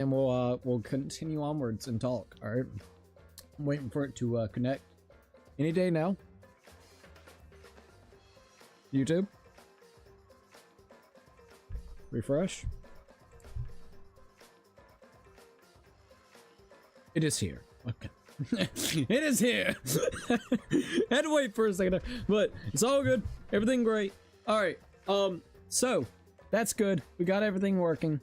and we'll continue onwards and talk. All right, I'm waiting for it to connect any day now. YouTube, refresh. It is here. Okay. It is here. Had to wait for a second, but it's all good. Everything great. All right. So that's good. We got everything working.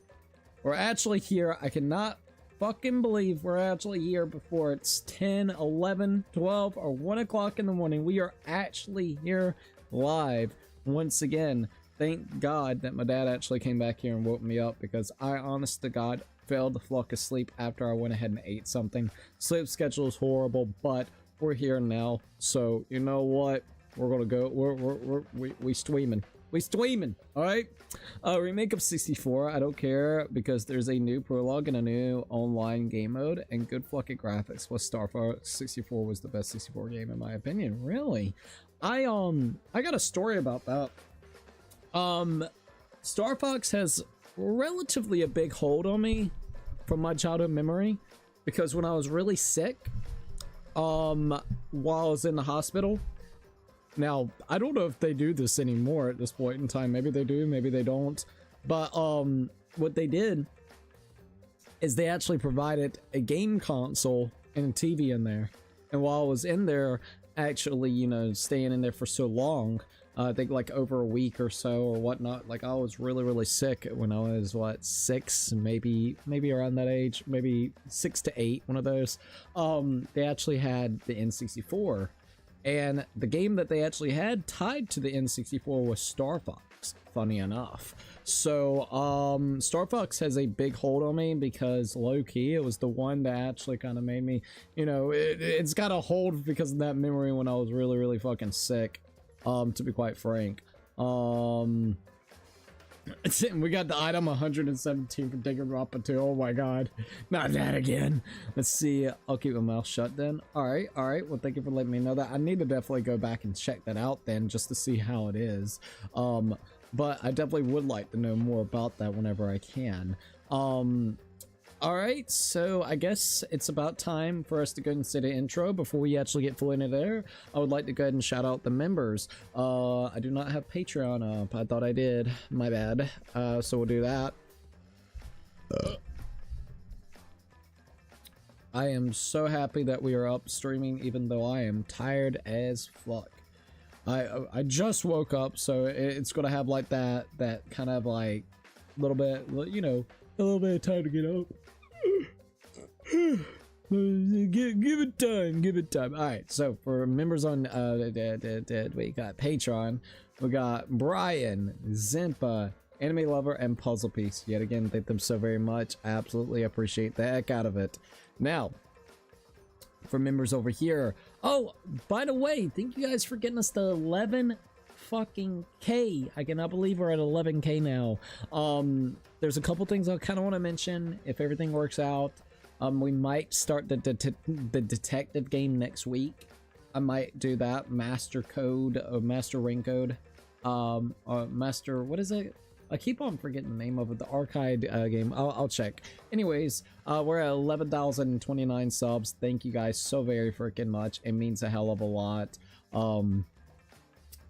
We're actually here. I cannot fucking believe we're actually here before it's 10, 11, 12, or 1 o'clock in the morning. We are actually here live once again. Thank God that my dad actually came back here and woke me up, because I, honest to God, failed to fuck asleep after I went ahead and ate something. Sleep schedule is horrible, but we're here now. So you know what? We're gonna go. We streaming. We streaming. All right. Remake of 64. I don't care, because there's a new prologue and a new online game mode and good fucking graphics. Plus, Star Fox 64 was the best 64 game in my opinion. Really? I got a story about that. Star Fox has relatively a big hold on me from my childhood memory, because when I was really sick, while I was in the hospital. Now, I don't know if they do this anymore at this point in time. Maybe they do, maybe they don't. But what they did is they actually provided a game console and a TV in there. And while I was in there, actually, you know, staying in there for so long, I think like over a week or so or whatnot, like I was really sick when I was, what, 6, maybe around that age, maybe 6 to 8, one of those. They actually had the N64. And the game that they actually had tied to the N64 was Star Fox, funny enough. So, Star Fox has a big hold on me, because low-key, it was the one that actually kind of made me, you know, it's got a hold because of that memory when I was really fucking sick, to be quite frank. We got the item 117 for Danganronpa 2. Oh my god. Not that again. Let's see. I'll keep my mouth shut then. Alright. Well, thank you for letting me know that. I need to definitely go back and check that out then, just to see how it is. But I definitely would like to know more about that whenever I can. Alright, so I guess it's about time for us to go and say the intro before we actually get fully into there. I would like to go ahead and shout out the members. I do not have Patreon up. I thought I did. My bad. So we'll do that. I am so happy that we are up streaming, even though I am tired as fuck. I just woke up, so it's gonna have like that kind of like little bit, you know, a little bit of time to get up. Give it time. All right, so for members on we got Patreon, we got Brian, Zimpa, Anime Lover, and Puzzle Piece. Yet again, thank them so very much. I absolutely appreciate the heck out of it. Now, for members over here, oh, by the way, thank you guys for getting us to 11 fucking K. I cannot believe we're at 11K now. There's a couple things I kind of want to mention. If everything works out, we might start the detective game next week. I might do that. Master Code, or Master Ring Code, Master, what is it? I keep on forgetting the name of it. The archive game. I'll check. Anyways, we're at 11,029 subs. Thank you guys so very freaking much. It means a hell of a lot.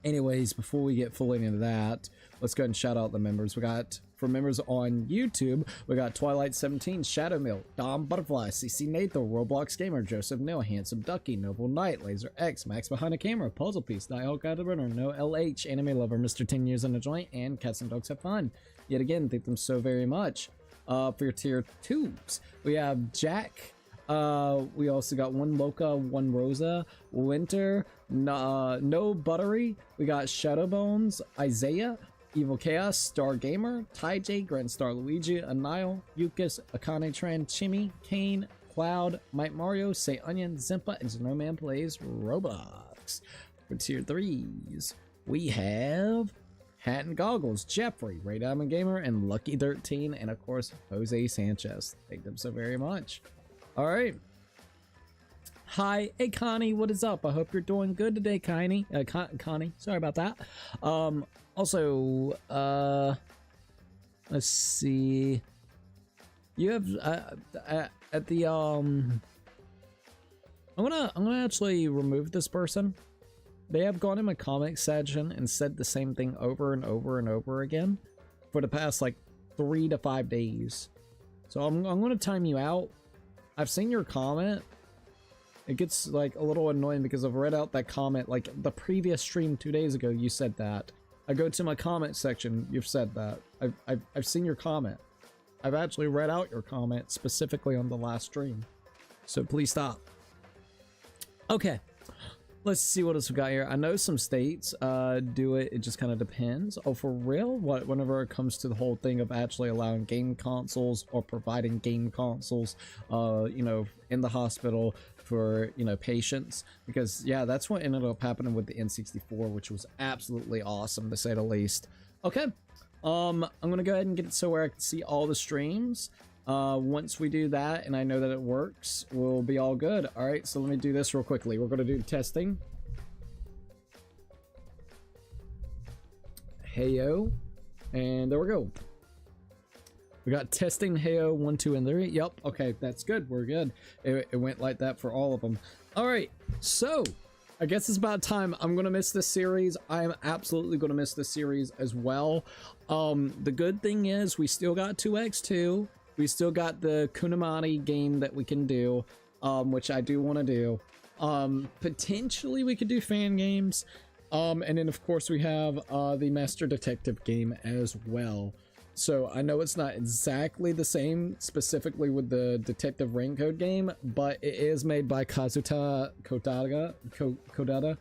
Anyways, before we get fully into that, let's go ahead and shout out the members. We got, for members on YouTube, we got Twilight17, Shadow Milk, Dom Butterfly, CC Nathan, Roblox Gamer, Joseph Neal, Handsome Ducky, Noble Knight, Laser X, Max Behind the Camera, Puzzle Piece, Niall Guy the Runner, No LH, Anime Lover, Mr. 10 Years on the Joint, and Cats and Dogs Have Fun. Yet again, thank them so very much. For your tier 2s, we have Jack. We also got one Loca, one Rosa, Winter, no Buttery. We got Shadowbones, Isaiah, Evil Chaos, Star Gamer, Ty J, Grand Star Luigi, Anile, Yukis, Akane Tran, Chimmy, Kane, Cloud, Mike Mario, Say Onion, Zimpa, and Snowman Plays Roblox. For tier 3s, we have Hat and Goggles, Jeffrey, Ray Diamond Gamer, and Lucky 13, and of course Jose Sanchez. Thank them so very much. All right. Hi, hey Connie, what is up? I hope you're doing good today, Connie. Connie, sorry about that. Also, let's see. You have at the I'm gonna actually remove this person. They have gone in my comment section and said the same thing over and over and over again for the past like 3 to 5 days. So I'm gonna time you out. I've seen your comment. It gets like a little annoying because I've read out that comment like the previous stream 2 days ago. You said that. I go to my comment section. You've said that. I've seen your comment. I've actually read out your comment specifically on the last stream. So please stop. Okay. Let's see what else we got here. I know some states do it. It just kind of depends. Oh, for real? What? Whenever it comes to the whole thing of actually allowing game consoles or providing game consoles, you know, in the hospital for, you know, patients. Because, yeah, that's what ended up happening with the N64, which was absolutely awesome, to say the least. Okay. I'm going to go ahead and get it so where I can see all the streams. Once we do that and I know that it works, we'll be all good. All right, so let me do this real quickly. We're going to do testing. Heyo. And there we go. We got testing Heyo 1, 2, and 3. Yep. Okay, that's good. We're good. It went like that for all of them. All right, so I guess it's about time. I'm going to miss this series. I am absolutely going to miss this series as well. The good thing is we still got 2x2. We still got the Kunamani game that we can do, which I do want to do. Potentially we could do fan games. And then of course we have the Master Detective game as well. So I know it's not exactly the same specifically with the Detective Raincoat game, but it is made by Kazuta Kodada,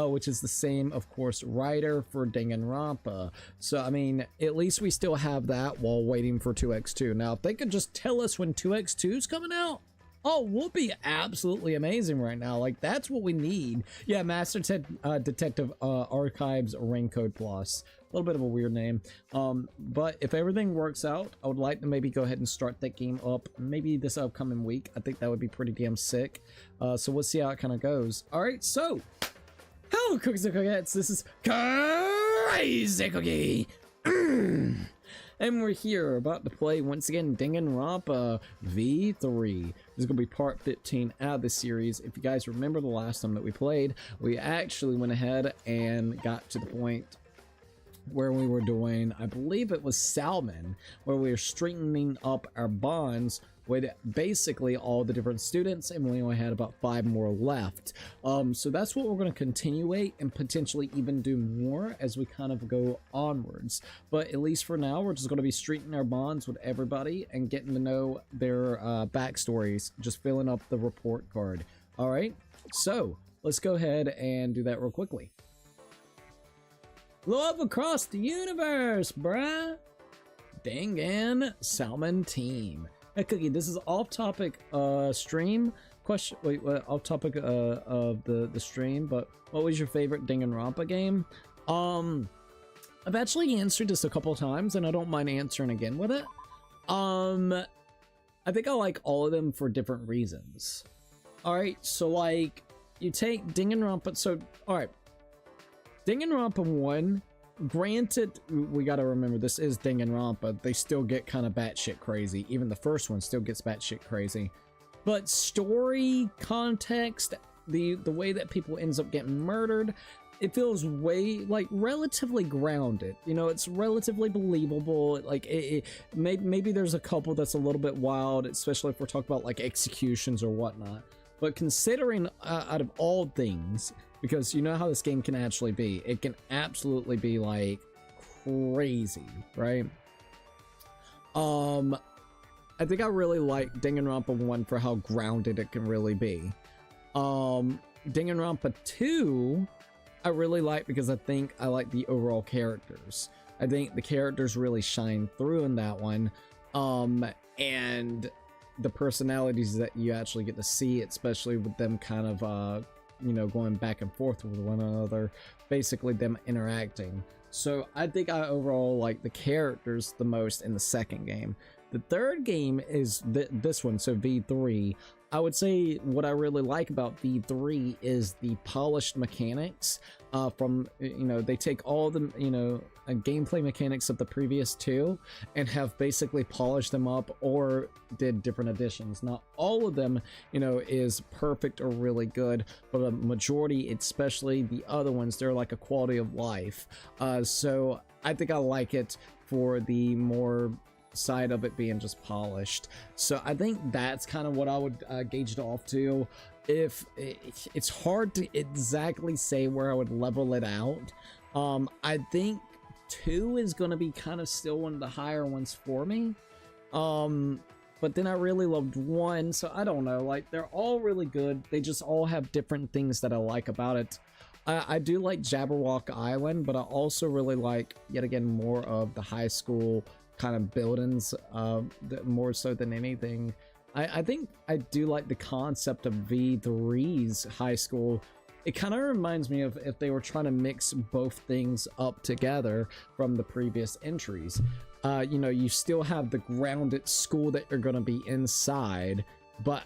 which is the same, of course, writer for Danganronpa. So, I mean, at least we still have that while waiting for 2x2. Now, if they could just tell us when 2x2 is coming out, oh, we'll be absolutely amazing right now. Like, that's what we need. Yeah, Master Detective Archives Raincoat Plus. A little bit of a weird name. But if everything works out, I would like to maybe go ahead and start that game up maybe this upcoming week. I think that would be pretty damn sick. So we'll see how it kind of goes. All right, so hello, Cookies and Coquettes. This is Crazy Cookie. And we're here about to play once again Danganronpa V3. This is going to be part 15 out of the series. If you guys remember the last time that we played, we actually went ahead and got to the point where we were doing, I believe it was Salmon, where we were straightening up our bonds with basically all the different students, and we only had about 5 more left. So that's what we're going to continuate and potentially even do more as we kind of go onwards. But at least for now, we're just going to be straightening our bonds with everybody and getting to know their backstories, just filling up the report card. All right, so let's go ahead and do that real quickly. Love across the universe, bruh. Dangan Salmon team. Hey Cookie, this is off-topic stream question. Wait, off-topic of the stream. But what was your favorite Danganronpa game? I've actually answered this a couple times, and I don't mind answering again with it. I think I like all of them for different reasons. All right, so like you take Danganronpa. So all right. Danganronpa 1, granted, we gotta remember this is Danganronpa. They still get kind of batshit crazy. Even the first one still gets batshit crazy. But story, context, the way that people ends up getting murdered, it feels way, like, relatively grounded. You know, it's relatively believable. Like, maybe there's a couple that's a little bit wild, especially if we're talking about, like, executions or whatnot. But considering, out of all things, because you know how this game can actually be. It can absolutely be like crazy, right? I think I really like Danganronpa 1 for how grounded it can really be. Danganronpa 2, I really like because I think I like the overall characters. I think the characters really shine through in that one. And the personalities that you actually get to see, especially with them kind of you know, going back and forth with one another, basically them interacting. So I think I overall like the characters the most in the second game. The third game is this one, so V3. I would say what I really like about V3 is the polished mechanics. From, you know, they take all the, you know, gameplay mechanics of the previous two and have basically polished them up or did different additions. Not all of them, you know, is perfect or really good, but a majority, especially the other ones, they're like a quality of life. So I think I like it for the more side of it being just polished. So I think that's kind of what I would gauge it off to. If it's hard to exactly say where I would level it out. I think 2 is going to be kind of still one of the higher ones for me. But then I really loved 1, so I don't know, like they're all really good. They just all have different things that I like about it. I do like Jabberwock Island, but I also really like, yet again, more of the high school kind of buildings, more so than anything. I think I do like the concept of V3's high school. It kind of reminds me of if they were trying to mix both things up together from the previous entries. You know, you still have the grounded school that you're going to be inside, but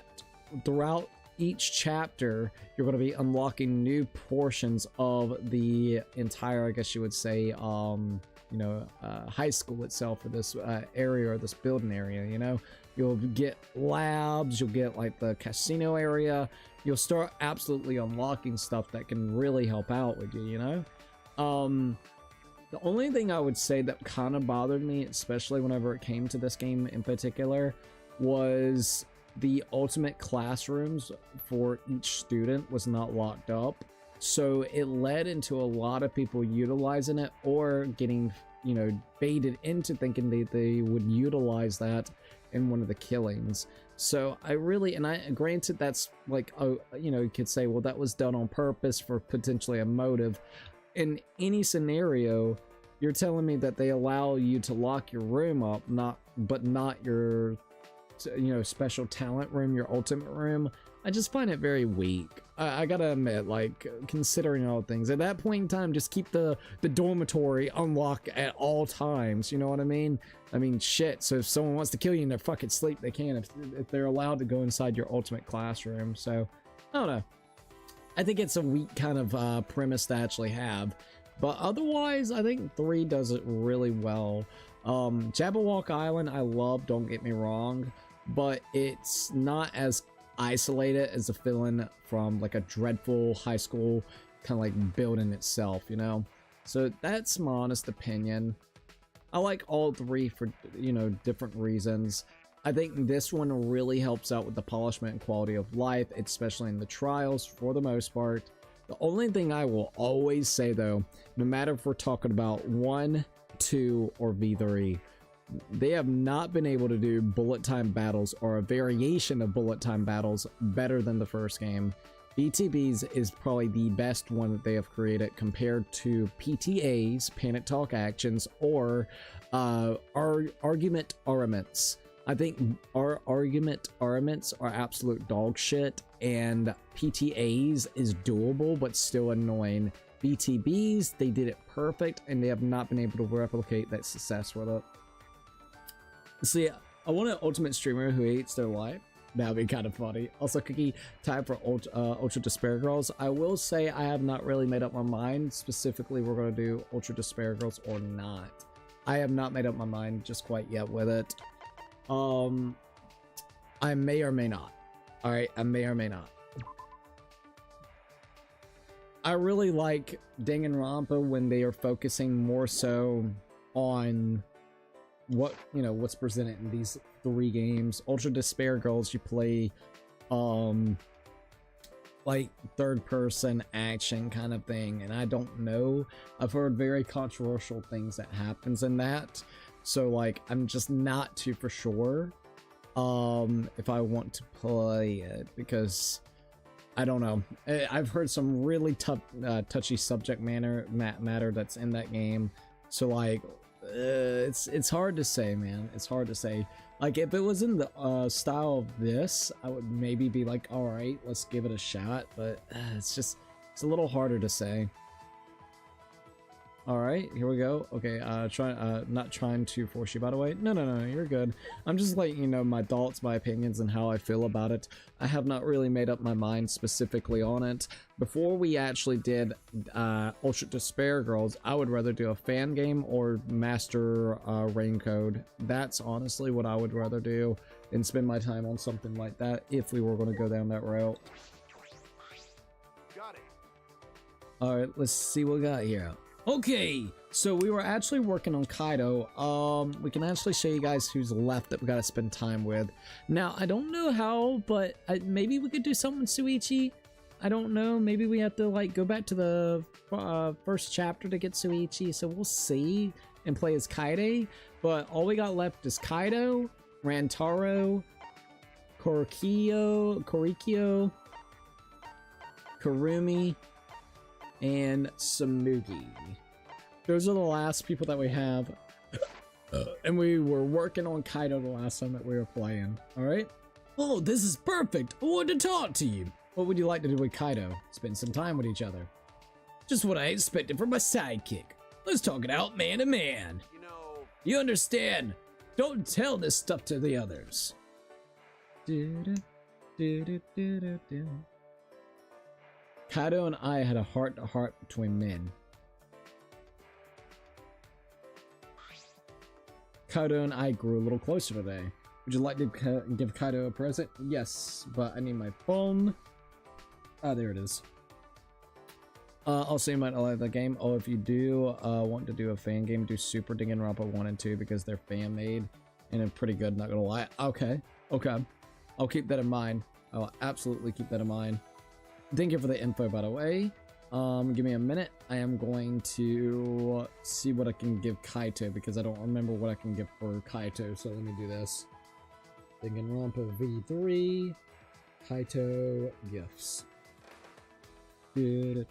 throughout each chapter, you're going to be unlocking new portions of the entire, I guess you would say, you know, high school itself, or this area, or this building area. You know, you'll get labs, you'll get like the casino area, you'll start absolutely unlocking stuff that can really help out with you, you know. The only thing I would say that kind of bothered me, especially whenever it came to this game in particular, was the ultimate classrooms for each student was not locked up. So it led into a lot of people utilizing it, or getting, you know, baited into thinking they would utilize that in one of the killings. So I really, and I granted that's like, oh, you know, you could say, well, that was done on purpose for potentially a motive. In any scenario, you're telling me that they allow you to lock your room up, but not your, you know, special talent room, your ultimate room. I just find it very weak. I gotta admit, like, considering all things, at that point in time, just keep the dormitory unlocked at all times, you know what I mean? I mean, shit, so if someone wants to kill you in their fucking sleep, they can, if they're allowed to go inside your ultimate classroom. So, I don't know. I think it's a weak kind of premise to actually have. But otherwise, I think 3 does it really well. Jabberwock Island, I love, don't get me wrong, but it's not as isolated as a feeling from like a dreadful high school kind of like building itself, you know. So that's my honest opinion. I like all 3 for, you know, different reasons. I think this one really helps out with the polishment and quality of life, especially in the trials for the most part. The only thing I will always say though, no matter if we're talking about 1, 2, or V3, they have not been able to do bullet time battles or a variation of bullet time battles better than the first game. BTBs is probably the best one that they have created compared to PTAs, Panic Talk Actions, or Argument Armaments. I think our Argument Armaments are absolute dog shit, and PTAs is doable but still annoying. BTBs, they did it perfect, and they have not been able to replicate that success with it. See, I want an ultimate streamer who hates their life. That'd be kind of funny. Also, Cookie, time for Ultra Despair Girls. I will say I have not really made up my mind. Specifically, we're going to do Ultra Despair Girls or not. I have not made up my mind just quite yet with it. I may or may not. Alright, I may or may not. I really like Danganronpa when they are focusing more so on what, you know, what's presented in these 3 games. Ultra Despair Girls, you play like third person action kind of thing, and I don't know, I've heard very controversial things that happens in that, so like I'm just not too for sure if I want to play it, because I don't know. I've heard some really tough touchy subject matter that's in that game, so like it's hard to say, man. It's hard to say. Like, if it was in the style of this, I would maybe be like, all right, let's give it a shot, but it's a little harder to say. All right, here we go. Okay, not trying to force you, by the way. No, you're good. I'm just letting you know my thoughts, my opinions, and how I feel about it. I have not really made up my mind specifically on it. Before we actually did Ultra Despair Girls, I would rather do a fan game or master rain code. That's honestly what I would rather do than spend my time on something like that if we were going to go down that route. Got it. All right, let's see what we got here. Okay, so we were actually working on Kaido. We can actually show you guys who's left that we gotta spend time with. Now, I don't know how, but maybe we could do something with Suichi. I don't know, maybe we have to like go back to the first chapter to get Suichi, so we'll see and play as Kaide. But all we got left is Kaido, Rantaro, Korikyo, Kurumi, and Samugi. Those are the last people that we have. And we were working on Kaido the last time that we were playing. Alright? Oh, this is perfect! I want to talk to you! What would you like to do with Kaido? Spend some time with each other. Just what I expected from my sidekick. Let's talk it out man to man. You know... You understand? Don't tell this stuff to the others. Kaido and I had a heart-to-heart between men. Kaido and I grew a little closer today. Would you like to give Kaido a present? Yes, but I need my phone. Ah, there it is. Also, you might like the game. Oh, if you do want to do a fan game, do Super Danganronpa 1 and 2 because they're fan-made and they're pretty good, not gonna lie. Okay. I'll keep that in mind. I'll absolutely keep that in mind. Thank you for the info, by the way. Give me a minute. I am going to see what I can give Kaito because I don't remember what I can give for Kaito. So let me do this. Danganronpa V3, Kaito gifts. Alright,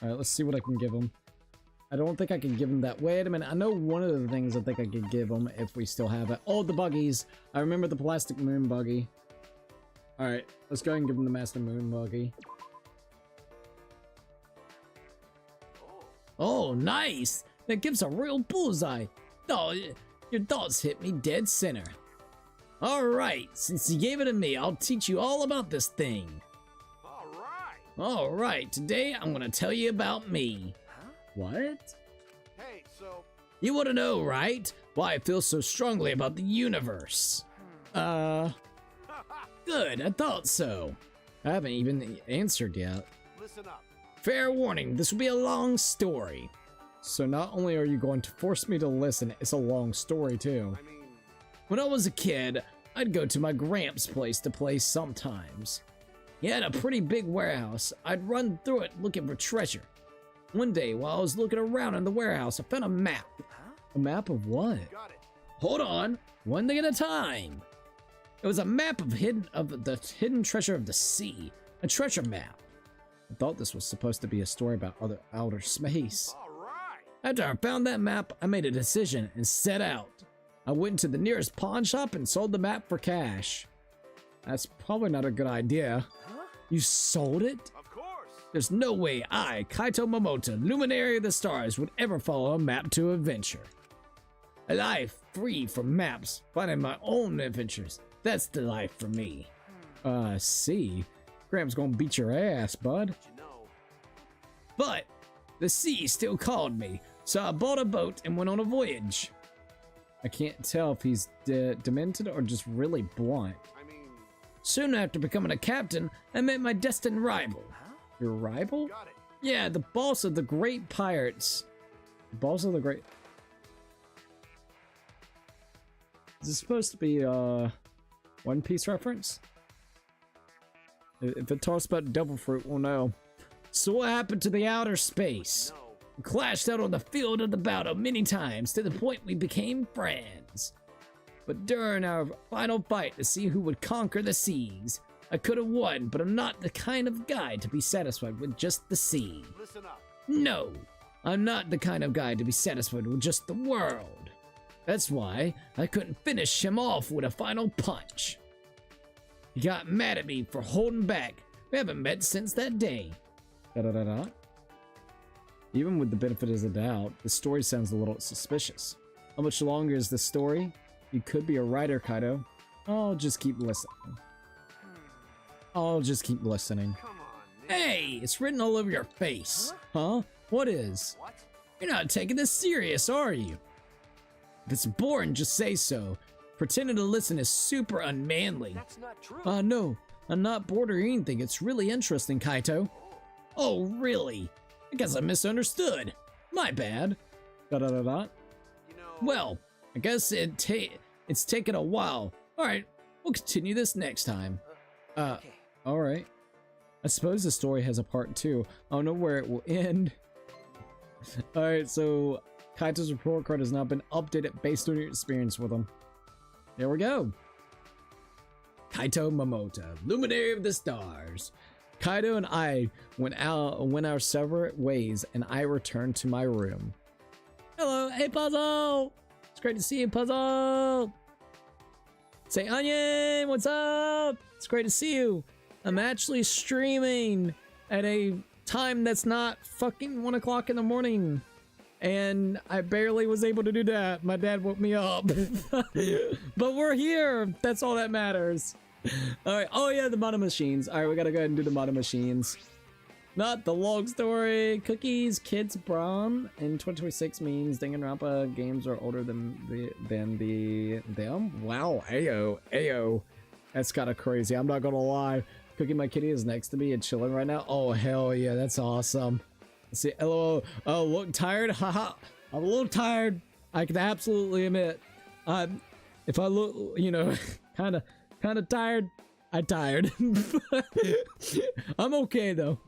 let's see what I can give him. I don't think I can give him that. Wait a minute. I know one of the things I think I could give him if we still have it. Oh, the buggies. I remember the plastic moon buggy. Alright, let's go ahead and give him the Master Moon buggy. Oh, nice! That gives a real bullseye. Oh, your thoughts hit me dead center. Alright, since you gave it to me, I'll teach you all about this thing. Alright, today I'm gonna tell you about me. Huh? What? Hey, so... You wanna know, right? Why I feel so strongly about the universe. Good, I thought so. I haven't even answered yet. Listen up. Fair warning, this will be a long story. So not only are you going to force me to listen, it's a long story too. I mean... When I was a kid, I'd go to my Gramps' place to play sometimes. He had a pretty big warehouse. I'd run through it looking for treasure. One day, while I was looking around in the warehouse, I found a map. Huh? A map of what? Got it. Hold on, one thing at a time. It was a map of the hidden treasure of the sea. A treasure map. I thought this was supposed to be a story about outer space. Alright. After I found that map, I made a decision and set out. I went to the nearest pawn shop and sold the map for cash. That's probably not a good idea. Huh? You sold it? Of course. There's no way I, Kaito Momota, Luminary of the Stars, would ever follow a map to adventure. A life free from maps, finding my own adventures. That's the life for me. See. Graham's gonna beat your ass, bud. You know. But the sea still called me, so I bought a boat and went on a voyage. I can't tell if he's demented or just really blunt. I mean... Soon after becoming a captain, I met my destined rival. Huh? Your rival? Got it. Yeah, the boss of the great pirates. Boss of the great... Is this supposed to be a One Piece reference? If it talks about devil fruit, we'll know. So what happened to the outer space? No. We clashed out on the field of the battle many times to the point we became friends. But during our final fight to see who would conquer the seas, I could have won, but I'm not the kind of guy to be satisfied with just the sea. Listen up. No, I'm not the kind of guy to be satisfied with just the world. That's why I couldn't finish him off with a final punch. He got mad at me for holding back. We haven't met since that day. Even with the benefit of the doubt, the story sounds a little suspicious. How much longer is the story? You could be a writer, Kaito. I'll just keep listening. I'll just keep listening. Come on, Nick. Hey, it's written all over your face. Huh? What is? What? You're not taking this serious, are you? If it's boring, just say so. Pretending to listen is super unmanly. That's not true. No, I'm not bored or anything. It's really interesting, Kaito. Oh, really? I guess I misunderstood. My bad. You know. Well, I guess it's taken a while. Alright, we'll continue this next time. Okay. Alright. I suppose the story has a part 2. I don't know where it will end. Alright, so Kaito's report card has now been updated based on your experience with him. There we go. Kaito Momota, Luminary of the Stars. Kaito and I went our separate ways, and I returned to my room. Hello, hey Puzzle! It's great to see you, Puzzle! Say Onion, what's up? It's great to see you. I'm actually streaming at a time that's not fucking 1 o'clock in the morning. And I barely was able to do that. My dad woke me up. But we're here. That's all that matters. Alright, oh yeah, the mono machines. Alright, we gotta go ahead and do the mono machines. Not the log story. Cookies, Kids Braun in 2026 means Danganronpa games are older than them. Wow, ayo. That's kind of crazy. I'm not gonna lie. Cookie My Kitty is next to me and chilling right now. Oh hell yeah, that's awesome. Let's see, LOL. Oh, look tired. Haha. I'm a little tired. I can absolutely admit. If I look, you know, kind of tired. I'm tired. I'm okay though.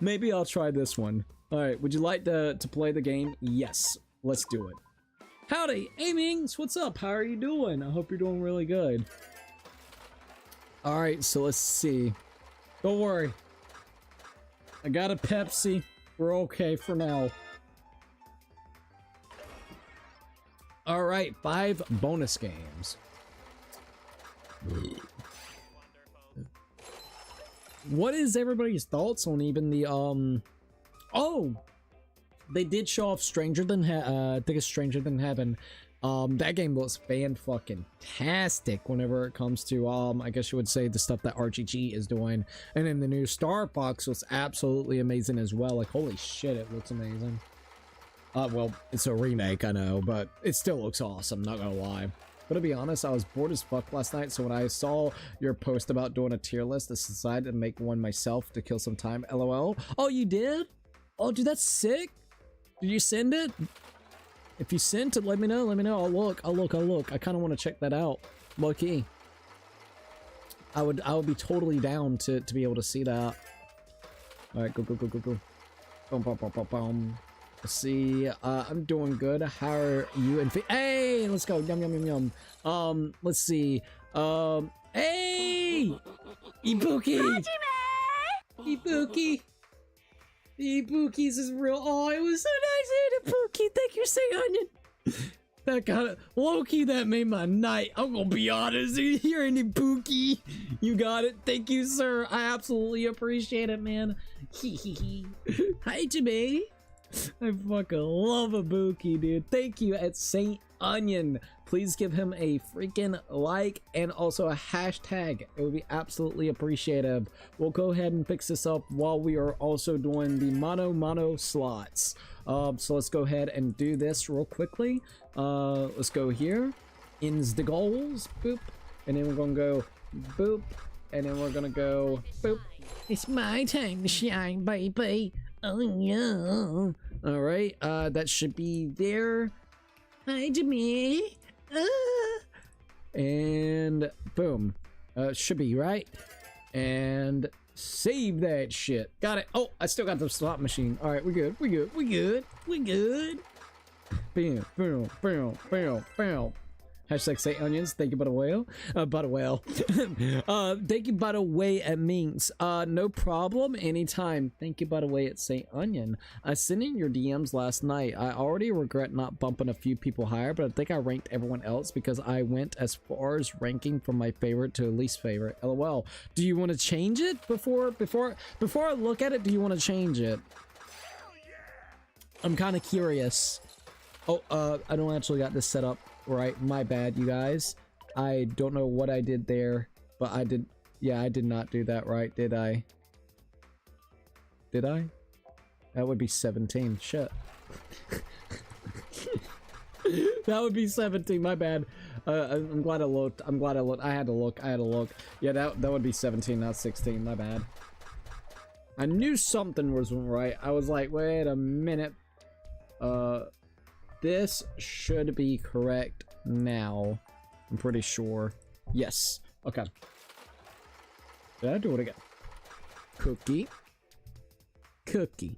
Maybe I'll try this one. Alright, would you like to play the game? Yes, let's do it. Howdy, Amings, what's up? How are you doing? I hope you're doing really good. Alright, so let's see. Don't worry. I got a Pepsi. We're okay for now. Alright, 5 bonus games. What is everybody's thoughts on even the oh, they did show off Stranger Than I think it's Stranger Than Heaven. That game looks fan-fucking-tastic whenever it comes to I guess you would say the stuff that RGG is doing. And then the new Star Fox was absolutely amazing as well. Like holy shit, it looks amazing. Well, it's a remake, I know, but it still looks awesome, not gonna lie. But to be honest, I was bored as fuck last night, so when I saw your post about doing a tier list, I decided to make one myself to kill some time. LOL. Oh, you did? Oh, dude, that's sick. Did you send it? If you sent it, let me know. Let me know. I'll look. I kind of want to check that out. Low key. I would be totally down to be able to see that. All right, go. Boom. Let's see. I'm doing good. How are you? Hey, let's go. Yum. Let's see. Hey, Ibuki. Ibuki's is real. Oh, it was so nice Ibuki. Thank you, Say Onion. That got it. Low-key, that made my night. I'm gonna be honest. Hearing Ibuki, you got it. Thank you, sir. I absolutely appreciate it, man. Hi, Jimmy. I fucking love Ibuki, dude. Thank you at Saint Onion. Please give him a freaking like and also a hashtag. It would be absolutely appreciative. We'll go ahead and fix this up while we are also doing the mono slots. So let's go ahead and do this real quickly. Let's go here. Ins the goals. Boop. And then we're gonna go boop. And then we're gonna go boop. It's my time to shine, baby. Oh yeah. All right. That should be there. Hi, Jimmy. And boom. Should be right. And save that shit. Got it. Oh, I still got the slot machine. All right, we're good. Bam. Hashtag Say Onions. Thank you, by the whale. Thank you, by the way, it means no problem, anytime. Thank you, by the way, at Say Onion. I sent in your DMs last night. I already regret not bumping a few people higher, but I think I ranked everyone else because I went as far as ranking from my favorite to least favorite. LOL. Do you want to change it before I look at it? Do you want to change it? I'm kind of curious. Oh, I don't actually got this set up right. My bad, you guys. I don't know what I did there, but I did. Yeah, I did not do that right, did I? Did I? That would be 17. Shit. That would be 17. My bad. I'm glad I looked. I'm glad I looked. I had to look. I had to look. Yeah, that would be 17, not 16. My bad. I knew something wasn't right. I was like, wait a minute. This should be correct now. I'm pretty sure. Yes. Okay. Did I do it again? Cookie. Cookie.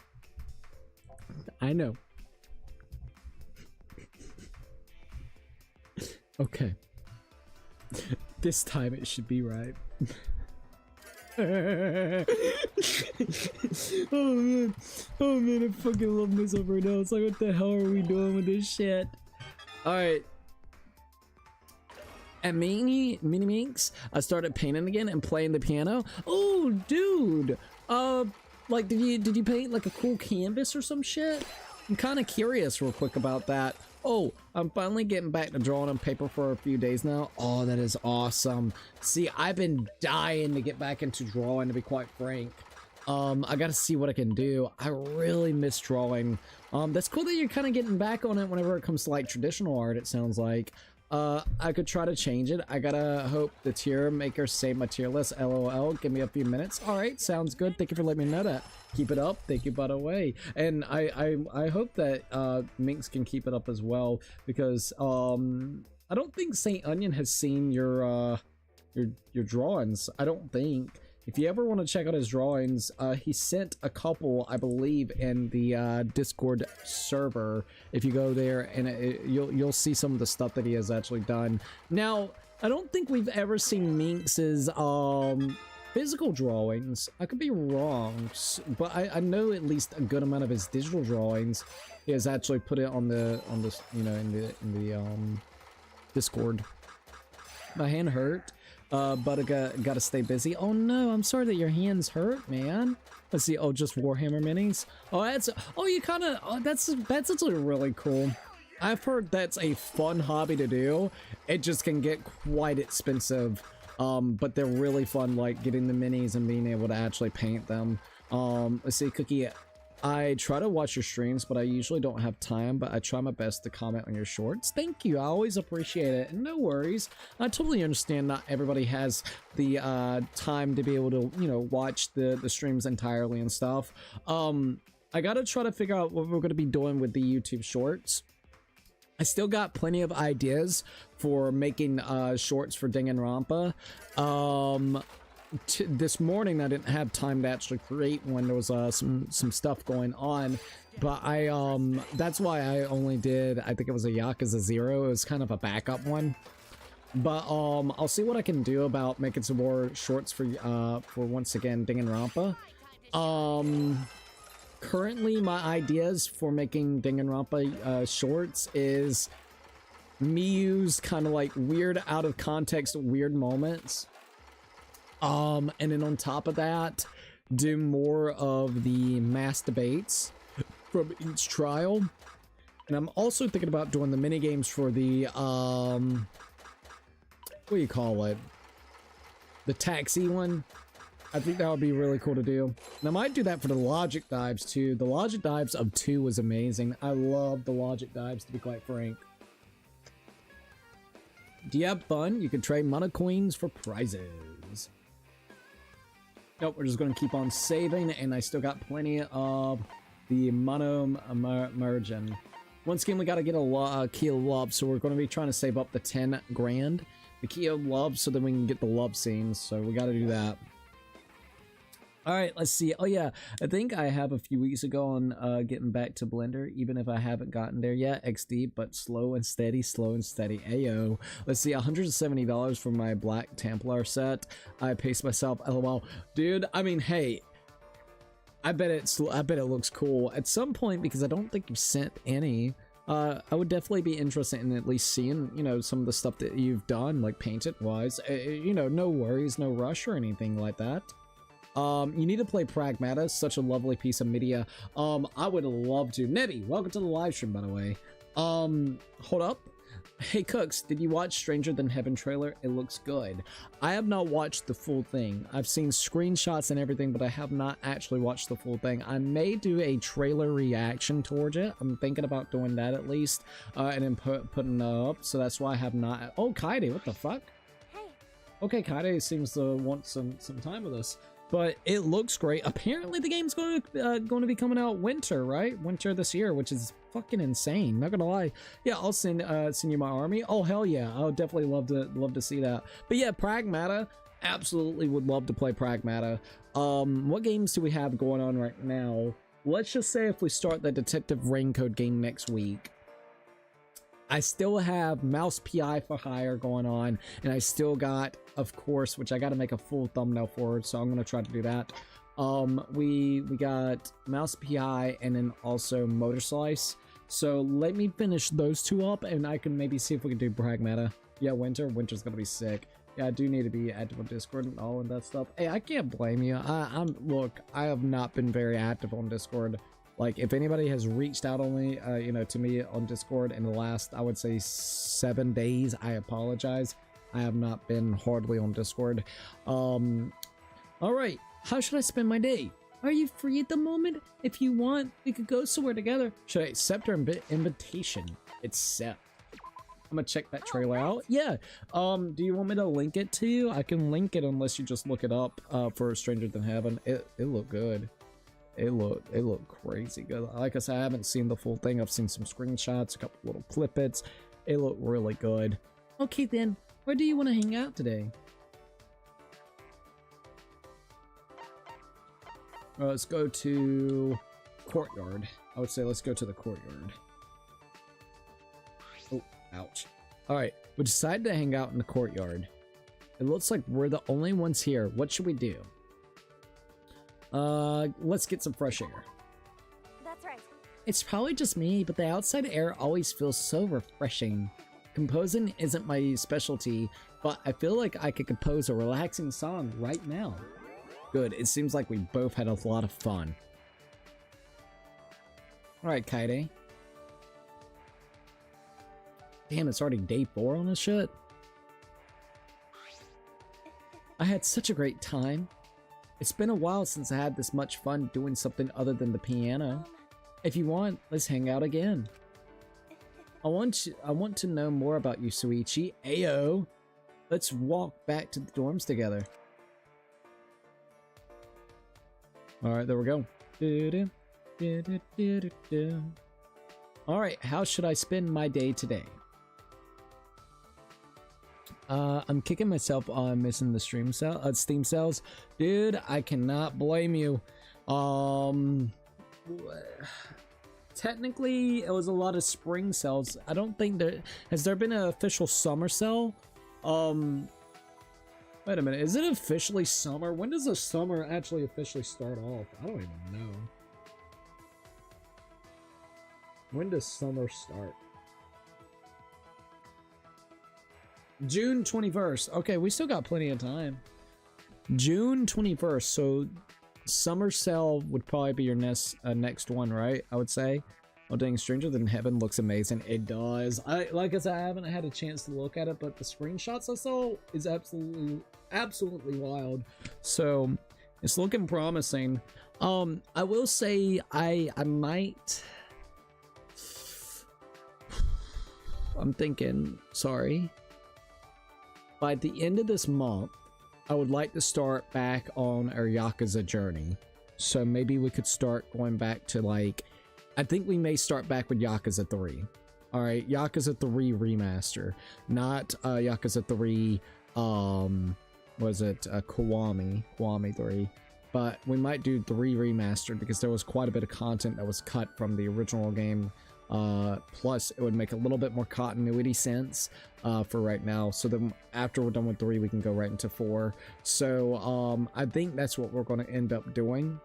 I know. Okay. This time it should be right. Oh man, I fucking love myself right now. It's like, what the hell are we doing with this shit? Alright. At Mini Minx, I started painting again and playing the piano. Oh, dude. Like, did you paint like a cool canvas or some shit? I'm kind of curious real quick about that. Oh, I'm finally getting back to drawing on paper for a few days now. Oh, that is awesome. See, I've been dying to get back into drawing, to be quite frank. I gotta see what I can do. I really miss drawing. That's cool that you're kind of getting back on it whenever it comes to like traditional art, it sounds like. I could try to change it. I gotta hope the tier maker save my tier list. LOL. Give me a few minutes. All right, sounds good. Thank you for letting me know that. Keep it up. Thank you, by the way. And I hope that Minx can keep it up as well, because I don't think Saint Onion has seen your drawings. I don't think. If you ever want to check out his drawings, he sent a couple, I believe, in the Discord server. If you go there, and you'll see some of the stuff that he has actually done. Now, I don't think we've ever seen Minx's physical drawings. I could be wrong, but I know at least a good amount of his digital drawings. He has actually put it on the you know, in the Discord. My hand hurt. But I gotta stay busy. Oh no, I'm sorry that your hands hurt, man. Let's see. Oh, just Warhammer minis. Oh, you kind of. Oh, that's actually really cool. I've heard that's a fun hobby to do. It just can get quite expensive. But they're really fun, like getting the minis and being able to actually paint them. Let's see, Cookie. I try to watch your streams, but I usually don't have time, but I try my best to comment on your shorts. Thank you. I always appreciate it. And no worries. I totally understand not everybody has the time to be able to, you know, watch the streams entirely and stuff. I gotta try to figure out what we're gonna be doing with the YouTube shorts. I still got plenty of ideas for making shorts for Danganronpa. This morning I didn't have time to actually create one. There was some stuff going on, but that's why I only did, I think it was a Yakuza 0. It was kind of a backup one, but I'll see what I can do about making some more shorts for once again Danganronpa. Currently my ideas for making Danganronpa shorts is Miyu's kind of like weird out of context weird moments. And then on top of that, do more of the mass debates from each trial. And I'm also thinking about doing the mini games for the, what do you call it? The taxi one. I think that would be really cool to do. And I might do that for the logic dives too. The logic dives of 2 was amazing. I love the logic dives, to be quite frank. Do you have fun? You can trade mana coins for prizes. Nope, we're just going to keep on saving, and I still got plenty of the mono margin. Once again, we got to get a key of love, so we're going to be trying to save up the 10 grand. The key of love, so that we can get the love scenes, so we got to do that. Alright, let's see. Oh yeah, I think I have a few weeks ago on getting back to Blender, even if I haven't gotten there yet. XD, but slow and steady, slow and steady. Ayo. Let's see, $170 for my Black Templar set. I paced myself, LOL. Dude, I mean, hey, I bet it looks cool at some point, because I don't think you've sent any. I would definitely be interested in at least seeing, you know, some of the stuff that you've done, like painted wise. You know, no worries, no rush or anything like that. You need to play Pragmata, such a lovely piece of media. I would love to. Nebby, welcome to the live stream, by the way. Hold up. Hey Cooks, did you watch Stranger Than Heaven trailer? It looks good. I have not watched the full thing. I've seen screenshots and everything, but I have not actually watched the full thing. I may do a trailer reaction towards it. I'm thinking about doing that at least, and then putting it up. So that's why I have not. Oh, Kaide, what the fuck? Hey. Okay, Kaide seems to want some time with us. But it looks great. Apparently the game's going to be coming out winter, right? Winter this year, which is fucking insane. Not gonna lie. Yeah, I'll send you my army. Oh hell yeah, I would definitely love to see that. But yeah, Pragmata, absolutely would love to play Pragmata. What games do we have going on right now? Let's just say if we start the Detective Raincoat game next week. I still have Mouse PI for Hire going on, and I still got, of course, which I got to make a full thumbnail for, so I'm gonna try to do that. We got Mouse PI and then also Motor Slice. So let me finish those two up, and I can maybe see if we can do Pragmata. Yeah, Winter's gonna be sick. Yeah, I do need to be active on Discord and all of that stuff. Hey, I can't blame you. Look, I have not been very active on Discord. Like, if anybody has reached out on me, to me on Discord in the last, I would say 7 days, I apologize. I have not been hardly on Discord. All right, how should I spend my day? Are you free at the moment? If you want, we could go somewhere together. Should I accept your invitation? Accept. I'm gonna check that trailer out. Yeah. Do you want me to link it to you? I can link it unless you just look it up for Stranger Than Heaven. It looked good. It looked crazy good. Like I said, I haven't seen the full thing. I've seen some screenshots, a couple little clippets. It looked really good. Okay then, where do you want to hang out today? Let's go to Courtyard. I would say let's go to the Courtyard. Oh, ouch. Alright, we decided to hang out in the Courtyard. It looks like we're the only ones here. What should we do? Let's get some fresh air. That's right. It's probably just me, but the outside air always feels so refreshing. Composing isn't my specialty, but I feel like I could compose a relaxing song right now. Good, it seems like we both had a lot of fun. Alright, Kaide. Damn, it's already day 4 on this shit. I had such a great time. It's been a while since I had this much fun doing something other than the piano. If you want, let's hang out again. I want to know more about you, Suichi. Ayo! Let's walk back to the dorms together. Alright, there we go. Alright, how should I spend my day today? I'm kicking myself on missing the Steam sales. Dude, I cannot blame you. Technically, it was a lot of spring sales. I don't think has there been an official summer sale? Wait a minute, is it officially summer? When does the summer actually officially start off? I don't even know. When does summer start? June 21st. Okay, we still got plenty of time. June 21st, so summer sale would probably be your next one, right? I would say. Oh dang, Stranger Than Heaven looks amazing. It does. Like I said, I haven't had a chance to look at it, but the screenshots I saw is absolutely wild. So it's looking promising. I will say I might. I'm thinking, sorry. By the end of this month, I would like to start back on our Yakuza journey. So maybe we could start going back to like, I think we may start back with Yakuza 3. Alright, Yakuza 3 remaster. Not Yakuza 3, was it Kiwami 3. But we might do 3 remastered because there was quite a bit of content that was cut from the original game. Plus it would make a little bit more continuity sense for right now, so then after we're done with 3 we can go right into 4. So I think that's what we're going to end up doing.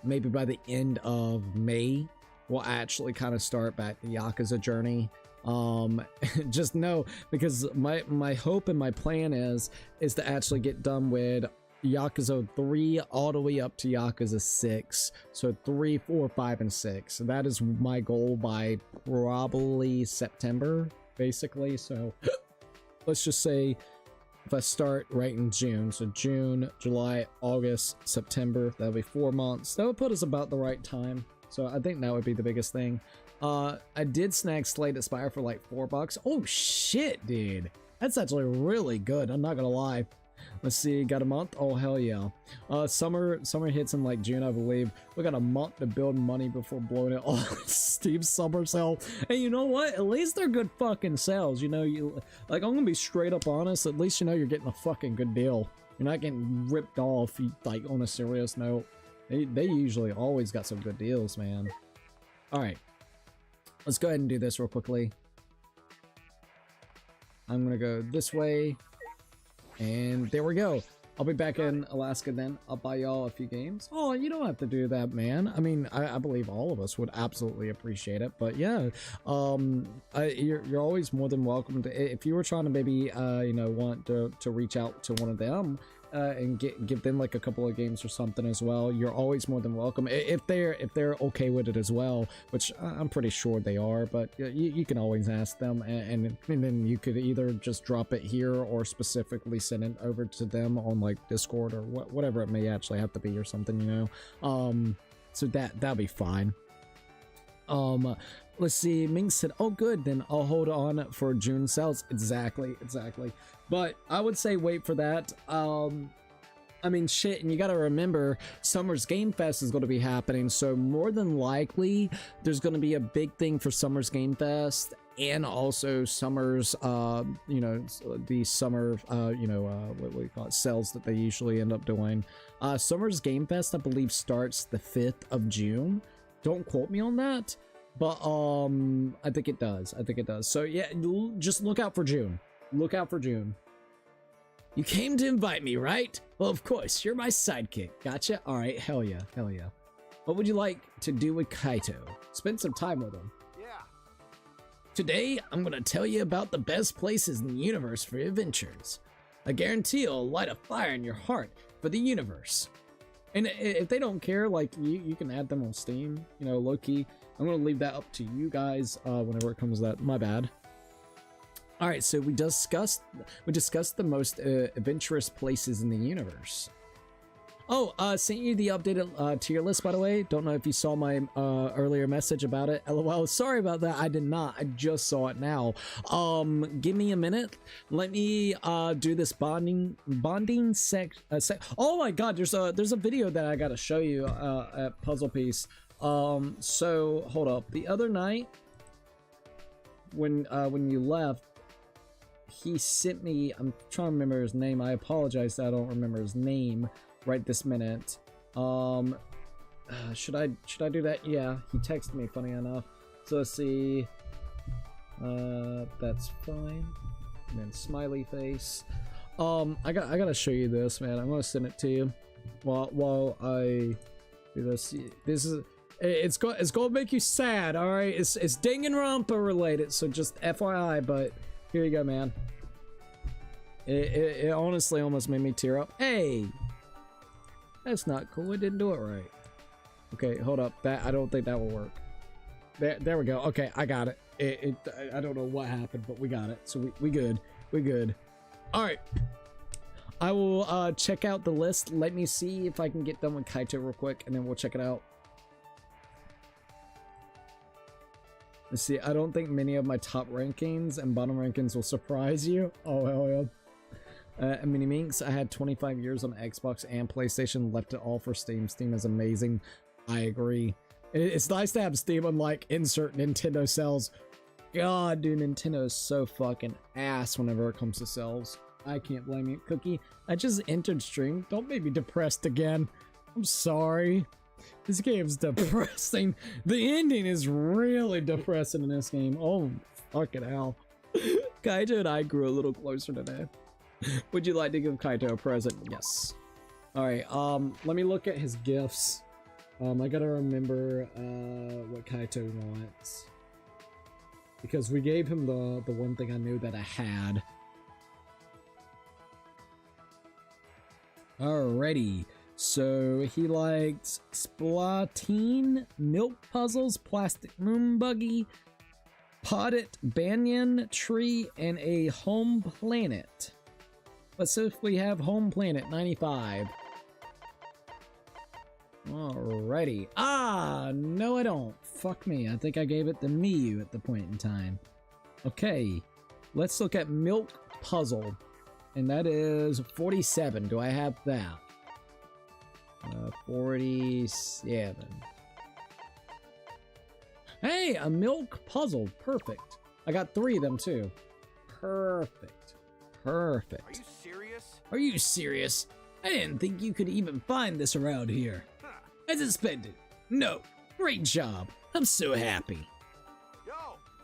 Maybe by the end of May we'll actually kind of start back the Yakuza journey. Just know, because my hope and my plan is to actually get done with Yakuza 3 all the way up to Yakuza 6. So 3, 4, 5, and 6. That is my goal by probably September, basically. So let's just say if I start right in June, so June, July, August, September, that'll be 4 months. That would put us about the right time. So I think that would be the biggest thing. I did snag Slay the Spire for like $4. Oh shit, dude. That's actually really good. I'm not gonna lie. Let's see, got a month? Oh hell yeah. Summer hits in like June, I believe. We got a month to build money before blowing it all. Steve's summer sale. And you know what? At least they're good fucking sales. You know, like I'm gonna be straight up honest. At least you know you're getting a fucking good deal. You're not getting ripped off. Like on a serious note, they usually always got some good deals, man. All right, let's go ahead and do this real quickly. I'm gonna go this way. And there we go. I'll be back in Alaska then. I'll buy y'all a few games. Oh, you don't have to do that, man. I mean, I believe all of us would absolutely appreciate it. But yeah, you're always more than welcome to. If you were trying to maybe, you know, want to reach out to one of them and give them like a couple of games or something as well, you're always more than welcome. If they're okay with it as well, which I'm pretty sure they are. But you can always ask them, and then you could either just drop it here or specifically send it over to them on like Discord or whatever it may actually have to be or something, you know. So that'll be fine. Let's see, Ming said, oh good, then I'll hold on for June sales. Exactly. But I would say wait for that. I mean, shit, and you gotta remember, Summer's Game Fest is gonna be happening, so more than likely, there's gonna be a big thing for Summer's Game Fest, and also Summer's, you know, the summer, you know, what do you call it, sales that they usually end up doing. Summer's Game Fest, I believe, starts the 5th of June. Don't quote me on that. But I think it does. So yeah, just look out for June. You came to invite me, right? Well, of course, you're my sidekick. Gotcha. All right, hell yeah. What would you like to do with Kaito? Spend some time with him. Yeah. Today, I'm gonna tell you about the best places in the universe for adventures. I guarantee it'll light a fire in your heart for the universe. And if they don't care, like you can add them on Steam, you know, low-key. I'm gonna leave that up to you guys whenever it comes to that. My bad. All right, so we discussed the most adventurous places in the universe. Oh, sent you the updated tier list, by the way. Don't know if you saw my earlier message about it. LOL. Sorry about that. I did not. I just saw it now. Give me a minute. Let me do this bonding oh my God, there's a video that I gotta show you at Puzzle Piece. So hold up. The other night, when you left, he sent me. I'm trying to remember his name. I apologize that I don't remember his name right this minute. Should I do that? Yeah, he texted me, funny enough. So let's see. That's fine. And then smiley face. I gotta show you this, man. I'm gonna send it to you while I do this. This is. It's gonna make you sad, all right? It's Danganronpa related, so just FYI. But here you go, man. It honestly almost made me tear up. Hey, that's not cool. It didn't do it right. Okay, hold up. I don't think that will work. There we go. Okay, I got it. I don't know what happened, but we got it. So we good. We good. All right. I will check out the list. Let me see if I can get done with Kaito real quick, and then we'll check it out. Let's see, I don't think many of my top rankings and bottom rankings will surprise you. Oh, hell yeah. Mini Minx, I had 25 years on Xbox and PlayStation, left it all for Steam. Steam is amazing. I agree. It's nice to have Steam on, like, insert Nintendo sales. God, dude, Nintendo is so fucking ass whenever it comes to sales. I can't blame you. Cookie, I just entered stream. Don't make me depressed again. I'm sorry. This game's depressing. The ending is really depressing in this game. Oh, fucking hell. Kaito and I grew a little closer today. Would you like to give Kaito a present? Yes. Alright, let me look at his gifts. I gotta remember what Kaito wants. Because we gave him the one thing I knew that I had. Alrighty. So he liked Splatoon, milk puzzles, plastic moon buggy, potted banyan tree, and a home planet. Let's see if we have home planet 95. Alrighty. Ah, no I don't. Fuck me. I think I gave it the Miyu at the point in time. Okay. Let's look at milk puzzle. And that is 47. Do I have that? 47. Hey, a milk puzzle. Perfect. I got 3 of them too. Perfect. Perfect. Are you serious? Are you serious? I didn't think you could even find this around here. As expected. No. Great job. I'm so happy. Yo!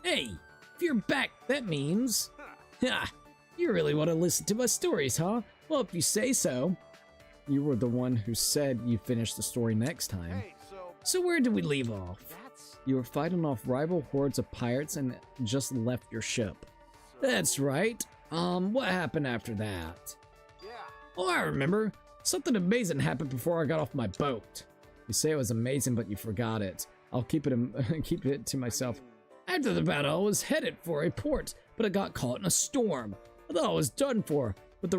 Hey, if you're back, that means... Ha! You really want to listen to my stories, huh? Well, if you say so. You were the one who said you'd finish the story next time. Hey, So where did we leave off? that's... You were fighting off rival hordes of pirates and just left your ship. That's right. What happened after that? Yeah. Oh, I remember. Something amazing happened before I got off my boat. You say it was amazing, but you forgot it. I'll keep it to myself. After the battle, I was headed for a port, but I got caught in a storm. I thought I was done for, but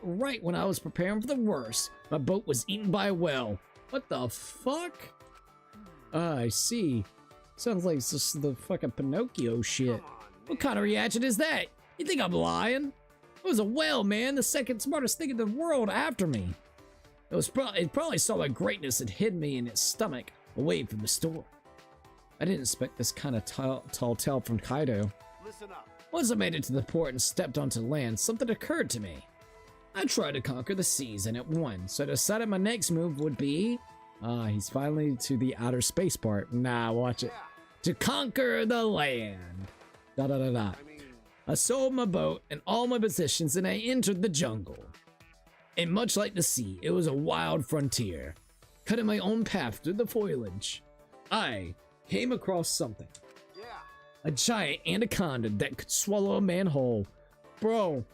right when I was preparing for the worst, my boat was eaten by a whale. What the fuck? I see. Sounds like it's just the fucking Pinocchio shit. Come on, What kind of reaction is that? You think I'm lying? It was a whale, man, the second smartest thing in the world after me. It probably saw my greatness and hid me in its stomach, away from the storm. I didn't expect this kind of tall tale from Kaido. Listen up. Once I made it to the port and stepped onto land, something occurred to me. I tried to conquer the seas and it won, so I decided my next move would be... he's finally to the outer space part. Nah, watch it. To conquer the land. Da da da da. I mean, I sold my boat and all my possessions and I entered the jungle. And much like the sea, it was a wild frontier, cutting my own path through the foliage. I came across something. yeah. A giant anaconda that could swallow a man whole. Bro,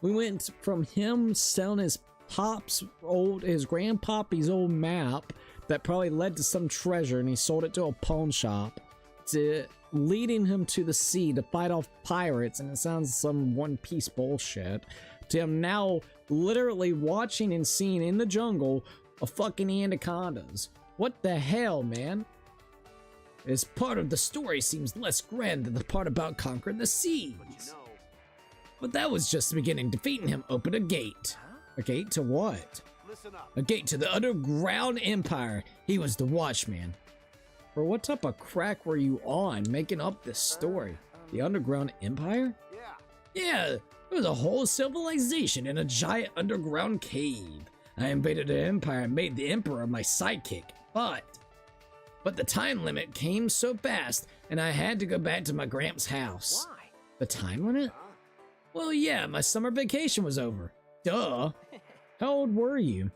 we went from him selling his grandpappy's old map that probably led to some treasure and he sold it to a pawn shop, to leading him to the sea to fight off pirates, and it sounds some One Piece bullshit, to him now literally watching and seeing in the jungle a fucking anacondas. What the hell, man? This part of the story seems less grand than the part about conquering the seas. But you know... But that was just the beginning. Defeating him opened a gate. Huh? A gate to what? Listen up. A gate to the underground empire. He was the watchman. Bro, what type of crack were you on making up this story? The underground empire? Yeah. Yeah, it was a whole civilization in a giant underground cave. I invaded the empire and made the emperor my sidekick, but the time limit came so fast and I had to go back to my gramps' house. Why? The time limit? Huh? Well, yeah, my summer vacation was over. Duh. How old were you?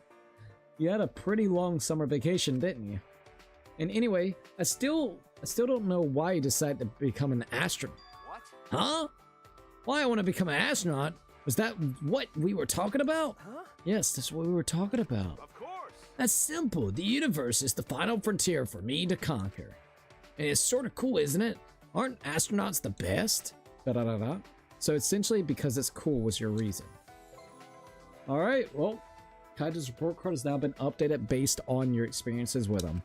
You had a pretty long summer vacation, didn't you? And anyway, I still don't know why you decided to become an astronaut. What? Huh? Why I want to become an astronaut? Was that what we were talking about? Huh? Yes, that's what we were talking about. Of course. That's simple. The universe is the final frontier for me to conquer. And it's sort of cool, isn't it? Aren't astronauts the best? Da da da da. So essentially, because it's cool was your reason. Alright, well, Kaido's report card has now been updated based on your experiences with him.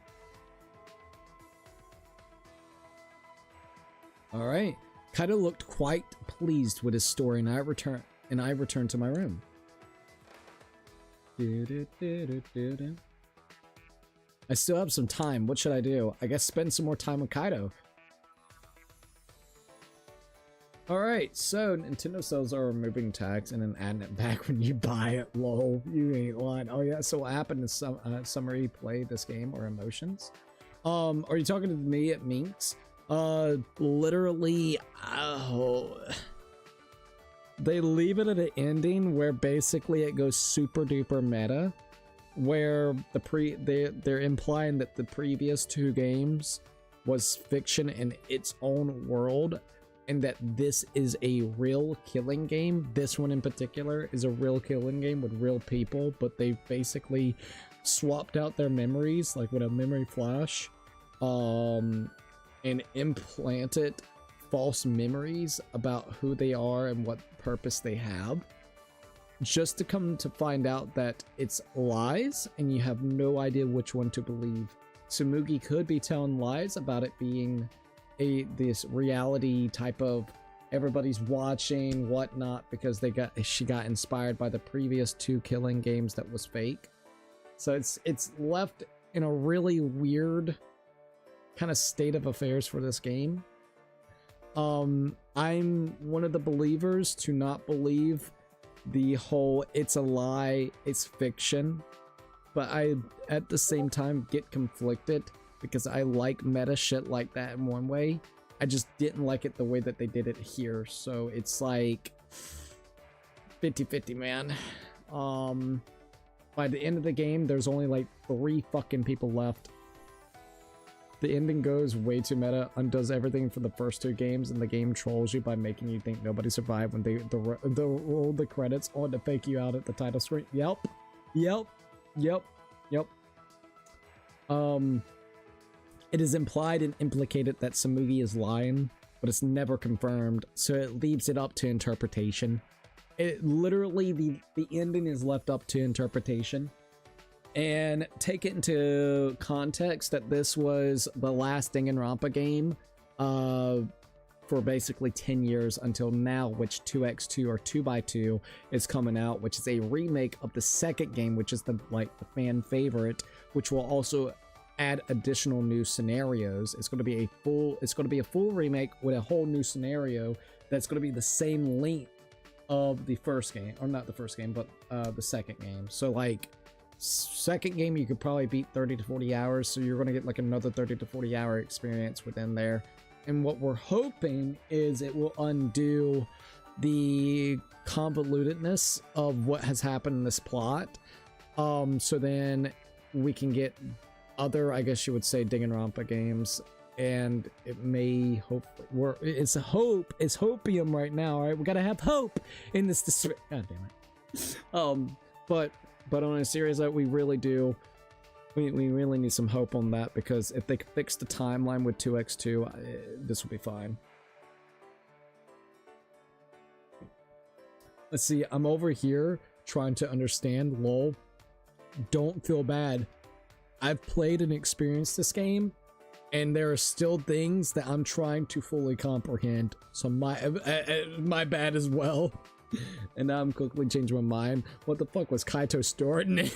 Alright, Kaido looked quite pleased with his story and I returned to my room. I still have some time. What should I do? I guess spend some more time with Kaido. Alright, so Nintendo sells are removing tags and then adding it back when you buy it. Lol, you ain't lying. Oh yeah, so what happened to summary play this game or emotions? Are you talking to me at Minx? Literally, they leave it at an ending where basically it goes super duper meta, where they're implying that the previous 2 games was fiction in its own world, and that this is a real killing game. This one in particular is a real killing game with real people, but they basically swapped out their memories, like with a memory flash, and implanted false memories about who they are and what purpose they have, just to come to find out that it's lies and you have no idea which one to believe. Tsumugi could be telling lies about it being this reality type of everybody's watching whatnot, because she got inspired by the previous 2 killing games that was fake. So it's left in a really weird kind of state of affairs for this game. I'm one of the believers to not believe the whole it's a lie, it's fiction, but I at the same time get conflicted because I like meta shit like that in one way. I just didn't like it the way that they did it here, so it's like 50-50, man. By the end of the game, there's only like 3 fucking people left. The ending goes way too meta, undoes everything for the first 2 games, and the game trolls you by making you think nobody survived when they roll the credits on to fake you out at the title screen. Yep. It is implied and implicated that Tsumugi is lying, but it's never confirmed, so it leaves it up to interpretation. It literally, the ending is left up to interpretation. And take it into context that this was the last Danganronpa game for basically 10 years until now, which 2x2 or 2x2 is coming out, which is a remake of the second game, which is the fan favorite, which will also add additional new scenarios. It's going to be a full remake with a whole new scenario that's going to be the same length of the first game, or not the first game, but the second game. So like, second game you could probably beat 30 to 40 hours, so you're going to get like another 30 to 40 hour experience within there. And what we're hoping is it will undo the convolutedness of what has happened in this plot, so then we can get other, I guess you would say, Danganronpa games, and it may hopefully it's hopium right now. All right, we gotta have hope in this god damn it. But on a serious note, we really do. We really need some hope on that, because if they could fix the timeline with 2x2, this will be fine. Let's see, I'm over here trying to understand, lol. Don't feel bad. I've played and experienced this game, and there are still things that I'm trying to fully comprehend. So my bad as well. And now I'm quickly changing my mind. What the fuck was Kaito storing?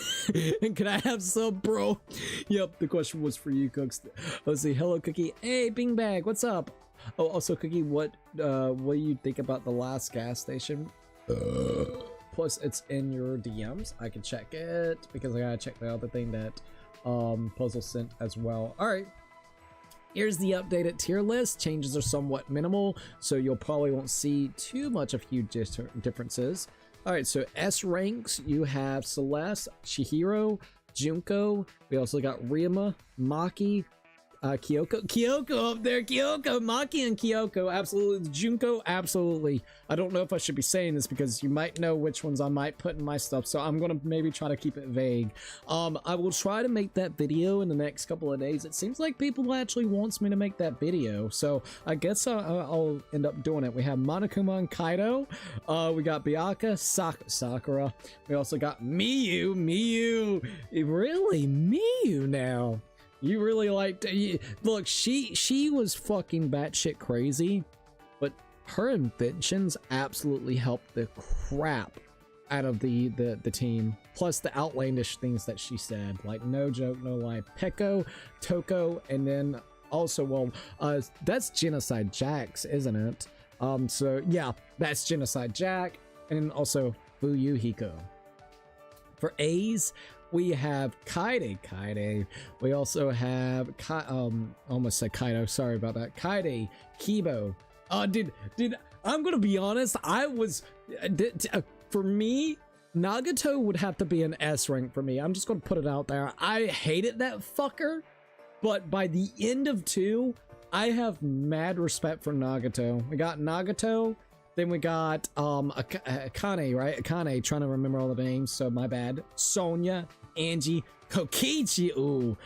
And can I have some, bro? Yep, the question was for you, Cooks. Let's see. Hello, Cookie. Hey, Bing Bag, what's up? Oh, also, Cookie, what do you think about the last gas station? Plus, it's in your DMs. I can check it because I gotta check the other thing that Puzzle sent as well. All right. Here's the updated tier list. Changes are somewhat minimal, so you'll probably won't see too much of huge differences. All right, so S ranks, you have Celeste, Chihiro, Junko. We also got Ryuma, Maki, Kyoko up there, Kyoko, Maki and Kyoko, absolutely. Junko, absolutely. I don't know if I should be saying this because you might know which ones I might put in my stuff, so I'm gonna maybe try to keep it vague. I will try to make that video in the next couple of days. It seems like people actually wants me to make that video, so I guess I'll end up doing it. We have Monokuma and Kaido, we got Byakuya, Sakura, we also got Miyu, really, Miyu now. You really liked, look, she was fucking batshit crazy, but her inventions absolutely helped the crap out of the team. Plus the outlandish things that she said, like no joke, no lie. Peko, Toko, and then also, well, that's Genocide Jax, isn't it? So yeah, that's Genocide Jack, and then also Fuyuhiko. For A's, we have Kaede. We also have almost said Kaido. Sorry about that. Kaede, Kibo. Dude, I'm gonna be honest. For me, Nagato would have to be an S rank for me. I'm just gonna put it out there. I hated that fucker, but by the end of 2, I have mad respect for Nagato. We got Nagato, then we got Akane, right? Akane, trying to remember all the names, so my bad. Sonya, Angie, Kokichi. Ooh,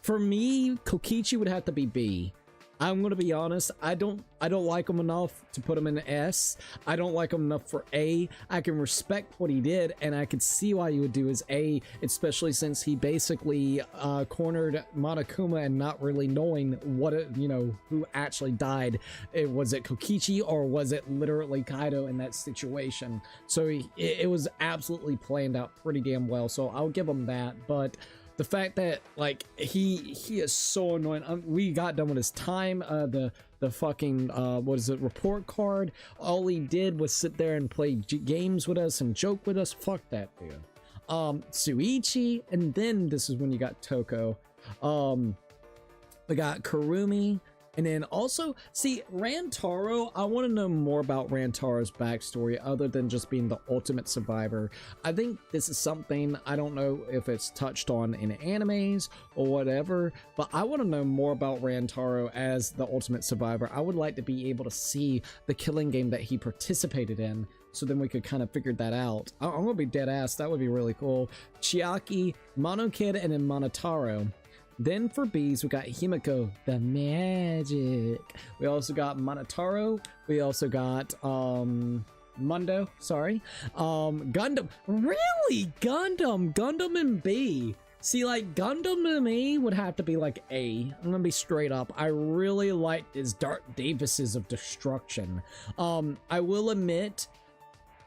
for me, Kokichi would have to be B. I'm gonna be honest, I don't like him enough to put him in S. I don't like him enough for A. I can respect what he did, and I could see why you would do his A, especially since he basically cornered Monokuma and not really knowing what who actually died. Was it Kokichi or was it literally Kaido in that situation? So it was absolutely planned out pretty damn well. So I'll give him that, but the fact that like he is so annoying. We got done with his time, the fucking what is it, report card. All he did was sit there and play games with us and joke with us. Fuck that dude. Suichi, and then this is when you got Toko. We got Kurumi. And then also, see, Rantaro, I want to know more about Rantaro's backstory other than just being the ultimate survivor. I think this is something, I don't know if it's touched on in animes or whatever, but I want to know more about Rantaro as the ultimate survivor. I would like to be able to see the killing game that he participated in, so then we could kind of figure that out. I'm going to be dead ass, that would be really cool. Chiaki, Monokid, and then Monotaro. Then for B's, we got Himiko, the magic. We also got Monotaro. We also got Mundo, sorry. Gundam. Really? Gundam and B. See, like, Gundam to me would have to be like A. I'm gonna be straight up. I really liked his Dark Davises of destruction. I will admit,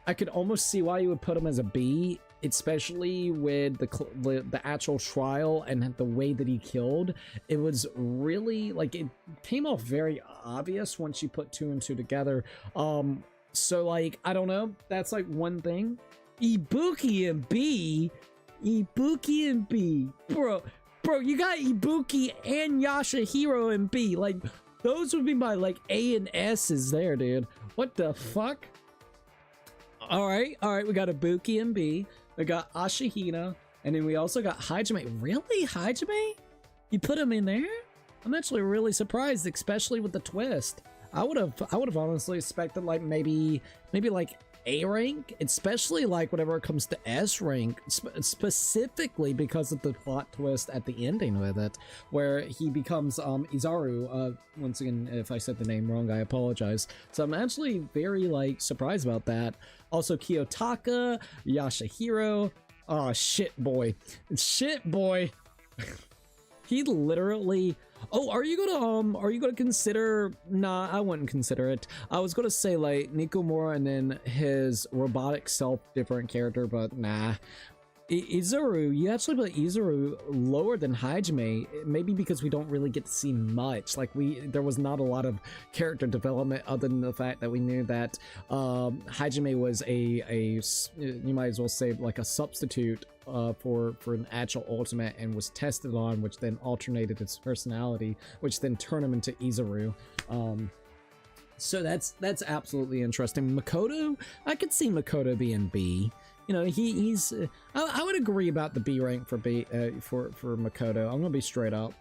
I could almost see why you would put him as a B, especially with the actual trial and the way that he killed. It was really like, it came off very obvious once you put 2 and 2 together. So like, I don't know, that's like one thing. Ibuki and B, bro, you got Ibuki and Yashahiro and B. Like, those would be my like A and S's there, dude. What the fuck? All right, we got Ibuki and B. We got Ashihina, and then we also got Hajime. Really, Hajime? You put him in there? I'm actually really surprised, especially with the twist. I would have honestly expected like maybe like A rank, especially like whenever it comes to S rank, specifically because of the plot twist at the ending with it, where he becomes Izaru. Once again, if I said the name wrong, I apologize. So I'm actually very like surprised about that. Also Kiyotaka, Yashahiro. Oh shit boy. He literally, oh, are you gonna consider, nah, I wouldn't consider it. I was gonna say like Nikomura and then his robotic self, different character, but nah. Izuru, you actually put Izuru lower than Hajime, maybe because we don't really get to see much. Like there was not a lot of character development other than the fact that we knew that Hajime was a you might as well say like a substitute for an actual ultimate, and was tested on, which then alternated its personality, which then turned him into Izuru. So that's absolutely interesting. Makoto, I could see Makoto being B. You know, he's I would agree about the B rank for for Makoto. I'm gonna be straight up.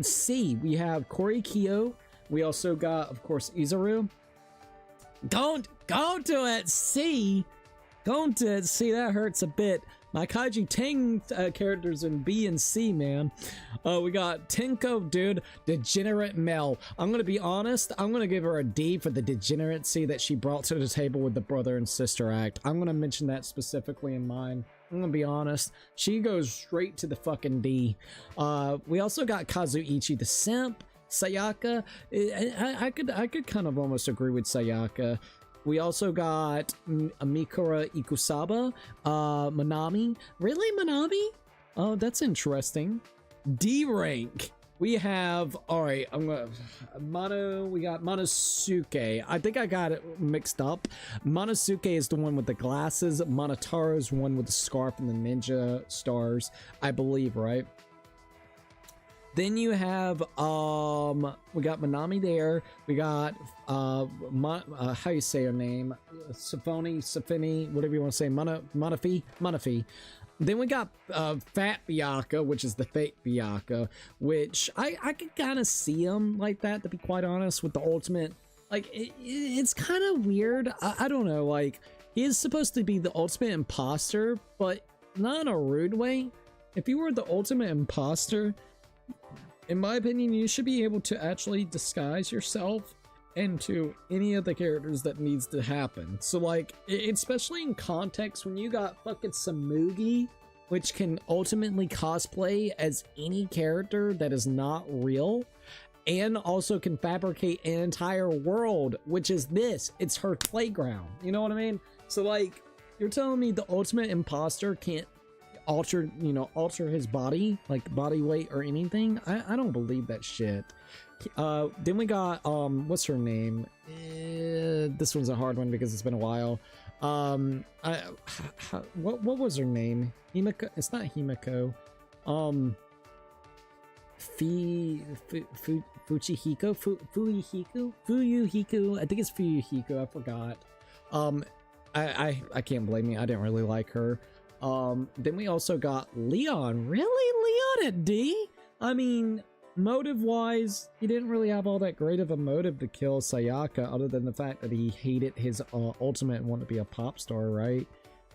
C, we have Korikyo. We also got, of course, Izuru. Don't go to it, C. Don't do it, C. That hurts a bit. My Kaiji Tang characters in B and C, man. We got Tenko, dude, degenerate Mel. I'm gonna be honest, I'm gonna give her a D for the degeneracy that she brought to the table with the brother and sister act. I'm gonna mention that specifically in mine. I'm gonna be honest, she goes straight to the fucking D. We also got Kazuichi the simp, Sayaka. I could kind of almost agree with Sayaka. We also got Mikura Ikusaba, Manami. Really, Manami? Oh, that's interesting. D rank. We have, all right, we got Monosuke. I think I got it mixed up. Monosuke is the one with the glasses. Monotaro is one with the scarf and the ninja stars, I believe, right? Then you have we got Manami there. We got how you say her name? Safini, whatever you want to say. Manafi. Then we got Fat Byakuya, which is the fake Byakuya, which I could kind of see him like that, to be quite honest, with the ultimate. Like, it's kind of weird. I don't know, like, he is supposed to be the ultimate imposter, but not in a rude way. If you were the ultimate imposter, in my opinion, you should be able to actually disguise yourself into any of the characters that needs to happen. So, like, especially in context when you got fucking Samugi, which can ultimately cosplay as any character that is not real, and also can fabricate an entire world, which is this. It's her playground. You know what I mean? So, like, you're telling me the ultimate imposter can't alter his body, like body weight or anything? I don't believe that shit. Then we got what's her name? This one's a hard one because it's been a while. What was her name? Himiko? It's not Himiko. Fuyuhiko. I think it's Fuyuhiko. I forgot. I can't blame me. I didn't really like her. Then we also got Leon. Really? Leon at D? I mean, motive-wise, he didn't really have all that great of a motive to kill Sayaka, other than the fact that he hated his ultimate and wanted to be a pop star, right?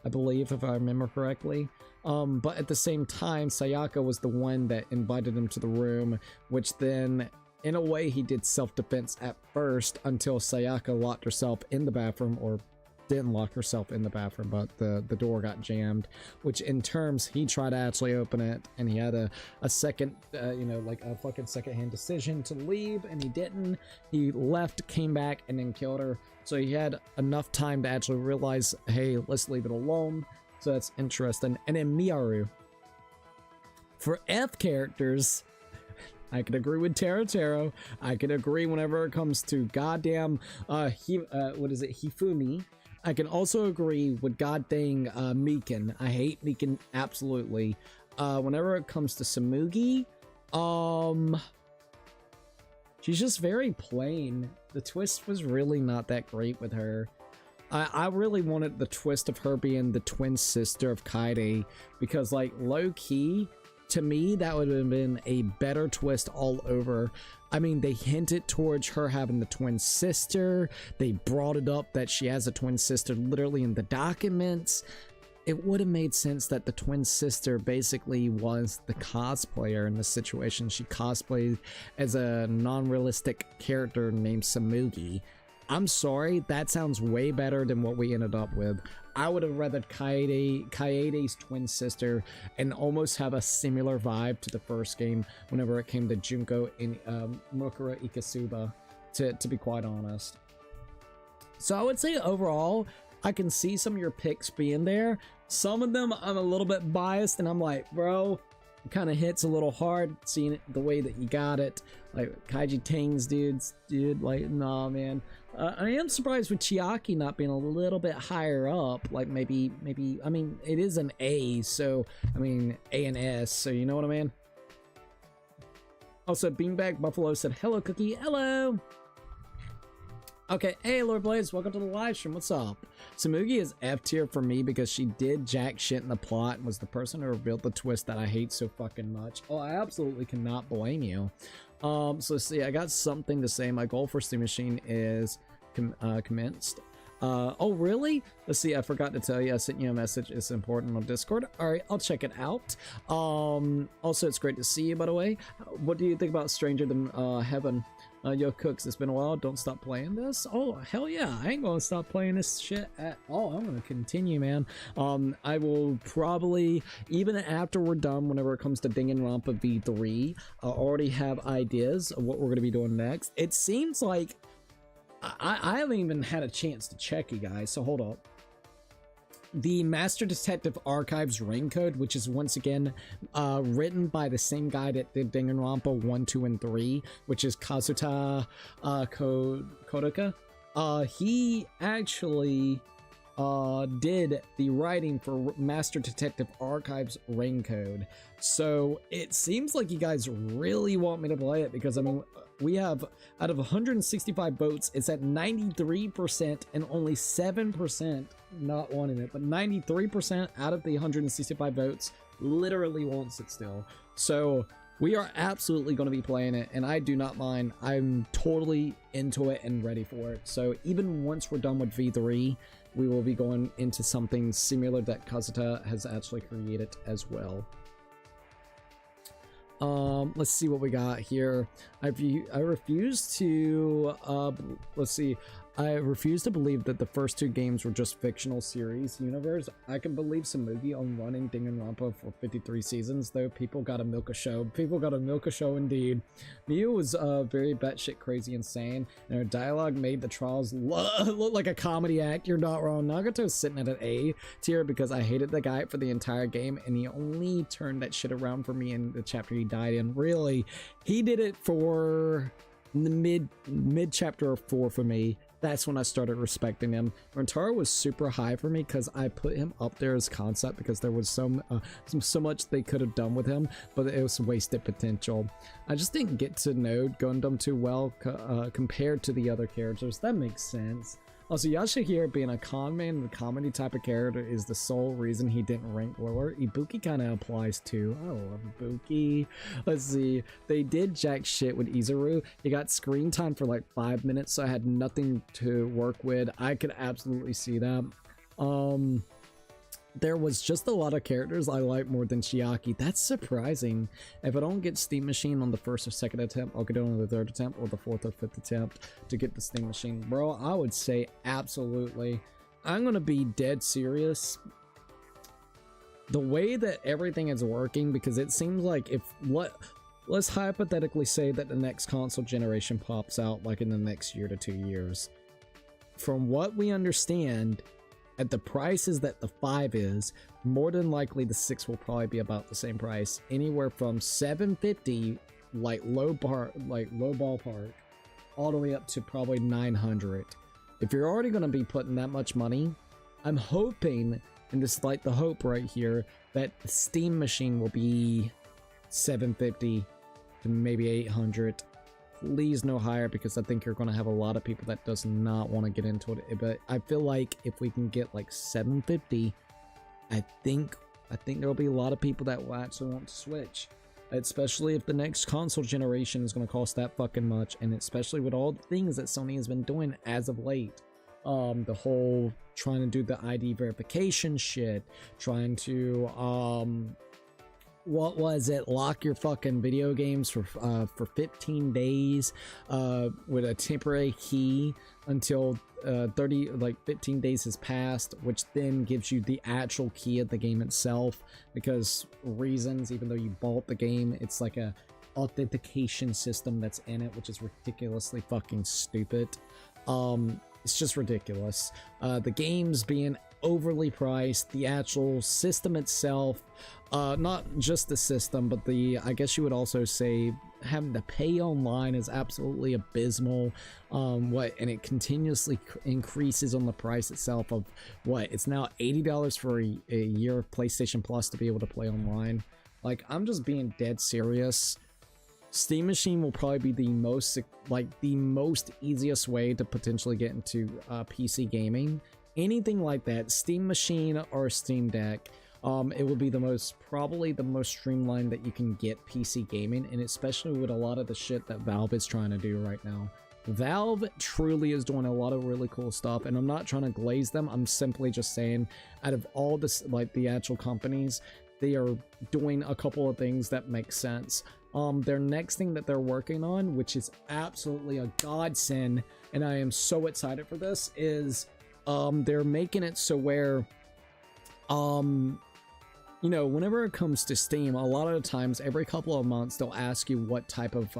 I believe, if I remember correctly. But at the same time, Sayaka was the one that invited him to the room, which then, in a way, he did self-defense at first until Sayaka locked herself in the bathroom, or didn't lock herself in the bathroom, but the door got jammed, which in terms, he tried to actually open it, and he had a second, like a fucking second-hand decision to leave, and he didn't. He left, came back, and then killed her. So he had enough time to actually realize, hey, let's leave it alone. So that's interesting. And then Miyaru. For F characters, I can agree with Taro. I can agree whenever it comes to goddamn, Hifumi. I can also agree with god dang Mikan. I hate Mikan absolutely. Whenever it comes to Samugi, she's just very plain. The twist was really not that great with her. I really wanted the twist of her being the twin sister of Kaede, because, like, low-key, to me, that would have been a better twist all over. I mean, they hinted towards her having the twin sister. They brought it up that she has a twin sister literally in the documents. It would have made sense that the twin sister basically was the cosplayer in this situation. She cosplayed as a non-realistic character named Samugi. I'm sorry, that sounds way better than what we ended up with. I would have rather Kaede's twin sister and almost have a similar vibe to the first game whenever it came to Junko and Mokura Ikasuba, to be quite honest. So I would say overall, I can see some of your picks being there. Some of them I'm a little bit biased, and I'm like, bro, it kind of hits a little hard seeing it the way that you got it. Like Kaiji Tang's dude, like, nah, man. I am surprised with Chiaki not being a little bit higher up. Like maybe, I mean, it is an A, so, I mean, A and S, so you know what I mean? Also, Beanbag Buffalo said, hello, Cookie, hello! Okay, hey, Lord Blades, welcome to the live stream, what's up? Samugi is F tier for me because she did jack shit in the plot and was the person who revealed the twist that I hate so fucking much. Oh, I absolutely cannot blame you. So let's see, I got something to say. My goal for Steam Machine is commenced. Oh, really? Let's see, I forgot to tell you, I sent you a message. It's important on Discord. All right, I'll check it out. Also, it's great to see you, by the way. What do you think about Stranger Than Heaven? Yo, Cooks, it's been a while. Don't stop playing this. Oh, hell yeah. I ain't gonna stop playing this shit at all. I'm gonna continue, man. I will probably, even after we're done, whenever it comes to Danganronpa V3, I already have ideas of what we're gonna be doing next. It seems like I haven't even had a chance to check, you guys, so hold up. The Master Detective Archives Ring Code, which is once again written by the same guy that did Danganronpa 1, 2, and 3, which is Kazuta Kodaka. He actually did the writing for Master Detective Archives Ring Code. So it seems like you guys really want me to play it, because I mean, we have, out of 165 votes, it's at 93% and only 7% not wanting it, but 93% out of the 165 votes literally wants it still. So we are absolutely going to be playing it, and I do not mind. I'm totally into it and ready for it. So even once we're done with V3, we will be going into something similar that Kazuta has actually created as well. Let's see what we got here. I refuse to let's see. I refuse to believe that the first two games were just fictional series universe. I can believe some movie on running Danganronpa for 53 seasons, though. People gotta milk a show. People gotta milk a show indeed. Miu was very batshit crazy insane, and her dialogue made the trials look like a comedy act. You're not wrong. Nagato's sitting at an A tier because I hated the guy for the entire game, and he only turned that shit around for me in the chapter he died in. Really, he did it for the mid chapter 4 for me. That's when I started respecting him. Rentaro was super high for me because I put him up there as concept, because there was so much they could have done with him, but it was wasted potential. I just didn't get to know Gundam too well compared to the other characters. That makes sense. Also, Yashahiro being a con man, the comedy type of character, is the sole reason he didn't rank lower. Ibuki kind of applies too. I love Ibuki. Let's see. They did jack shit with Izuru. He got screen time for like 5 minutes, so I had nothing to work with. I could absolutely see that. There was just a lot of characters I like more than Chiaki. That's surprising. If I don't get Steam Machine on the first or second attempt, I'll get it on the third attempt or the fourth or fifth attempt to get the Steam Machine. Bro, I would say absolutely. I'm gonna be dead serious. The way that everything is working, because it seems like let's hypothetically say that the next console generation pops out like in the next year to 2 years. From what we understand, at the prices that the 5 is, more than likely the 6 will probably be about the same price, anywhere from $750, like low ballpark, all the way up to probably $900. If you're already going to be putting that much money, I'm hoping, and this is like the hope right here, that the Steam Machine will be $750 to maybe $800. Please no higher, because I think you're going to have a lot of people that does not want to get into it. But I feel like if we can get like $750, I think there'll be a lot of people that will actually want to switch, especially if the next console generation is going to cost that fucking much, and especially with all the things that Sony has been doing as of late. The whole trying to do the ID verification shit, trying to what was it, lock your fucking video games for 15 days with a temporary key until 15 days has passed, which then gives you the actual key of the game itself, because reasons, even though you bought the game, it's like a authentication system that's in it, which is ridiculously fucking stupid. It's just ridiculous. The games being overly priced, the actual system itself, not just the system, but I guess you would also say having to pay online is absolutely abysmal. And it continuously increases on the price itself of it's now $80 for a year of PlayStation Plus to be able to play online. Like, I'm just being dead serious. Steam Machine will probably be the most easiest way to potentially get into PC gaming. Anything like that, Steam Machine or Steam Deck, it will be probably the most streamlined that you can get PC gaming, and especially with a lot of the shit that Valve is trying to do right now. Valve truly is doing a lot of really cool stuff, and I'm not trying to glaze them. I'm simply just saying, out of all this, like the actual companies, they are doing a couple of things that make sense. Their next thing that they're working on, which is absolutely a godsend, and I am so excited for this, is they're making it so where whenever it comes to Steam, a lot of the times, every couple of months, they'll ask you what type of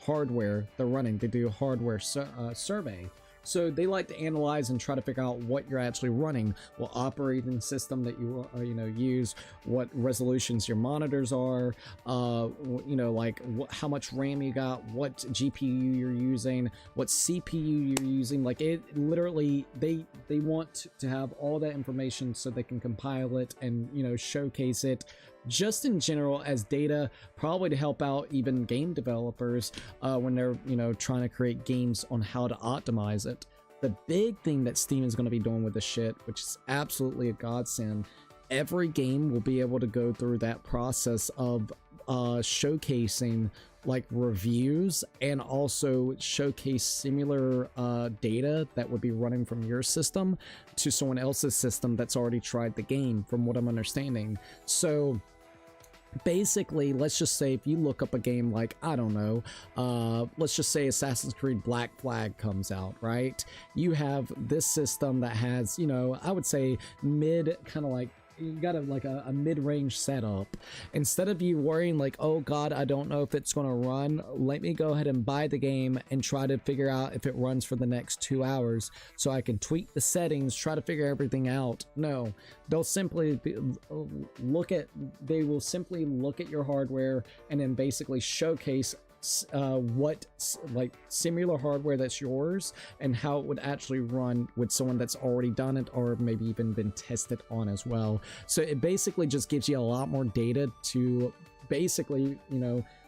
hardware they're running. They do a hardware survey. So they like to analyze and try to figure out what you're actually running, what operating system that you use, what resolutions your monitors are, like how much RAM you got, what GPU you're using, what CPU you're using. Like, it literally, they want to have all that information so they can compile it and showcase it just in general as data, probably to help out even game developers when they're trying to create games on how to optimize it. The big thing that Steam is going to be doing with this shit, which is absolutely a godsend, every game will be able to go through that process of showcasing like reviews and also showcase similar data that would be running from your system to someone else's system that's already tried the game, from what I'm understanding. So basically, let's just say if you look up a game like, I don't know, let's just say Assassin's Creed Black Flag comes out, right? You have this system that has, I would say kind of like, you got a mid-range setup. Instead of you worrying like, oh god, I don't know if it's going to run, let me go ahead and buy the game and try to figure out if it runs for the next 2 hours so I can tweak the settings, try to figure everything out. No, they'll simply they will simply look at your hardware and then basically showcase what like similar hardware that's yours and how it would actually run with someone that's already done it or maybe even been tested on as well. So it basically just gives you a lot more data to basically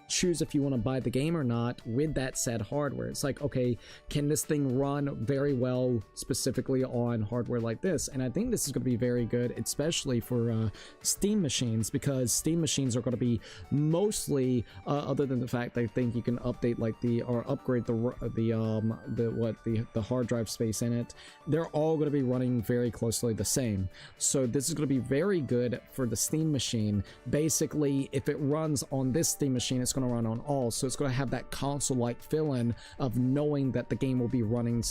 choose if you want to buy the game or not with that said hardware. It's like, okay, can this thing run very well specifically on hardware like this? And I think this is going to be very good, especially for Steam machines, because Steam machines are going to be mostly other than the fact that I think you can update or upgrade the hard drive space in it, they're all going to be running very closely the same. So this is going to be very good for the Steam machine. Basically, if it runs on this Steam machine, it's going to run on all, so it's going to have that console-like feeling of knowing that the game will be running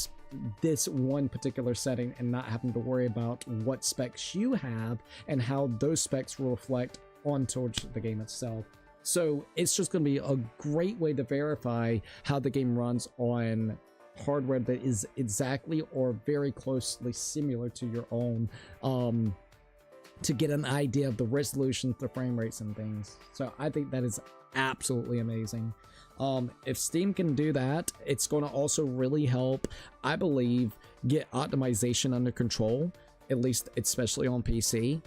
this one particular setting and not having to worry about what specs you have and how those specs will reflect on towards the game itself. So it's just going to be a great way to verify how the game runs on hardware that is exactly or very closely similar to your own, to get an idea of the resolution, the frame rates and things. So I think that is absolutely amazing. If Steam can do that, it's going to also really help, I believe, get optimization under control, at least especially on PC.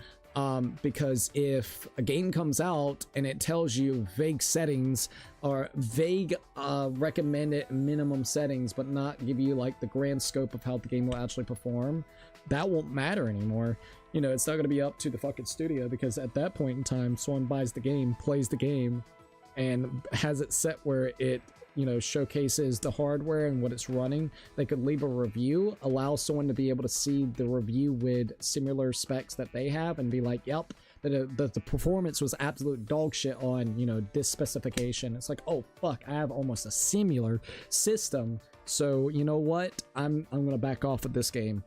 Because if a game comes out and it tells you vague settings or vague recommended minimum settings, but not give you like the grand scope of how the game will actually perform, that won't matter anymore. It's not going to be up to the fucking studio, because at that point in time, someone buys the game, plays the game, and has it set where it showcases the hardware and what it's running. They could leave a review, allow someone to be able to see the review with similar specs that they have and be like, yep, the performance was absolute dog shit on this specification. It's like, oh fuck, I have almost a similar system, so you know what, I'm gonna back off of this game.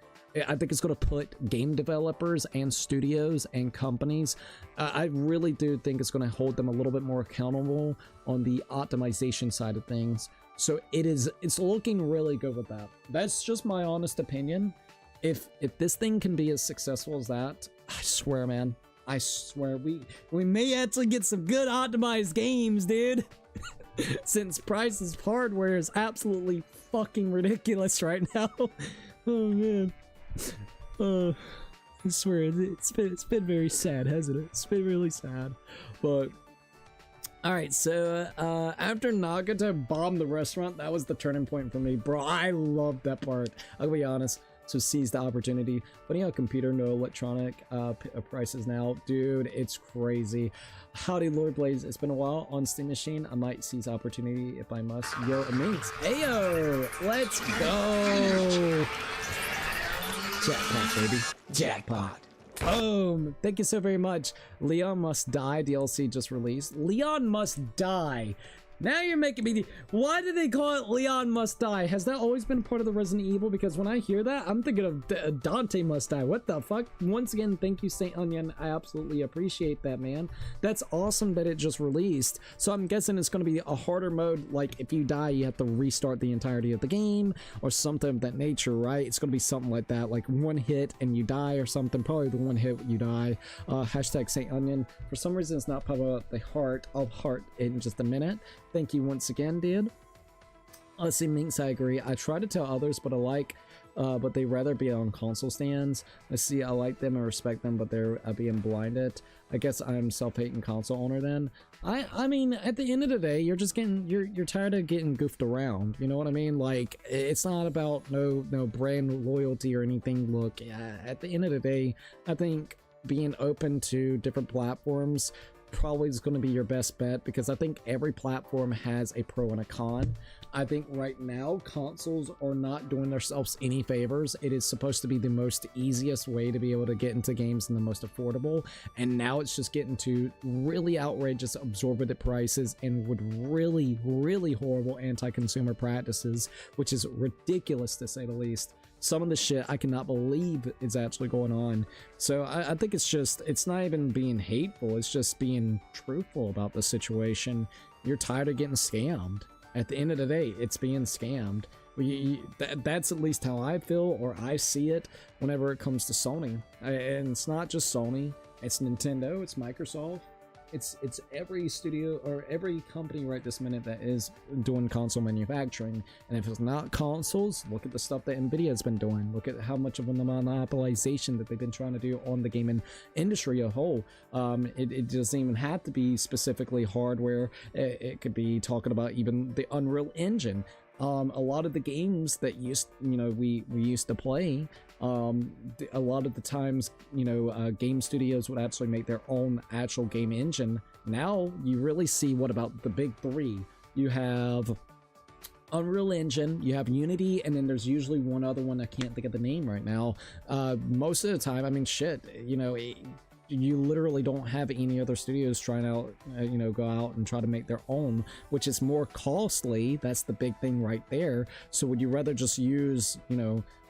I think it's going to put game developers and studios and companies, I really do think it's going to hold them a little bit more accountable on the optimization side of things. So it's looking really good with that. That's just my honest opinion. If this thing can be as successful as that, I swear, man, I swear we may actually get some good optimized games, dude. Since prices of hardware is absolutely fucking ridiculous right now. Oh man. I swear it's been very sad, hasn't it? It's been really sad. But alright, so after Nagata bombed the restaurant, that was the turning point for me, bro. I love that part, I'll be honest. So seize the opportunity. But computer, no electronic prices now, dude, it's crazy. Howdy Lord Blaze, it's been a while on Steam Machine. I might seize opportunity if I must. Yo, amaze. Ayo, let's go. Jackpot, baby. Jackpot. Boom. Thank you so very much. Leon Must Die DLC just released. Leon Must Die. Now you're making me. Why did they call it Leon Must Die? Has that always been part of the Resident Evil? Because when I hear that, I'm thinking of Dante Must Die. What the fuck? Once again, thank you, Saint Onion. I absolutely appreciate that, man. That's awesome that it just released. So I'm guessing it's going to be a harder mode. Like if you die, you have to restart the entirety of the game or something of that nature, right? It's going to be something like that, like one hit and you die or something. Probably the one hit you die. Hashtag Saint Onion. For some reason, it's not popping up the heart. I'll heart in just a minute. Thank you once again, dude. Let's see, Minx, I agree. I try to tell others, but but they rather be on console stands. Let's see, I like them and respect them, but they're being blinded. I guess I'm self-hating console owner then. I mean, at the end of the day, you're just getting, you're tired of getting goofed around. You know what I mean? Like, it's not about no brand loyalty or anything. Look, at the end of the day, I think being open to different platforms probably is going to be your best bet, because I think every platform has a pro and a con. I think right now consoles are not doing themselves any favors. It is supposed to be the most easiest way to be able to get into games and the most affordable, and now it's just getting to really outrageous exorbitant prices and with really horrible anti-consumer practices, which is ridiculous to say the least. Some of the shit I cannot believe is actually going on. So I think it's not even being hateful, it's just being truthful about the situation. You're tired of getting scammed. At the end of the day, it's being scammed. That's at least how I feel, or I see it whenever it comes to Sony. And it's not just Sony, it's Nintendo, it's Microsoft. It's every studio or every company right this minute that is doing console manufacturing. And if it's not consoles, look at the stuff that Nvidia has been doing. Look at how much of a monopolization that they've been trying to do on the gaming industry as a whole. It doesn't even have to be specifically hardware. It could be talking about even the Unreal Engine. A lot of the games that we used to play, a lot of the times, game studios would actually make their own actual game engine. Now you really see, what about the big three? You have Unreal Engine, you have Unity, and then there's usually one other one I can't think of the name right now. Most of the time, I mean, shit, you literally don't have any other studios trying out, go out and try to make their own, which is more costly. That's the big thing right there. So would you rather just use,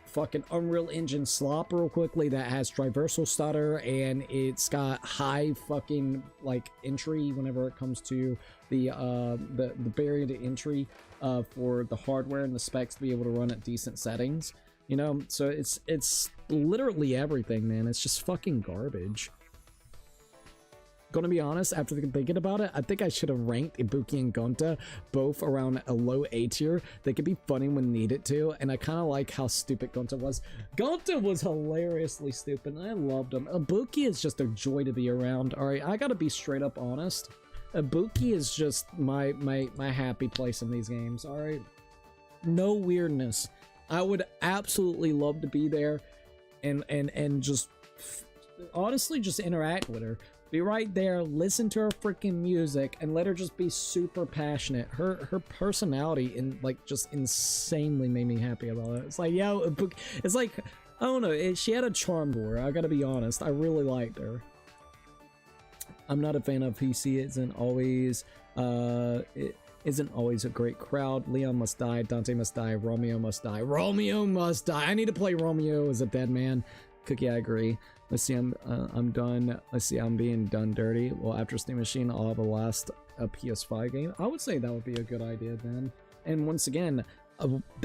fucking Unreal Engine slop real quickly that has traversal stutter and it's got high fucking like entry whenever it comes to the barrier to entry for the hardware and the specs to be able to run at decent settings? So it's literally everything, man. It's just fucking garbage. Gonna be honest, after thinking about it, I think I should have ranked Ibuki and Gonta both around a low A tier. They could be funny when needed to, and I kind of like how stupid Gonta was. Gonta was hilariously stupid, and I loved him. Ibuki is just a joy to be around. All right, I gotta be straight up honest. Ibuki is just my happy place in these games. All right, no weirdness. I would absolutely love to be there, and just honestly just interact with her. Be right there, listen to her freaking music, and let her just be super passionate. Her personality just insanely made me happy about it. It's like, yo, it's like, I don't know, she had a charm to her. I gotta be honest, I really liked her. I'm not a fan of PC. It isn't always a great crowd. Leon must die, Dante must die, Romeo must die. Romeo must die. I need to play Romeo as a dead man. Cookie, I agree. Let's see, I'm done. Let's see, I'm being done dirty. Well, after Steam Machine, I'll have a last PS5 game. I would say that would be a good idea then. And once again,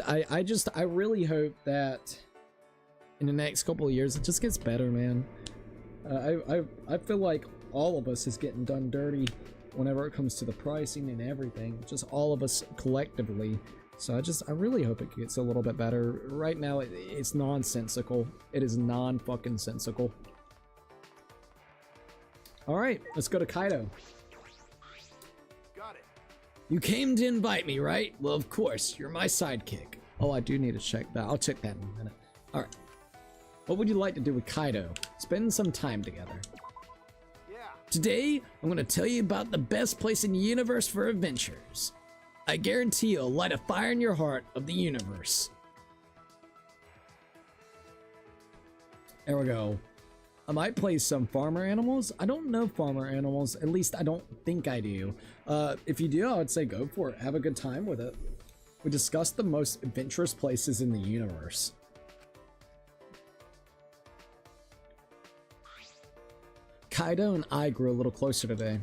I really hope that in the next couple of years it just gets better, man. I feel like all of us is getting done dirty whenever it comes to the pricing and everything. Just all of us collectively. So I really hope it gets a little bit better. Right now, it's nonsensical. It is non-fucking sensical. All right, let's go to Kaido. Got it. You came to invite me, right? Well, of course, you're my sidekick. Oh, I do need to check that. I'll check that in a minute. All right. What would you like to do with Kaido? Spend some time together. Yeah. Today, I'm going to tell you about the best place in the universe for adventures. I guarantee you'll light a fire in your heart of the universe. There we go. I might play some farmer animals. I don't know farmer animals, at least I don't think I do. If you do, I would say go for it. Have a good time with it. We discussed the most adventurous places in the universe. Kaido and I grew a little closer today.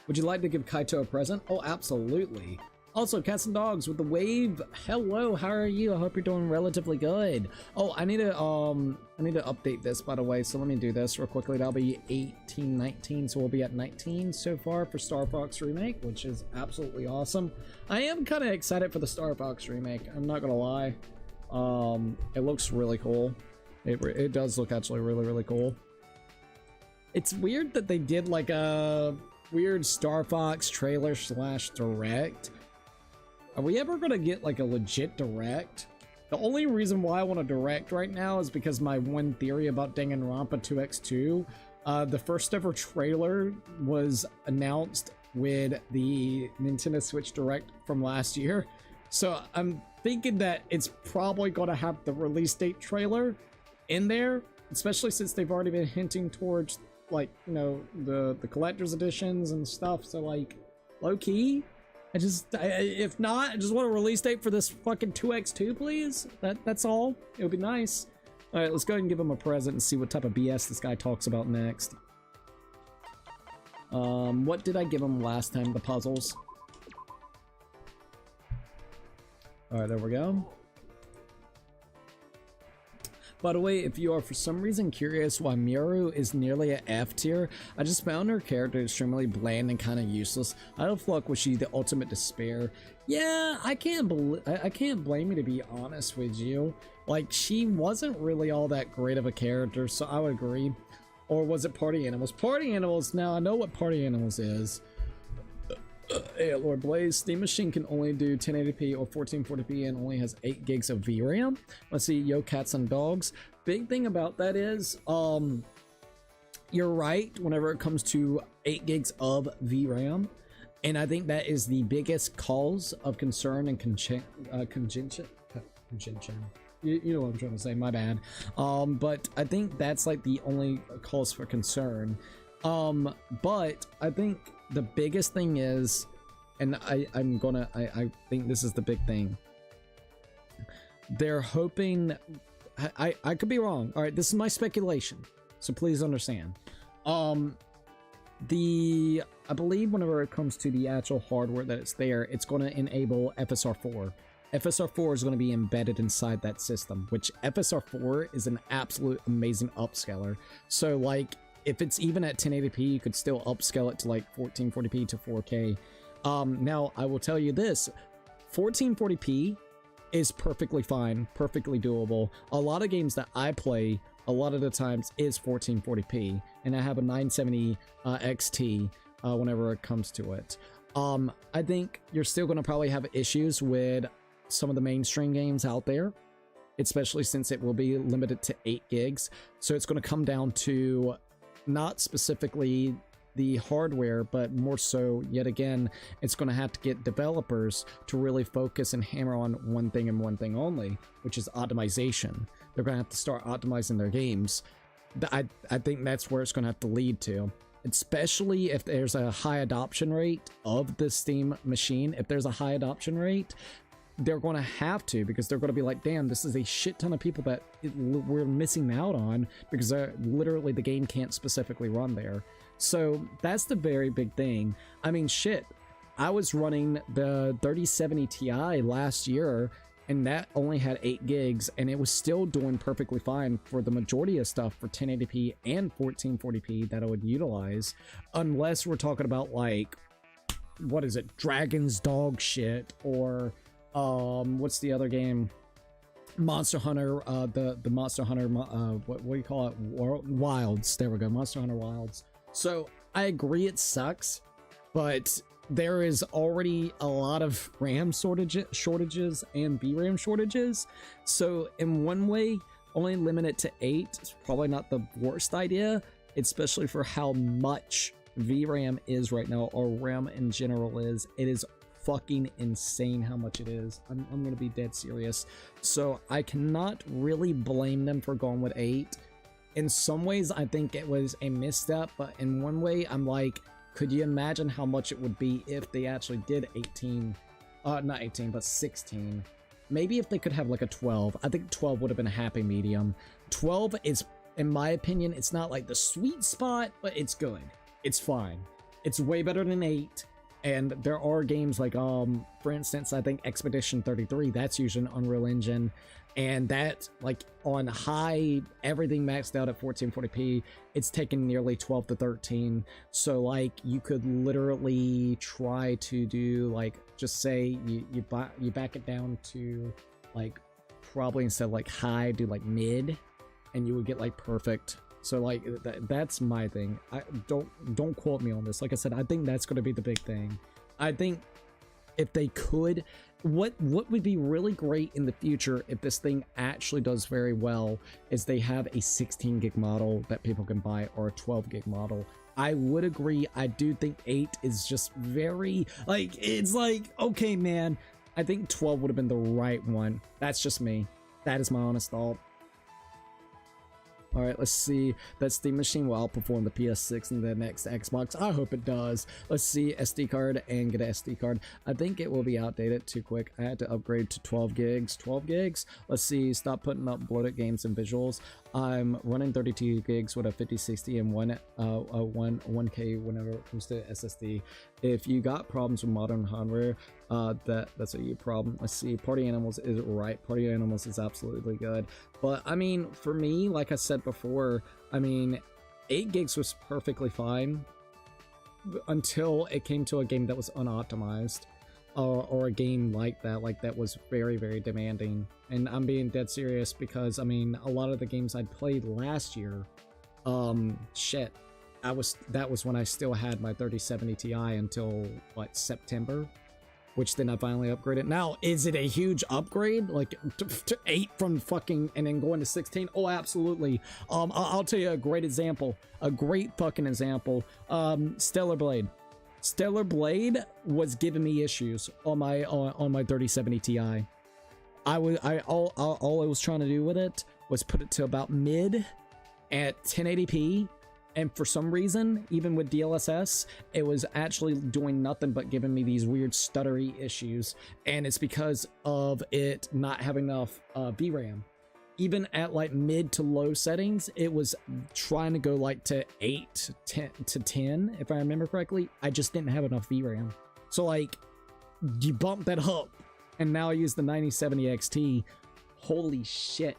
Would you like to give Kaito a present? Oh, absolutely. Also, Cats and Dogs with the wave. Hello, how are you? I hope you're doing relatively good. Oh, I need to update this, by the way, so let me do this real quickly. That'll be 18, 19, so we'll be at 19 so far for Star Fox Remake, which is absolutely awesome. I am kind of excited for the Star Fox Remake, I'm not gonna lie. It looks really cool. It does look actually really, really cool. It's weird that they did like a weird Star Fox trailer / direct. Are we ever gonna get like a legit direct? The only reason why I want to direct right now is because my one theory about Danganronpa 2x2, the first ever trailer was announced with the Nintendo Switch Direct from last year. So I'm thinking that it's probably gonna have the release date trailer in there, especially since they've already been hinting towards like, you know, the collector's editions and stuff. So like low key, if not, I just want a release date for this fucking 2x2, please. That's all. It would be nice. All right, let's go ahead and give him a present and see what type of BS this guy talks about next. What did I give him last time? The puzzles. All right, there we go. By the way, if you are for some reason curious why Miru is nearly an F tier, I just found her character extremely bland and kind of useless. I don't feel like was she the ultimate despair. Yeah, I can't blame you, to be honest with you. Like, she wasn't really all that great of a character, so I would agree. Or was it Party Animals? Party Animals, now I know what Party Animals is. Hey, Lord Blaze, Steam Machine can only do 1080p or 1440p and only has 8 gigs of VRAM. Let's see, Yo Cats and Dogs. Big thing about that is, you're right whenever it comes to 8 gigs of VRAM. And I think that is the biggest cause of concern and contention. You know what I'm trying to say, my bad. But I think that's like the only cause for concern. But I think the biggest thing is, and I think this is the big thing. They're hoping, I could be wrong. All right, this is my speculation, so please understand. I believe whenever it comes to the actual hardware that it's there, it's going to enable FSR4. FSR4 is going to be embedded inside that system, which FSR4 is an absolute amazing upscaler. So like, if it's even at 1080p, you could still upscale it to like 1440p to 4K. Now, I will tell you this, 1440p is perfectly fine, perfectly doable. A lot of games that I play, a lot of the times, is 1440p, and I have a 970 XT whenever it comes to it. I think you're still going to probably have issues with some of the mainstream games out there, especially since it will be limited to 8 gigs. So it's going to come down to not specifically the hardware, but more so, yet again, it's going to have to get developers to really focus and hammer on one thing and one thing only, which is optimization. They're going to have to start optimizing their games. I think that's where it's going to have to lead to, especially if there's a high adoption rate of the Steam machine. If there's a high adoption rate, they're going to have to, because they're going to be like, damn, this is a shit ton of people that we're missing out on, because literally the game can't specifically run there. So that's the very big thing. I mean, shit, I was running the 3070 Ti last year, and that only had 8 gigs, and it was still doing perfectly fine for the majority of stuff for 1080p and 1440p that I would utilize, unless we're talking about like, what is it, Dragon's Dog shit, or what's the other game? Monster Hunter, the Monster Hunter, what do you call it? Wilds. There we go, Monster Hunter Wilds. So I agree it sucks, but there is already a lot of RAM shortages and VRAM shortages. So in one way, only limit it to 8 is probably not the worst idea, especially for how much VRAM is right now, or RAM in general is. It is fucking insane how much it is. I'm gonna be dead serious. So I cannot really blame them for going with 8. in some ways, I think it was a misstep, but in one way, I'm like, could you imagine how much it would be if they actually did 18, not 18, but 16? Maybe if they could have like a 12. I think 12 would have been a happy medium. 12 is, in my opinion, it's not like the sweet spot, but it's good. It's fine. It's way better than 8. And there are games like, for instance, I think Expedition 33, that's using Unreal Engine. And that, like, on high, everything maxed out at 1440p, it's taken nearly 12 to 13. So, like, you could literally try to do, like, just say you back it down to, like, probably instead of, like, high, do, like, mid, and you would get, like, perfect. So, like, that's my thing. Don't quote me on this. Like I said, I think that's going to be the big thing. I think if they could, what would be really great in the future if this thing actually does very well is they have a 16 gig model that people can buy or a 12 gig model. I would agree. I do think 8 is just very, like, it's like, okay, man, I think 12 would have been the right one. That's just me. That is my honest thought. All right, let's see. That Steam Machine will outperform the PS6 and the next Xbox. I hope it does. Let's see, SD card and get an SD card. I think it will be outdated too quick. I had to upgrade to 12 gigs. 12 gigs? Let's see, stop putting up bloated games and visuals. I'm running 32 gigs with a 5060 and 1K whenever it comes to SSD. If you got problems with modern hardware, that's a you problem. Let's see, Party Animals is right. Party Animals is absolutely good. But I mean, for me, like I said before, I mean, 8 gigs was perfectly fine until it came to a game that was unoptimized. Or a game like that was very, very demanding. And I'm being dead serious because, I mean, a lot of the games I played last year, shit, that was when I still had my 3070 Ti until, what, September? Which then I finally upgraded. Now, is it a huge upgrade? Like, to 8 from fucking, and then going to 16? Oh, absolutely. I'll tell you a great example. A great fucking example. Stellar Blade. Stellar Blade was giving me issues on my 3070 Ti. All I was trying to do with it was put it to about mid at 1080p, and for some reason, even with DLSS, it was actually doing nothing but giving me these weird stuttery issues, and it's because of it not having enough VRAM. Even at like mid to low settings, it was trying to go like to 8 to 10, if I remember correctly. I just didn't have enough VRAM. So like, you bump that up, and now I use the 9070 XT. Holy shit.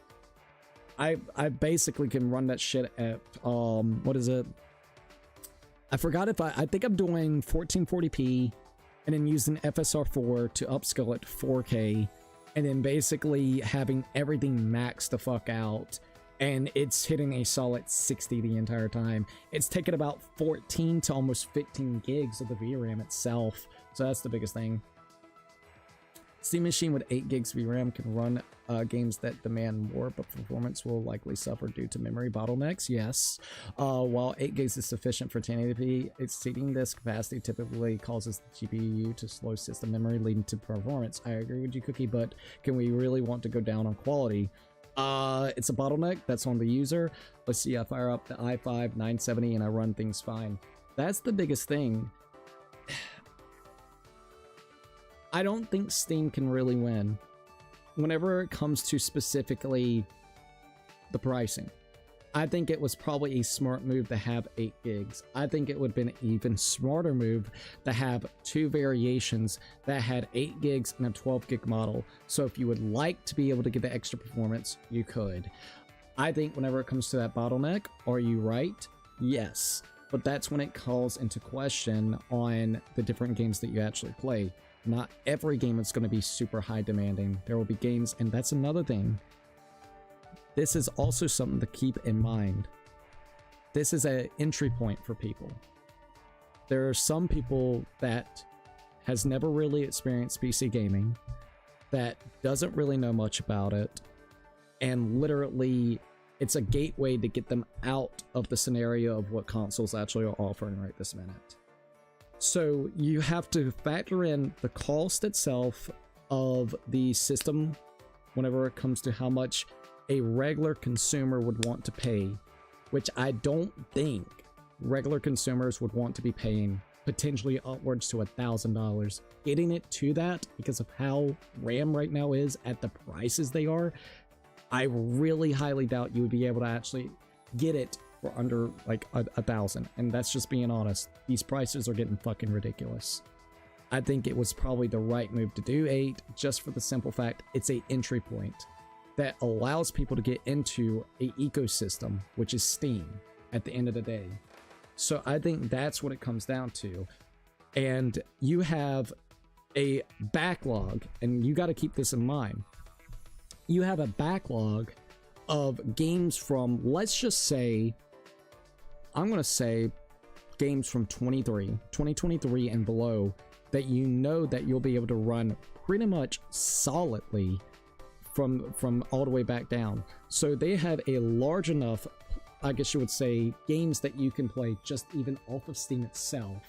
I basically can run that shit at, what is it? I forgot if I think I'm doing 1440p, and then using FSR4 to upscale it to 4K. And then basically having everything maxed the fuck out, and it's hitting a solid 60 the entire time. It's taken about 14 to almost 15 gigs of the VRAM itself, so that's the biggest thing. Steam Machine with 8 gigs VRAM can run games that demand more, but performance will likely suffer due to memory bottlenecks. Yes. While 8 gigs is sufficient for 1080p, exceeding this capacity typically causes the GPU to slow system memory, leading to performance. I agree with you, Cookie, but can we really want to go down on quality? It's a bottleneck that's on the user. Let's see, I fire up the i5 970 and I run things fine. That's the biggest thing. I don't think Steam can really win whenever it comes to specifically the pricing. I think it was probably a smart move to have 8 gigs. I think it would have been an even smarter move to have 2 variations that had 8 gigs and a 12 gig model. So if you would like to be able to get the extra performance, you could. I think whenever it comes to that bottleneck, are you right? Yes. But that's when it calls into question on the different games that you actually play. Not every game is going to be super high demanding. There will be games, and that's another thing. This is also something to keep in mind. This is an entry point for people. There are some people that has never really experienced PC gaming, that doesn't really know much about it, and literally it's a gateway to get them out of the scenario of what consoles actually are offering right this minute. So you have to factor in the cost itself of the system whenever it comes to how much a regular consumer would want to pay which I don't think regular consumers would want to be paying potentially upwards to $1,000. Getting it to that because of how RAM right now is at the prices they are, I really highly doubt you would be able to actually get it for under like a thousand. And that's just being honest. These prices are getting fucking ridiculous. I think it was probably the right move to do 8, just for the simple fact it's a entry point that allows people to get into a ecosystem, which is Steam at the end of the day. So I think that's what it comes down to. And you have a backlog, and you got to keep this in mind. You have a backlog of games from, let's just say, I'm going to say games from 2023 and below, that you know that you'll be able to run pretty much solidly from all the way back down. So they have a large enough, I guess you would say, games that you can play just even off of Steam itself,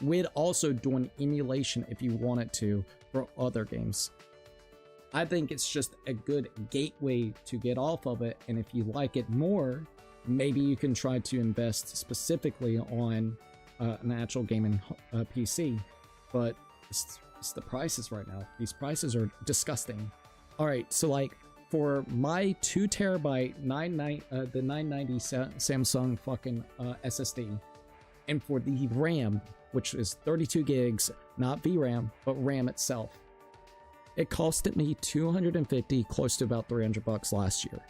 with also doing emulation if you wanted to for other games. I think it's just a good gateway to get off of it, and if you like it more, maybe you can try to invest specifically on an actual gaming PC. But it's the prices right now. These prices are disgusting. All right, so like for my 2 terabyte the 990 Samsung fucking SSD, and for the RAM, which is 32 gigs, not VRAM, but RAM itself, it costed me $250, close to about $300 last year.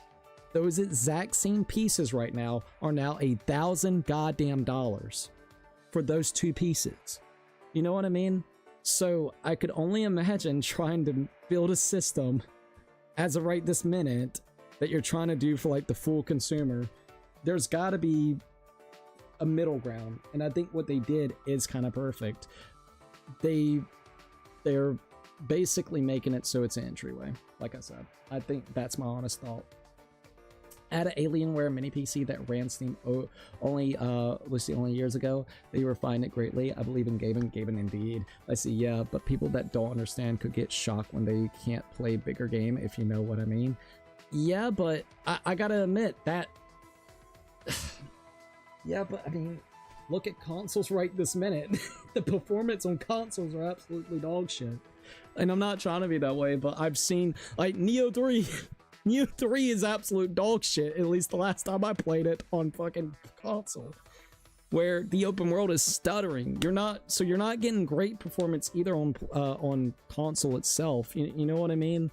Those exact same pieces right now are now $1,000 goddamn dollars for those 2 pieces. You know what I mean? So I could only imagine trying to build a system as of right this minute that you're trying to do for like the full consumer. There's got to be a middle ground, and I think what they did is kind of perfect. They're basically making it so it's an entryway. Like I said, I think that's my honest thought. At an Alienware mini PC that ran Steam only years ago, they refined it greatly. I believe in gaming indeed. I see, yeah, but people that don't understand could get shocked when they can't play bigger game, if you know what I mean. Yeah, but I gotta admit that yeah, but I mean, look at consoles right this minute. The performance on consoles are absolutely dog shit. And I'm not trying to be that way, but I've seen like Neo 3 is absolute dog shit, at least the last time I played it on fucking console, where the open world is stuttering. You're not getting great performance either on console itself. You know what I mean?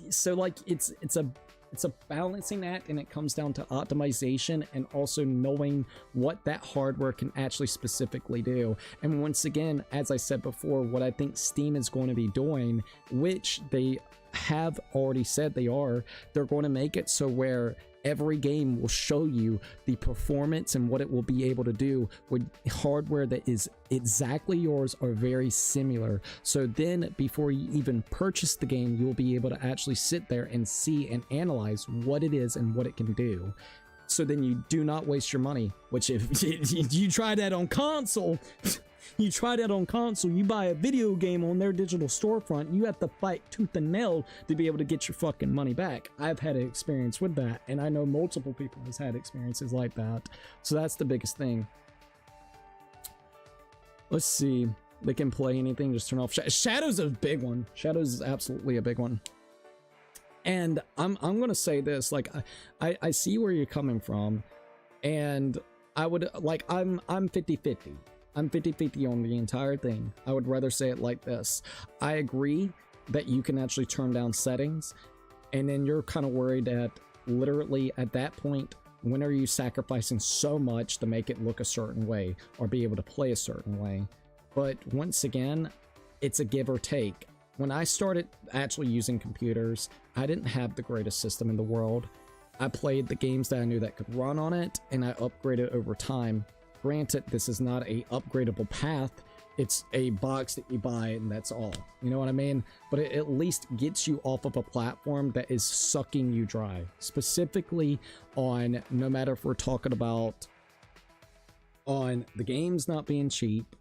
So like it's a balancing act, and it comes down to optimization and also knowing what that hardware can actually specifically do. And once again, as I said before, what I think Steam is going to be doing, which they have already said they're going to make it so where every game will show you the performance and what it will be able to do with hardware that is exactly yours or very similar. So then before you even purchase the game, you'll be able to actually sit there and see and analyze what it is and what it can do. So then you do not waste your money, which if you try that on console, you buy a video game on their digital storefront, you have to fight tooth and nail to be able to get your fucking money back. I've had experience with that, and I know multiple people has had experiences like that. So that's the biggest thing. Let's see. They can play anything, just turn off Shadow's a big one. Shadow's is absolutely a big one. And I'm gonna say this, like I see where you're coming from, and I would like I'm 50-50. I'm 50-50 on the entire thing. I would rather say it like this. I agree that you can actually turn down settings, and then you're kind of worried that literally at that point, when are you sacrificing so much to make it look a certain way or be able to play a certain way? But once again, it's a give or take. When I started actually using computers, I didn't have the greatest system in the world. I played the games that I knew that could run on it, and I upgraded over time. Granted, this is not a upgradable path. It's a box that you buy, and that's all. You know what I mean? But it at least gets you off of a platform that is sucking you dry. Specifically on, no matter if we're talking about on the games not being cheap,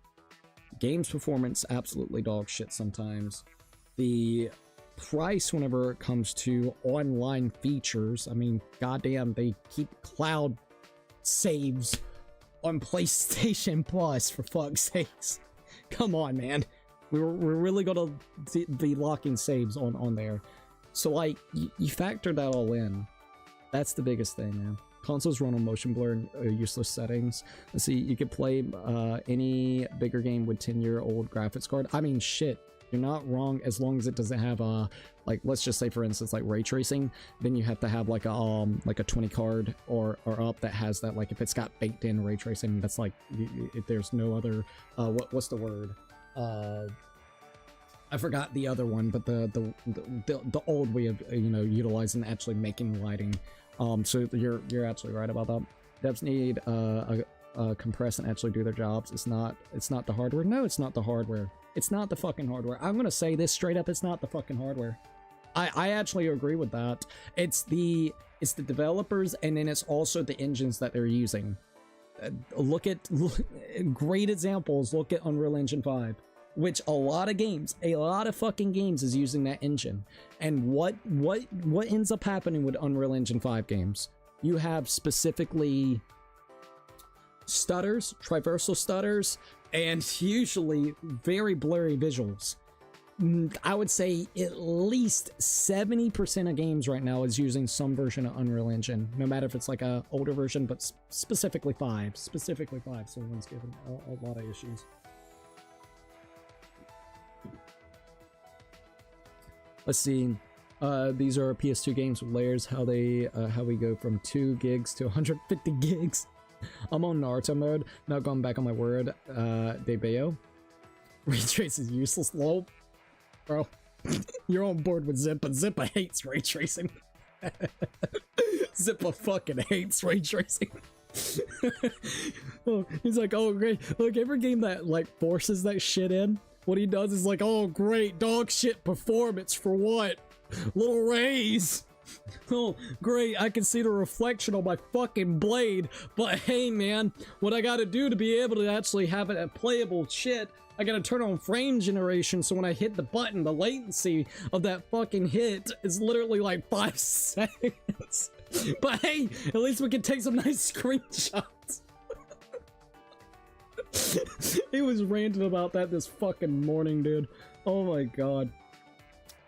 games performance absolutely dog shit sometimes. The price whenever it comes to online features, I mean, goddamn, they keep cloud saves on PlayStation Plus, for fuck's sakes. Come on, man. We're really gonna be locking saves on there. So, like, you factor that all in. That's the biggest thing, man. Consoles run on motion blur and useless settings. Let's see, you could play any bigger game with 10-year-old graphics card. I mean, shit, you're not wrong, as long as it doesn't have like, let's just say, for instance, like ray tracing. Then you have to have like a 20 card or up that has that. Like, if it's got baked in ray tracing, that's like, if there's no other what's the word? I forgot the other one, but the old way of utilizing actually making lighting. So you're actually right about that. Devs need compress and actually do their jobs. It's not the hardware. No, it's not the hardware. It's not the fucking hardware. I'm gonna say this straight up. It's not the fucking hardware. I actually agree with that. It's the developers, and then it's also the engines that they're using. Look at great examples. Look at Unreal Engine 5. Which a lot of fucking games is using that engine. And what ends up happening with Unreal Engine 5 games? You have specifically stutters, traversal stutters, and usually very blurry visuals. I would say at least 70% of games right now is using some version of Unreal Engine, no matter if it's like a older version, but specifically 5. Specifically 5, so one's given a lot of issues. Let's see. These are PS2 games with layers. How we go from 2 gigs to 150 gigs. I'm on Naruto mode. Not going back on my word. Debeo. Ray trace is useless. Lol. Bro, you're on board with Zippa. Zippa hates ray tracing. Zippa fucking hates ray tracing. Oh, he's like, oh great. Look, every game that like forces that shit in, what he does is like, oh great, dog shit performance for what? Little rays. Oh great, I can see the reflection on my fucking blade, but hey man, what I gotta do to be able to actually have it a playable shit, I gotta turn on frame generation, so when I hit the button, the latency of that fucking hit is literally like 5 seconds. But hey, at least we can take some nice screenshots. He was ranting about that this fucking morning, dude. Oh my god.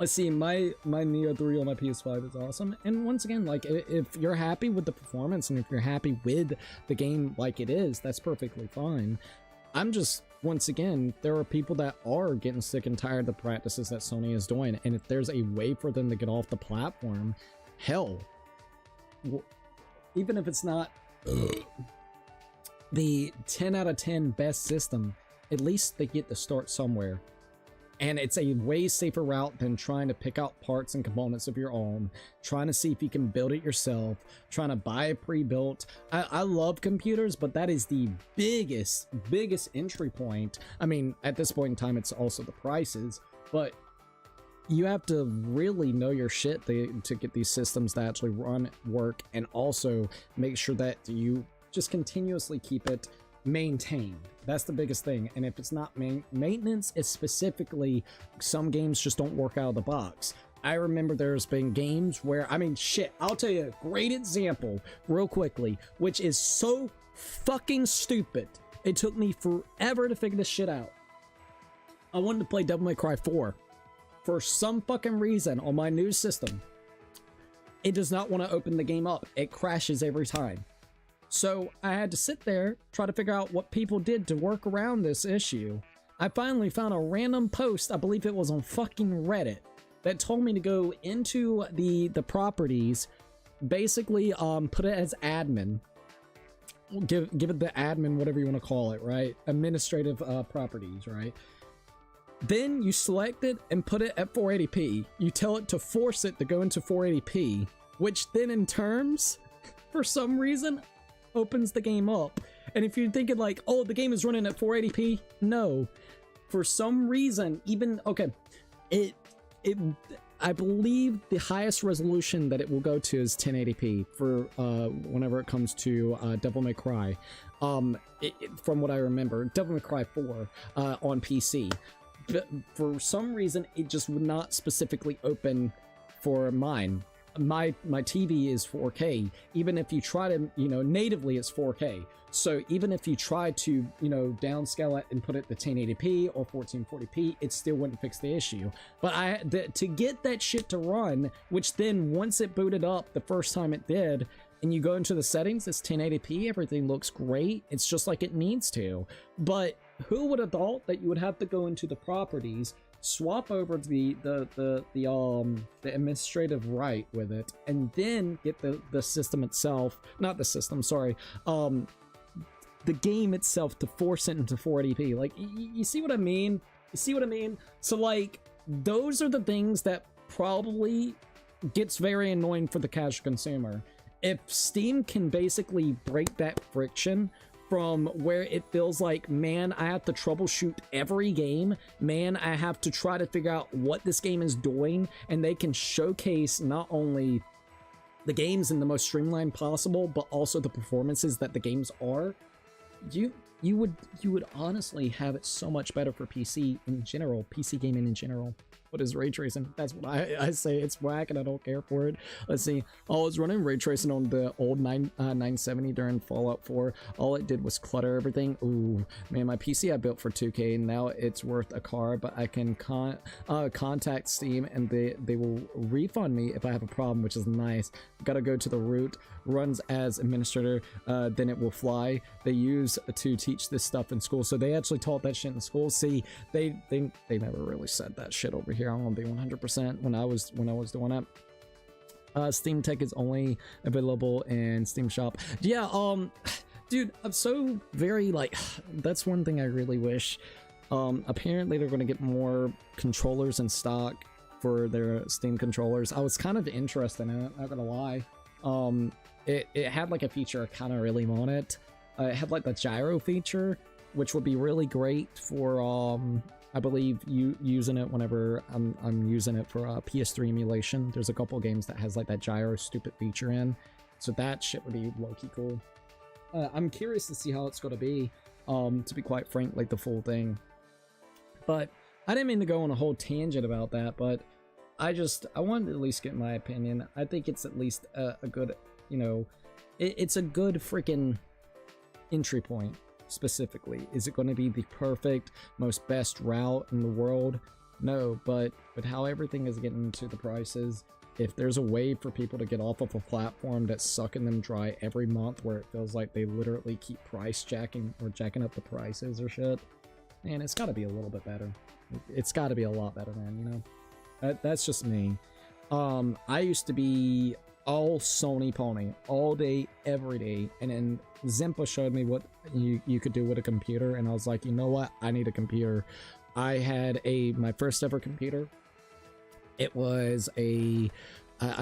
Let's see, my Neo 3 on my PS5 is awesome. And once again, like, if you're happy with the performance and if you're happy with the game like it is, that's perfectly fine. I'm just, once again, there are people that are getting sick and tired of the practices that Sony is doing. And if there's a way for them to get off the platform, hell, even if it's not the 10 out of 10 best system, at least they get to start somewhere. And it's a way safer route than trying to pick out parts and components of your own, trying to see if you can build it yourself, trying to buy a pre-built. I love computers, but that is the biggest entry point. I mean, at this point in time, it's also the prices, but you have to really know your shit to get these systems to actually work, and also make sure that you just continuously keep it maintained. That's the biggest thing. And if it's not maintenance, it's specifically some games just don't work out of the box. I remember there's been games where, I mean, shit, I'll tell you a great example real quickly, which is so fucking stupid. It took me forever to figure this shit out. I wanted to play Devil May Cry 4. For some fucking reason on my new system, it does not want to open the game up. It crashes every time. So I had to sit there, try to figure out what people did to work around this issue. I finally found a random post, I believe it was on fucking Reddit, that told me to go into the properties, basically put it as admin. Give it the admin, whatever you want to call it, right? Administrative properties, right? Then you select it and put it at 480p. You tell it to force it to go into 480p, which then in terms, for some reason, opens the game up. And if you're thinking like, oh, the game is running at 480p, no, for some reason, even okay, I believe the highest resolution that it will go to is 1080p for whenever it comes to Devil May Cry. From what I remember, Devil May Cry 4 on PC, but for some reason it just would not specifically open for mine. my TV is 4K. Even if you try to, natively it's 4K. So even if you try to, downscale it and put it to 1080p or 1440p, it still wouldn't fix the issue. But to get that shit to run, which then once it booted up the first time it did, and you go into the settings, it's 1080p, everything looks great. It's just like it needs to. But who would have thought that you would have to go into the properties, swap over the administrative right with it, and then get the system itself, not the system, sorry, the game itself to force it into 480p. Like, you see what I mean? You see what I mean? So like, those are the things that probably gets very annoying for the casual consumer. If Steam can basically break that friction from where it feels like, man, I have to troubleshoot every game, man, I have to try to figure out what this game is doing, and they can showcase not only the games in the most streamlined possible, but also the performances that the games are, you would honestly have it so much better for PC in general, PC gaming in general. What is ray tracing? That's what I say. It's whack and I don't care for it. Let's see. I was running ray tracing on the old 970 during Fallout 4. All it did was clutter everything. Ooh, man, my PC I built for 2K, and now it's worth a car, but I can contact Steam and they will refund me if I have a problem, which is nice. Gotta go to the root, runs as administrator, then it will fly. They use to teach this stuff in school, so they actually taught that shit in school. See, they never really said that shit over here. I'm gonna be 100% when I was doing it. Steam Tech is only available in Steam Shop. Yeah, dude, I'm so very like, that's one thing I really wish. Apparently they're gonna get more controllers in stock for their Steam controllers. I was kind of interested in it, not gonna lie. It had like a feature I kind of really wanted. It had like the gyro feature, which would be really great for I believe you using it whenever I'm using it for PS3 emulation. There's a couple games that has like that gyro stupid feature in, so that shit would be low-key cool. I'm curious to see how it's going to be, to be quite frank, like the full thing. But I didn't mean to go on a whole tangent about that, but I wanted to at least get my opinion. I think it's at least a good, it's a good freaking entry point. Specifically, is it going to be the perfect, most best route in the world? No, but how everything is getting into the prices, if there's a way for people to get off of a platform that's sucking them dry every month, where it feels like they literally keep price jacking or jacking up the prices or shit, man, it's got to be a little bit better. It's got to be a lot better, man. That's just me. I used to be all Sony pony all day every day, and then Zimpa showed me what you could do with a computer, and I was like, you know what, I need a computer. I had my first ever computer. It was I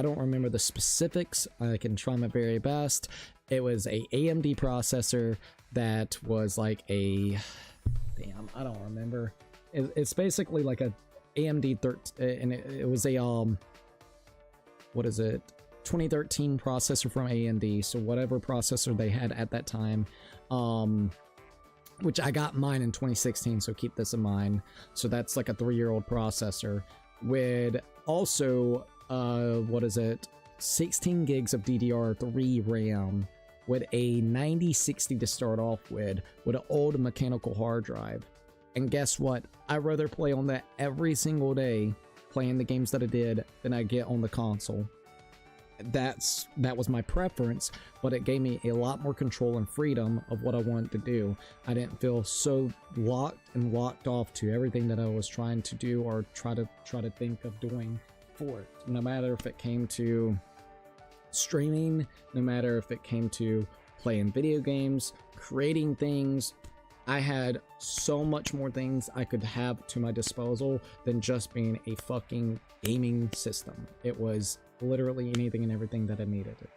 don't remember the specifics, I can try my very best. It was a AMD processor that was like I don't remember. It's basically like a AMD 13, and it was a what is it, 2013 processor from AMD, so whatever processor they had at that time, which I got mine in 2016, so keep this in mind. So that's like a 3-year-old processor with also 16 gigs of DDR3 RAM with a 9060 to start off with an old mechanical hard drive. And guess what, I'd rather play on that every single day, playing the games that I did, than I get on the console. That was my preference, but it gave me a lot more control and freedom of what I wanted to do. I didn't feel so locked off to everything that I was trying to do or try to think of doing for it. No matter if it came to streaming, no matter if it came to playing video games, creating things, I had so much more things I could have to my disposal than just being a fucking gaming system. It was literally anything and everything that I needed it.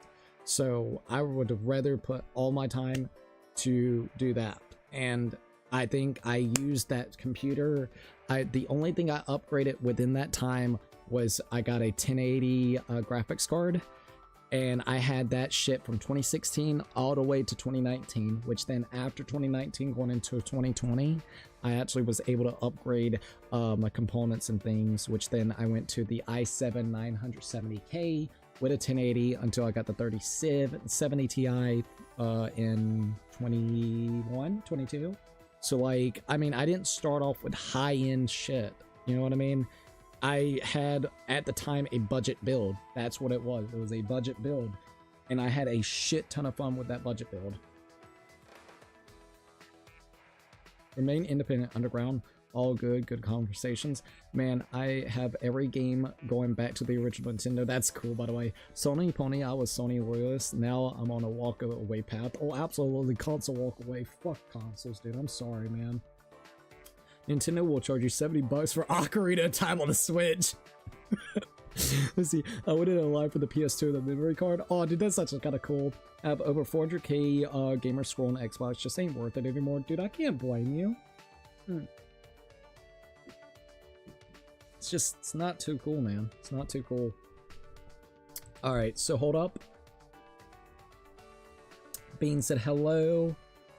So I would rather put all my time to do that. And I think I used that computer. The only thing I upgraded within that time was I got a 1080 graphics card. And I had that shit from 2016 all the way to 2019, which then after 2019 going into 2020, I actually was able to upgrade my components and things, which then I went to the i7 970K with a 1080 until I got the 3070 Ti in 21, 22. So like, I mean, I didn't start off with high-end shit. You know what I mean? I had, at the time, a budget build. That's what it was. It was a budget build. And I had a shit ton of fun with that budget build. Remain independent, underground. All good conversations. Man, I have every game going back to the original Nintendo. That's cool, by the way. Sony Pony, I was Sony loyalist. Now I'm on a walk away path. Oh, absolutely, console walk away. Fuck consoles, dude. I'm sorry, man. Nintendo will charge you $70 for Ocarina of Time on the Switch. Let's see. I went in live for the PS2 the memory card. Oh, dude, that's actually kind of cool. I have over 400k gamer score on Xbox. Just ain't worth it anymore. Dude, I can't blame you. It's not too cool, man. It's not too cool. Alright, so hold up. Bean said hello.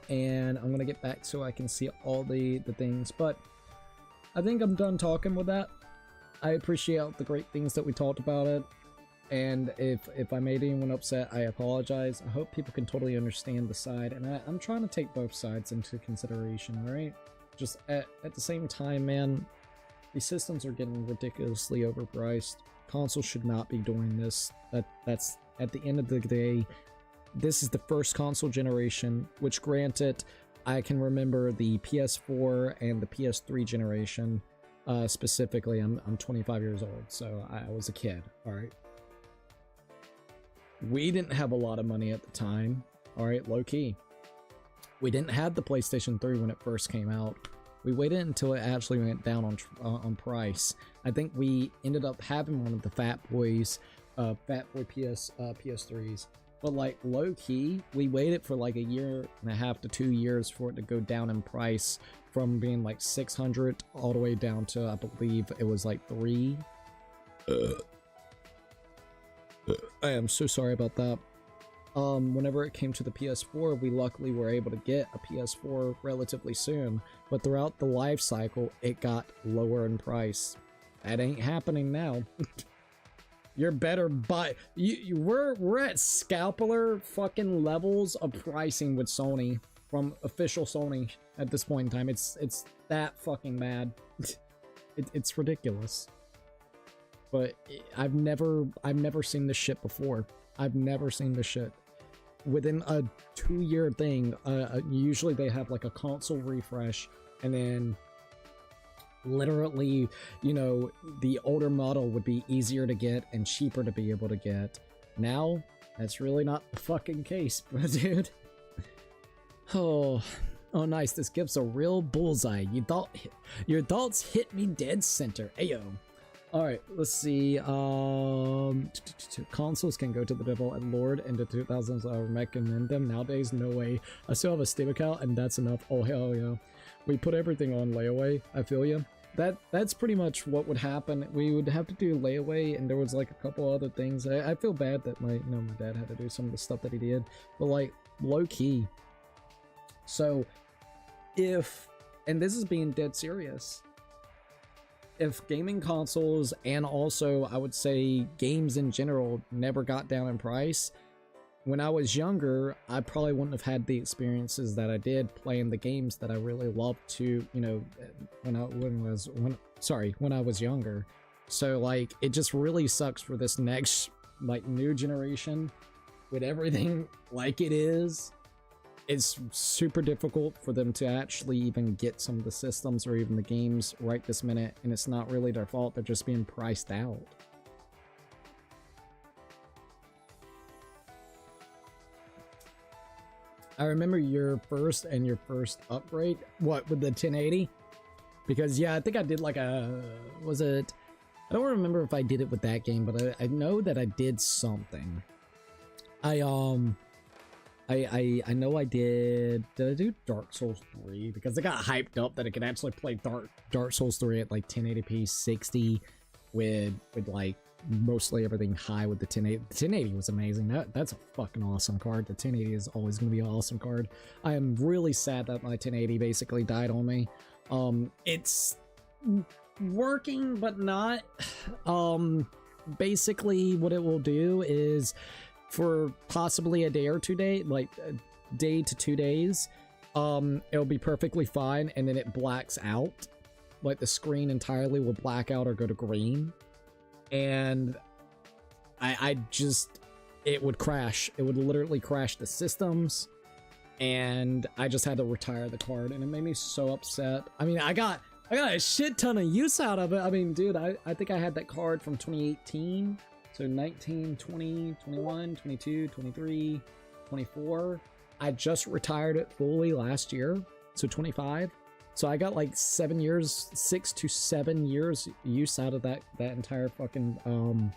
And I'm gonna get back so I can see all the things. But I think I'm done talking with that. I appreciate the great things that we talked about it. And if I made anyone upset, I apologize. I hope people can totally understand the side. And I'm trying to take both sides into consideration, right? Just at the same time, man, these systems are getting ridiculously overpriced. Consoles should not be doing this. That's at the end of the day, this is the first console generation, which granted, I can remember the PS4 and the PS3 generation. Specifically, I'm 25 years old, so I was a kid, alright? We didn't have a lot of money at the time, alright, low key. We didn't have the PlayStation 3 when it first came out. We waited until it actually went down on price. I think we ended up having one of the Fat Boy PS3s. But like low key, we waited for like a year and a half to 2 years for it to go down in price from being like 600 all the way down to, I believe it was like 3. I am so sorry about that. Whenever it came to the PS4, we luckily were able to get a PS4 relatively soon, but throughout the life cycle, it got lower in price. That ain't happening now. You're better buy. We're at scalper fucking levels of pricing with Sony from official Sony at this point in time. It's that fucking bad. It's ridiculous. But I've never seen this shit before. I've never seen this shit. Within a 2-year thing, usually they have like a console refresh, and then literally, you know, the older model would be easier to get and cheaper to be able to get. Now, that's really not the fucking case, dude. Oh, nice. This gives a real bullseye. Your thoughts hit me dead center. Ayo. Alright, let's see. Consoles can go to the devil and Lord in the 2000s. I recommend them. Nowadays, no way. I still have a Steam account, and that's enough. Oh, hell yeah. We put everything on layaway. I feel you. That's pretty much what would happen. We would have to do layaway, and there was like a couple other things. I feel bad that my dad had to do some of the stuff that he did, but like low key. So and this is being dead serious, if gaming consoles and also I would say games in general never got down in price, when I was younger, I probably wouldn't have had the experiences that I did playing the games that I really loved to, you know, when I was younger. So like, it just really sucks for this next, like, new generation with everything like it is. It's super difficult for them to actually even get some of the systems or even the games right this minute, and it's not really their fault. They're just being priced out. I remember your first upgrade, what, with the 1080? Because yeah, I think I did like I don't remember if I did it with that game, but I know that I did something. I know I did I do Dark Souls 3? Because I got hyped up that I could actually play Dark Souls 3 at like 1080p 60 with like mostly everything high with the 1080. The 1080 was amazing. That's a fucking awesome card. The 1080 is always going to be an awesome card. I am really sad that my 1080 basically died on me. It's working, but not. basically what it will do is for possibly a day or 2 days, like a day to 2 days, it'll be perfectly fine, and then it blacks out. Like the screen entirely will black out or go to green. And it would crash. It would literally crash the systems. And I just had to retire the card, and it made me so upset. I mean, I got a shit ton of use out of it. I mean, dude, I think I had that card from 2018. So 19, 20, 21, 22, 23, 24. I just retired it fully last year. So 25. So I got like 7 years, 6 to 7 years use out of that entire fucking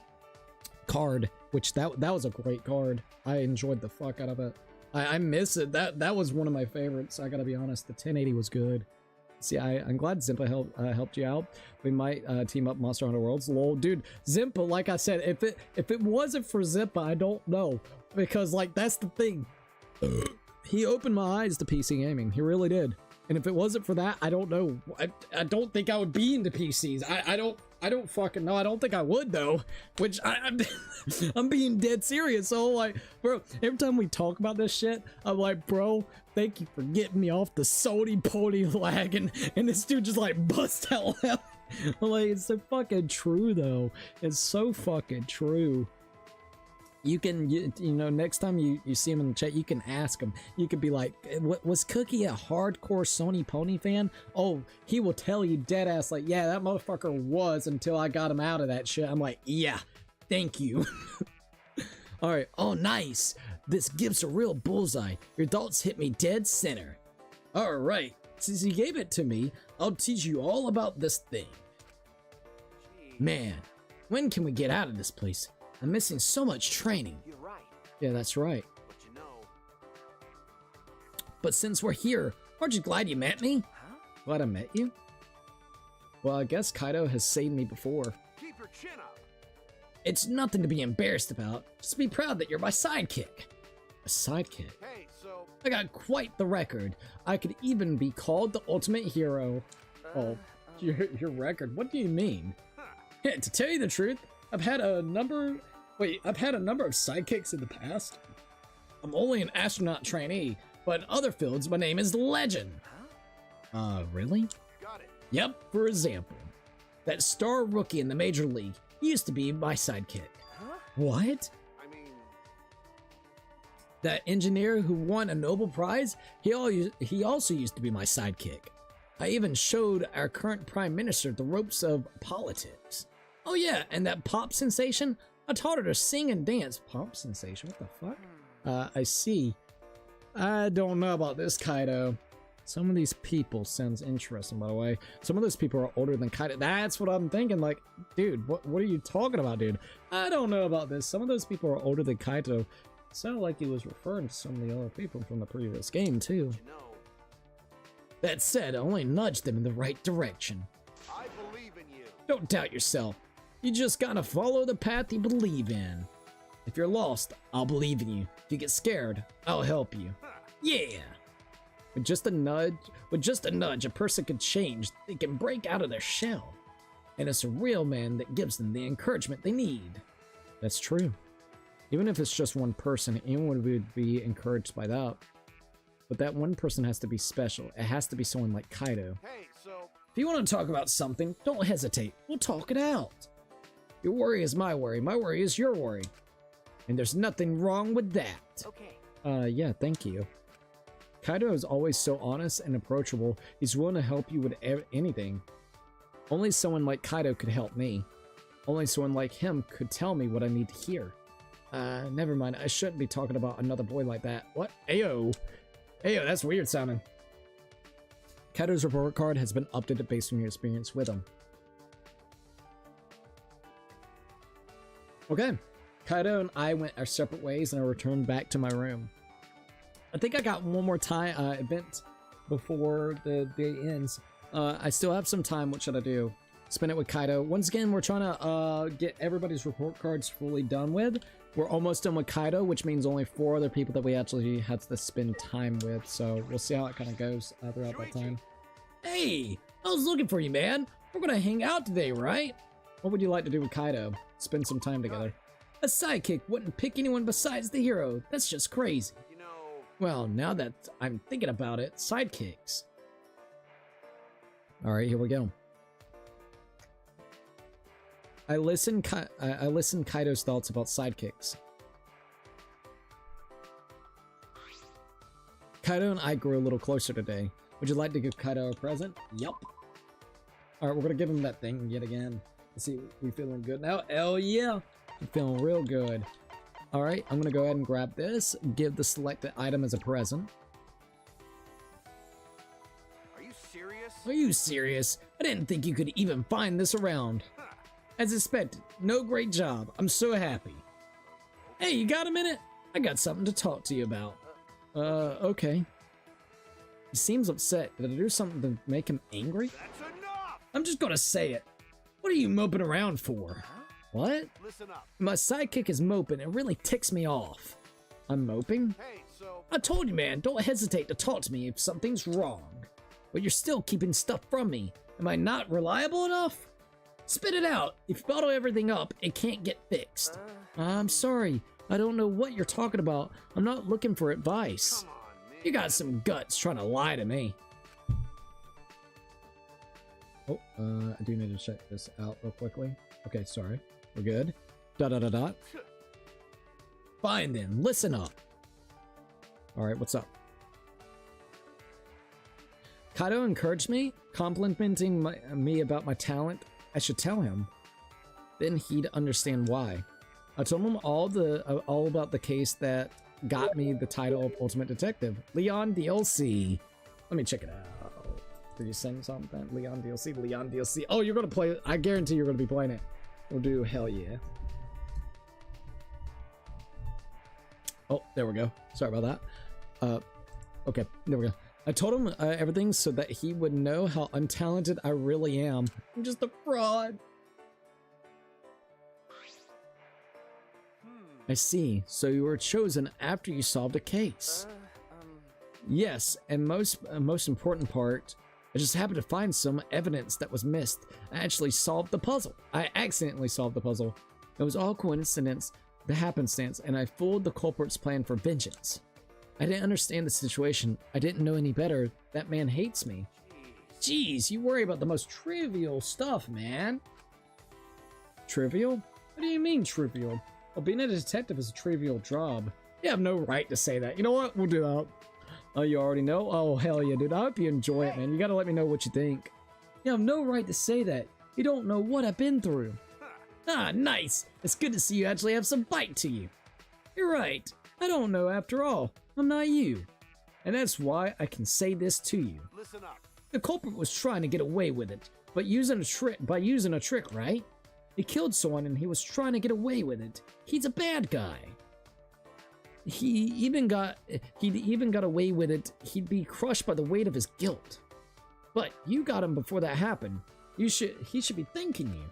card, which that was a great card. I enjoyed the fuck out of it. I miss it. That was one of my favorites. I gotta be honest. The 1080 was good. See, I'm glad Zimpa helped you out. We might team up Monster Hunter Worlds. Lol, dude. Zimpa, like I said, if it wasn't for Zimpa, I don't know, because like that's the thing. He opened my eyes to PC gaming. He really did. And if it wasn't for that, I don't know. I don't think I would be into PCs. I don't fucking know. I don't think I would though. Which I'm being dead serious. So like, bro, every time we talk about this shit, I'm like, bro, thank you for getting me off the Sony pony wagon. And this dude just like busts out laughing. Like, it's so fucking true though. It's so fucking true. You can, you know, next time you see him in the chat, you can ask him. You could be like, was Cookie a hardcore Sony Pony fan? Oh, he will tell you dead ass like, yeah, that motherfucker was until I got him out of that shit. I'm like, yeah, thank you. All right. Oh, nice. This gives a real bullseye. Your thoughts hit me dead center. All right. Since you gave it to me, I'll teach you all about this thing. Man, when can we get out of this place? I'm missing so much training. You're right. Yeah, that's right. But you know. But since we're here, aren't you glad you met me? Huh? Glad I met you? Well, I guess Kaido has saved me before. Keep your chin up. It's nothing to be embarrassed about. Just be proud that you're my sidekick. A sidekick? Hey, so. I got quite the record. I could even be called the ultimate hero. Oh, your record? What do you mean? Huh. To tell you the truth, I've had a number of sidekicks in the past. I'm only an astronaut trainee, but in other fields, my name is Legend. Really? You got it. Yep, for example, that star rookie in the Major League used to be my sidekick. Huh? What? I mean, That engineer who won a Nobel Prize, he also used to be my sidekick. I even showed our current Prime Minister the ropes of politics. Oh yeah, and that pop sensation, I taught her to sing and dance. Pop sensation? What the fuck? I see. I don't know about this, Kaido. Some of these people sounds interesting, by the way. Some of those people are older than Kaido. That's what I'm thinking. Like, dude, what are you talking about, dude? I don't know about this. Some of those people are older than Kaido. Sounded like he was referring to some of the other people from the previous game, too. you know. That said, I only nudged them in the right direction. I believe in you. Don't doubt yourself. You just gotta follow the path you believe in. If you're lost, I'll believe in you. If you get scared, I'll help you. Huh. Yeah! With just a nudge, a person can change. They can break out of their shell. And it's a real man that gives them the encouragement they need. That's true. Even if it's just one person, anyone would be encouraged by that. But that one person has to be special. It has to be someone like Kaido. Hey, so. If you want to talk about something, don't hesitate. We'll talk it out. Your worry is my worry. My worry is your worry. And there's nothing wrong with that. Okay. Yeah, thank you. Kaido is always so honest and approachable. He's willing to help you with anything. Only someone like Kaido could help me. Only someone like him could tell me what I need to hear. Never mind. I shouldn't be talking about another boy like that. What? Ayo. Ayo, that's weird sounding. Kaido's report card has been updated based on your experience with him. Okay. Kaido and I went our separate ways and I returned back to my room. I think I got one more time event before the day ends. I still have some time. What should I do? Spend it with Kaido. Once again, we're trying to get everybody's report cards fully done with. We're almost done with Kaido, which means only 4 other people that we actually had to spend time with. So we'll see how it kind of goes throughout that time. Hey, I was looking for you, man. We're gonna hang out today, right? What would you like to do with Kaido? Spend some time together. A sidekick wouldn't pick anyone besides the hero. That's just crazy. You know, Well, now that I'm thinking about it, sidekicks. All right, here we go. I listened Kaido's thoughts about sidekicks. Kaido and I grew a little closer today. Would you like to give Kaido a present? Yup. All right, we're gonna give him that thing yet again. Let's see, we feeling good now? Hell yeah, I'm feeling real good. All right, I'm gonna go ahead and grab this, give the selected item as a present. are you serious? Are you serious? I didn't think you could even find this around. As expected, no great job. I'm so happy. Hey, you got a minute? I got something to talk to you about. Okay. He seems upset. Did I do something to make him angry? That's enough! I'm just gonna say it. What are you moping around for? What? Listen up. My sidekick is moping. It really ticks me off. I'm moping? Hey, so I told you, man, don't hesitate to talk to me if something's wrong. But you're still keeping stuff from me. Am I not reliable enough? Spit it out. If you bottle everything up, it can't get fixed. I'm sorry. I don't know what you're talking about. I'm not looking for advice. come on, man. You got some guts trying to lie to me. Oh, I do need to check this out real quickly. Okay, sorry. We're good. Dot. Fine then, listen up. Alright, what's up? Kaido encouraged me, complimenting me about my talent. I should tell him. Then he'd understand why. I told him all about the case that got me the title of Ultimate Detective. Leon DLC. Let me check it out. Did you send something? Leon DLC. Oh, you're gonna play it. I guarantee you're gonna be playing it. We'll do hell yeah. Oh, there we go. Sorry about that. Okay, there we go. I told him everything so that he would know how untalented I really am. I'm just a fraud. I see. So you were chosen after you solved a case. Yes, and most important part, I just happened to find some evidence that was missed. I actually solved the puzzle. I accidentally solved the puzzle. It was all coincidence, the happenstance, and I fooled the culprit's plan for vengeance. I didn't understand the situation. I didn't know any better. That man hates me. Jeez, you worry about the most trivial stuff, man. Trivial? What do you mean trivial? Well, being a detective is a trivial job. You have no right to say that. You know what? We'll do that. Oh, you already know? Oh, hell yeah, dude. I hope you enjoy it, man. You gotta let me know what you think. You have no right to say that. You don't know what I've been through. Ah, nice. It's good to see you actually have some bite to you. You're right. I don't know after all. I'm not you. And that's why I can say this to you. Listen up. The culprit was trying to get away with it, but using a trick, right? He killed someone and he was trying to get away with it. He's a bad guy. He'd even got away with it. He'd be crushed by the weight of his guilt. But you got him before that happened. He should be thanking you.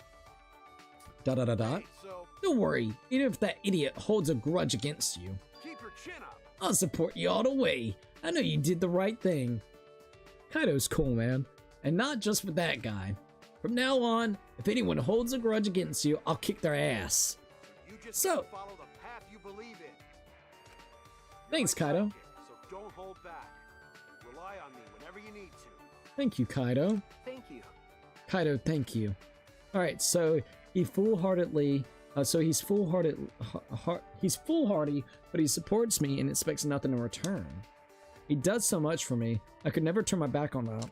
Dot. Hey, so Don't worry, even if that idiot holds a grudge against you, keep your chin up. I'll support you all the way. I know you did the right thing. Kaido's cool, man. And not just with that guy. From now on, if anyone holds a grudge against you, I'll kick their ass. You just So- gotta follow the path you believe in. You're Thanks, my Kaido. sidekick, so don't hold back. Rely on me whenever you need to. Thank you, Kaido. Thank you. Kaido, thank you. Alright, so he foolhardily... he's foolhardy, but he supports me and expects nothing in return. He does so much for me, I could never turn my back on that.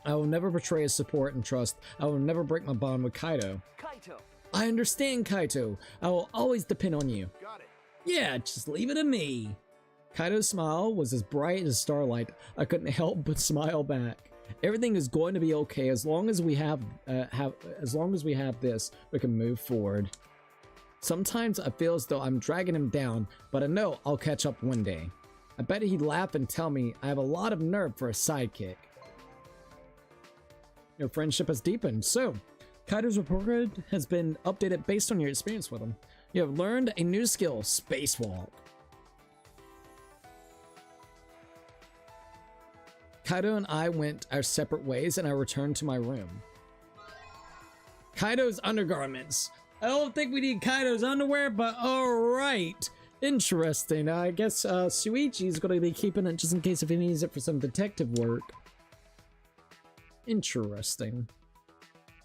I will never betray his support and trust. I will never break my bond with Kaido. Kaito. I understand, Kaito. I will always depend on you. Got it. Yeah, just leave it to me. Kaido's smile was as bright as starlight. I couldn't help but smile back. Everything is going to be okay as long as we have this. We can move forward. Sometimes I feel as though I'm dragging him down, but I know I'll catch up one day. I bet he'd laugh and tell me I have a lot of nerve for a sidekick. Your friendship has deepened. So, Kaido's report has been updated based on your experience with him. You have learned a new skill, spacewalk. Kaido and I went our separate ways and I returned to my room. Kaido's undergarments. I don't think we need Kaido's underwear, but alright. Interesting. I guess Shuichi's going to be keeping it just in case if he needs it for some detective work. Interesting.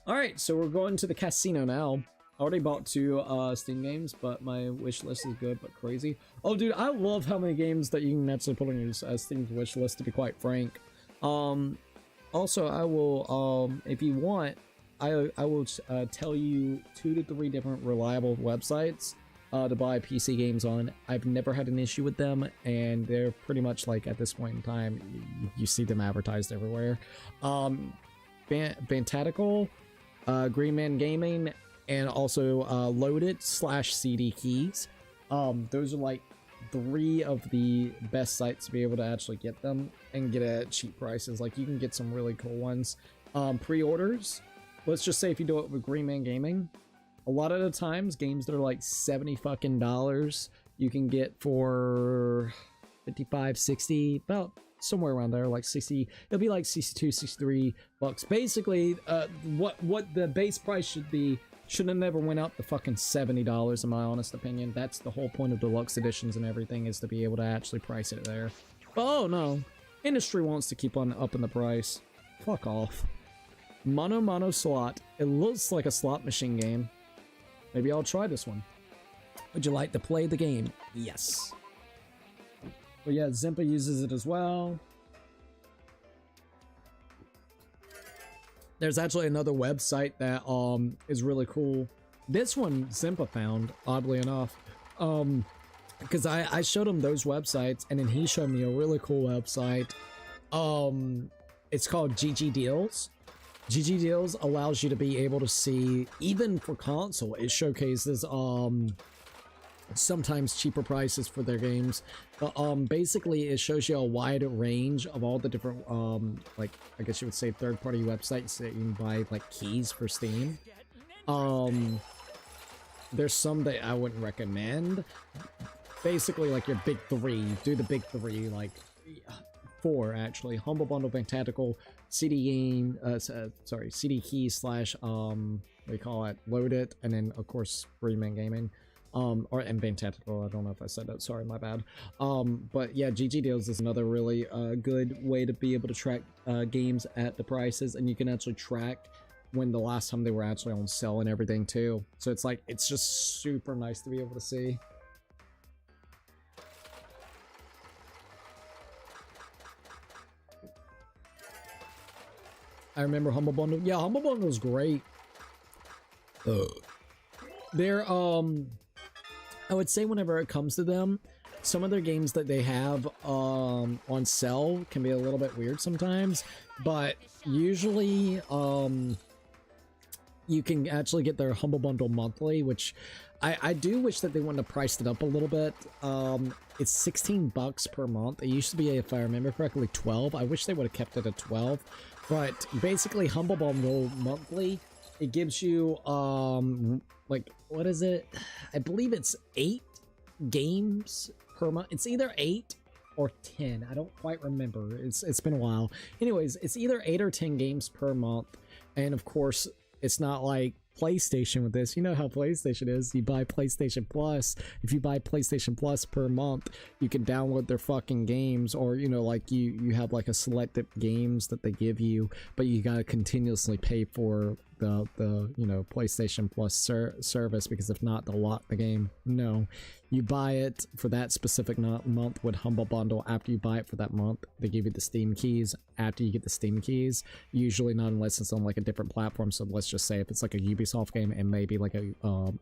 Alright, so we're going to the casino now. I already bought 2 Steam games, but my wish list is good but crazy. Oh dude, I love how many games that you can actually put on your Steam wish list, to be quite frank. Also, I will, if you want, I will tell you 2 to 3 different reliable websites to buy PC games on. I've never had an issue with them, and they're pretty much like, at this point in time, you see them advertised everywhere. Bantatical, Green Man Gaming, and also Loaded/CD Keys. Those are like 3 of the best sites to be able to actually get them and get it at cheap prices. Like, you can get some really cool ones. Pre-orders, let's just say if you do it with Green Man Gaming, a lot of the times games that are like $70 fucking you can get for 55, 60, about somewhere around there, like 60. It'll be like 62, 63 bucks. Basically, what the base price should be should have never went up to fucking $70, in my honest opinion. That's the whole point of deluxe editions and everything, is to be able to actually price it there. But oh no, industry wants to keep on upping the price. Fuck off. Mono Slot. It looks like a slot machine game. Maybe I'll try this one. Would you like to play the game? Yes. But yeah, Zimpa uses it as well. There's actually another website that is really cool. This one Zimpa found, oddly enough. Because I showed him those websites, and then he showed me a really cool website. It's called GG Deals. GG Deals allows you to be able to see, even for console, it showcases sometimes cheaper prices for their games, but basically it shows you a wide range of all the different like, I guess you would say, third-party websites that you can buy like keys for Steam. There's some that I wouldn't recommend. Basically, like your big 3, do the big 3, like 4 actually: Humble Bundle, Bantatical, CD Game, sorry, CD Keys / what do you call it, Load It, and then of course Green Man Gaming. And Bantatical, I don't know if I said that, sorry, my bad. But yeah, GG Deals is another really good way to be able to track games at the prices, and you can actually track when the last time they were actually on sale and everything too. So it's like, it's just super nice to be able to see. I remember Humble Bundle. Yeah, Humble Bundle was great. They're I would say whenever it comes to them, some of their games that they have on sale can be a little bit weird sometimes, but usually you can actually get their Humble Bundle monthly, which I do wish that they wouldn't have priced it up a little bit. It's 16 bucks per month. It used to be, if I remember correctly, 12. I wish they would have kept it at 12. But basically, Humble Bundle monthly, it gives you like, what is it? I believe it's 8 games per month. It's either 8 or 10. I don't quite remember. It's been a while. Anyways, it's either 8 or 10 games per month. And of course, it's not like PlayStation with this. You know how PlayStation is. You buy PlayStation Plus. If you buy PlayStation Plus per month, you can download their fucking games, or, you know, like you have like a selected games that they give you, but you gotta continuously pay for the you know, PlayStation Plus service, because if not, they'll lock the game. No, you buy it for that specific month with Humble Bundle. After you buy it for that month, they give you the Steam keys. After you get the Steam keys, usually not unless it's on like a different platform. So let's just say if it's like a Ubisoft game, and maybe like a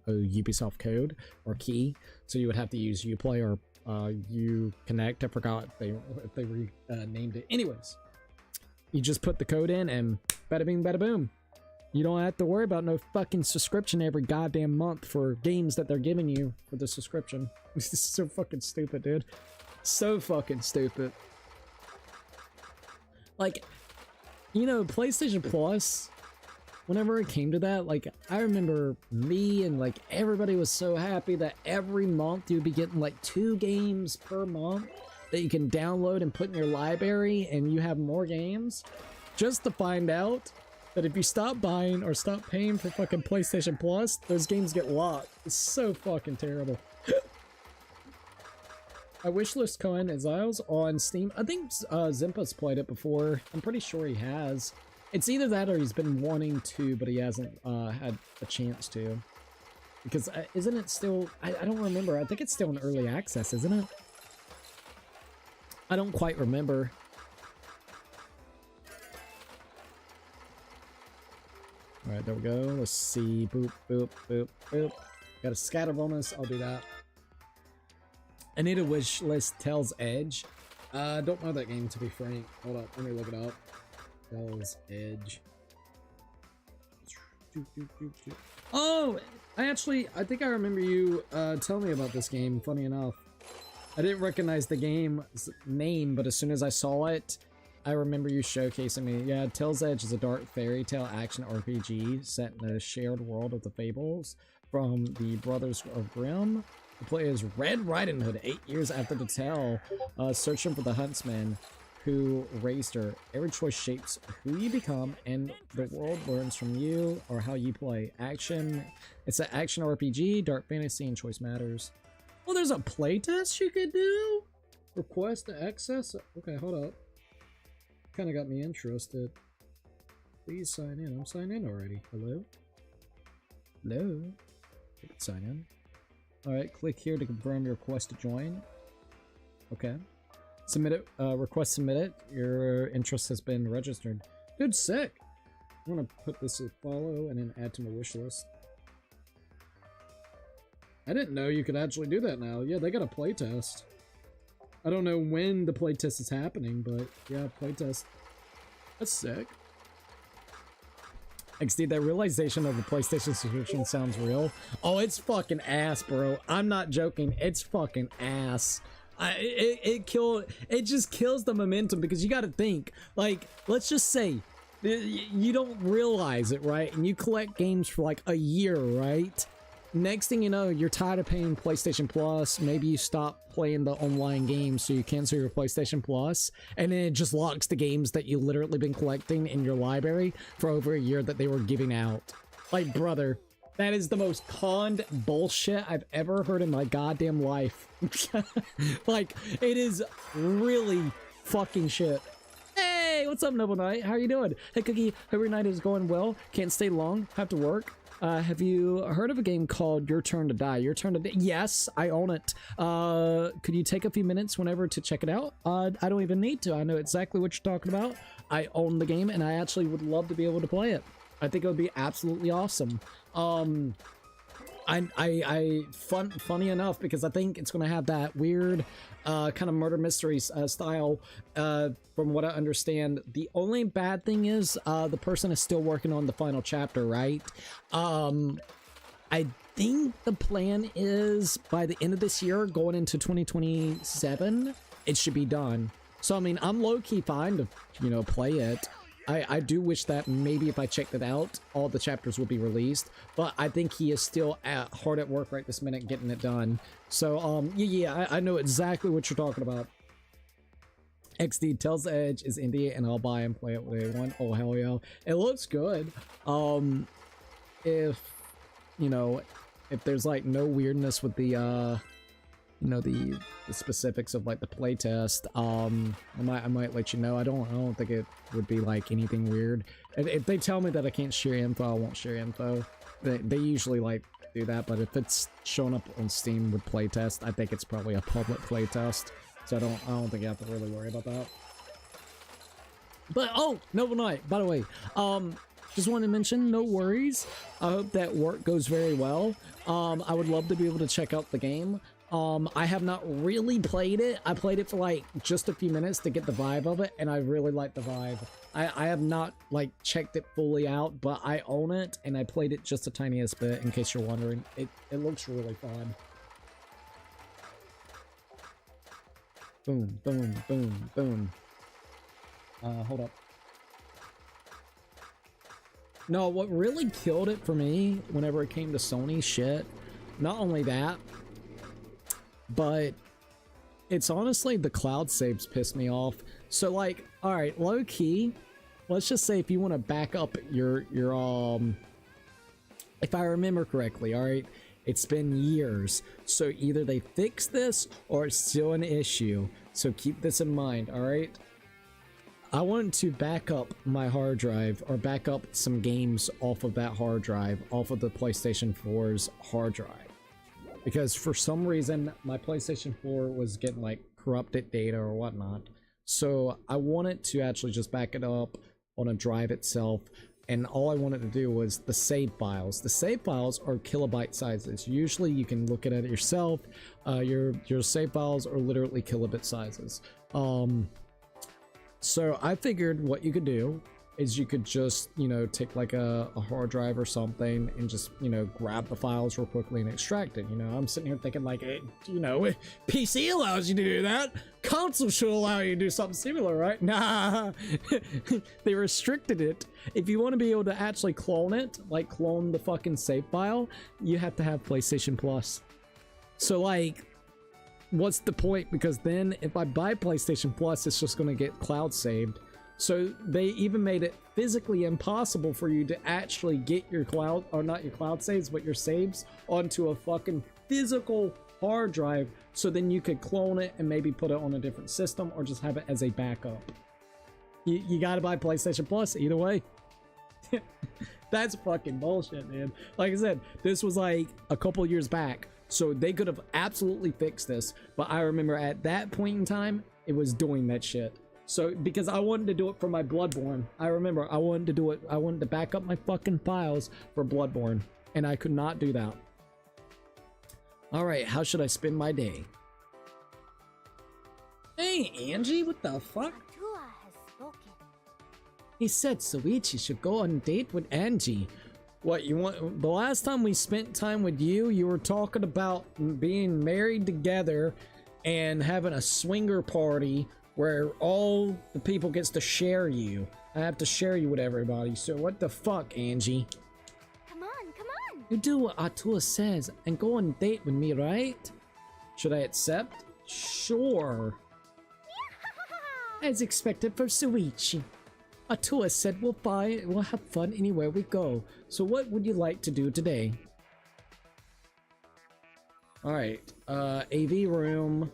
Ubisoft code or key, so you would have to use Uplay or Uconnect. I forgot if they named it. Anyways, you just put the code in and bada bing bada boom. You don't have to worry about no fucking subscription every goddamn month for games that they're giving you for the subscription. This is so fucking stupid, dude. So fucking stupid. Like, you know, PlayStation Plus, whenever it came to that, like, I remember me and like everybody was so happy that every month you'd be getting like 2 games per month that you can download and put in your library, and you have more games, just to find out that if you stop buying or stop paying for fucking PlayStation Plus, those games get locked. It's so fucking terrible. I wishlist Cohen Exiles on Steam. I think Zimpa's played it before. I'm pretty sure he has. It's either that or he's been wanting to, but he hasn't had a chance to. Because isn't it still... I don't remember. I think it's still in early access, isn't it? I don't quite remember. Alright, there we go. Let's see. Boop, boop, boop, boop. Got a scatter bonus. I'll do that. I need a wish list Tell's Edge. Don't know that game, to be frank. Hold up. Let me look it up. Tell's Edge. Oh! I think I remember you telling me about this game, funny enough. I didn't recognize the game's name, but as soon as I saw it, I remember you showcasing me. Yeah, Tell's Edge is a dark fairy tale action RPG set in a shared world of the fables from the Brothers of Grimm. The player is Red Riding Hood 8 years after the tale, searching for the huntsman who raised her. Every choice shapes who you become, and the world learns from you or how you play. Action. It's an action RPG, dark fantasy, and choice matters. Oh, there's a playtest you could do? Request to access? Okay, hold up. Kind of got me interested. Please sign in. I'm signed in already. Hello? Hello? You can sign in. Alright, click here to confirm your request to join. Okay. Submit it. Request submitted. Your interest has been registered. Dude, sick! I'm gonna put this as follow and then add to my wish list. I didn't know you could actually do that now. Yeah, they got a playtest. I don't know when the playtest is happening, but yeah, playtest. That's sick. XD, that realization of the PlayStation subscription sounds real. Oh, it's fucking ass, bro. I'm not joking. It's fucking ass. It just kills the momentum because you got to think, like, let's just say you don't realize it, right? And you collect games for like a year, right? Next thing you know, you're tired of paying PlayStation Plus. Maybe you stop playing the online games, so you cancel your PlayStation Plus, and then it just locks the games that you literally been collecting in your library for over a year that they were giving out. Like, brother, that is the most conned bullshit I've ever heard in my goddamn life. Like, it is really fucking shit. Hey, what's up, Noble Knight? How are you doing? Hey, Cookie, hope your night is going well. Can't stay long. Have to work. Have you heard of a game called Your Turn to Die? Your Turn to Die? Yes, I own it. Could you take a few minutes whenever to check it out? I don't even need to. I know exactly what you're talking about. I own the game, and I actually would love to be able to play it. I think it would be absolutely awesome. Funny enough, because I think it's going to have that weird kind of murder mystery style. From what I understand, the only bad thing is the person is still working on the final chapter, right? I think the plan is by the end of this year, going into 2027, it should be done. So I mean, I'm low-key fine to, you know, play it. I do wish that maybe if I checked it out, all the chapters would be released, but I think he is still hard at work right this minute getting it done. So, yeah, I know exactly what you're talking about. XD Tell's Edge is indie, and I'll buy and play it with one. Oh, hell yeah. It looks good. If, you know, if there's, like, no weirdness with the, you know, the specifics of like the playtest, I might let you know. I don't think it would be like anything weird. If they tell me that I can't share info, I won't share info. They usually like do that, but if it's showing up on Steam with playtest, I think it's probably a public playtest. So I don't think you have to really worry about that. But oh, Noble Knight, by the way, just wanted to mention, no worries. I hope that work goes very well. I would love to be able to check out the game. I have not really played it. I played it for like just a few minutes to get the vibe of it, and I really like the vibe. I have not like checked it fully out, but I own it, and I played it just the tiniest bit, in case you're wondering. It looks really fun. Boom, boom, boom, boom. Hold up. No, what really killed it for me whenever it came to Sony shit, not only that, but it's honestly the cloud saves piss me off. So like, alright, low key, let's just say if you want to back up your if I remember correctly, all right, it's been years, so either they fix this or it's still an issue, so keep this in mind. All right, I want to back up my hard drive, or back up some games off of that hard drive, off of the PlayStation 4's hard drive, because for some reason my PlayStation 4 was getting like corrupted data or whatnot. So I wanted to actually just back it up on a drive itself, and all I wanted to do was the save files. The save files are kilobyte sizes. Usually you can look at it yourself. Your save files are literally kilobit sizes. So I figured what you could do is you could just, you know, take like a hard drive or something and just, you know, grab the files real quickly and extract it. You know, I'm sitting here thinking like, you know, PC allows you to do that. Console should allow you to do something similar, right? Nah, they restricted it. If you want to be able to actually clone it, like clone the fucking save file, you have to have PlayStation Plus. So like, what's the point? Because then if I buy PlayStation Plus, it's just going to get cloud saved. So they even made it physically impossible for you to actually get your cloud, or not your cloud saves, but your saves onto a fucking physical hard drive, so then you could clone it and maybe put it on a different system or just have it as a backup. You gotta buy PlayStation Plus either way. That's fucking bullshit, man. Like I said, this was like a couple years back, so they could have absolutely fixed this, but I remember at that point in time, it was doing that shit. So, because I wanted to do it for my Bloodborne. I remember I wanted to do it. I wanted to back up my fucking files for Bloodborne, and I could not do that. Alright, how should I spend my day? Hey, Angie, what the fuck? Atua has spoken. He said Soichi should go on a date with Angie. What, you want? The last time we spent time with you, you were talking about being married together and having a swinger party where all the people gets to share you. I have to share you with everybody, so what the fuck, Angie? Come on, come on. You do what Atua says and go on a date with me, right? Should I accept? Sure. As expected for Soichi. Atua said we'll have fun anywhere we go. So what would you like to do today? Alright, AV room,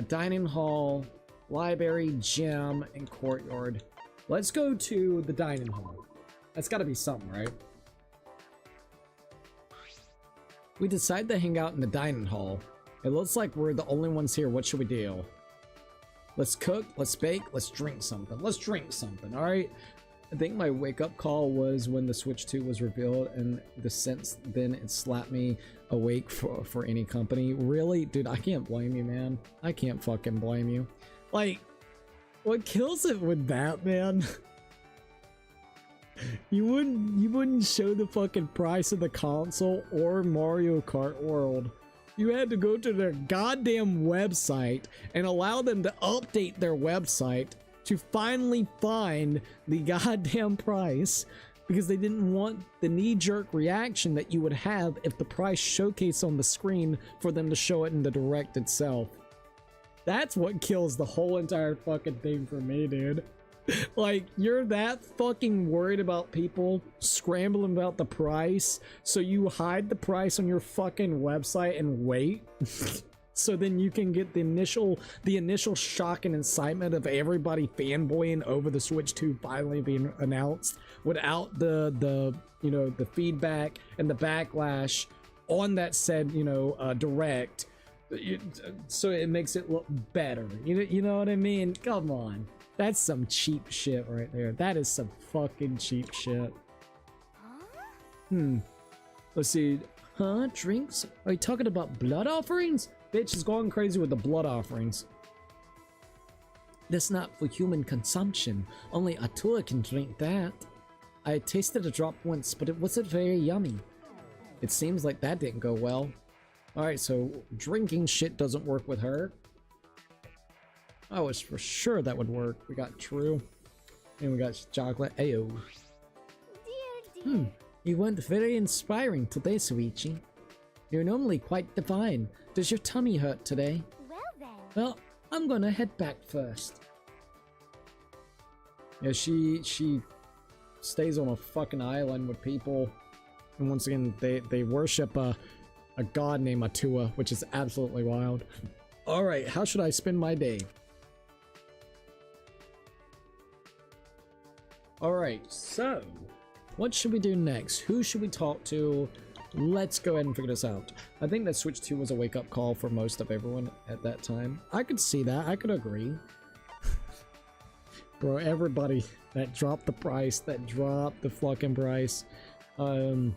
dining hall, library, gym, and courtyard. Let's go to the dining hall. That's gotta be something, right? We decide to hang out in the dining hall. It looks like we're the only ones here. What should we do? Let's cook, let's bake, let's drink something. Let's drink something, alright? I think my wake-up call was when the Switch 2 was revealed, and since then it slapped me awake for any company. Really? Dude, I can't blame you, man. I can't fucking blame you. Like, what kills it with that, man? You wouldn't show the fucking price of the console or Mario Kart World. You had to go to their goddamn website and allow them to update their website to finally find the goddamn price, because they didn't want the knee-jerk reaction that you would have if the price showcased on the screen for them to show it in the direct itself. That's what kills the whole entire fucking thing for me, dude. Like, you're that fucking worried about people scrambling about the price, so you hide the price on your fucking website and wait so then you can get the initial shock and excitement of everybody fanboying over the Switch 2 finally being announced without the you know, the feedback and the backlash on that said, you know, direct, so it makes it look better. You know what I mean? Come on. That's some cheap shit right there. That is some fucking cheap shit. Let's see. Huh? Drinks? Are you talking about blood offerings? Bitch is going crazy with the blood offerings. That's not for human consumption. Only Atua can drink that. I tasted a drop once, but it wasn't very yummy. It seems like that didn't go well. Alright, so drinking shit doesn't work with her. I was for sure that would work. We got True. And we got chocolate. Ayo. Dear. You went very inspiring today, Soichi. You're normally quite divine. Does your tummy hurt today? Well then. Well, I'm gonna head back first. Yeah, she stays on a fucking island with people, and once again they worship a god named Atua, which is absolutely wild. All right, how should I spend my day? All right, so what should we do next? Who should we talk to? Let's go ahead and figure this out. I think that Switch 2 was a wake-up call for most of everyone at that time. I could see that. I could agree. Bro, everybody that dropped the price, that dropped the fucking price. Angie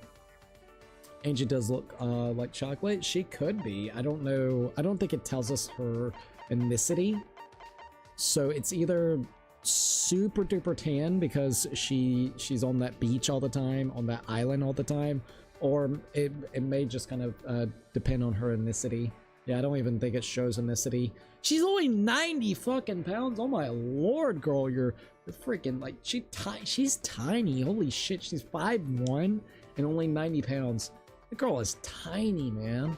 does look like chocolate. She could be. I don't know. I don't think it tells us her ethnicity. So it's either super duper tan because she's on that beach all the time, on that island all the time, or it may just kind of depend on her ethnicity. Yeah, I don't even think it shows ethnicity. She's only 90 fucking pounds. Oh my lord, girl, you're freaking like she's tiny. Holy shit, she's 5'1" and only 90 pounds. The girl is tiny, man.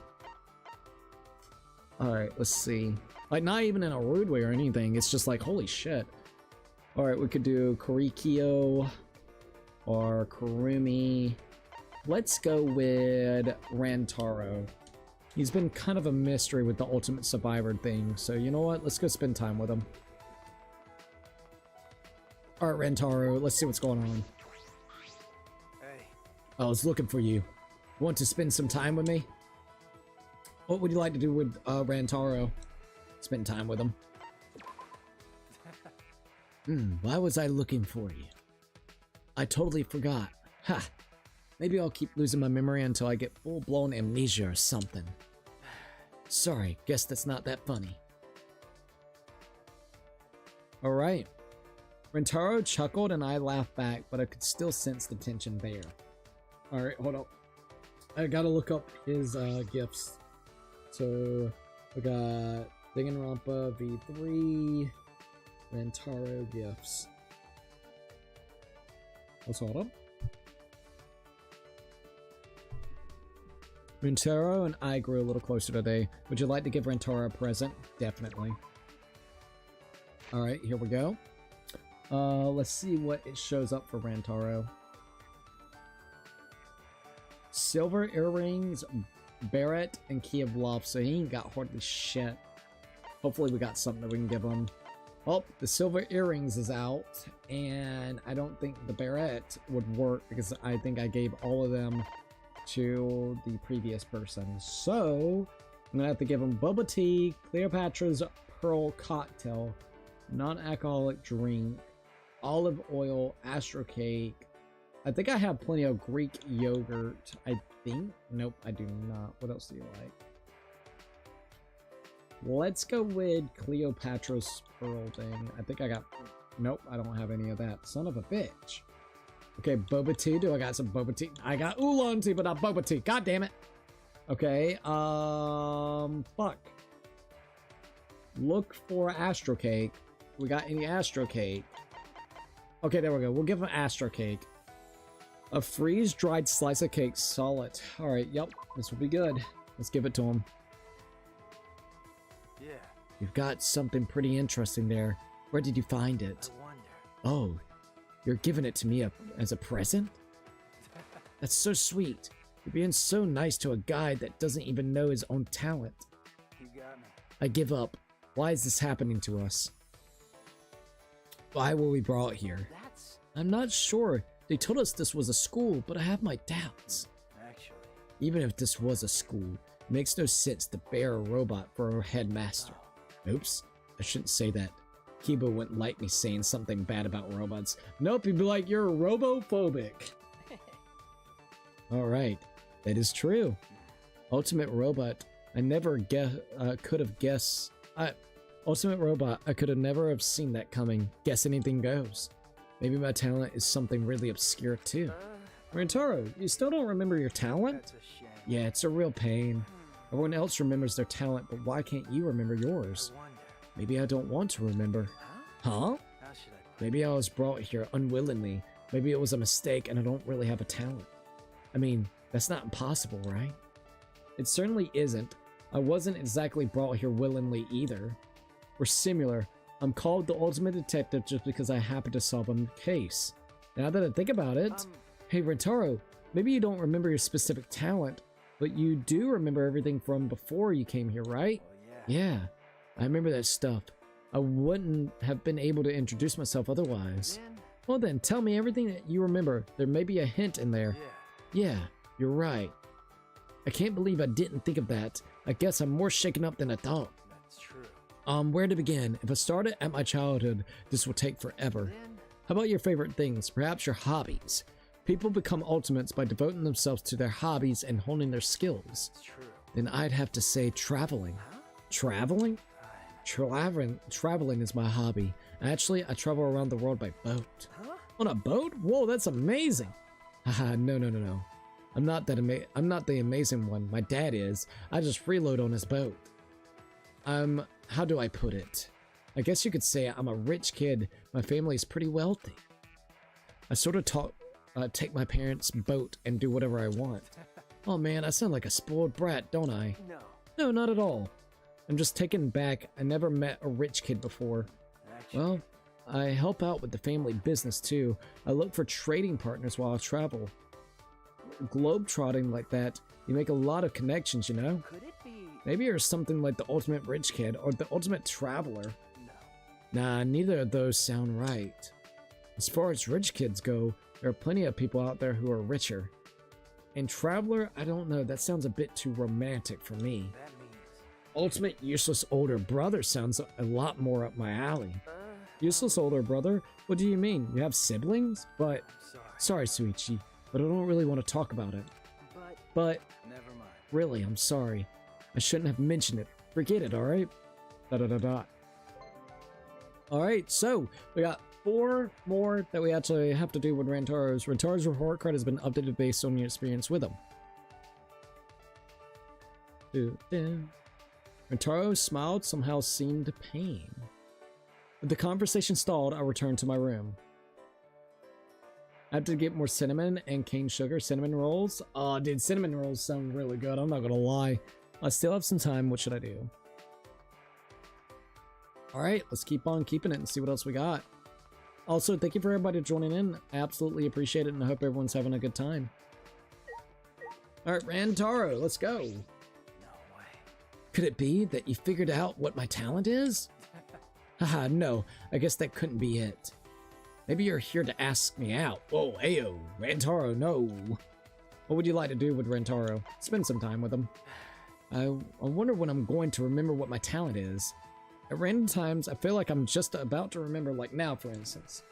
All right, let's see. Like, not even in a rude way or anything. It's just like, holy shit. All right, we could do Korikyo or Kurumi. Let's go with Rantaro. He's been kind of a mystery with the Ultimate Survivor thing, so you know what? Let's go spend time with him. All right, Rantaro, let's see what's going on. Hey. I was looking for you. Want to spend some time with me? What would you like to do with Rantaro? Spend time with him. Why was I looking for you? I totally forgot. Ha! Maybe I'll keep losing my memory until I get full-blown amnesia or something. Sorry, guess that's not that funny. Alright. Rentaro chuckled and I laughed back, but I could still sense the tension there. Alright, hold up. I gotta look up his gifts. So, we got Danganronpa V3, Rentaro gifts. Let's hold up. Rentaro and I grew a little closer today. Would you like to give Rentaro a present? Definitely. Alright, here we go. Let's see what it shows up for Rentaro. Silver earrings, Barrett, and Key of Love, so he ain't got hardly shit. Hopefully we got something that we can give him. Oh, the silver earrings is out, and I don't think the Barrett would work because I think I gave all of them to the previous person. So I'm gonna have to give him boba tea, Cleopatra's pearl cocktail, non-alcoholic drink, olive oil, astro cake. I think I have plenty of Greek yogurt. I think. Nope, I do not. What else do you like? Let's go with Cleopatra's pearl thing. I think I got. Nope, I don't have any of that. Son of a bitch. Okay, boba tea. Do I got some boba tea? I got oolong tea, but not boba tea. God damn it. Okay, fuck. Look for astro cake. We got any astro cake? Okay, there we go. We'll give him astro cake. A freeze-dried slice of cake, solid. All right, yep, this will be good. Let's give it to him. Yeah. You've got something pretty interesting there. Where did you find it? I wonder. Oh, you're giving it to me as a present? That's so sweet. You're being so nice to a guy that doesn't even know his own talent. You got me. I give up. Why is this happening to us? Why were we brought here? That's I'm not sure. They told us this was a school, but I have my doubts. actually. Even if this was a school, it makes no sense to bear a robot for a headmaster. Oops, I shouldn't say that. Kiba wouldn't like me saying something bad about robots. Nope, he'd be like, you're robophobic. Alright, that is true. Ultimate Robot, I never could have guessed. Ultimate Robot, I could have never have seen that coming. Guess anything goes. Maybe my talent is something really obscure too. Rentaro, you still don't remember your talent? That's a shame. Yeah, it's a real pain. Everyone else remembers their talent, but why can't you remember I yours? wonder. Maybe I don't want to remember. Huh? Huh? How should I put Maybe I was brought here unwillingly. Maybe it was a mistake and I don't really have a talent. I mean, that's not impossible, right? It certainly isn't. I wasn't exactly brought here willingly either. We're similar, I'm called the ultimate detective just because I happen to solve a case. Now that I think about it, hey Rentaro, maybe you don't remember your specific talent, but you do remember everything from before you came here, right? Yeah, I remember that stuff. I wouldn't have been able to introduce myself otherwise. Well then, tell me everything that you remember. There may be a hint in there. Yeah, you're right. I can't believe I didn't think of that. I guess I'm more shaken up than I thought. That's true. Where to begin? If I started at my childhood, this would take forever. How about your favorite things? Perhaps your hobbies? People become ultimates by devoting themselves to their hobbies and honing their skills. That's true. Then I'd have to say traveling. Traveling? Traveling is my hobby. Actually, I travel around the world by boat. On a boat? Whoa, that's amazing. Haha, no. I'm not the amazing one. My dad is. I just freeload on his boat. How do I put it? I guess you could say I'm a rich kid. My family's pretty wealthy. I sort of take my parents' boat and do whatever I want. Oh man, I sound like a spoiled brat, don't I? No. No, not at all. I'm just taken back. I never met a rich kid before. Well, I help out with the family business too. I look for trading partners while I travel. Globe-trotting like that, you make a lot of connections, you know? Could it be? Maybe you're something like the ultimate rich kid or the ultimate traveler. No. Nah, neither of those sound right. As far as rich kids go, there are plenty of people out there who are richer. And traveler, I don't know, that sounds a bit too romantic for me. That means. Ultimate useless older brother sounds a lot more up my alley. Useless older brother? What do you mean? You have siblings? But, Sorry. sorry Suichi, but I don't really want to talk about it. But, Never mind. really, I'm sorry. I shouldn't have mentioned it. Forget it, alright? Alright, so, we got 4 more that we actually have to do with Rantaro's. Rantaro's report card has been updated based on your experience with him. Rentaro smiled, somehow seemed pain. With the conversation stalled, I returned to my room. I have to get more cinnamon and cane sugar. Cinnamon rolls? Oh, dude, cinnamon rolls sound really good. I'm not gonna lie. I still have some time. What should I do? Alright, let's keep on keeping it and see what else we got. Also, thank you for everybody joining in. I absolutely appreciate it, and I hope everyone's having a good time. Alright, Rantaro, let's go. No way. Could it be that you figured out what my talent is? Haha, no, I guess that couldn't be it. Maybe you're here to ask me out. Whoa, heyo, Rantaro, no. What would you like to do with Rantaro? Spend some time with him. I wonder when I'm going to remember what my talent is. At random times, I feel like I'm just about to remember, like now, for instance.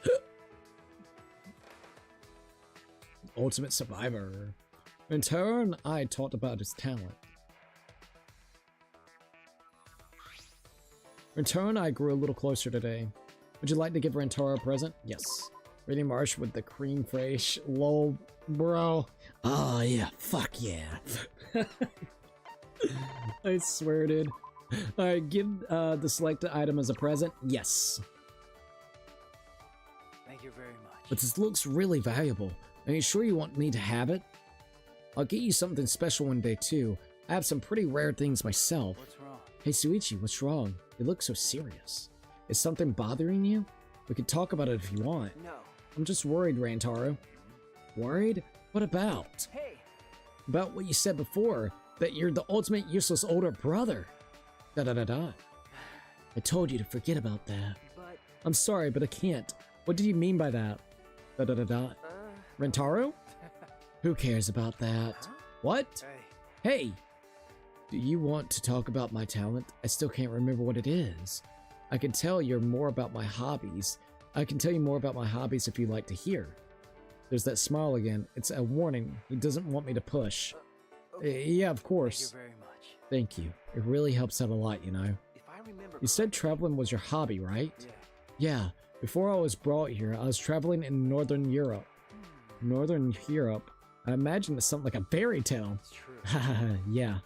Ultimate Survivor. Rantaro and I talked about his talent. Rantaro and I grew a little closer today. Would you like to give Rantaro a present? Yes. Ready Marsh with the cream fraiche. Lol, bro. Oh yeah, fuck yeah. I swear, dude. Alright, give the selected item as a present. Yes. Thank you very much. But this looks really valuable. Are you sure you want me to have it? I'll get you something special one day too. I have some pretty rare things myself. What's wrong? Hey Suichi, what's wrong? You look so serious. Is something bothering you? We could talk about it if you want. No. I'm just worried, Rantaro. Worried? What about? Hey. About what you said before, that you're the ultimate useless older brother. I told you to forget about that. But. I'm sorry, but I can't. What did you mean by that? Rantaro? Who cares about that? Huh? What? Hey. Hey! Do you want to talk about my talent? I still can't remember what it is. I can tell you more about my hobbies. I can tell you more about my hobbies if you'd like to hear. There's that smile again. It's a warning. He doesn't want me to push. Okay. Yeah, of Thank course. you very much. Thank you. It really helps out a lot, you know. If I remember. You said traveling was your hobby, right? Yeah. Yeah. Before I was brought here, I was traveling in Northern Europe. Northern Europe? I imagine it's something like a fairy tale. It's true. Haha, yeah.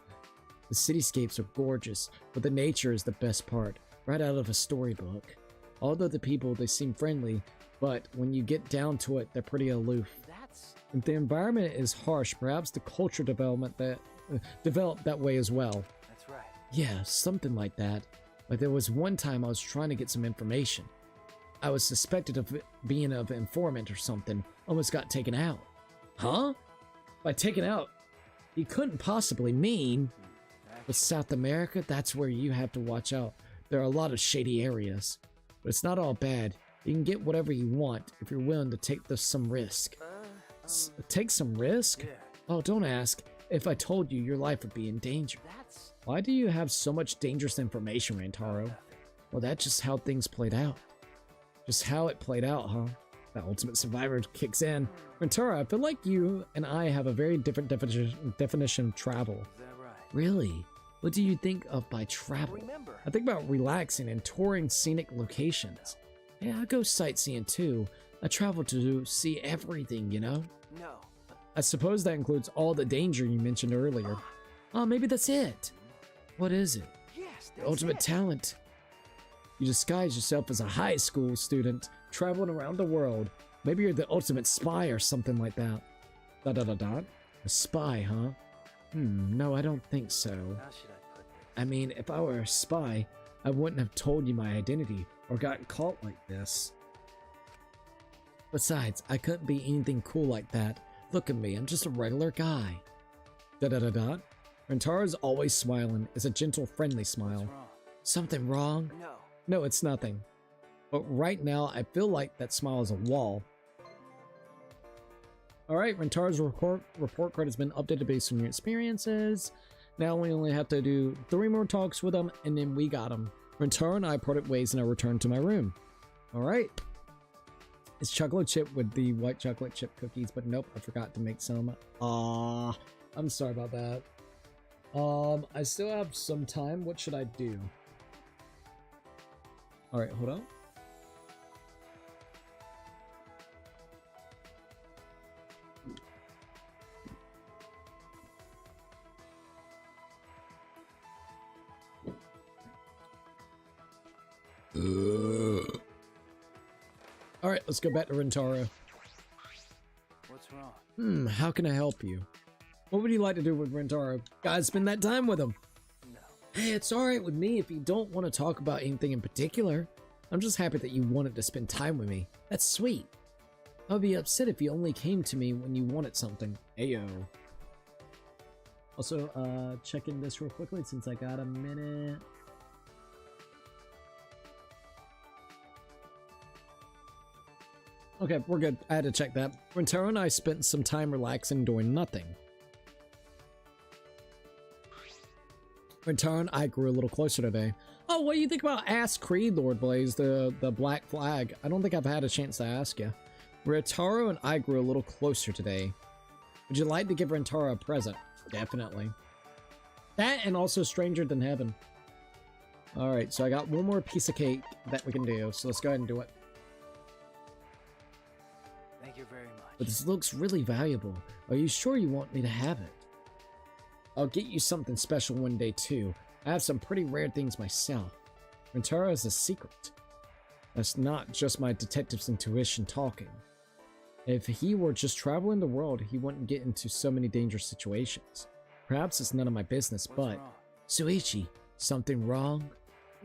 The cityscapes are gorgeous, but the nature is the best part, right out of a storybook. Although the people, they seem friendly, but when you get down to it, they're pretty aloof. That's. If the environment is harsh, perhaps the culture developed that way as well. That's right. Yeah, something like that. But there was one time I was trying to get some information. I was suspected of being an informant or something. Almost got taken out. Huh? By taken out, he couldn't possibly mean... But South America, that's where you have to watch out. There are a lot of shady areas. But it's not all bad. You can get whatever you want if you're willing to take some risk. Take some risk? Yeah. Oh, don't ask. If I told you, your life would be in danger. Why do you have so much dangerous information, Rantaro? Well, that's just how things played out. Just how it played out, huh? The ultimate survivor kicks in. Rantaro, I feel like you and I have a very different definition of travel. Is that right? Really? What do you think of by travel? Remember. I think about relaxing and touring scenic locations. Yeah, I go sightseeing too. I travel to see everything, you know? No. I suppose that includes all the danger you mentioned earlier. Oh, maybe that's it. What is it? Yes, The ultimate talent. You disguise yourself as a high school student traveling around the world. Maybe you're the ultimate spy or something like that. Dot dot dot dot. A spy, huh? No, I don't think so. How should I put this? I mean, if I were a spy, I wouldn't have told you my identity or gotten caught like this. Besides, I couldn't be anything cool like that. Look at me, I'm just a regular guy. Dot dot dot dot. Rantaro's always smiling. It's a gentle, friendly smile. What's wrong? Something wrong? No. No, it's nothing. But right now, I feel like that smile is a wall. Alright, Rantaro's report card has been updated based on your experiences. Now we only have to do 3 more talks with him, and then we got him. Rantaro and I parted ways and I returned to my room. Alright. It's chocolate chip with the white chocolate chip cookies, but nope, I forgot to make some. I'm sorry about that. I still have some time. What should I do? Alright, hold on. Alright, let's go back to Rantaro. What's wrong? How can I help you? What would you like to do with Rantaro? Gotta spend that time with him. No. Hey, it's alright with me if you don't want to talk about anything in particular. I'm just happy that you wanted to spend time with me. That's sweet. I'd be upset if you only came to me when you wanted something. Ayo. Also, checking this real quickly since I got a minute. Okay, we're good. I had to check that. Rantaro and I spent some time relaxing doing nothing. Rantaro and I grew a little closer today. Oh, what do you think about Ask Creed, Lord Blaze, the black flag? I don't think I've had a chance to ask you. Rantaro and I grew a little closer today. Would you like to give Rantaro a present? Definitely. That and also Stranger Than Heaven. Alright, so I got one more piece of cake that we can do, so let's go ahead and do it. Thank you very much. But this looks really valuable. Are you sure you want me to have it? I'll get you something special one day too. I have some pretty rare things myself. Rantaro has a secret. That's not just my detective's intuition talking. If he were just traveling the world, he wouldn't get into so many dangerous situations. Perhaps it's none of my business, What's but... wrong? Suichi, something wrong?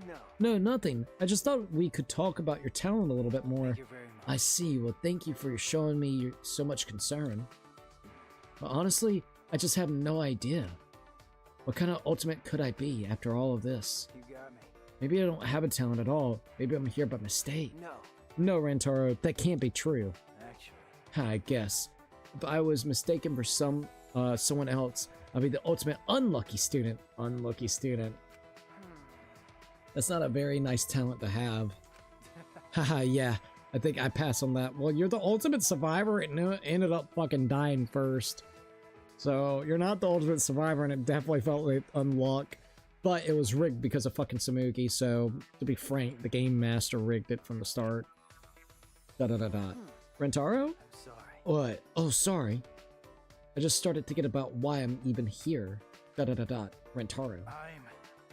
No. No, nothing. I just thought we could talk about your talent a little bit more. Thank you very much. I see. Well, thank you for showing me so much concern. But honestly, I just have no idea. What kind of ultimate could I be after all of this? You got me. Maybe I don't have a talent at all. Maybe I'm here by mistake. No. No, Rantaro, that can't be true. Actually. I guess. If I was mistaken for someone else, I'd be the ultimate unlucky student. Unlucky student. That's not a very nice talent to have. Haha, yeah. I think I pass on that. Well, you're the ultimate survivor and ended up fucking dying first. So, you're not the ultimate survivor and it definitely felt like unluck. But it was rigged because of fucking Samugi, so to be frank, the game master rigged it from the start. Rantaro? I'm sorry. What? Oh, sorry. I just started thinking about why I'm even here. Rantaro.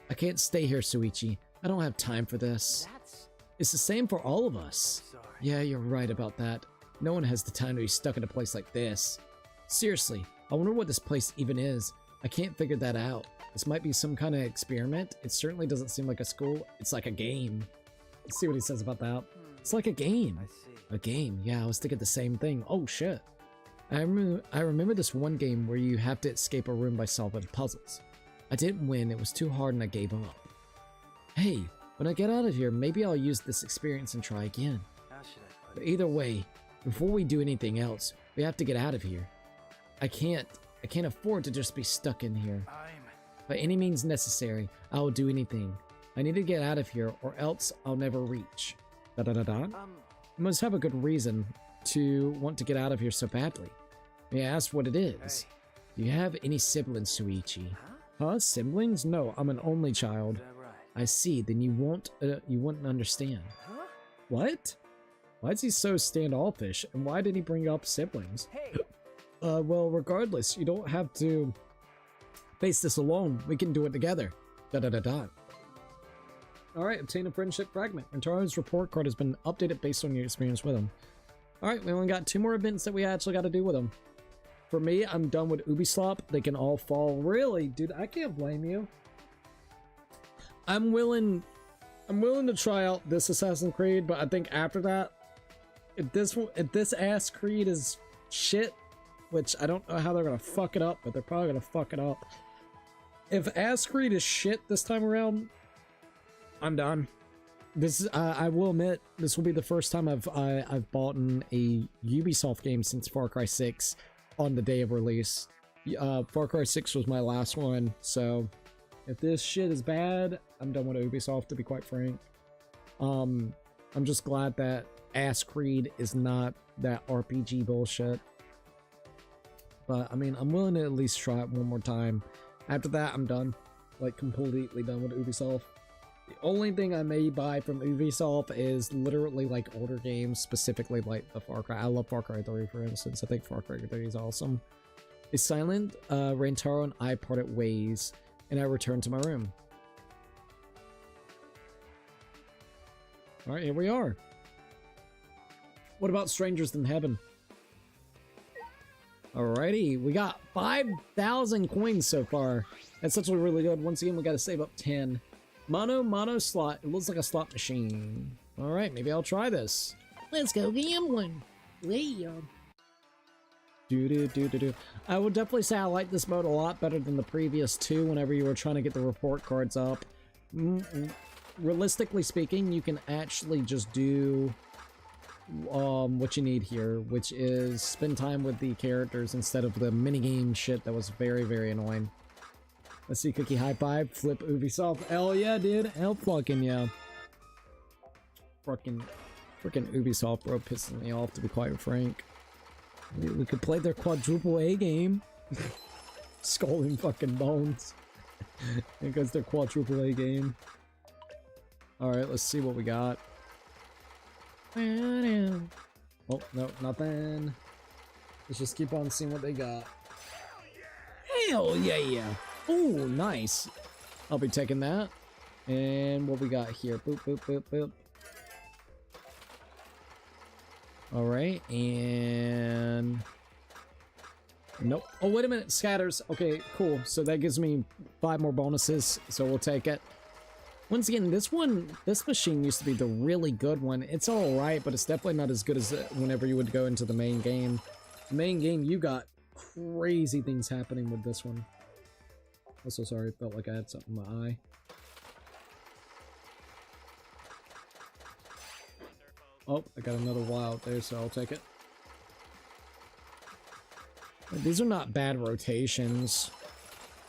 I can't stay here, Suichi. I don't have time for this. That's It's the same for all of us. sorry. Yeah, you're right about that. No one has the time to be stuck in a place like this. Seriously, I wonder what this place even is. I can't figure that out. This might be some kind of experiment. It certainly doesn't seem like a school. It's like a game. Let's see what he says about that. It's like a game. I see. A game. Yeah, I was thinking the same thing. Oh shit. I remember this one game where you have to escape a room by solving puzzles. I didn't win. It was too hard and I gave up. Hey, when I get out of here, maybe I'll use this experience and try again. How should I put But it? either way, before we do anything else, we have to get out of here. I can't afford to just be stuck in here. By any means necessary, I will do anything. I need to get out of here or else I'll never reach. Da da da da. You must have a good reason to want to get out of here so badly. May I ask what it is? Hey. Do you have any siblings, Suichi? Huh? Huh? Siblings? No, I'm an only Is child. that right? I see, then you wouldn't understand. Huh? What? Why is he so standoffish, and why did he bring up siblings? Hey. Well, regardless, you don't have to face this alone. We can do it together. Da da da da. Alright, obtain a friendship fragment. Rentaro's report card has been updated based on your experience with him. Alright, we only got 2 more events that we actually got to do with him. For me, I'm done with Ubisoft. They can all fall. Really, dude, I can't blame you. I'm willing to try out this Assassin's Creed, but I think after that, if this ass Creed is shit, which I don't know how they're gonna fuck it up, but they're probably gonna fuck it up. If Ass Creed is shit this time around, I'm done. This is, I will admit, this will be the first time I've bought a Ubisoft game since Far Cry 6 on the day of release. Far Cry 6 was my last one, so if this shit is bad, I'm done with Ubisoft, to be quite frank. I'm just glad that Ass Creed is not that RPG bullshit. But, I mean, I'm willing to at least try it one more time. After that, I'm done. Like, completely done with Ubisoft. The only thing I may buy from Ubisoft is literally, like, older games, specifically, like, the Far Cry. I love Far Cry 3, for instance. I think Far Cry 3 is awesome. It's silent. Rentaro and I parted ways, and I returned to my room. Alright, here we are. What about Strangers in Heaven? Alrighty, we got 5,000 coins so far. That's actually really good. Once again, we got to save up 10. Mono slot. It looks like a slot machine. Alright, maybe I'll try this. Let's go gambling. Yeah. Do. I would definitely say I like this mode a lot better than the previous 2 whenever you were trying to get the report cards up. Realistically speaking, you can actually just do what you need here, which is spend time with the characters instead of the minigame shit that was very, very annoying. Let's see, Cookie High Five, flip Ubisoft. Hell yeah, dude. Hell fucking yeah. Freaking Ubisoft, bro, pissing me off, to be quite frank. We could play their quadruple A game. Skull and fucking bones. Because their quadruple A game. Alright, let's see what we got. Oh, no, nothing. Let's just keep on seeing what they got. Hell yeah! Oh, nice. I'll be taking that. And what we got here? Boop, boop, boop, boop. Alright, and... Nope. Oh, wait a minute. Scatters. Okay, cool. So that gives me 5 more bonuses, so we'll take it. Once again, this machine used to be the really good one. It's alright, but it's definitely not as good as whenever you would go into the main game. The main game, you got crazy things happening with this one. I'm so sorry, felt like I had something in my eye. Oh, I got another wild there, so I'll take it. These are not bad rotations.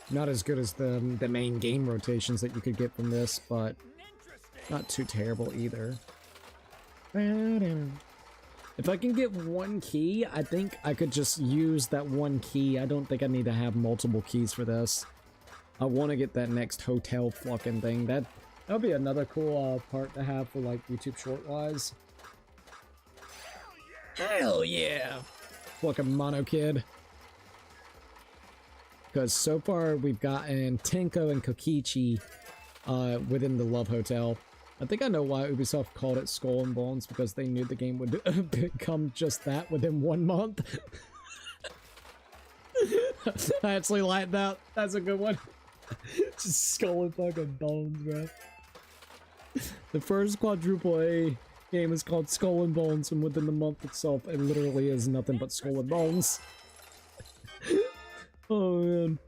Not as good as the main game rotations that you could get from this, but not too terrible either. If I can get 1 key, I think I could just use that 1 key. I don't think I need to have multiple keys for this. I want to get that next hotel fucking thing. That would be another cool part to have for like YouTube short wise. Hell yeah! Fucking Mono Kid. Because so far we've gotten Tenko and Kokichi within the Love Hotel. I think I know why Ubisoft called it Skull and Bones, because they knew the game would become just that within 1 month. I actually like that. That's a good one. Just skull and fucking bones, bro. The first quadruple A game is called Skull and Bones, and within the month itself, it literally is nothing but Skull and Bones. Oh man,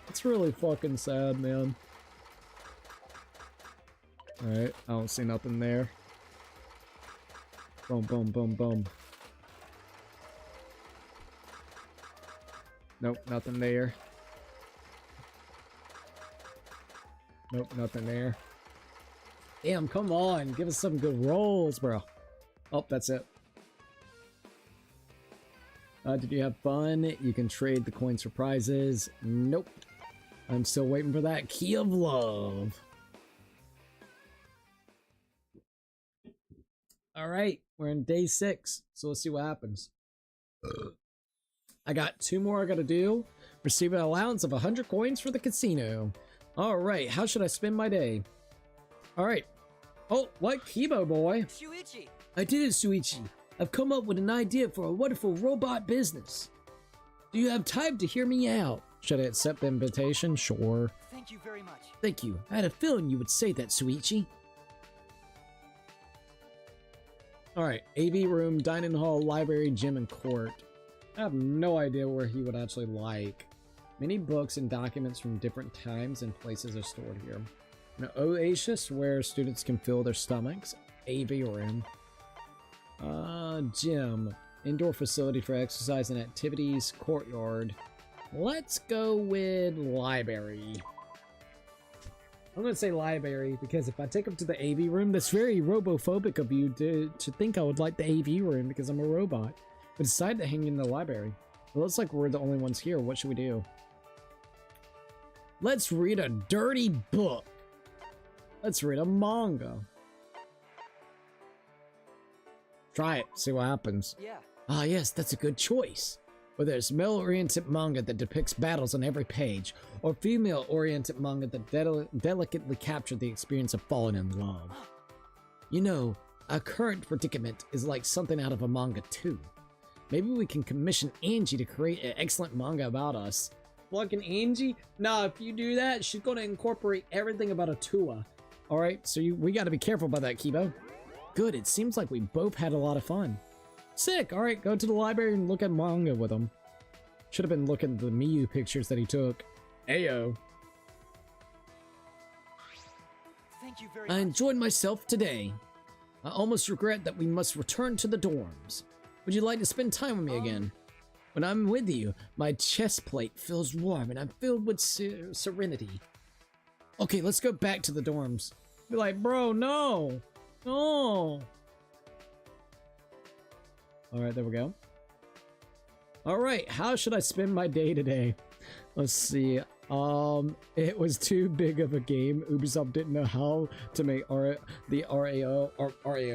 it's really fucking sad, man. All right, I don't see nothing there. Boom, boom, boom, boom. Nope, nothing there. Nope, nothing there. Damn, come on. Give us some good rolls, bro. Oh, that's it. Did you have fun? You can trade the coins for prizes. Nope. I'm still waiting for that key of love. Alright, we're in day 6, so let's see what happens. I got 2 more I gotta do. Receive an allowance of 100 coins for the casino. Alright, how should I spend my day? Alright. Oh, what? Kibo boy? Shuichi! I did it, Suichi. I've come up with an idea for a wonderful robot business. Do you have time to hear me out? Should I accept the invitation? Sure. Thank you very much. Thank you. I had a feeling you would say that, Suichi. Alright, AV room, dining hall, library, gym, and court. I have no idea where he would actually like. Many books and documents from different times and places are stored here. An oasis where students can fill their stomachs. AV room. Gym. Indoor facility for exercise and activities. Courtyard. Let's go with library. I'm gonna say library because if I take him to the AV room, that's very robophobic of you to think I would like the AV room because I'm a robot. But decided to hang in the library. It looks like we're the only ones here. What should we do? Let's read a dirty book. Let's read a manga. Try it, see what happens. Yeah. Ah, yes, that's a good choice. Whether it's male-oriented manga that depicts battles on every page, or female-oriented manga that delicately capture the experience of falling in love. You know, our current predicament is like something out of a manga too. Maybe we can commission Angie to create an excellent manga about us. Fucking Angie? Nah, if you do that, she's gonna incorporate everything about a Tua. Alright, so we gotta be careful about that, Kibo. Good, it seems like we both had a lot of fun. Sick, alright, go to the library and look at manga with him. Should have been looking at the Miyu pictures that he took. Ayo. Thank you very I much. enjoyed myself today. I almost regret that we must return to the dorms. Would you like to spend time with me again? When I'm with you, my chest plate feels warm and I'm filled with serenity. Okay, let's go back to the dorms. Be like, bro, no. No. Alright, there we go. Alright, how should I spend my day today? Let's see. It was too big of a game. Ubisoft didn't know how to make RAO,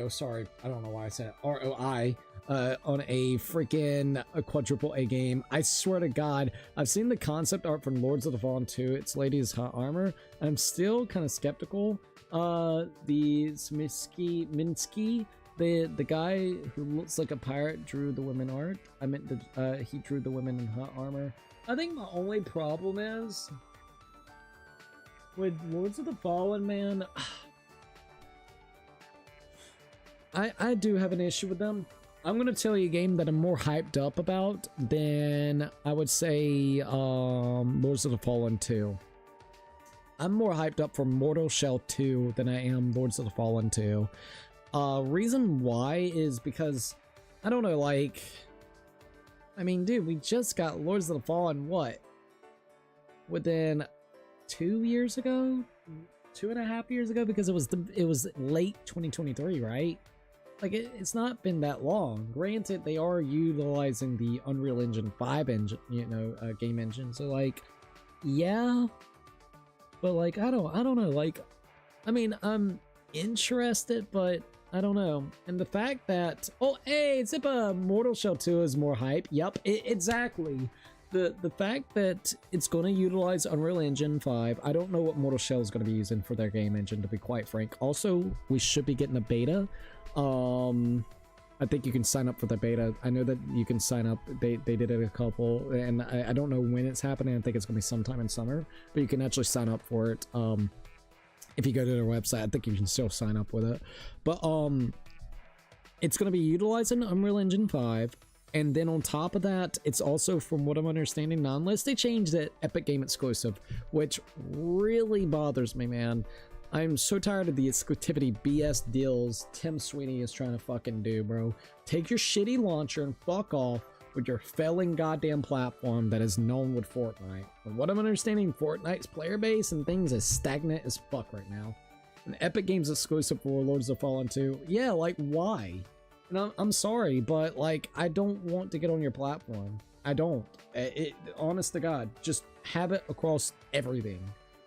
sorry, I don't know why I said it, ROI, on a freaking quadruple A game. I swear to God, I've seen the concept art from Lords of the Fallen 2. It's Lady's Hot Armor. I'm still kind of skeptical. The Minsky, the guy who looks like a pirate drew the women art. I meant he drew the women in hot armor. I think my only problem is with Lords of the Fallen, man. I do have an issue with them. I'm gonna tell you a game that I'm more hyped up about than I would say Lords of the Fallen 2. I'm more hyped up for Mortal Shell 2 than I am Lords of the Fallen 2. Reason why is because, I don't know, like, I mean, dude, we just got Lords of the Fallen, what? Within 2 years ago? 2.5 years ago? Because it was late 2023, right? Like, it's not been that long. Granted, they are utilizing the Unreal Engine 5 engine, game engine, so, like, yeah. But, like, I don't know, like, I mean, I'm interested, but I don't know. And the fact that, oh, hey, Zippa, Mortal Shell 2 is more hype. Yep, exactly. The fact that it's going to utilize Unreal Engine 5, I don't know what Mortal Shell is going to be using for their game engine, to be quite frank. Also, we should be getting a beta. I think you can sign up for the beta. I know that you can sign up. They did it a couple, and I don't know when it's happening. I think it's gonna be sometime in summer, but you can actually sign up for it. If you go to their website, I think you can still sign up with it. But it's gonna be utilizing Unreal Engine 5, and then on top of that, it's also, from what I'm understanding, unless they changed it, Epic Game exclusive, which really bothers me, man. I'm so tired of the exclusivity BS deals Tim Sweeney is trying to fucking do, bro. Take your shitty launcher and fuck off with your failing goddamn platform that is known with Fortnite. From what I'm understanding, Fortnite's player base and things is stagnant as fuck right now. And Epic Games exclusive for Lords of Fallen 2. Yeah, like, why? And I'm sorry, but, like, I don't want to get on your platform. I don't. Honest to God, just have it across everything.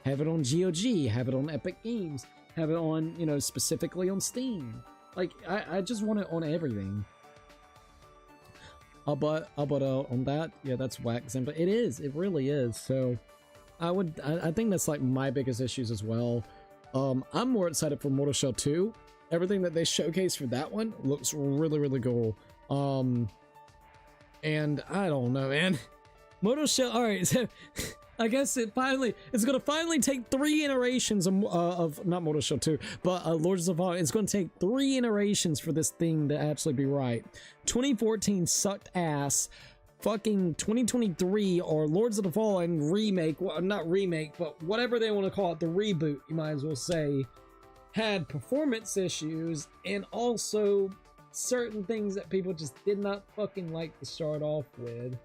Have it on GOG, have it on Epic Games, have it on, you know, specifically on Steam. Like, I just want it on everything. But on that, yeah, that's whack, but it is, it really is. So I think that's like my biggest issues as well. I'm more excited for Mortal Shell 2. Everything that they showcased for that one looks really, really cool. And I don't know, man. Mortal Shell, all right, so I guess it's gonna finally take 3 iterations of not Mortal Shell 2, but Lords of Fallen. It's gonna take 3 iterations for this thing to actually be right. 2014 sucked ass. Fucking 2023 or Lords of the Fallen remake, well, not remake, but whatever they want to call it, the reboot, you might as well say, had performance issues and also certain things that people just did not fucking like to start off with.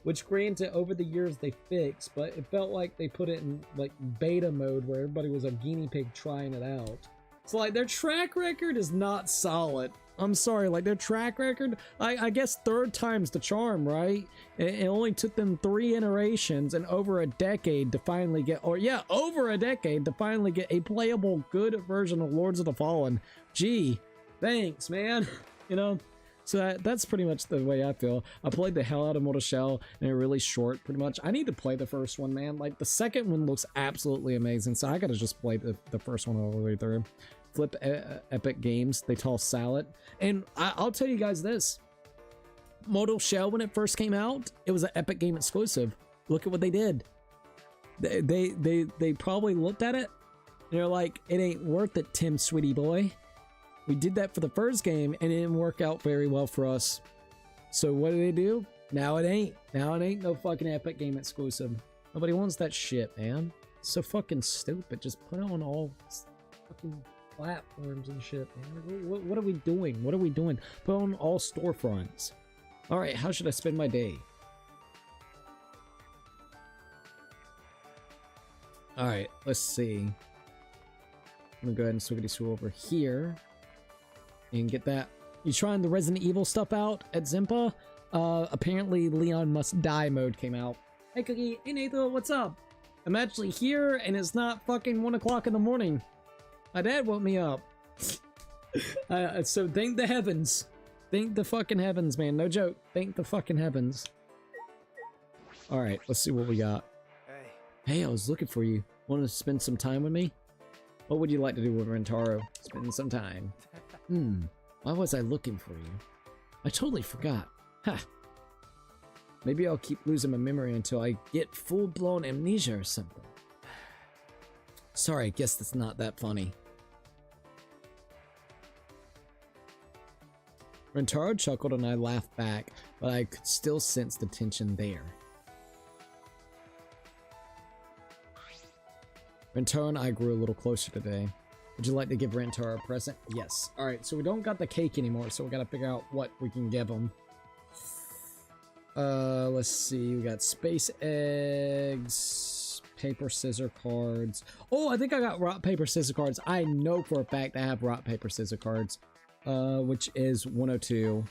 Which, granted, over the years they fixed, but it felt like they put it in like beta mode where everybody was a guinea pig trying it out. So like their track record is not solid. I'm sorry, like their track record, I guess 3rd time's the charm, right? It only took them 3 iterations and over a decade to finally get, or yeah, over a decade to finally get a playable good version of Lords of the Fallen. Gee, thanks, man. You know? So that's pretty much the way I feel. I played the hell out of Mortal Shell, and they're really short, pretty much. I need to play the first one, man. Like, the second one looks absolutely amazing, so I gotta just play the first one all the way through. Flip Epic Games, they toss salad. And I'll tell you guys this. Mortal Shell, when it first came out, it was an Epic Game exclusive. Look at what they did. They probably looked at it, and they're like, it ain't worth it, Tim, sweetie boy. We did that for the first game and it didn't work out very well for us. So what do? Now it ain't. Now it ain't no fucking Epic Game exclusive. Nobody wants that shit, man. It's so fucking stupid. Just put it on all fucking platforms and shit, man. What are we doing? What are we doing? Put it on all storefronts. Alright, how should I spend my day? Alright, let's see. I'm gonna go ahead and swiggity swoo over here. And get that. You trying the Resident Evil stuff out at Zimpa? Apparently Leon Must Die mode came out. Hey Cookie, hey Nathan, what's up? I'm actually here and it's not fucking 1 o'clock in the morning. My dad woke me up. So thank the heavens. Thank the fucking heavens, man. No joke. Thank the fucking heavens. Alright, let's see what we got. Hey, I was looking for you. Want to spend some time with me? What would you like to do with Rentaro? Spend some time. Why was I looking for you? I totally forgot. Ha! Maybe I'll keep losing my memory until I get full-blown amnesia or something. Sorry, I guess that's not that funny. Rentaro chuckled and I laughed back, but I could still sense the tension there. Rentaro and I grew a little closer today. Would you like to give Rentaro a present? Yes. Alright, so we don't got the cake anymore, so we gotta figure out what we can give him. Let's see. We got space eggs, paper, scissor cards. Oh, I think I got rock, paper, scissor cards. I know for a fact I have rock, paper, scissor cards. Which is 102.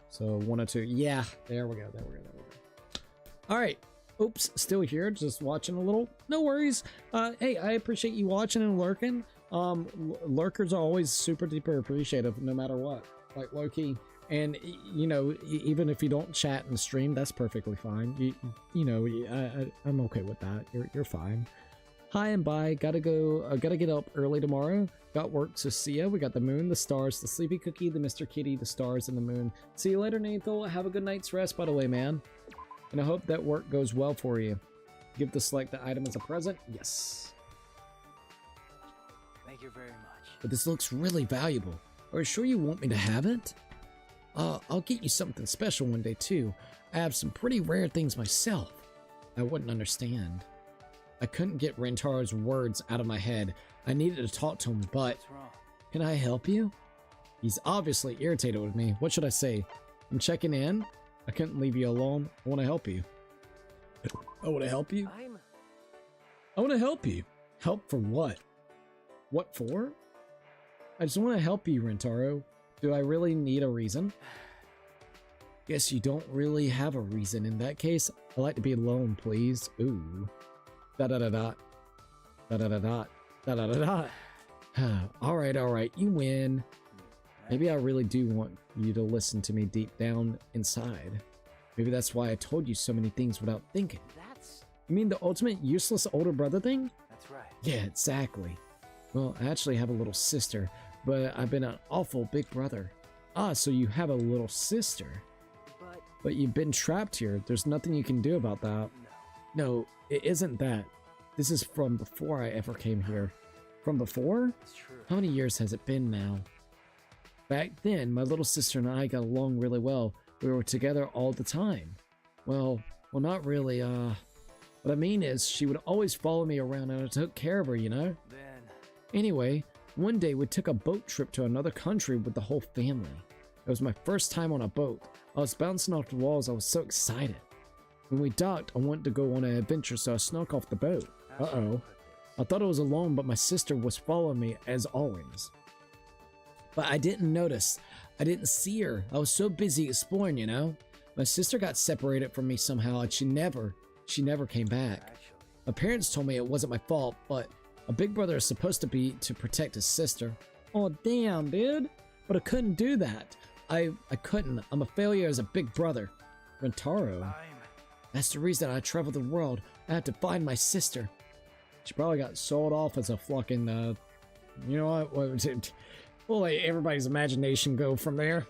So 102. Yeah, there we go. There we go. There we go. Alright. Oops, still here, just watching a little. No worries. Hey, I appreciate you watching and lurking. Lurkers are always super duper appreciative, no matter what. Like low-key. And, you know, even if you don't chat and stream, that's perfectly fine. You know, I'm okay with that. You're fine. Hi and bye. Gotta go. Gotta get up early tomorrow. Got work, so see ya. We got the moon, the stars, the sleepy cookie, the Mr. Kitty, the stars, and the moon. See you later, Nathan. Have a good night's rest, by the way, man. And I hope that work goes well for you. Give the selected item as a present. Yes. Thank you very much. But this looks really valuable. Are you sure you want me to have it? I'll get you something special one day, too. I have some pretty rare things myself. I wouldn't understand. I couldn't get Rentaro's words out of my head. I needed to talk to him, but... What's wrong? Can I help you? He's obviously irritated with me. What should I say? I'm checking in. I couldn't leave you alone. I want to help you. I want to help you? I want to help you. Help for what? What for? I just want to help you, Rentaro. Do I really need a reason? Guess you don't really have a reason. In that case, I'd like to be alone, please. Ooh. Da-da-da-da. Da-da-da-da. Da-da-da-da. Alright, you win. Maybe I really do want you to listen to me deep down inside. Maybe that's why I told you so many things without thinking. You mean the ultimate useless older brother thing? That's right. Yeah, exactly. Well, I actually have a little sister, but I've been an awful big brother. Ah, so you have a little sister. But you've been trapped here. There's nothing you can do about that. No, it isn't that. This is from before I ever came here. From before? It's true. How many years has it been now? Back then, my little sister and I got along really well. We were together all the time. Well, not really, what I mean is, she would always follow me around and I took care of her, you know? Then... Anyway, one day we took a boat trip to another country with the whole family. It was my first time on a boat. I was bouncing off the walls, I was so excited. When we docked, I wanted to go on an adventure, so I snuck off the boat. Uh-oh. I thought I was alone, but my sister was following me, as always. But I didn't notice. I didn't see her. I was so busy exploring, you know? My sister got separated from me somehow, and she never came back. My parents told me it wasn't my fault, but a big brother is supposed to be to protect his sister. Oh, damn, dude. But I couldn't do that. I couldn't. I'm a failure as a big brother. Rentaro. That's the reason I traveled the world. I had to find my sister. She probably got sold off as a fucking, you know what? We'll let everybody's imagination go from there.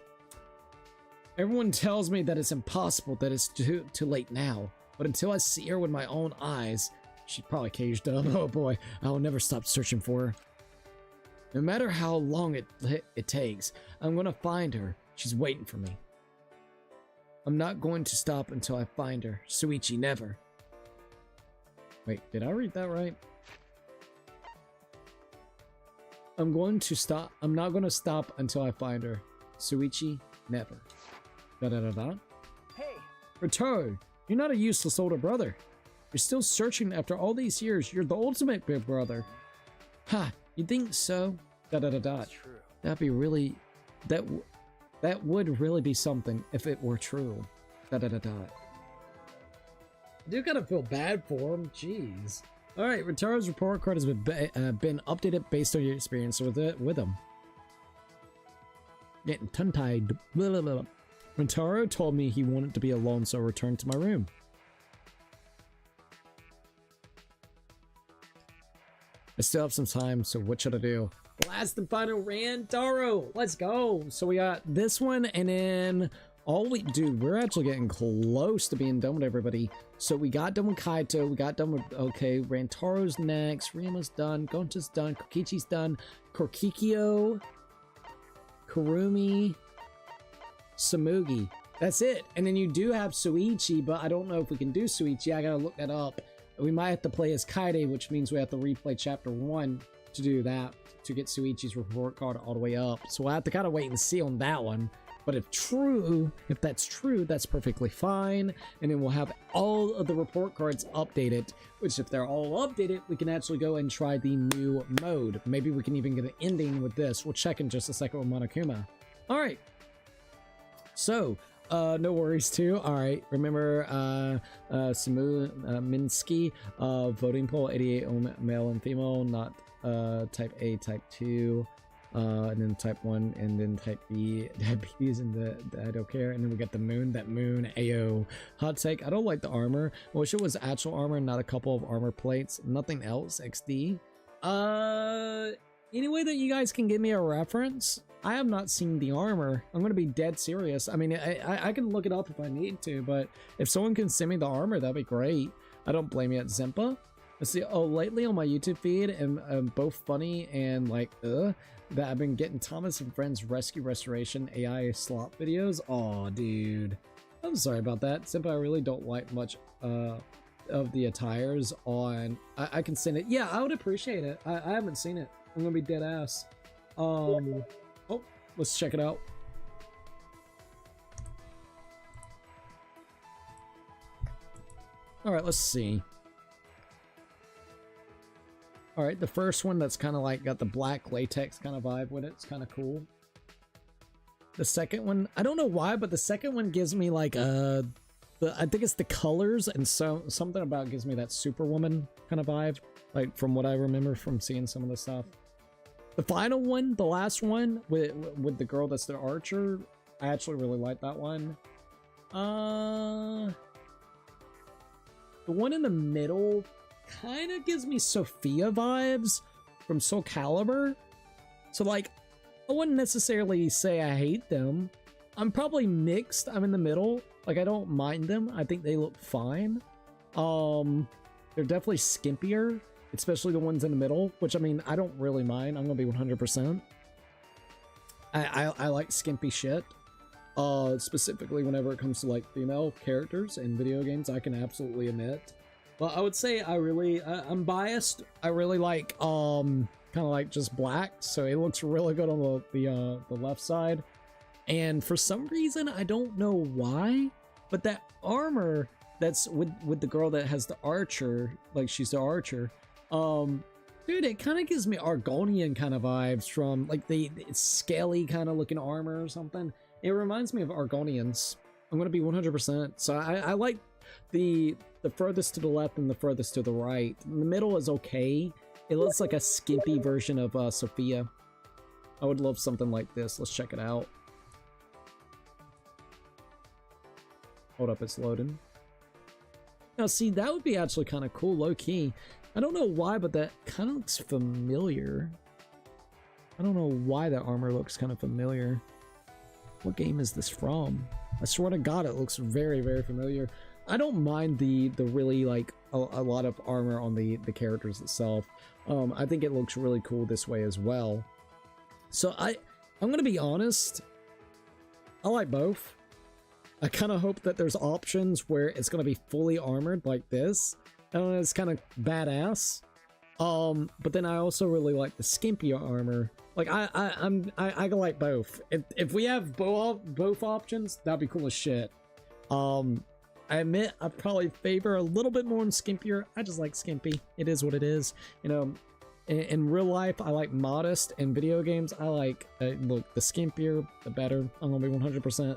Everyone tells me that it's impossible, that it's too late now. But until I see her with my own eyes, she's probably caged up. Oh boy, I'll never stop searching for her. No matter how long it takes, I'm gonna find her. She's waiting for me. I'm not going to stop until I find her. Suichi, never. Wait, did I read that right? I'm not going to stop until I find her. Suichi, never. Da-da-da-da. Hey! Rentaro, you're not a useless older brother. You're still searching after all these years. You're the ultimate big brother. Ha, you think so? Da-da-da-da. That's true. That'd be really... That would really be something if it were true. Da-da-da-da. I do kind of feel bad for him. Jeez. Alright, Rentaro's report card has been updated based on your experience with him. Getting tongue-tied. Rentaro told me he wanted to be alone, so I returned to my room. I still have some time, so what should I do? Last and final Rentaro! Let's go! So we got this one, and then we're actually getting close to being done with everybody. So we got done with Kaito, we got done with, okay, Rantaro's next, Rima's done, Gonta's done, Kokichi's done, Korkikyo, Kurumi, Samugi. That's it. And then you do have Suichi, but I don't know if we can do Suichi. I gotta look that up. We might have to play as Kaide, which means we have to replay chapter 1 to do that, to get Suichi's report card all the way up. So we'll have to kind of wait and see on that one. But if that's true, that's perfectly fine. And then we'll have all of the report cards updated, which if they're all updated, we can actually go and try the new mode. Maybe we can even get an ending with this. We'll check in just a second with Monokuma. All right. So, no worries too. All right. Remember, Samu Minsky, voting poll, 88 male and female, not type A, type 2. and then type 1, and then type B, diabetes, and the I don't care. And then we got the moon, that moon, AO. Hot take, I don't like the armor. I wish it was actual armor, not a couple of armor plates. Nothing else, XD. Any way that you guys can give me a reference? I have not seen the armor. I'm gonna be dead serious. I mean, I can look it up if I need to, but if someone can send me the armor, that'd be great. I don't blame you at Zimpa. Let's see. Oh, lately on my YouTube feed, and both funny and like, that I've been getting Thomas and Friends Rescue Restoration AI slop videos. Aw, dude. I'm sorry about that. Zimpa, I really don't like much, of the attires on. I can send it. Yeah, I would appreciate it. I haven't seen it. I'm gonna be dead ass. Oh, let's check it out. All right, let's see. All right, the first one that's kind of like got the black latex kind of vibe with it. It's kind of cool. The second one, I don't know why, but the second one gives me like I think it's the colors and so something about gives me that Superwoman kind of vibe, like from what I remember from seeing some of the stuff. The final one, the last one with the girl that's the archer, I actually really like that one. The one in the middle kind of gives me Sophia vibes from Soul Calibur. So like, I wouldn't necessarily say I hate them. I'm probably mixed. I'm in the middle. Like, I don't mind them. I think they look fine. They're definitely skimpier, especially the ones in the middle, which I mean, I don't really mind. I'm gonna be 100%. I like skimpy shit. Specifically whenever it comes to like female characters in video games, I can absolutely admit. But I would say I'm biased. I really like kind of like just black, so it looks really good on the left side. And for some reason, I don't know why, but that armor that's with the girl that has the archer, like she's the archer, dude, it kind of gives me Argonian kind of vibes from like the scaly kind of looking armor or something. It reminds me of Argonians. I'm gonna be 100%. So I like the furthest to the left and the furthest to the right. In the middle is okay. It looks like a skimpy version of Sophia. I would love something like this. Let's check it out. Hold up, it's loading. Now see, that would be actually kind of cool, low-key. I don't know why, but that kind of looks familiar. I don't know why that armor looks kind of familiar. What game is this from? I swear to God, it looks very, very familiar. I don't mind the really like a lot of armor on the characters itself. I think it looks really cool this way as well. So I'm gonna be honest. I like both. I kind of hope that there's options where it's gonna be fully armored like this. I don't know, it's kind of badass. But then I also really like the skimpier armor. Like I like both. If we have both options, that'd be cool as shit. I admit I probably favor a little bit more on skimpier. I just like skimpy. It is what it is. You know, in real life, I like modest. In video games, I like look, the skimpier, the better. I'm gonna be 100%.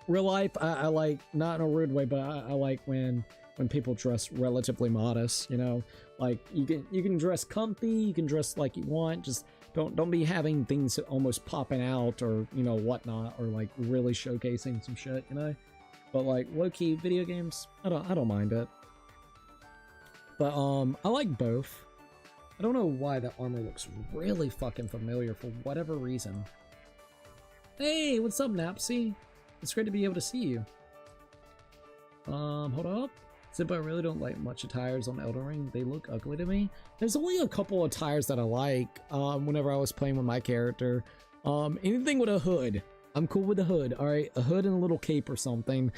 Real life, I like, not in a rude way, but I like when people dress relatively modest. You know, like you can dress comfy, you can dress like you want. Just don't be having things almost popping out or you know whatnot, or like really showcasing some shit. You know. But like low-key video games, I don't mind it. But I like both. I don't know why that armor looks really fucking familiar for whatever reason. Hey, what's up, Napsy? It's great to be able to see you. Hold up. Except I really don't like much attires on Elden Ring. They look ugly to me. There's only a couple of attires that I like. Whenever I was playing with my character, anything with a hood. I'm cool with a hood, alright? A hood and a little cape or something.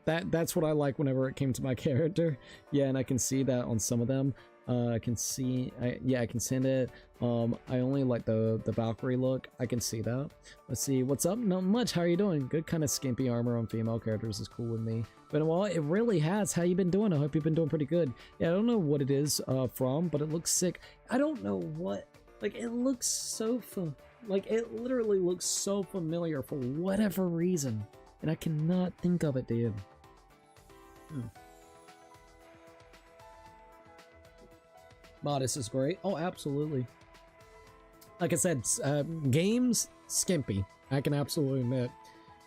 That's what I like whenever it came to my character. Yeah, and I can see that on some of them. I can see, yeah, I can send it. I only like the Valkyrie look. I can see that. Let's see, what's up? Not much, how are you doing? Good kind of skimpy armor on female characters is cool with me. But well, it really has. How you been doing? I hope you've been doing pretty good. Yeah, I don't know what it is from, but it looks sick. I don't know what, like, it looks so like, it literally looks so familiar for whatever reason. And I cannot think of it, dude. Modest is great. Oh, absolutely. Like I said, games, skimpy. I can absolutely admit.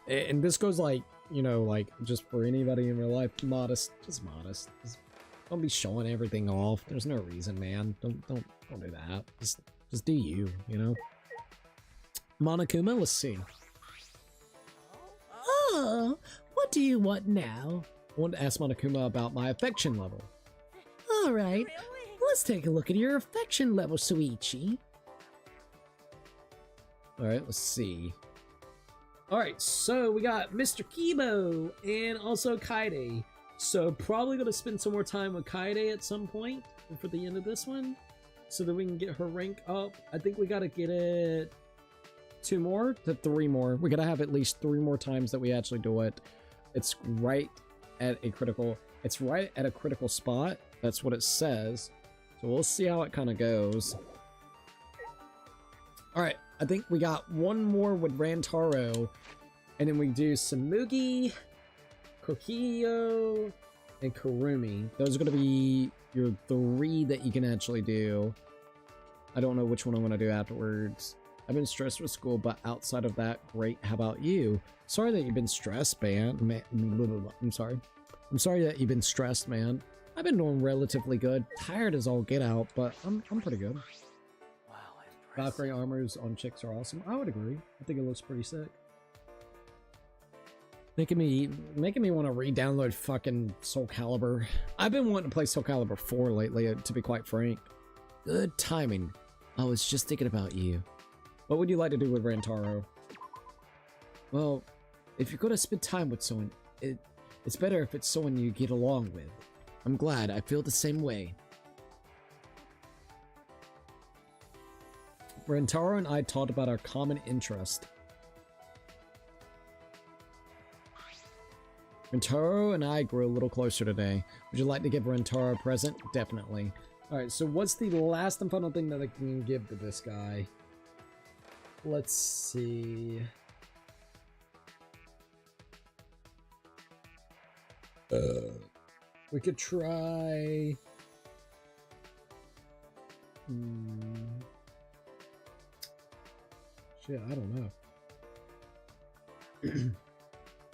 And this goes like, you know, like just for anybody in real life, modest, just modest. Just don't be showing everything off. There's no reason, man. Don't do that. Just do you, you know? Monokuma, let's see. Oh, what do you want now? I want to ask Monokuma about my affection level. Alright, let's take a look at your affection level, Suichi. Alright, let's see. Alright, so we got Mr. Kibo and also Kaide. So probably going to spend some more time with Kaide at some point for the end of this one, so that we can get her rank up. I think we got to get it 2 more to 3 more. We got to have at least 3 more times that we actually do it. It's right at a critical. It's right at a critical spot. That's what it says. So we'll see how it kind of goes. All right, I think we got 1 more with Rantaro, and then we do Samugi, Kokiyo, and Kurumi. Those are going to be your 3 that you can actually do. I don't know which one I want to do afterwards. I've been stressed with school, but outside of that, great. How about you? Sorry that you've been stressed, man. I'm sorry. I'm sorry that you've been stressed, man. I've been doing relatively good. Tired as all get out, but I'm pretty good. Wow, Valkyrie armors on chicks are awesome. I would agree. I think it looks pretty sick. Making me want to re-download fucking Soul Calibur. I've been wanting to play Soul Calibur 4 lately, to be quite frank. Good timing. I was just thinking about you. What would you like to do with Rantaro? Well, if you're gonna spend time with someone, it's better if it's someone you get along with. I'm glad. I feel the same way. Rantaro and I talked about our common interest. Rantaro and I grew a little closer today. Would you like to give Rantaro a present? Definitely. Alright, so what's the last and final thing that I can give to this guy? Let's see. We could try... Shit, I don't know.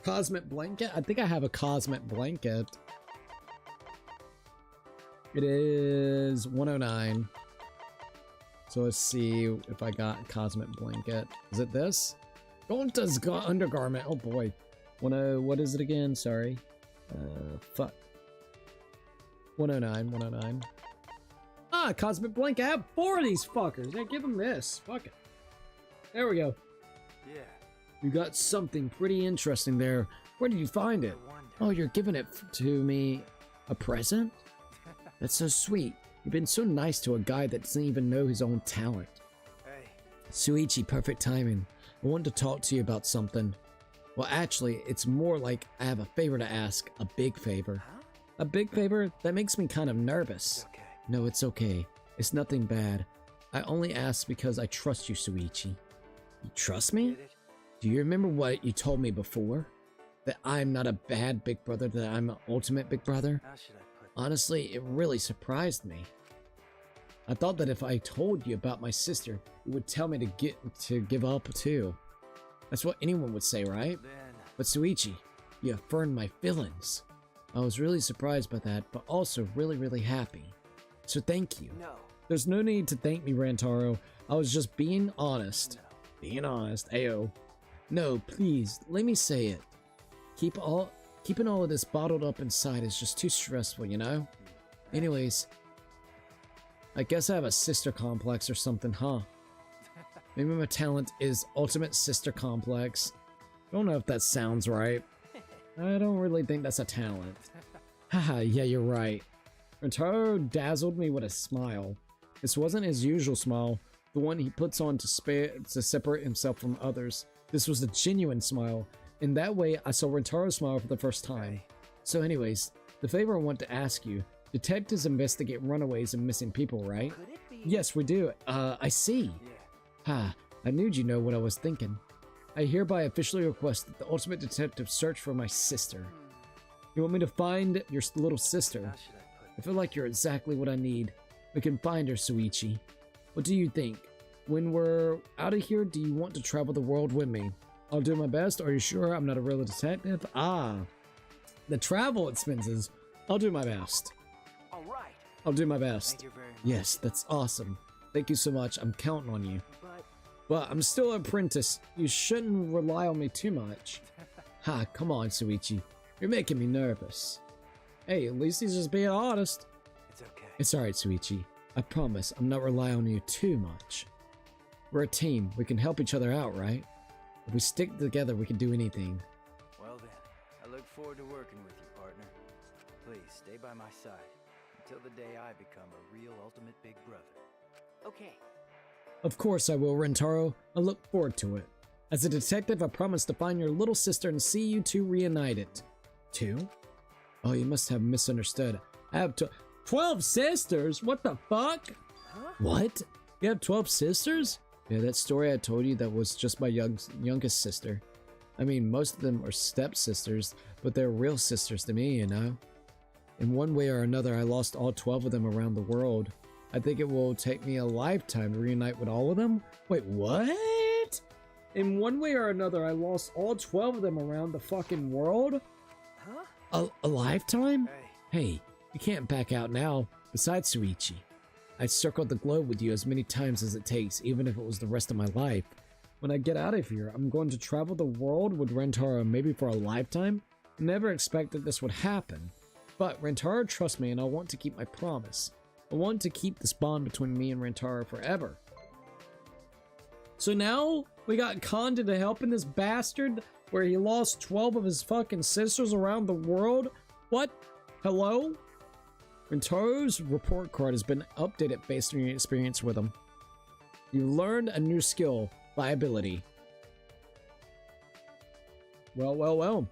Cosmic Blanket? I think I have a Cosmic Blanket. It is 109. So let's see if I got Cosmic Blanket. Is it this? Gonta's undergarment. Oh boy. What is it again? Sorry. Fuck. 109, 109. Ah, Cosmic Blanket. I have 4 of these fuckers. Yeah, give them this. Fuck it. There we go. Yeah. You got something pretty interesting there. Where did you find it? Oh, you're giving it to me a present? That's so sweet. You've been so nice to a guy that doesn't even know his own talent. Hey. Suichi, perfect timing. I wanted to talk to you about something. Well, actually, it's more like I have a favor to ask. A big favor. Huh? A big favor? That makes me kind of nervous. It's okay. No, it's okay. It's nothing bad. I only ask because I trust you, Suichi. You trust me? Get it? Do you remember what you told me before? That I'm not a bad big brother, that I'm an ultimate big brother? How should I put it? Honestly, it really surprised me. I thought that if I told you about my sister, you would tell me to give up too. That's what anyone would say, right? Then But Suichi, you affirmed my feelings. I was really surprised by that, but also really, really happy. So thank you. no. There's no need to thank me, Rantaro. I was just being honest. No. Being honest, ayo. No, please, let me say it. Keeping all of this bottled up inside is just too stressful, you know? Anyways, I guess I have a sister complex or something, huh? Maybe my talent is ultimate sister complex. I don't know if that sounds right. I don't really think that's a talent. Haha, yeah, you're right. Rantaro dazzled me with a smile. This wasn't his usual smile, the one he puts on to separate himself from others. This was a genuine smile. In that way, I saw Rantaro smile for the first time. So anyways, the favor I want to ask you, detectives investigate runaways and missing people, right? Could it be? Yes, we do. I see. Yeah. Ha, I knew you'd know what I was thinking. I hereby officially request that the ultimate detective search for my sister. You want me to find your little sister? How should I put I feel like you're exactly what I need. We can find her, Suichi. What do you think? When we're out of here, do you want to travel the world with me? I'll do my best. Are you sure I'm not a real detective? Ah, the travel expenses. I'll do my best. All right. I'll do my best. Thank you very much. Yes, that's awesome. Thank you so much. I'm counting on you. But I'm still an apprentice. You shouldn't rely on me too much. Ha, come on, Suichi. You're making me nervous. Hey, at least he's just being honest. It's okay. It's alright, Suichi. I promise I'm not relying on you too much. We're a team. We can help each other out, right? If we stick together, we can do anything. Well then, I look forward to working with you, partner. Please stay by my side until the day I become a real ultimate big brother. Okay. Of course I will, Rentaro. I look forward to it. As a detective, I promise to find your little sister and see you two reunited. 2? Oh, you must have misunderstood. I have 12 sisters? What the fuck? Huh? What? You have 12 sisters? Yeah, that story I told you, that was just my youngest sister. I mean, most of them are stepsisters, but they're real sisters to me, you know? In one way or another, I lost all 12 of them around the world. I think it will take me a lifetime to reunite with all of them. Wait, what? In one way or another, I lost all 12 of them around the fucking world? Huh? A lifetime? Hey. Hey, you can't back out now. Besides, Suichi, I circled the globe with you as many times as it takes, even if it was the rest of my life. When I get out of here, I'm going to travel the world with Rentaro maybe for a lifetime. Never expected this would happen. But Rentaro trusts me and I want to keep my promise. I want to keep this bond between me and Rentaro forever. So now we got Konda to helping this bastard where he lost 12 of his fucking sisters around the world? What? Hello? Rentaro's report card has been updated based on your experience with him. You learned a new skill, viability. Well, well, well.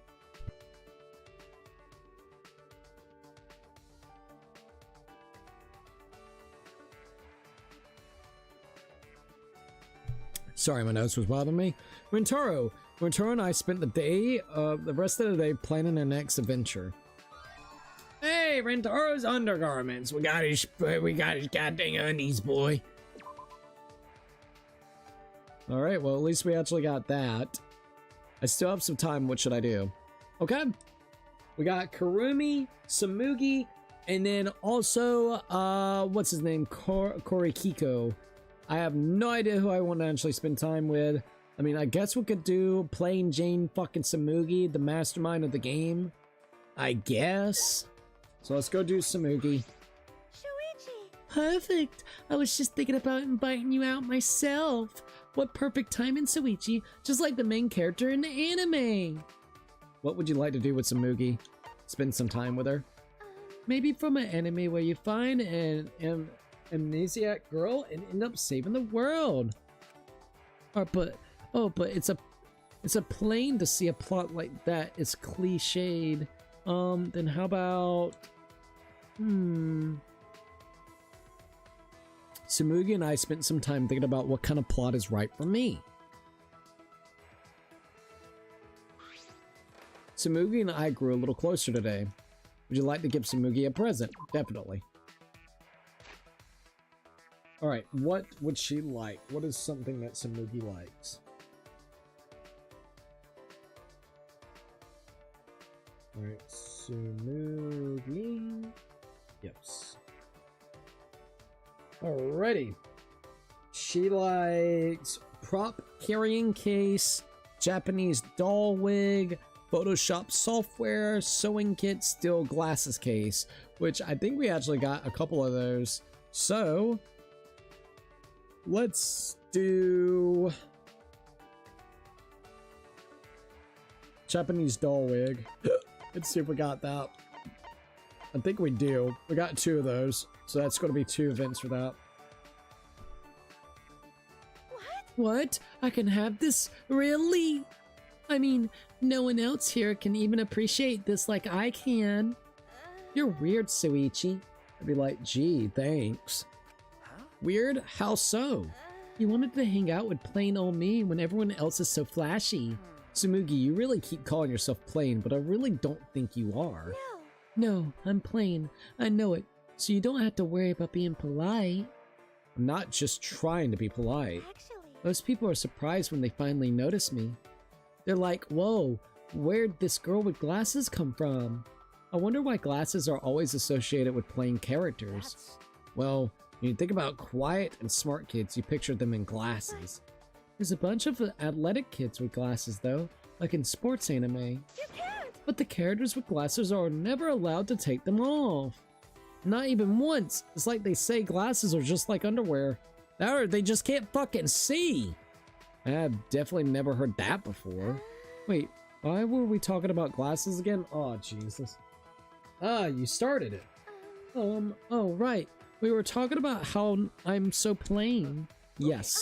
Sorry, my nose was bothering me. Rentaro and I spent the rest of the day planning our next adventure. Hey, Rentaro's undergarments. We got his goddamn undies, boy. All right, well, at least we actually got that. I still have some time. What should I do? Okay. We got Kurumi, Samugi, and then also, what's his name? Korikiko. I have no idea who I want to actually spend time with. I mean, I guess we could do plain Jane fucking Samugi, the mastermind of the game. I guess. So let's go do Samugi. Shuichi! Perfect. I was just thinking about inviting you out myself. What perfect timing, Shuichi. Just like the main character in the anime. What would you like to do with Samugi? Spend some time with her? Maybe from an anime where you find an amnesiac girl and end up saving the world. But it's a plain to see a plot like that. It's cliched. Then how about Samugi and I spent some time thinking about what kind of plot is right for me. Samugi and I grew a little closer today. Would you like to give Samugi a present? Definitely. Alright, what would she like? What is something that Samugi likes? Alright, Samugi. Yes. Alrighty. She likes prop carrying case, Japanese doll wig, Photoshop software, sewing kit, steel glasses case, which I think we actually got a couple of those. So let's do Japanese doll wig. Let's see if we got that. I think we do. We got 2 of those, so that's going to be 2 events for that. What? I can have this? Really? I mean, no one else here can even appreciate this like I can. You're weird, Suichi. I'd be like, gee, thanks. Huh? Weird? How so? You wanted to hang out with plain old me when everyone else is so flashy. Samugi, you really keep calling yourself plain, but I really don't think you are. No, I'm plain. I know it. So you don't have to worry about being polite. I'm not just trying to be polite. Actually, Most people are surprised when they finally notice me. They're like, whoa, where'd this girl with glasses come from? I wonder why glasses are always associated with plain characters. Well, when you think about quiet and smart kids, you picture them in glasses. There's a bunch of athletic kids with glasses though, like in sports anime. you can't! But the characters with glasses are never allowed to take them off. Not even once. It's like they say glasses are just like underwear. Or they just can't fucking see. I've definitely never heard that before. Wait, why were we talking about glasses again? Oh, Jesus. Ah, you started it. Oh, right. We were talking about how I'm so plain. Yes.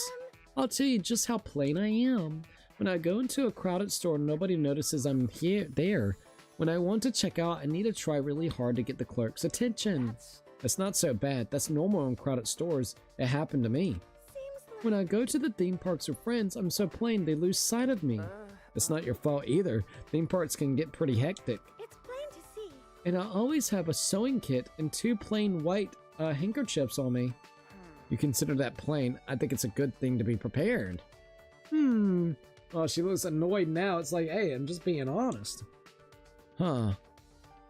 I'll tell you just how plain I am. When I go into a crowded store, nobody notices I'm there. When I want to check out, I need to try really hard to get the clerk's attention. That's not so bad. That's normal in crowded stores. It happened to me. Seems like When I go to the theme parks with friends, I'm so plain they lose sight of me. It's not your fault either. Theme parks can get pretty hectic. it's plain to see. And I always have a sewing kit and 2 plain white handkerchiefs on me. You consider that plain? I think it's a good thing to be prepared. Oh, she looks annoyed now. It's like, hey, I'm just being honest. Huh.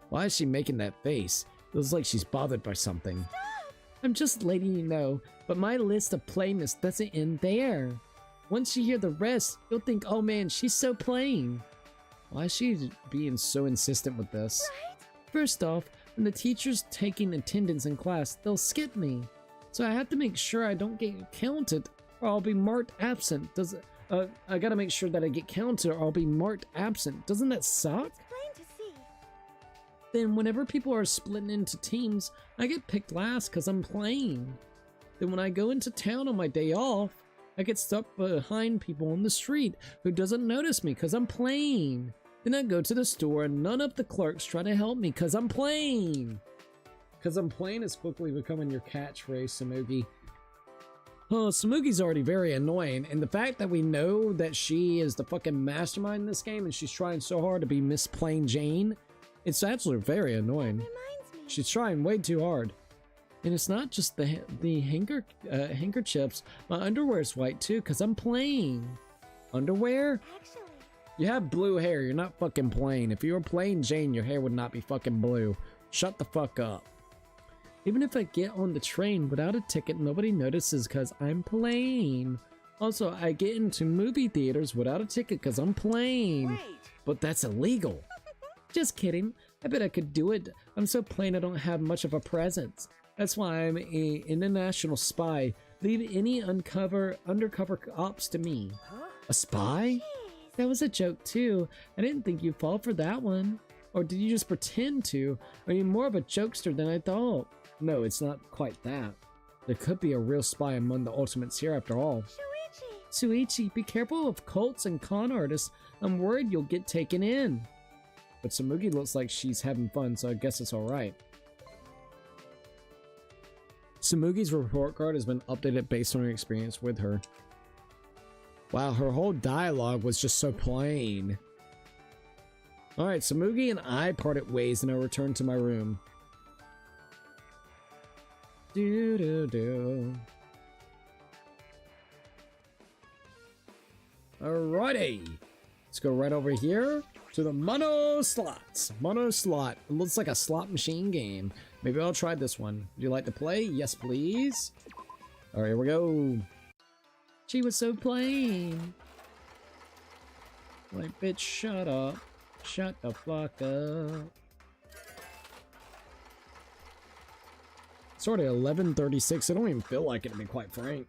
Why is she making that face? It looks like she's bothered by something. I'm just letting you know, but my list of plainness doesn't end there. Once you hear the rest, you'll think, oh man, she's so plain. Why is she being so insistent with this? Right? First off, when the teacher's taking attendance in class, they'll skip me. So I have to make sure I don't get counted or I'll be marked absent. I gotta make sure that I get counted or I'll be marked absent. Doesn't that suck? It's plain to see. Then whenever people are splitting into teams, I get picked last because I'm plain. Then when I go into town on my day off, I get stuck behind people on the street who doesn't notice me because I'm plain. Then I go to the store and none of the clerks try to help me because I'm plain. Because I'm plain is quickly becoming your catchphrase, Samugi. Oh, Samugi's already very annoying, and the fact that we know that she is the fucking mastermind in this game and she's trying so hard to be Miss Plain Jane, it's actually very annoying. Reminds me. She's trying way too hard. And it's not just the handkerchiefs. My underwear's white too, because I'm plain. Underwear? Actually, You have blue hair. You're not fucking plain. If you were plain Jane, your hair would not be fucking blue. Shut the fuck up. Even if I get on the train without a ticket, nobody notices because I'm plain. Also, I get into movie theaters without a ticket because I'm plain. Wait! But that's illegal. Just kidding. I bet I could do it. I'm so plain I don't have much of a presence. That's why I'm an international spy. Leave any undercover ops to me. Huh? A spy? jeez. That was a joke too. I didn't think you'd fall for that one. Or did you just pretend to? Are you more of a jokester than I thought? No, it's not quite that. There could be a real spy among the ultimates here after all. Shuichi. Suichi, be careful of cults and con artists. I'm worried you'll get taken in. But Samugi looks like she's having fun, so I guess it's alright. Samugi's report card has been updated based on her experience with her. Wow, her whole dialogue was just so plain. Alright, Samugi and I parted ways and I returned to my room. Alrighty. Let's go right over here to the Mono Slots. Mono Slot. It looks like a slot machine game. Maybe I'll try this one. Would you like to play? Yes, please. Alright, here we go. She was so plain. Like, bitch, shut up. Shut the fuck up. It's already 11:36. I don't even feel like it, to be quite frank.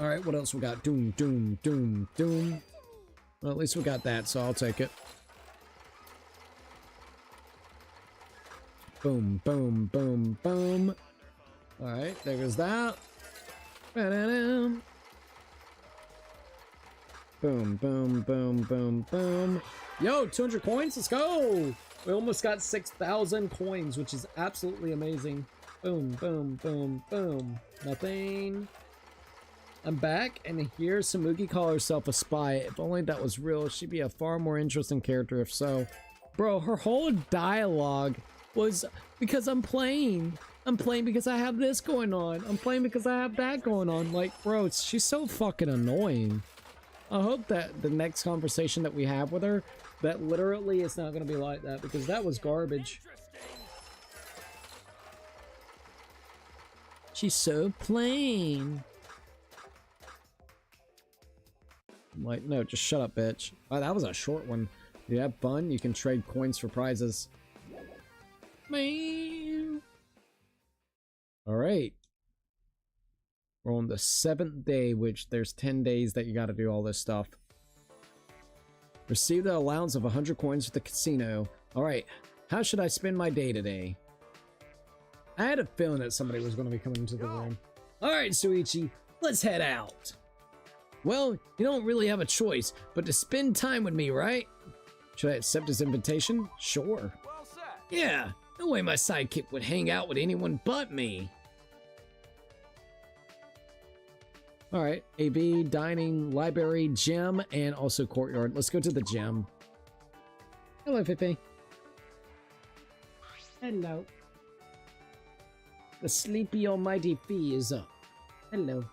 Alright, what else we got? Doom, doom, doom, doom. Well, at least we got that, so I'll take it. Boom, boom, boom, boom. Alright, there goes that. Ba-da-dum. Boom, boom, boom, boom, boom. Yo, 200 coins, let's go! We almost got 6,000 coins, which is absolutely amazing. Boom, boom, boom, boom. Nothing. I'm back, and here's Samugi call herself a spy. If only that was real, she'd be a far more interesting character if so. Bro, her whole dialogue was because I'm playing. I'm playing because I have this going on. I'm playing because I have that going on. Like, bro, she's so fucking annoying. I hope that the next conversation that we have with her, that literally it's not going to be like that, because that was garbage. She's so plain. I'm like, no, just shut up, bitch. Oh, that was a short one. You have fun? You can trade coins for prizes. Man. Alright. We're on the 7th day, which there's 10 days that you gotta do all this stuff. Receive the allowance of 100 coins at the casino. Alright, how should I spend my day today? I had a feeling that somebody was going to be coming into the room. Alright, Shuichi, let's head out. Well, you don't really have a choice, but to spend time with me, right? Should I accept his invitation? Sure. Well said. Yeah, no way my sidekick would hang out with anyone but me. Alright, AB, dining, library, gym, and also courtyard. Let's go to the gym. Hello, Fifi. Hello. The sleepy almighty Fee is up. Hello.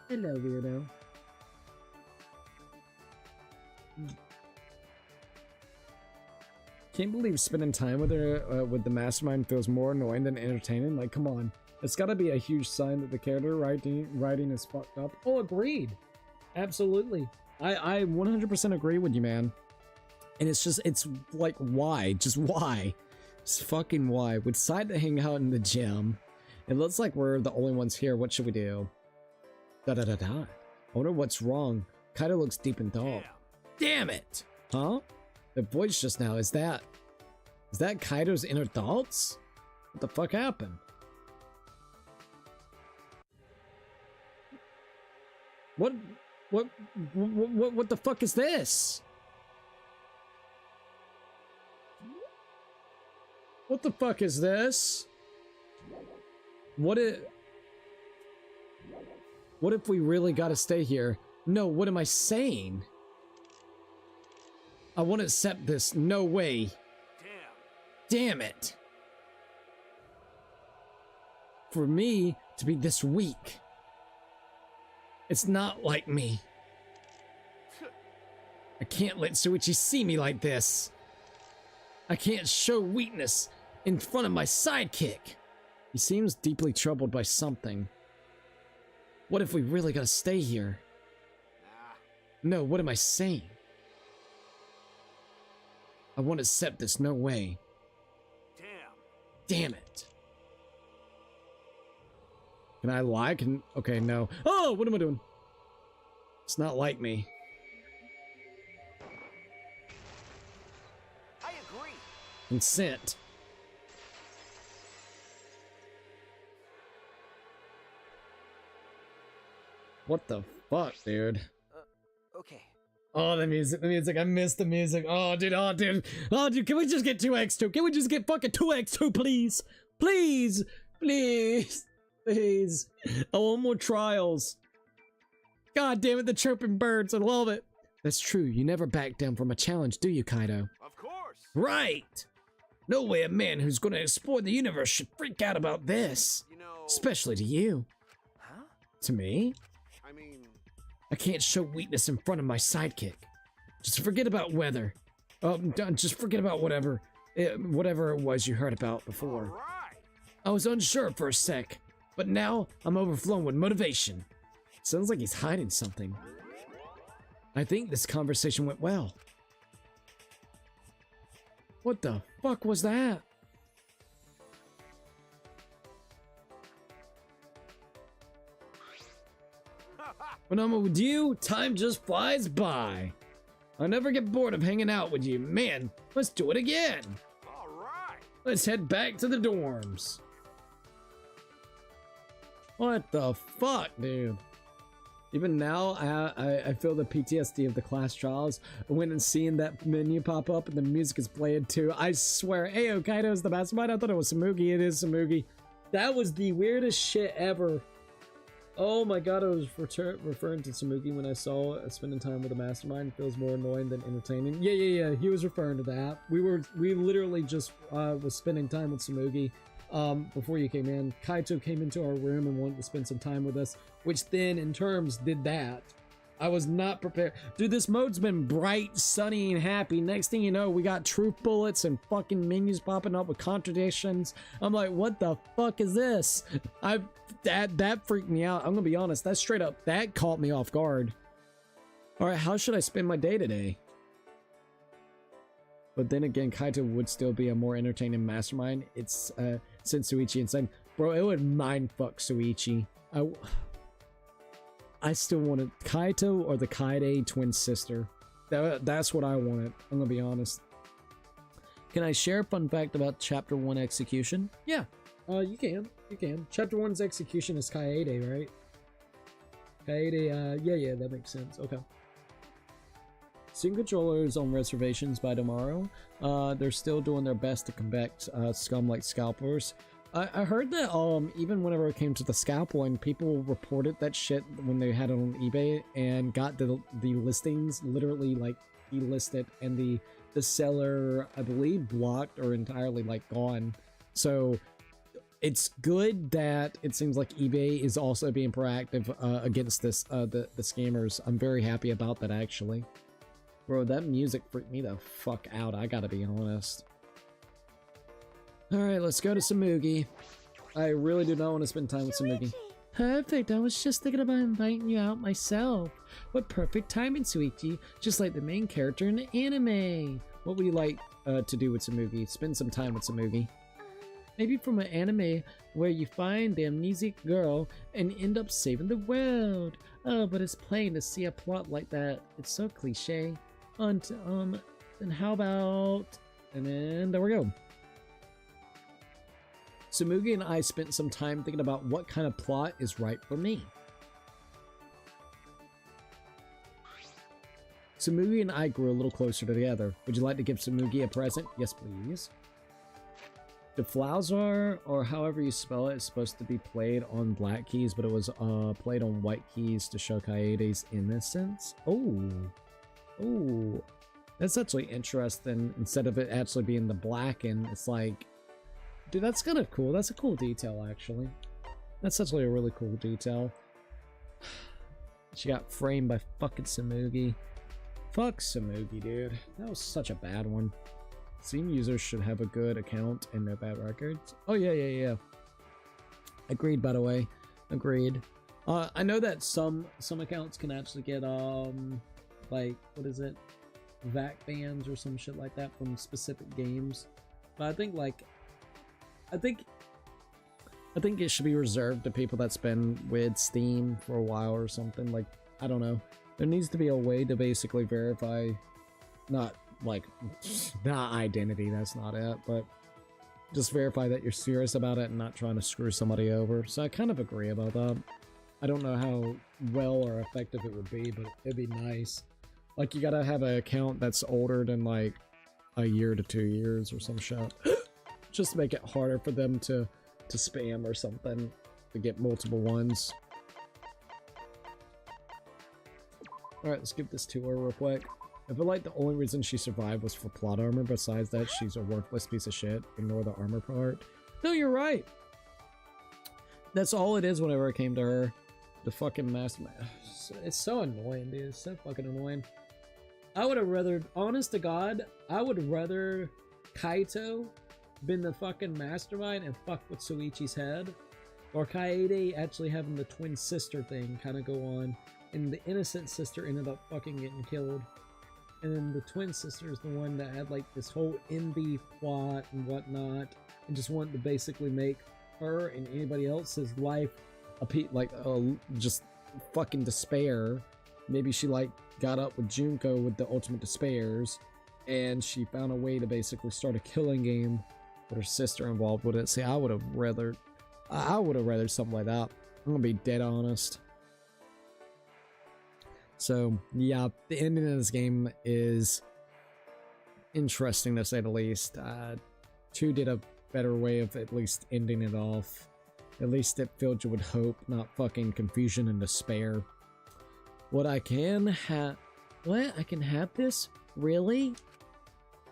Hello, weirdo. Can't believe spending time with her, with the mastermind feels more annoying than entertaining. Like, come on. It's gotta be a huge sign that the character writing is fucked up. Oh, agreed. Absolutely. I 100% agree with you, man. And it's just, it's like, why? Just why? Just fucking why? We decided to hang out in the gym. It looks like we're the only ones here. What should we do? Da-da-da-da. I wonder what's wrong. Kaido looks deep in thought. Damn it! Huh? The voice just now, is that Kaido's inner thoughts? What the fuck happened? What the fuck is this? What the fuck is this? What if we really gotta stay here? No, what am I saying? I want to accept this. No way. Damn it. For me to be this weak. It's not like me. I can't let Shuichi see me like this. I can't show weakness in front of my sidekick. He seems deeply troubled by something. What if we really gotta stay here? No, what am I saying? I won't accept this, no way. Damn it. Can I lie? Okay, no. Oh, what am I doing? It's not like me. I agree. Consent. What the fuck, dude? Okay. Oh, the music, I missed the music. Oh, dude, can we just get 2x2? Can we just get fucking 2x2, please? Please, please, please. I want more trials. God damn it, the chirping birds, I love it. That's true, you never back down from a challenge, do you, Kaido? Of course. Right! No way a man who's gonna explore the universe should freak out about this. You know. Especially to you. Huh? To me? I mean. I can't show weakness in front of my sidekick. Just forget about weather. Just forget about whatever it was you heard about before. All right. I was unsure for a sec, but now I'm overflowing with motivation. Sounds like he's hiding something. I think this conversation went well. What the fuck was that? When I'm with you, time just flies by. I never get bored of hanging out with you. Man, let's do it again. All right. Let's head back to the dorms. What the fuck, dude? Even now, I feel the PTSD of the class trials. I went and seeing that menu pop up and the music is playing too. I swear, Ayo, Kaido's the mastermind. I thought it was Samugi. It is Samugi. That was the weirdest shit ever. Oh my god, I was referring to Tsumugi when I saw spending time with a mastermind feels more annoying than entertaining. Yeah. He was referring to that. We literally just was spending time with Tsumugi before you came in. Kaito came into our room and wanted to spend some time with us, which then in terms did that. I was not prepared. Dude, this mode's been bright, sunny, and happy. Next thing you know, we got truth bullets and fucking menus popping up with contradictions. I'm like, what the fuck is this? That freaked me out. I'm gonna be honest, that straight up, that caught me off guard. All right, how should I spend my day today? But then again, Kaito would still be a more entertaining mastermind. It's since Suichi inside. Bro, it would mindfuck Suichi. I still wanted Kaito or the Kaede twin sister. That's what I wanted. I'm gonna be honest. Can I share a fun fact about Chapter 1 execution? Yeah, you can. You can. Chapter 1's execution is Kaede, right? Kaede, yeah, that makes sense. Okay. Steam controllers on reservations by tomorrow. They're still doing their best to combat scum like scalpers. I heard that even whenever it came to the scalpel and people reported that shit when they had it on eBay and got the listings literally like delisted and the seller I believe blocked or entirely like gone. So it's good that it seems like eBay is also being proactive against this the scammers. I'm very happy about that actually. Bro, that music freaked me the fuck out, I gotta be honest. Alright, let's go to Tsumugi. I really do not want to spend time with Tsumugi. Perfect, I was just thinking about inviting you out myself. What perfect timing, Suichi. Just like the main character in the anime. What would you like to do with Tsumugi? Spend some time with Tsumugi. Maybe from an anime where you find the amnesic girl and end up saving the world. Oh, but it's plain to see a plot like that. It's so cliche. And how about... And then there we go. Tsumugi and I spent some time thinking about what kind of plot is right for me. Tsumugi and I grew a little closer together. Would you like to give Tsumugi a present? Yes, please. The Flauzar, or however you spell it, is supposed to be played on black keys, but it was played on white keys to show Kaede's innocence. Oh, that's actually interesting. Instead of it actually being the black, and it's like, dude, that's kind of cool. That's a cool detail, actually. That's actually a really cool detail. She got framed by fucking Tsumugi. Fuck Tsumugi, dude. That was such a bad one. Steam users should have a good account and no bad records. Oh, yeah. Agreed, by the way. Agreed. I know that some accounts can actually get, like, what is it? VAC bans or some shit like that from specific games. But I think, like, I think it should be reserved to people that's been with Steam for a while or something. Like, I don't know. There needs to be a way to basically verify, not identity, that's not it, but just verify that you're serious about it and not trying to screw somebody over. So I kind of agree about that. I don't know how well or effective it would be, but it'd be nice. Like, you gotta have an account that's older than like a year to 2 years or some shit. Just make it harder for them to spam or something, to get multiple ones. Alright, let's give this to her real quick. I feel like the only reason she survived was for plot armor. Besides that, she's a worthless piece of shit. Ignore the armor part. No, you're right. That's all it is whenever it came to her. The fucking mastermind. It's so annoying, dude. It's so fucking annoying. I would have rather, honest to God, I would rather Kaito been the fucking mastermind and fuck with Suichi's head, or Kaede actually having the twin sister thing kind of go on, and the innocent sister ended up fucking getting killed, and then the twin sister is the one that had like this whole envy plot and whatnot, and just wanted to basically make her and anybody else's life just fucking despair. Maybe she like got up with Junko with the ultimate despairs, and she found a way to basically start a killing game with her sister involved with it. See, I would have rather something like that. I'm gonna be dead honest. So yeah, the ending of this game is interesting to say the least. 2 did a better way of at least ending it off. At least it filled you with hope, not fucking confusion and despair. What I can have... What? I can have this? Really?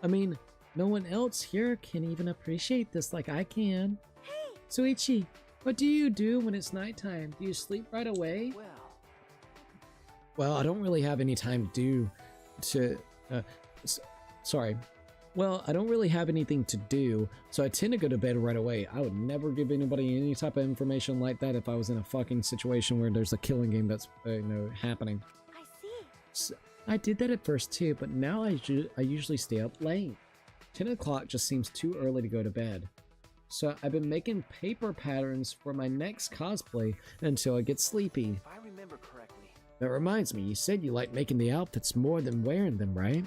I mean, no one else here can even appreciate this like I can. Hey! Suichi, what do you do when it's nighttime? Do you sleep right away? Well, I don't really have any time sorry. Well, I don't really have anything to do, so I tend to go to bed right away. I would never give anybody any type of information like that if I was in a fucking situation where there's a killing game that's, happening. I see. So, I did that at first too, but now I usually stay up late. 10 o'clock just seems too early to go to bed. So I've been making paper patterns for my next cosplay until I get sleepy. If I remember correctly. That reminds me, you said you like making the outfits more than wearing them, right?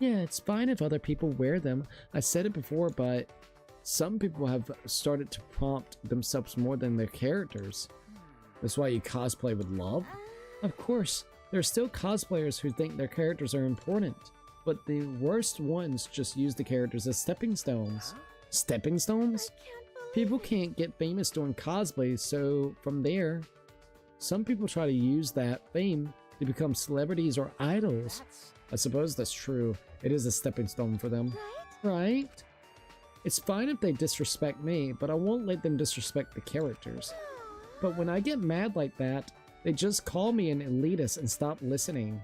Yeah, it's fine if other people wear them. I said it before, but some people have started to prompt themselves more than their characters. That's why you cosplay with love? Of course, there are still cosplayers who think their characters are important, but the worst ones just use the characters as stepping stones. Stepping stones? People can't get famous doing cosplays, so from there, some people try to use that fame to become celebrities or idols. I suppose that's true. It is a stepping stone for them. Right? It's fine if they disrespect me, but I won't let them disrespect the characters. But when I get mad like that, they just call me an elitist and stop listening.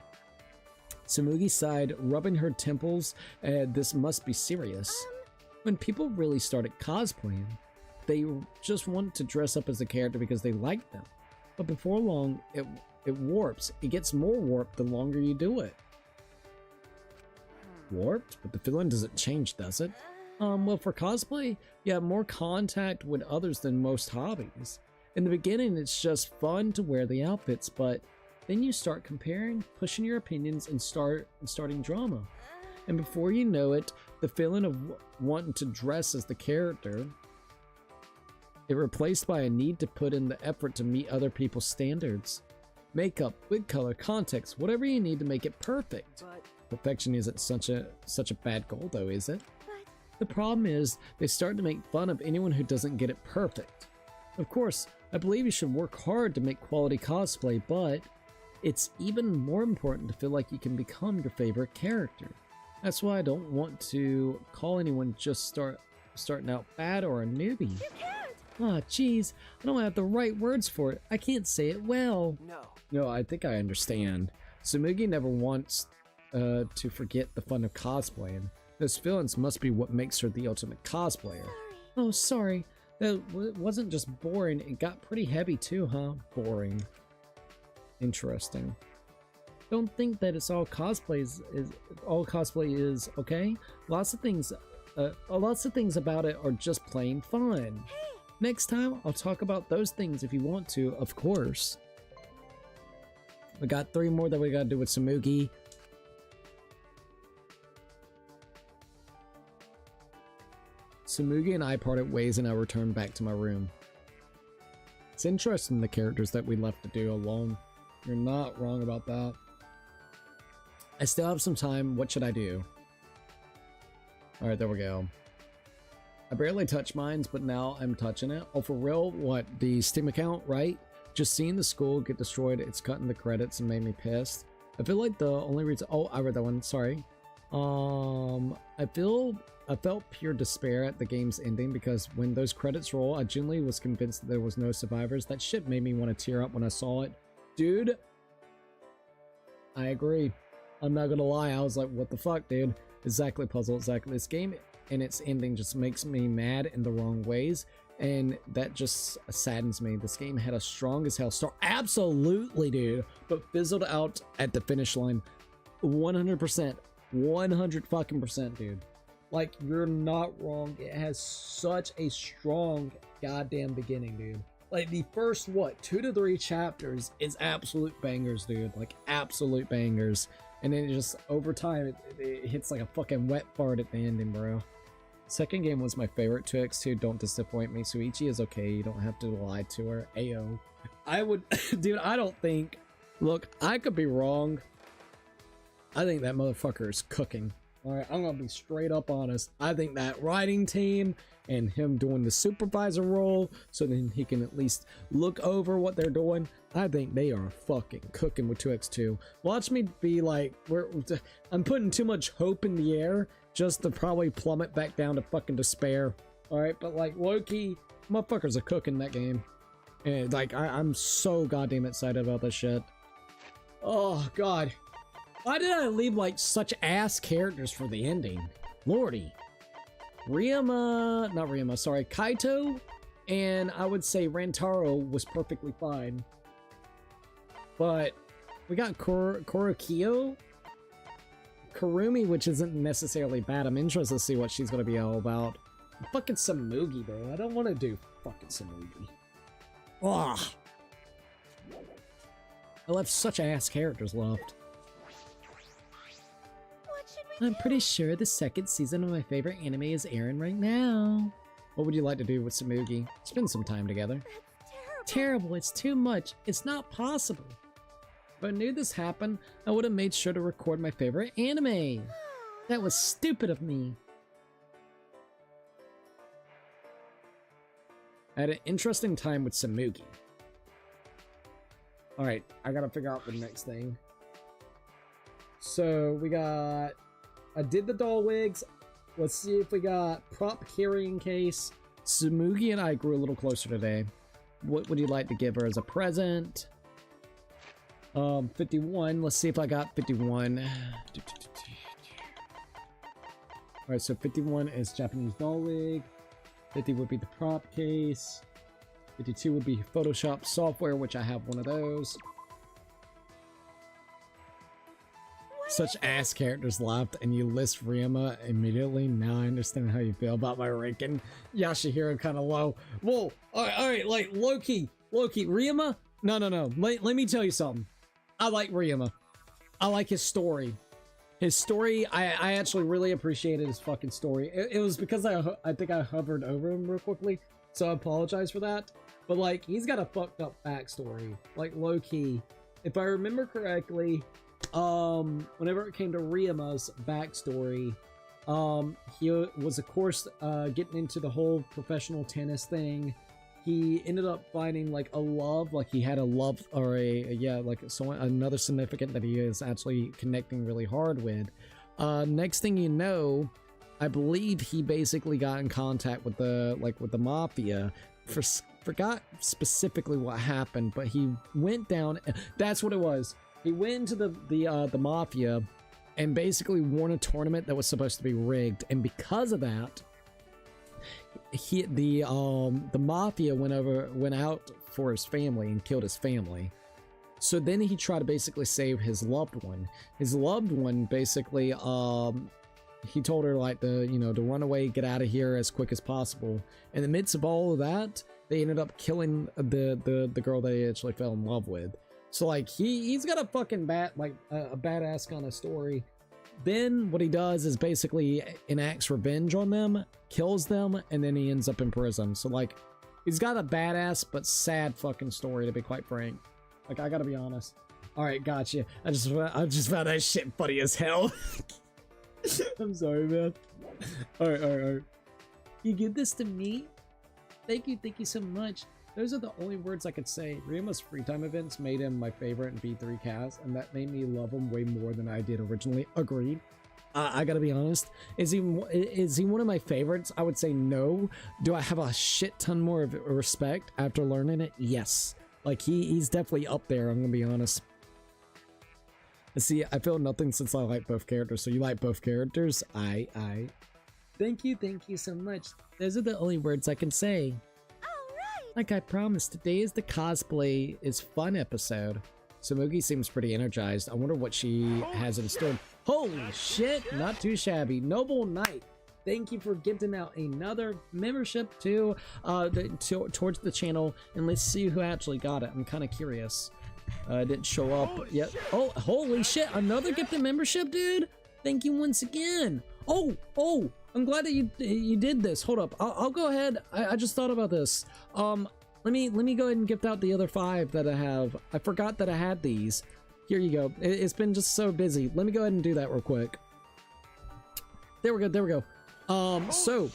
Tsumugi sighed, rubbing her temples, this must be serious. When people really started cosplaying, they just want to dress up as a character because they like them. But before long, it warps. It gets more warped the longer you do it. Warped? But the feeling doesn't change, does it? Well, for cosplay, you have more contact with others than most hobbies. In the beginning, it's just fun to wear the outfits, but then you start comparing, pushing your opinions, and starting drama. And before you know it, the feeling of wanting to dress as the character is replaced by a need to put in the effort to meet other people's standards. Makeup, wig color, context, whatever you need to make it perfect. Perfection isn't such a bad goal though, is it? The problem is, they start to make fun of anyone who doesn't get it perfect. Of course, I believe you should work hard to make quality cosplay, but it's even more important to feel like you can become your favorite character. That's why I don't want to call anyone just starting out bad or a newbie. You can't! Ah, jeez, I don't have the right words for it. I can't say it well. No. No, I think I understand. Tsumugi never wants to forget the fun of cosplaying. Those feelings must be what makes her the ultimate cosplayer. Sorry. Oh, sorry. That wasn't just boring, it got pretty heavy too, huh? Boring. Interesting. Don't think that it's all cosplay is, okay? Lots of things about it are just plain fun. Hey. Next time, I'll talk about those things if you want to, of course. We got 3 more that we gotta do with Tsumugi. Tsumugi and I parted ways and I returned back to my room. It's interesting the characters that we left to do alone. You're not wrong about that. I still have some time. What should I do? Alright, there we go. I barely touch mines, but now I'm touching it. Oh, for real? What? The Steam account, right? Just seeing the school get destroyed, it's cutting the credits and made me pissed. I feel like the only reason... Oh, I read that one. Sorry. I felt pure despair at the game's ending because when those credits roll, I genuinely was convinced that there was no survivors. That shit made me want to tear up when I saw it. Dude, I agree. I'm not gonna lie, I was like, what the fuck, dude? Exactly, puzzle, exactly. This game and its ending just makes me mad in the wrong ways, and that just saddens me. This game had a strong as hell start. Absolutely, dude. But fizzled out at the finish line. 100%. 100 fucking percent, dude. Like, you're not wrong. It has such a strong goddamn beginning, dude. Like, the first, what, 2 to 3 chapters is absolute bangers, dude. Like, absolute bangers. And then it just, over time, it hits like a fucking wet fart at the ending, bro. Second game was my favorite. 2x2, don't disappoint me. Suichi is okay. You don't have to lie to her. Ayo. I would, dude, I don't think, look, I could be wrong. I think that motherfucker is cooking. All right, I'm gonna be straight up honest. I think that writing team and him doing the supervisor role, so then he can at least look over what they're doing. I think they are fucking cooking with 2x2. Watch me be like, I'm putting too much hope in the air just to probably plummet back down to fucking despair. All right, but like Loki, motherfuckers are cooking that game, and like I'm so goddamn excited about this shit. Oh god. Why did I leave like such ass characters for the ending? Lordy. Not Ryuma, sorry, Kaito, and I would say Rantaro was perfectly fine. But we got Korokio, Kurumi, which isn't necessarily bad. I'm interested to see what she's gonna be all about. Fucking Samugi, bro. I don't want to do fucking Samugi. Ugh. I left such ass characters left. I'm pretty sure the second season of my favorite anime is airing right now. What would you like to do with Samugi? Spend some time together. That's Terrible, it's too much. It's not possible. If I knew this happened, I would have made sure to record my favorite anime. That was stupid of me. I had an interesting time with Samugi. Alright, I gotta figure out the next thing. So, we got... I did the doll wigs. Let's see if we got prop carrying case. Samugi and I grew a little closer today. What would you like to give her as a present? 51. Let's see if I got 51. Alright, so 51 is Japanese doll wig. 50 would be the prop case. 52 would be Photoshop software, which I have one of those. Such ass characters left, and you list Ryuma immediately. Now I understand how you feel about my ranking. Yashihiro kind of low. Whoa, alright, like Loki, Ryuma? No. Let me tell you something. I like Ryuma. I like his story. His story, I actually really appreciated his fucking story. It was because I think I hovered over him real quickly, so I apologize for that. But like, he's got a fucked up backstory. Like low-key, if I remember correctly, whenever it came to Ryuma's backstory, he was of course getting into the whole professional tennis thing. He ended up finding like a love, like he had a love or another significant that he is actually connecting really hard with. Next thing you know, I believe he basically got in contact with the mafia. Forgot specifically what happened, but he went down. That's what it was. He went into the mafia and basically won a tournament that was supposed to be rigged, and because of that, the mafia went out for his family and killed his family. So then he tried to basically save his loved one. His loved one basically he told her like to run away, get out of here as quick as possible. In the midst of all of that, they ended up killing the girl they actually fell in love with. So like he's got a fucking a badass kind of story. Then what he does is basically enacts revenge on them, kills them, and then he ends up in prison. So like he's got a badass but sad fucking story, to be quite frank. Like I gotta be honest. All right, gotcha. I just found that shit funny as hell. I'm sorry, man. All right. You give this to me? Thank you so much. Those are the only words I could say. Ryuma's free time events made him my favorite in B3 cast, and that made me love him way more than I did originally. Agreed. I gotta be honest. Is he one of my favorites? I would say no. Do I have a shit ton more of respect after learning it? Yes. Like he's definitely up there. I'm gonna be honest. See, I feel nothing since I like both characters. So you like both characters? I. Thank you so much. Those are the only words I can say. Like I promised, today is the cosplay is fun episode. Samugi seems pretty energized. I wonder what she has in store. Holy shit, not too shabby. Noble Knight, thank you for gifting out another membership towards the channel, and let's see who actually got it. I'm kind of curious. Didn't show up yet. Oh, holy shit, another gifted membership, dude. Thank you once again. Oh, I'm glad that you did this. Hold up, I'll go ahead. I just thought about this. Let me go ahead and gift out the other 5 that I have. I forgot that I had these. Here you go. It's been just so busy. Let me go ahead and do that real quick. There we go. There we go. So,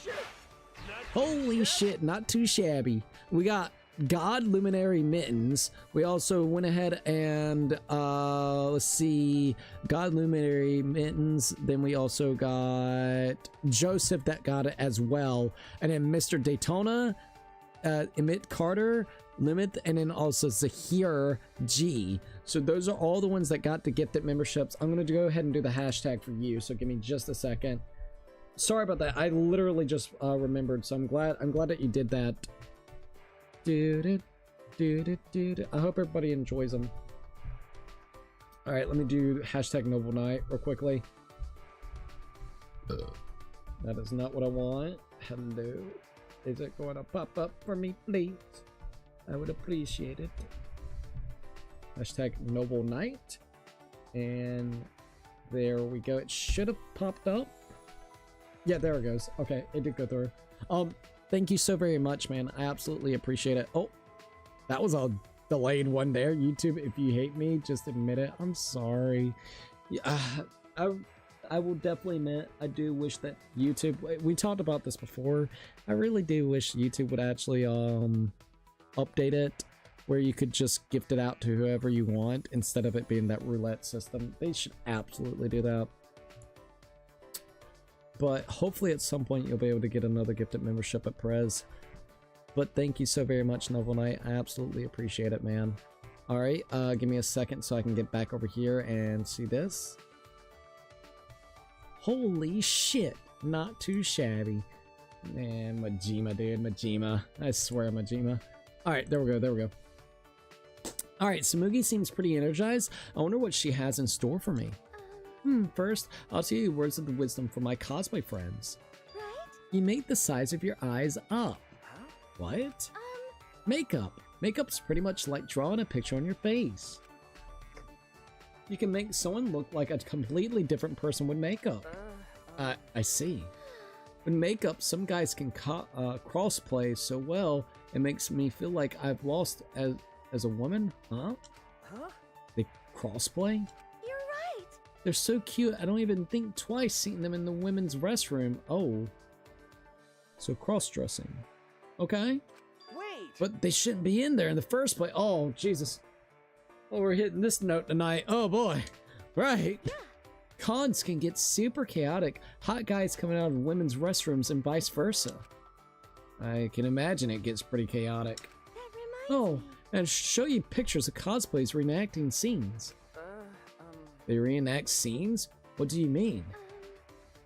holy shit, not too shabby. We got God Luminary Mittens. We also went ahead and let's see, God Luminary Mittens. Then we also got Joseph that got it as well, and then Mr. Daytona, Emmett Carter, Limit, and then also Zahir G. So those are all the ones that got the gifted memberships. I'm gonna go ahead and do the hashtag for you. So give me just a second. Sorry about that. I literally just remembered. So I'm glad that you did that. I hope everybody enjoys them. All right, let me do hashtag Noble Night real quickly. That is not what I want. Hello. Is it going to pop up for me, please? I would appreciate it. Hashtag Noble Night. And there we go. It should have popped up. Yeah, there it goes. Okay, it did go through. Thank you so very much, man. I absolutely appreciate it. Oh, that was a delayed one there. YouTube, if you hate me, just admit it. I'm sorry. Yeah, I will definitely admit, I do wish that YouTube, we talked about this before. I really do wish YouTube would actually update it where you could just gift it out to whoever you want instead of it being that roulette system. They should absolutely do that. But hopefully at some point you'll be able to get another gifted membership at Perez. But thank you so very much, Novel Knight. I absolutely appreciate it, man. Alright, give me a second so I can get back over here and see this. Holy shit, not too shabby. Man, Majima, dude, Majima. I swear, Majima. Alright, there we go, there we go. Alright, Samugi seems pretty energized. I wonder what she has in store for me. First, I'll tell you words of the wisdom from my cosplay friends. Right? You make the size of your eyes up. Huh? What? Makeup. Makeup's pretty much like drawing a picture on your face. You can make someone look like a completely different person with makeup. I see. With makeup, some guys can crossplay so well, it makes me feel like I've lost as a woman. Huh? Huh? They crossplay? You're right. They're so cute, I don't even think twice seeing them in the women's restroom. Oh. So cross-dressing. Okay. Wait! But they shouldn't be in there in the first place. Oh, Jesus. Oh, we're hitting this note tonight. Oh, boy. Right. Yeah. Cons can get super chaotic. Hot guys coming out of women's restrooms and vice versa. I can imagine it gets pretty chaotic. That Oh, reminds me. and show you pictures of cosplays reenacting scenes. They reenact scenes? What do you mean?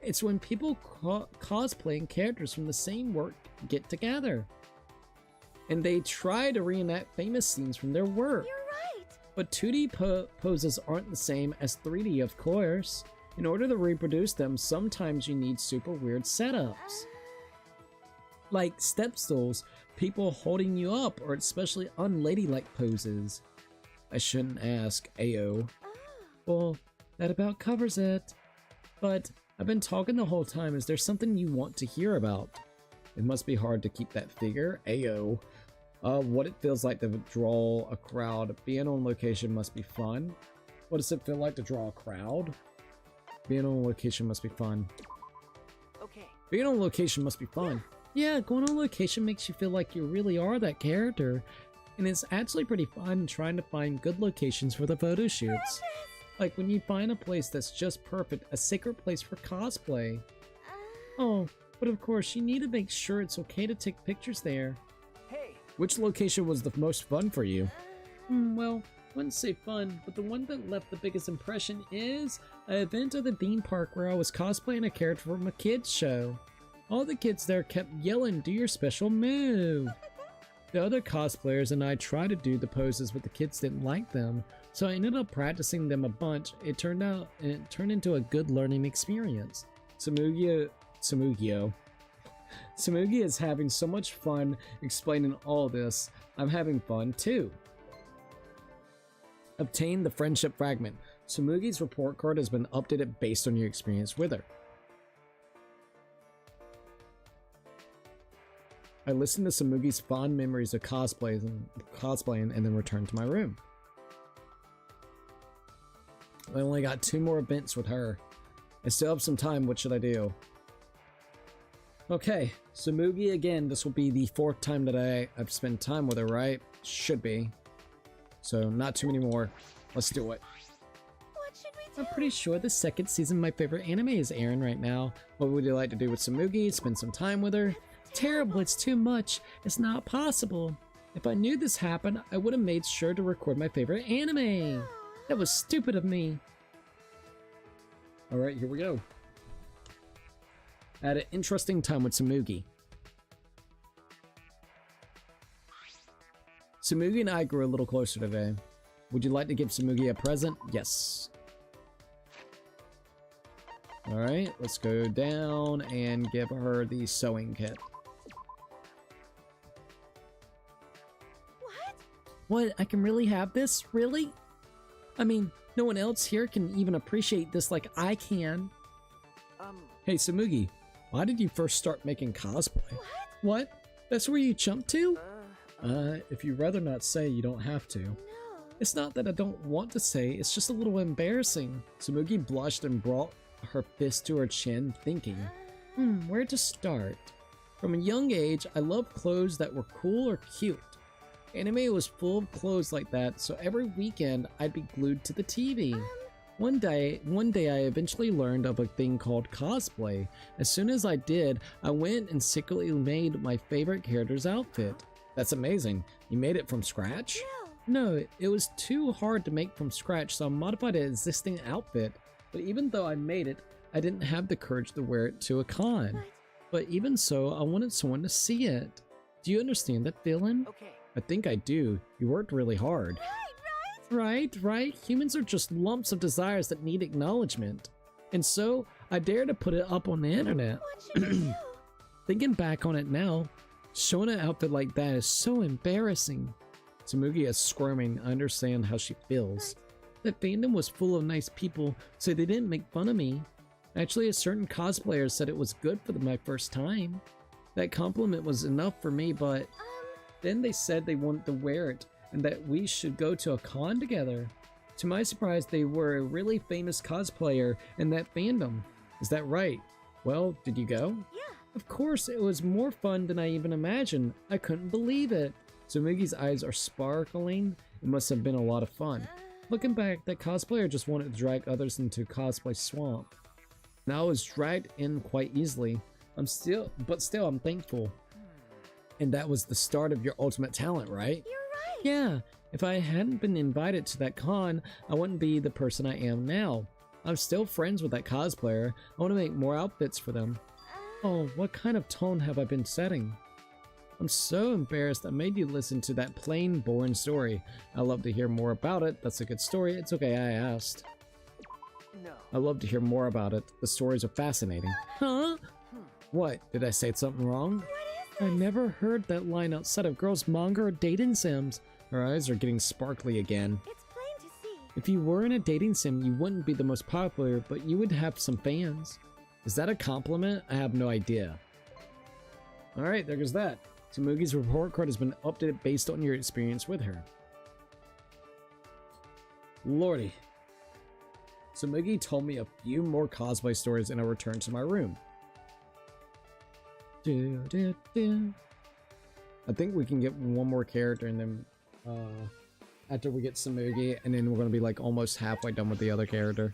It's when people cosplaying characters from the same work get together. And they try to reenact famous scenes from their work. You're right. But 2D poses aren't the same as 3D, of course. In order to reproduce them, sometimes you need super weird setups. Like step stools, people holding you up, or especially unladylike poses. I shouldn't ask, Ayo. Well, that about covers it. But I've been talking the whole time. Is there something you want to hear about? It must be hard to keep that figure. Ayo. What it feels like to draw a crowd. Being on location must be fun. What does it feel like to draw a crowd? Being on location must be fun. Okay. Being on location must be fun. Yeah, going on location makes you feel like you really are that character. And it's actually pretty fun trying to find good locations for the photo shoots. Like when you find a place that's just perfect, a sacred place for cosplay. Oh, but of course you need to make sure it's okay to take pictures there. Hey! Which location was the most fun for you? Well, I wouldn't say fun, but the one that left the biggest impression is an event at the theme park where I was cosplaying a character from a kids show. All the kids there kept yelling, "Do your special move!" The other cosplayers and I tried to do the poses, but the kids didn't like them, so I ended up practicing them a bunch. It turned into a good learning experience. Samugi is having so much fun explaining all this. I'm having fun too. Obtain the friendship fragment. Samugi's report card has been updated based on your experience with her. I listened to Samugi's fond memories of cosplaying and then returned to my room. I only got 2 more events with her. I still have some time. What should I do? Okay, so Mugi again. This will be the 4th time that I've spent time with her, right? Should be. So not too many more. Let's do it. What should we do? I'm pretty sure the 2nd season of my favorite anime is airing right now. What would you like to do with Tsumugi? Spend some time with her? Terrible, it's too much. It's not possible. If I knew this happened, I would have made sure to record my favorite anime. That was stupid of me. Alright, here we go. I had an interesting time with Tsumugi. Tsumugi and I grew a little closer today. Would you like to give Tsumugi a present? Yes. Alright, let's go down and give her the sewing kit. What? I can really have this? Really? I mean, no one else here can even appreciate this like I can. Hey, Tsumugi, why did you first start making cosplay? What? That's where you jumped to? If you'd rather not say, you don't have to. No. It's not that I don't want to say, it's just a little embarrassing. Tsumugi blushed and brought her fist to her chin, thinking, where to start? From a young age, I loved clothes that were cool or cute. Anime was full of clothes like that, so every weekend I'd be glued to the TV. One day I eventually learned of a thing called cosplay. As soon as I did, I went and secretly made my favorite character's outfit. That's amazing. You made it from scratch? No, it was too hard to make from scratch, so I modified an existing outfit. But even though I made it, I didn't have the courage to wear it to a con. But even so, I wanted someone to see it. Do you understand that feeling? Okay. I think I do. You worked really hard. Right. Humans are just lumps of desires that need acknowledgement. And so, I dare to put it up on the internet. What should we do? Thinking back on it now, showing an outfit like that is so embarrassing. Tsumugi is squirming. I understand how she feels. That fandom was full of nice people, so they didn't make fun of me. Actually, a certain cosplayer said it was good for my first time. That compliment was enough for me, but then they said they wanted to wear it and that we should go to a con together. To my surprise, they were a really famous cosplayer in that fandom. Is that right? Well, did you go? Yeah. Of course, it was more fun than I even imagined. I couldn't believe it. Tsumugi's eyes are sparkling. It must have been a lot of fun. Looking back, that cosplayer just wanted to drag others into cosplay swamp. And I was dragged in quite easily. But still, I'm thankful. And that was the start of your ultimate talent, right? You're right. Yeah, if I hadn't been invited to that con, I wouldn't be the person I am now. I'm still friends with that cosplayer. I want to make more outfits for them. Oh, what kind of tone have I been setting? I'm so embarrassed I made you listen to that plain, boring story. I'd love to hear more about it. That's a good story. It's okay, I asked. No. I'd love to hear more about it. The stories are fascinating. Huh? What? Did I say something wrong? I never heard that line outside of girls' manga or dating sims. Her eyes are getting sparkly again. It's plain to see. If you were in a dating sim, you wouldn't be the most popular, but you would have some fans. Is that a compliment? I have no idea. Alright, there goes that. Tsumugi's report card has been updated based on your experience with her. Lordy. Tsumugi told me a few more cosplay stories and I returned to my room. I think we can get one more character and then after we get Tsumugi, and then we're gonna be like almost halfway done with the other character.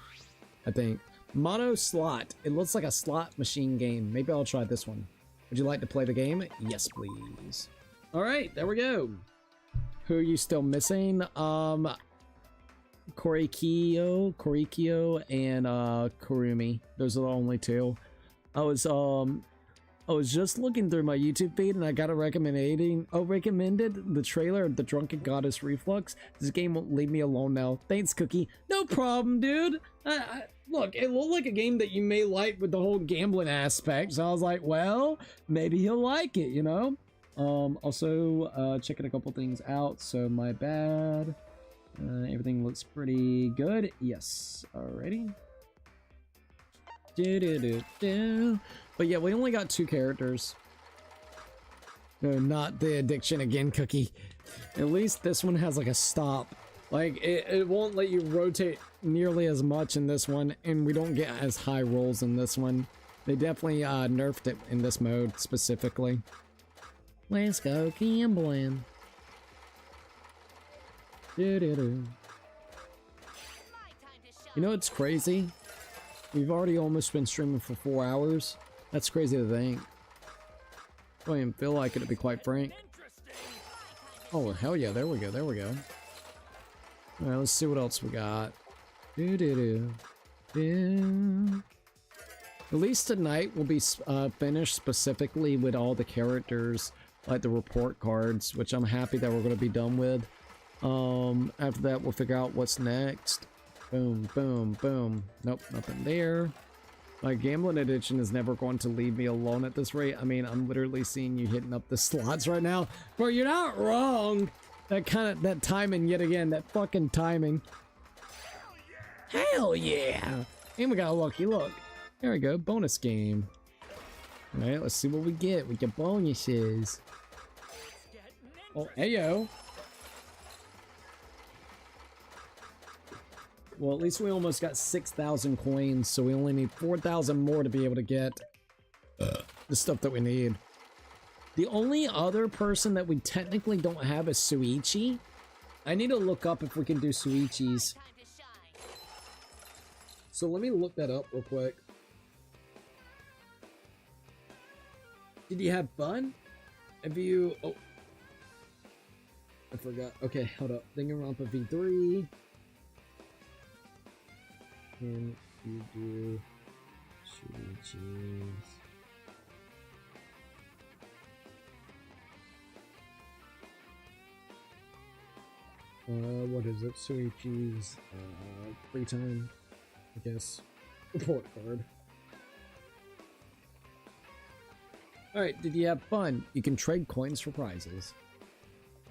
I think. Mono slot. It looks like a slot machine game. Maybe I'll try this one. Would you like to play the game? Yes, please. Alright, there we go. Who are you still missing? Korikyo and Kurumi. Those are the only two. I was just looking through my YouTube feed and I got recommended the trailer of The Drunken Goddess Reflux. This game won't leave me alone now. Thanks, Cookie. No problem, dude. Look, it looked like a game that you may like with the whole gambling aspect. So I was like, well, maybe he'll like it, you know? Also, checking a couple things out. So my bad. Everything looks pretty good. Yes. Alrighty. But yeah, we only got 2 characters. No, not the addiction again, Cookie. At least this one has like a stop. Like, it won't let you rotate nearly as much in this one, and we don't get as high rolls in this one. They definitely nerfed it in this mode specifically. Let's go gambling. Doo-doo-doo. You know what's crazy? We've already almost been streaming for 4 hours. That's crazy to think. I don't even feel like it, to be quite frank. Oh, hell yeah, there we go, there we go. Alright, let's see what else we got. Release tonight will be finished specifically with all the characters, like the report cards, which I'm happy that we're going to be done with. After that, we'll figure out what's next. Boom, boom, boom. Nope, nothing there. My gambling addiction is never going to leave me alone at this rate. I mean, I'm literally seeing you hitting up the slots right now. Bro, you're not wrong. That timing yet again, that fucking timing. Hell yeah! And we got a lucky look. There we go, bonus game. Alright, let's see what we get. We get bonuses. Oh, heyo. Well, at least we almost got 6,000 coins, so we only need 4,000 more to be able to get the stuff that we need. The only other person that we technically don't have is Suichi. I need to look up if we can do Suichis. So let me look that up real quick. Did you have fun? Have you... Oh. I forgot. Okay, hold up. Danganronpa V3. Can you do Suichis? What is it? Suichi's free time, I guess. Report card. Alright, did you have fun? You can trade coins for prizes.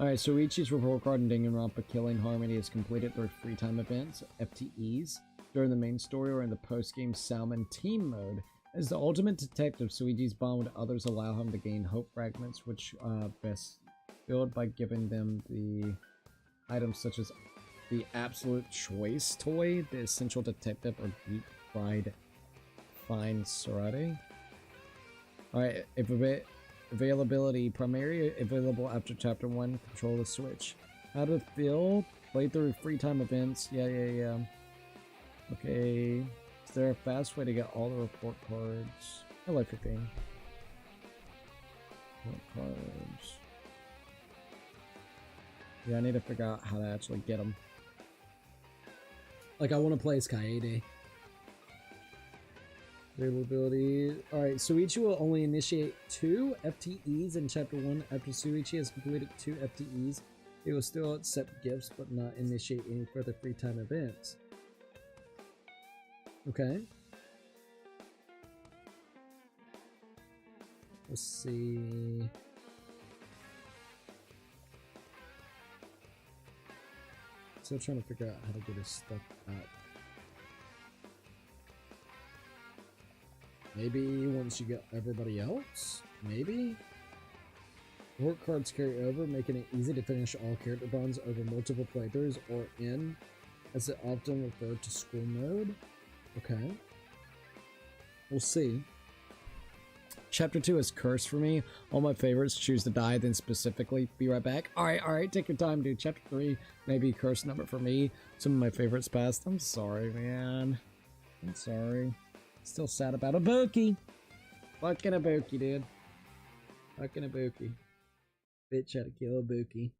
Alright, Suichi's report card in Danganronpa Killing Harmony is completed through free time events, FTEs, during the main story or in the post-game Salmon team mode. As the ultimate detective, Suichi's bond with others allow him to gain hope fragments, which best filled by giving them the items such as the Absolute Choice toy, the Essential Detective, or Deep Fried Fine Serrate. Alright, availability, primary available after chapter 1, control the switch. How to feel, play through free time events, yeah. Okay, is there a fast way to get all the report cards? I like the thing. Report cards. Yeah, I need to figure out how to actually get them. Like, I want to play as Kaede. Availability. Alright, Suichi will only initiate 2 FTEs in Chapter 1. After Suichi has completed 2 FTEs, it will still accept gifts but not initiate any further free time events. Okay. Let's see. Still trying to figure out how to get his stuff out. Maybe once you get everybody else? Maybe? Work cards carry over, making it easy to finish all character bonds over multiple playthroughs, or in, as it often referred to school mode. Okay. We'll see. Chapter 2 is cursed for me. All my favorites choose to die, then specifically. Be right back. Alright, take your time, dude. Chapter 3 may be cursed number for me. Some of my favorites passed. I'm sorry, man. I'm sorry. Still sad about Ibuki. Fucking Ibuki, dude. Fucking Ibuki. Bitch had to kill Ibuki.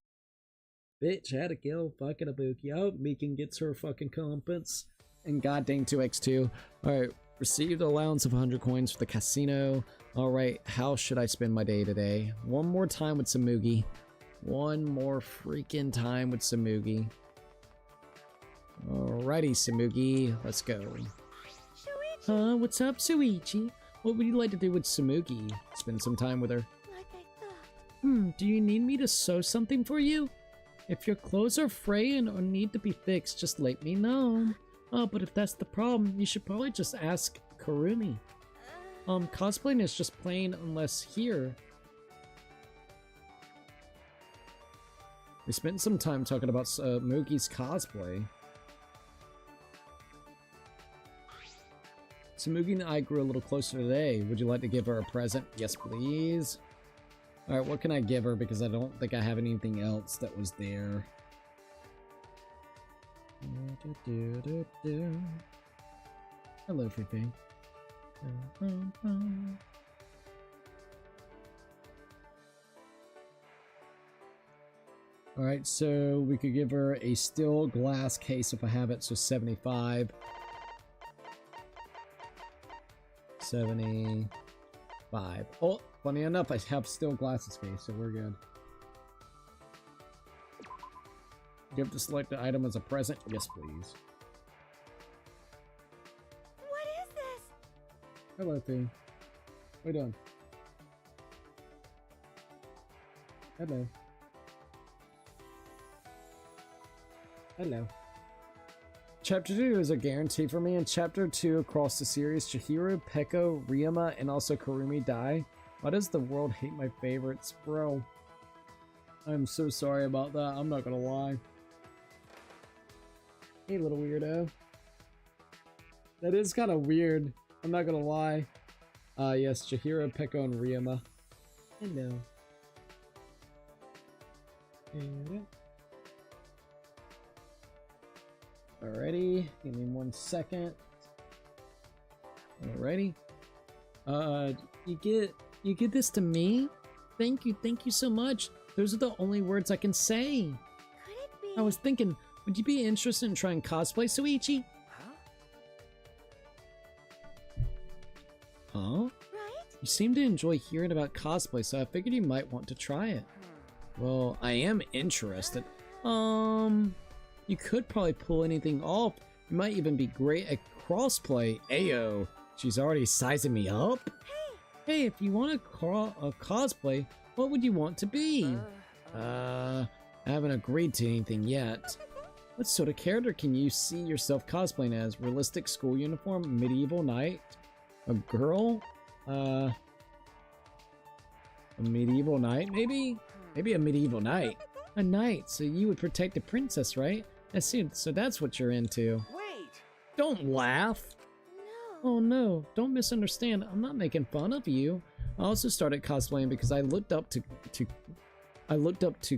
Bitch had to kill fucking Ibuki. I hope Mikan gets her fucking comeuppance. And goddamn 2x2. Alright, received allowance of 100 coins for the casino. Alright, how should I spend my day today? One more time with Samugi. One more freaking time with Samugi. Alrighty, Samugi. Let's go. Shuichi, What's up, Suichi? What would you like to do with Samugi? Spend some time with her. like I thought. Do you need me to sew something for you? If your clothes are fraying or need to be fixed, just let me know. Oh, but if that's the problem, you should probably just ask Karumi. Cosplaying is just plain unless here. We spent some time talking about Mugi's cosplay. So Mugi and I grew a little closer today. Would you like to give her a present? Yes, please. Alright, what can I give her? Because I don't think I have anything else that was there. Hello, Fifi. Alright, so we could give her a steel glass case if I have it, so 75. 75. Oh, funny enough, I have steel glasses case, so we're good. Give the selected item as a present? Yes, please. What is this? Hello, Thing. What are you doing? Hello. Hello. Chapter 2 is a guarantee for me, and Chapter 2 across the series, Chihiro, Peko, Ryuma, and also Kurumi die. Why does the world hate my favorites? Bro, I'm so sorry about that, I'm not gonna lie. Hey, little weirdo. That is kind of weird, I'm not gonna lie. Yes, Chihiro, Peko, and Ryuma. Hello. Alrighty, give me 1 second. Alrighty. You get this to me? Thank you so much. Those are the only words I can say. Could it be? I was thinking, would you be interested in trying cosplay, Suichi? Huh? Right? You seem to enjoy hearing about cosplay, so I figured you might want to try it. Well, I am interested. You could probably pull anything off. You might even be great at crossplay. Ayo, she's already sizing me up. Hey, if you want a cosplay, what would you want to be? I haven't agreed to anything yet. What sort of character can you see yourself cosplaying as? Realistic school uniform, medieval knight, a girl? A medieval knight, maybe? Maybe a medieval knight. A knight, so you would protect the princess, right? I see, so that's what you're into. Wait! Don't laugh! No. Oh no, don't misunderstand, I'm not making fun of you. I also started cosplaying because I looked up to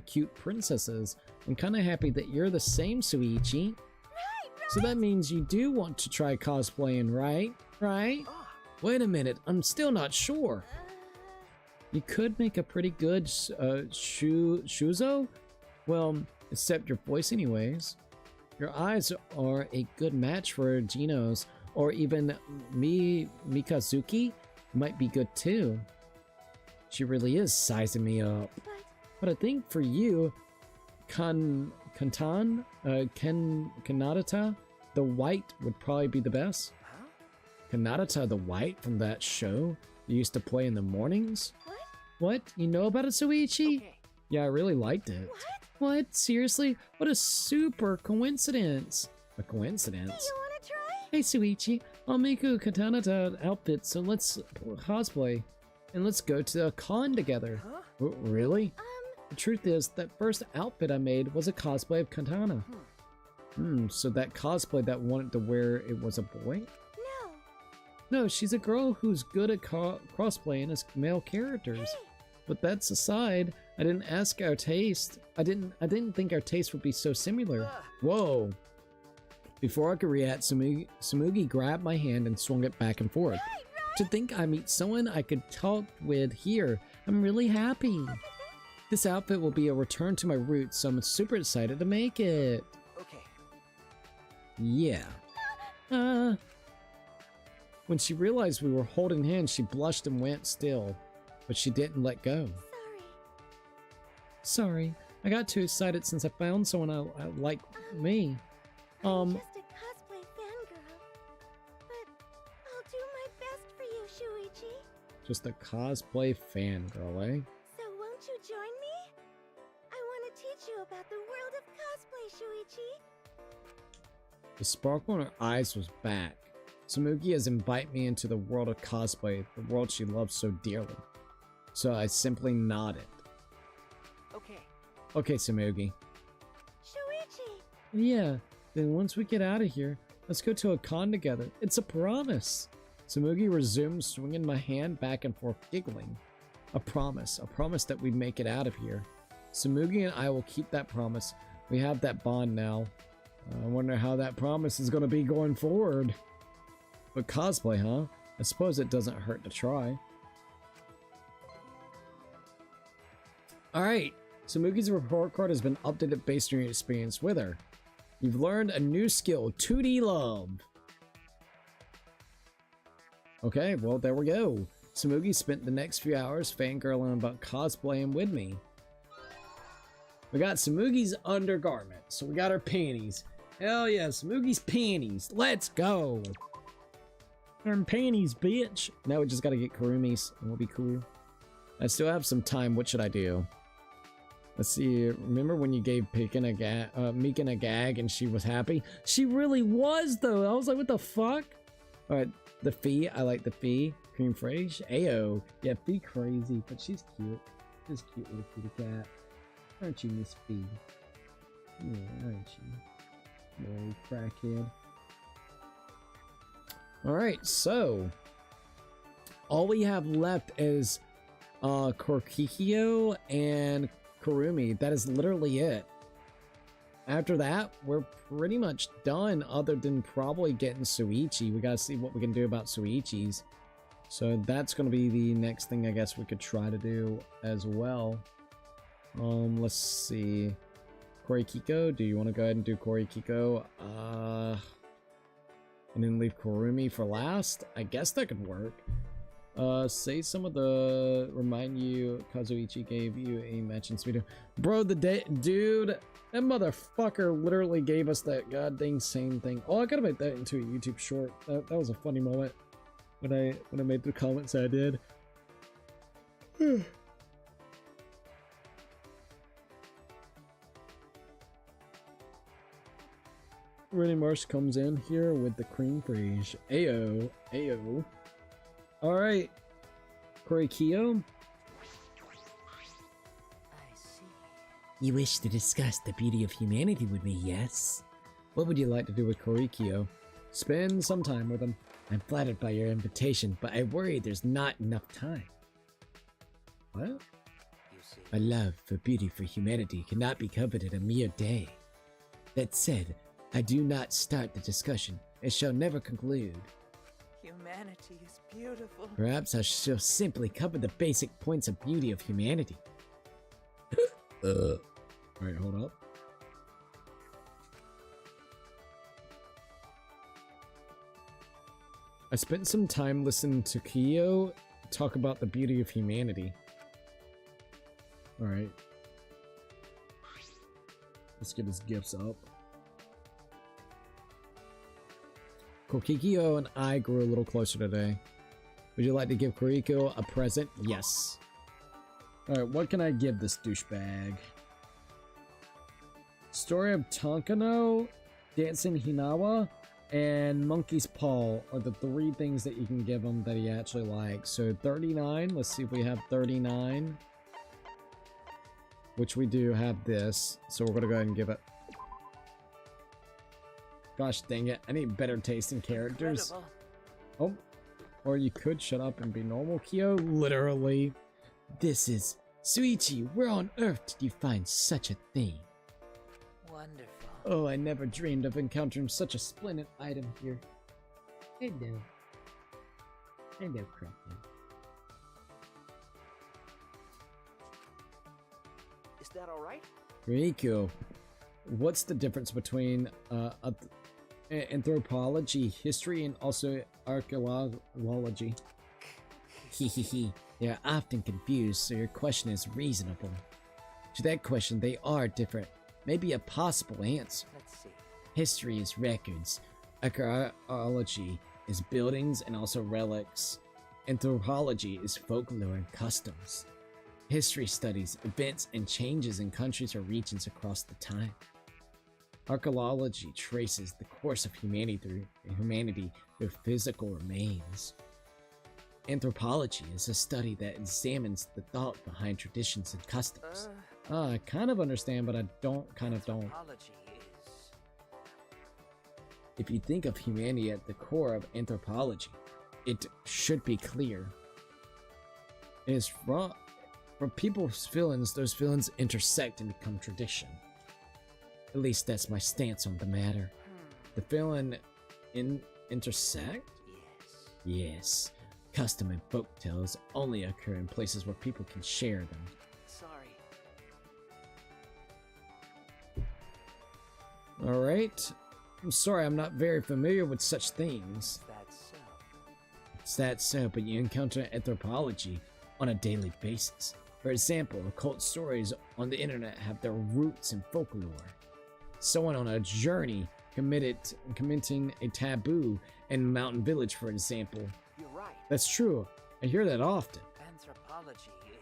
cute princesses. I'm kinda happy that you're the same, Suichi. Right. So that means you do want to try cosplaying, right? Right? Wait a minute, I'm still not sure. You could make a pretty good Shuzo? Well, except your voice anyways. Your eyes are a good match for Geno's, or even Mikazuki might be good too. She really is sizing me up. But I think for you, Kanata, the white would probably be the best. Kanata the white from that show you used to play in the mornings? What? You know about it, Suichi? Okay. Yeah, I really liked it. What? Seriously? What a super coincidence. A coincidence? You wanna try? Hey, Suichi, I'll make you a Kanata outfit, so let's cosplay. And let's go to a con together. Huh? Really? The truth is, that first outfit I made was a cosplay of Katana. So that cosplay that wanted to wear it was a boy? No. No, she's a girl who's good at crossplaying as male characters. Hey. But that's aside, I didn't ask our taste. I didn't think our taste would be so similar. Whoa. Before I could react, Tsumugi grabbed my hand and swung it back and forth. To think I meet someone I could talk with here, I'm really happy. This outfit will be a return to my roots, so I'm super excited to make it. Okay. Yeah. When she realized we were holding hands, she blushed and went still, but she didn't let go. Sorry, I got too excited since I found someone like me. I'm just a cosplay fangirl, but I'll do my best for you, Shuichi. Just a cosplay fangirl, eh? So won't you join me? I want to teach you about the world of cosplay, Shuichi. The sparkle in her eyes was back. Tsumugi has invited me into the world of cosplay, the world she loves so dearly. So I simply nodded. Okay. Okay, Sumugi. Shuichi! Yeah, then once we get out of here, let's go to a con together. It's a promise. Sumugi resumes swinging my hand back and forth, giggling. A promise that we'd make it out of here. Sumugi and I will keep that promise. We have that bond now. I wonder how that promise is going to be going forward. But cosplay, huh? I suppose it doesn't hurt to try. Alright, Sumugi's report card has been updated based on your experience with her. You've learned a new skill, 2D love. Okay, well, there we go. Sumugi spent the next few hours fangirling about cosplaying with me. We got Sumugi's undergarment, so we got her panties. Hell yeah, Sumugi's panties. Let's go. Her panties, bitch. Now we just gotta get Kurumi's, and we'll be cool. I still have some time. What should I do? Let's see. Remember when you gave Meekin a gag and she was happy? She really was, though. I was like, what the fuck? All right, the Fee. I like the Fee. Cream fraiche. Ayo. Yeah, Fee crazy, but she's cute. She's a cute little kitty cat. Aren't you, Miss Fee? Yeah, aren't you? Little crackhead. Alright, so all we have left is Korkikyo and Kurumi. That is literally it. After that, we're pretty much done, other than probably getting Suichi. We gotta see what we can do about Suichi's. So that's gonna be the next thing I guess we could try to do as well. Let's see. Korikiko, do you want to go ahead and do Korikiko? And then leave Kurumi for last? I guess that could work. Say some of the... Remind you, Kazuichi gave you a match in Sweden. Bro, dude, that motherfucker literally gave us that goddamn same thing. Oh, I gotta make that into a YouTube short. That was a funny moment when I made the comments I did. Rennie Marsh comes in here with the cream fraiche. Ayo, ayo. Alright. Korikyo. I see. You wish to discuss the beauty of humanity with me, yes? What would you like to do with Korikyo? Spend some time with him. I'm flattered by your invitation, but I worry there's not enough time. What? You see. My love for beauty for humanity cannot be covered in a mere day. That said, I do not start the discussion. It shall never conclude. Humanity is beautiful. Perhaps I shall simply cover the basic points of beauty of humanity. Alright, hold up. I spent some time listening to Kyo talk about the beauty of humanity. Alright. Let's get his gifts up. Korikyo and I grew a little closer today. Would you like to give Korikyo a present? Yes. Alright, what can I give this douchebag? Story of Tonkano, Dancing Hinawa, and Monkey's Paw are the three things that you can give him that he actually likes. So 39, let's see if we have 39. Which we do have this, so we're gonna go ahead and give it. Gosh dang it, I need better taste in characters. Incredible. Oh, or you could shut up and be normal, Kyo. Literally. This is... Suichi, where on earth did you find such a thing? Wonderful. Oh, I never dreamed of encountering such a splendid item here. Hello. Hello, Kraken. Is that alright? Riku, what's the difference between anthropology, history, and also archaeology? Hehehe. They are often confused, so your question is reasonable. To that question, they are different. Maybe a possible answer. Let's see. History is records. Archaeology is buildings and also relics. Anthropology is folklore and customs. History studies events and changes in countries or regions across the time. Archaeology traces the course of humanity through physical remains. Anthropology is a study that examines the thought behind traditions and customs. I kind of understand, but I don't, don't. Anthropology is... If you think of humanity at the core of anthropology, it should be clear. It is from people's feelings, those feelings intersect and become tradition. At least that's my stance on the matter. The feeling intersect? Yes. Yes. Custom and folk tales only occur in places where people can share them. Sorry. Alright. I'm sorry, I'm not very familiar with such things. That's so. It's that so, but you encounter anthropology on a daily basis. For example, occult stories on the internet have their roots in folklore. Someone on a journey committing a taboo in a mountain village, for example. You're right. That's true. I hear that often. Anthropology is...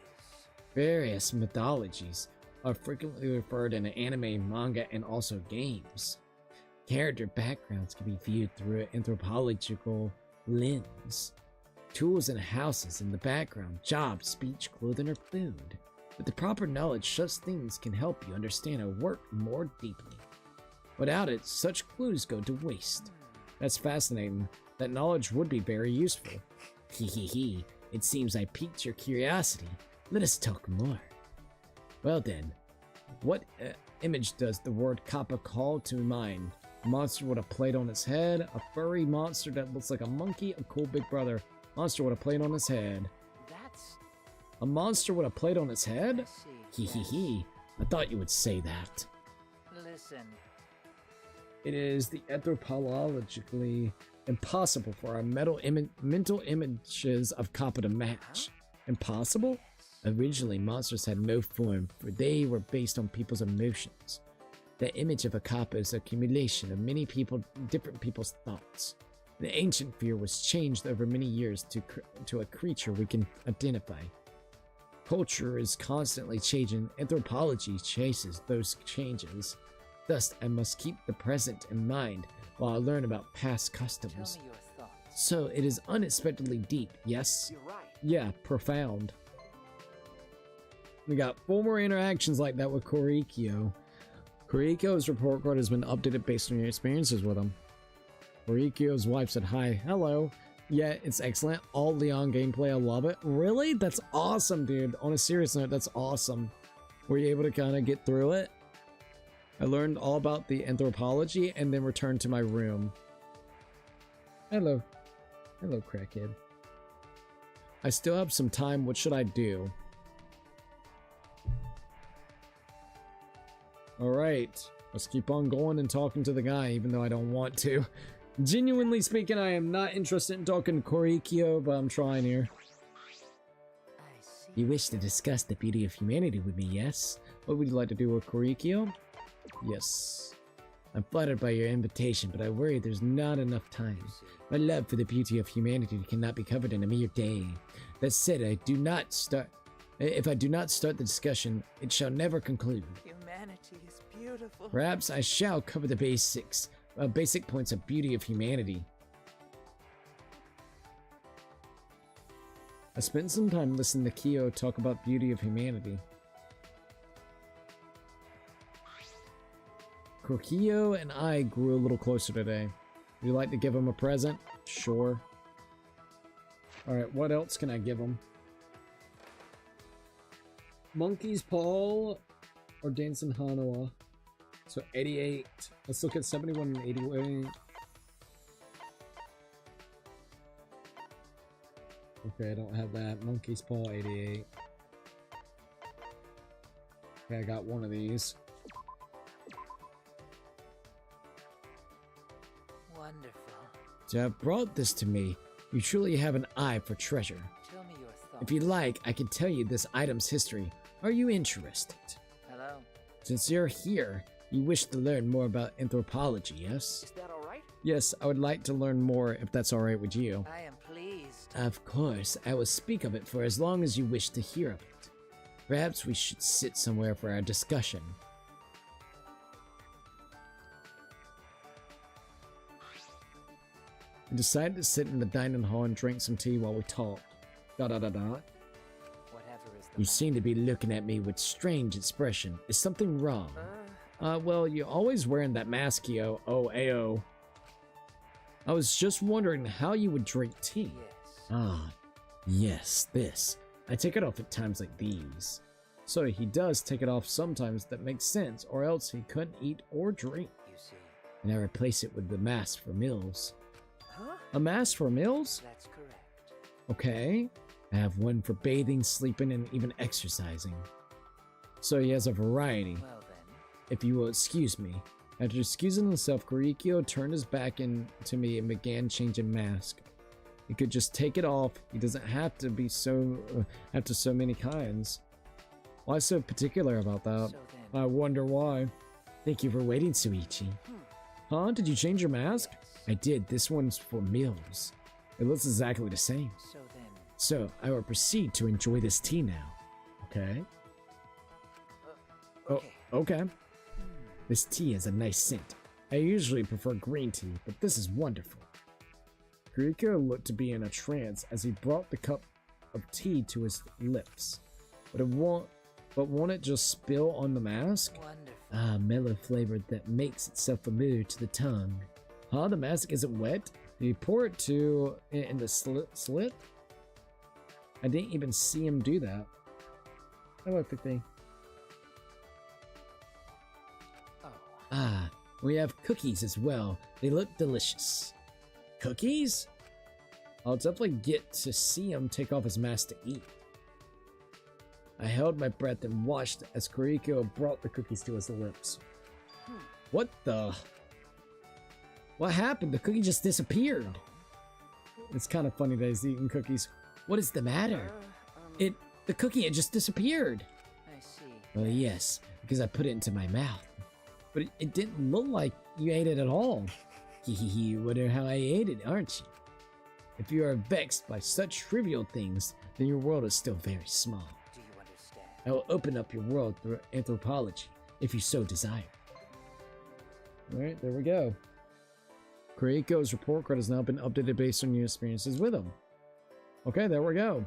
Various mythologies are frequently referred in anime, manga, and also games. Character backgrounds can be viewed through an anthropological lens. Tools and houses in the background, jobs, speech, clothing, or food. With the proper knowledge, such things can help you understand a work more deeply. Without it, such clues go to waste. That's fascinating. That knowledge would be very useful. Hee. It seems I piqued your curiosity. Let us talk more. Well then, what image does the word kappa call to mind? A monster with a plate on its head, a furry monster that looks like a monkey, a cool big brother. Monster with a plate on its head. That's... A monster with a plate on its head? I see. Hee. I thought you would say that. Listen. It is the anthropologically impossible for our mental images of kappa to match. Impossible? Originally, monsters had no form, for they were based on people's emotions. The image of a kappa is an accumulation of different people's thoughts. The ancient fear was changed over many years to a creature we can identify. Culture is constantly changing. Anthropology chases those changes. Thus, I must keep the present in mind while I learn about past customs. Tell me your thoughts. So, it is unexpectedly deep, yes? You're right. Yeah, profound. We got 4 more interactions like that with Korikyo. Korikyo's report card has been updated based on your experiences with him. Korikyo's wife said, hi, hello. Yeah, it's excellent. All Leon gameplay, I love it. Really? That's awesome, dude. On a serious note, that's awesome. Were you able to kind of get through it? I learned all about the anthropology and then returned to my room. Hello. Hello, crackhead. I still have some time. What should I do? Alright. Let's keep on going and talking to the guy, even though I don't want to. Genuinely speaking, I am not interested in talking to Korikyo, but I'm trying here. I see. You wish to discuss the beauty of humanity with me, yes? What would you like to do with Korikyo? Yes. I'm flattered by your invitation, but I worry there's not enough time. My love for the beauty of humanity cannot be covered in a mere day. That said, if I do not start the discussion, it shall never conclude. Humanity is beautiful. Perhaps I shall cover the basic points of beauty of humanity. I spent some time listening to Kyo talk about beauty of humanity. Korikyo and I grew a little closer today. Would you like to give him a present? Sure. Alright, what else can I give him? Monkey's Paw or Dancing Hanawa? So 88. Let's look at 71 and 88. Okay, I don't have that. Monkey's Paw 88. Okay, I got one of these. Wonderful. To have brought this to me, you truly have an eye for treasure. Tell me your thoughts. If you like, I can tell you this item's history. Are you interested? Hello. Since you're here, you wish to learn more about anthropology, yes? Is that all right? Yes, I would like to learn more if that's alright with you. I am pleased. Of course, I will speak of it for as long as you wish to hear of it. Perhaps we should sit somewhere for our discussion. We decided to sit in the dining hall and drink some tea while we talked. Whatever is You seem to be looking at me with strange expression. Is something wrong? Well, you're always wearing that mask, yo. Oh, ayo. I was just wondering how you would drink tea. Yes. Ah, yes, this. I take it off at times like these. So he does take it off sometimes. That makes sense, or else he couldn't eat or drink. You see. And I replace it with the mask for meals. Huh? A mask for meals? That's correct. Okay. I have one for bathing, sleeping, and even exercising. So he has a variety. Well then. If you will excuse me. After excusing himself, Kurikyo turned his back to me and began changing mask. He could just take it off. He doesn't have to be have to so many kinds. Why so particular about that? So then. I wonder why. Thank you for waiting, Suichi. Huh? Did you change your mask? Yes. I did. This one's for meals. It looks exactly the same. So then. So, I will proceed to enjoy this tea now. Okay. Okay. Oh, okay. This tea has a nice scent. I usually prefer green tea, but this is wonderful. Kuriko looked to be in a trance as he brought the cup of tea to his lips. But won't it just spill on the mask? Wonderful. Ah, mellow flavor that makes itself familiar to the tongue. Huh? The mask isn't wet? Did he pour it in the slit? I didn't even see him do that. Hello, 50. Oh. Ah, we have cookies as well. They look delicious. Cookies? I'll definitely get to see him take off his mask to eat. I held my breath and watched as Kuriko brought the cookies to his lips. What the? What happened? The cookie just disappeared. It's kind of funny that he's eating cookies. What is the matter? The cookie, it just disappeared. I see. Well, yes, because I put it into my mouth. But it didn't look like you ate it at all. You wonder how I ate it, aren't you? If you are vexed by such trivial things, then your world is still very small. Do you understand? I will open up your world through anthropology, if you so desire. Alright, there we go. Kuriko's report card has now been updated based on your experiences with him. Okay, there we go.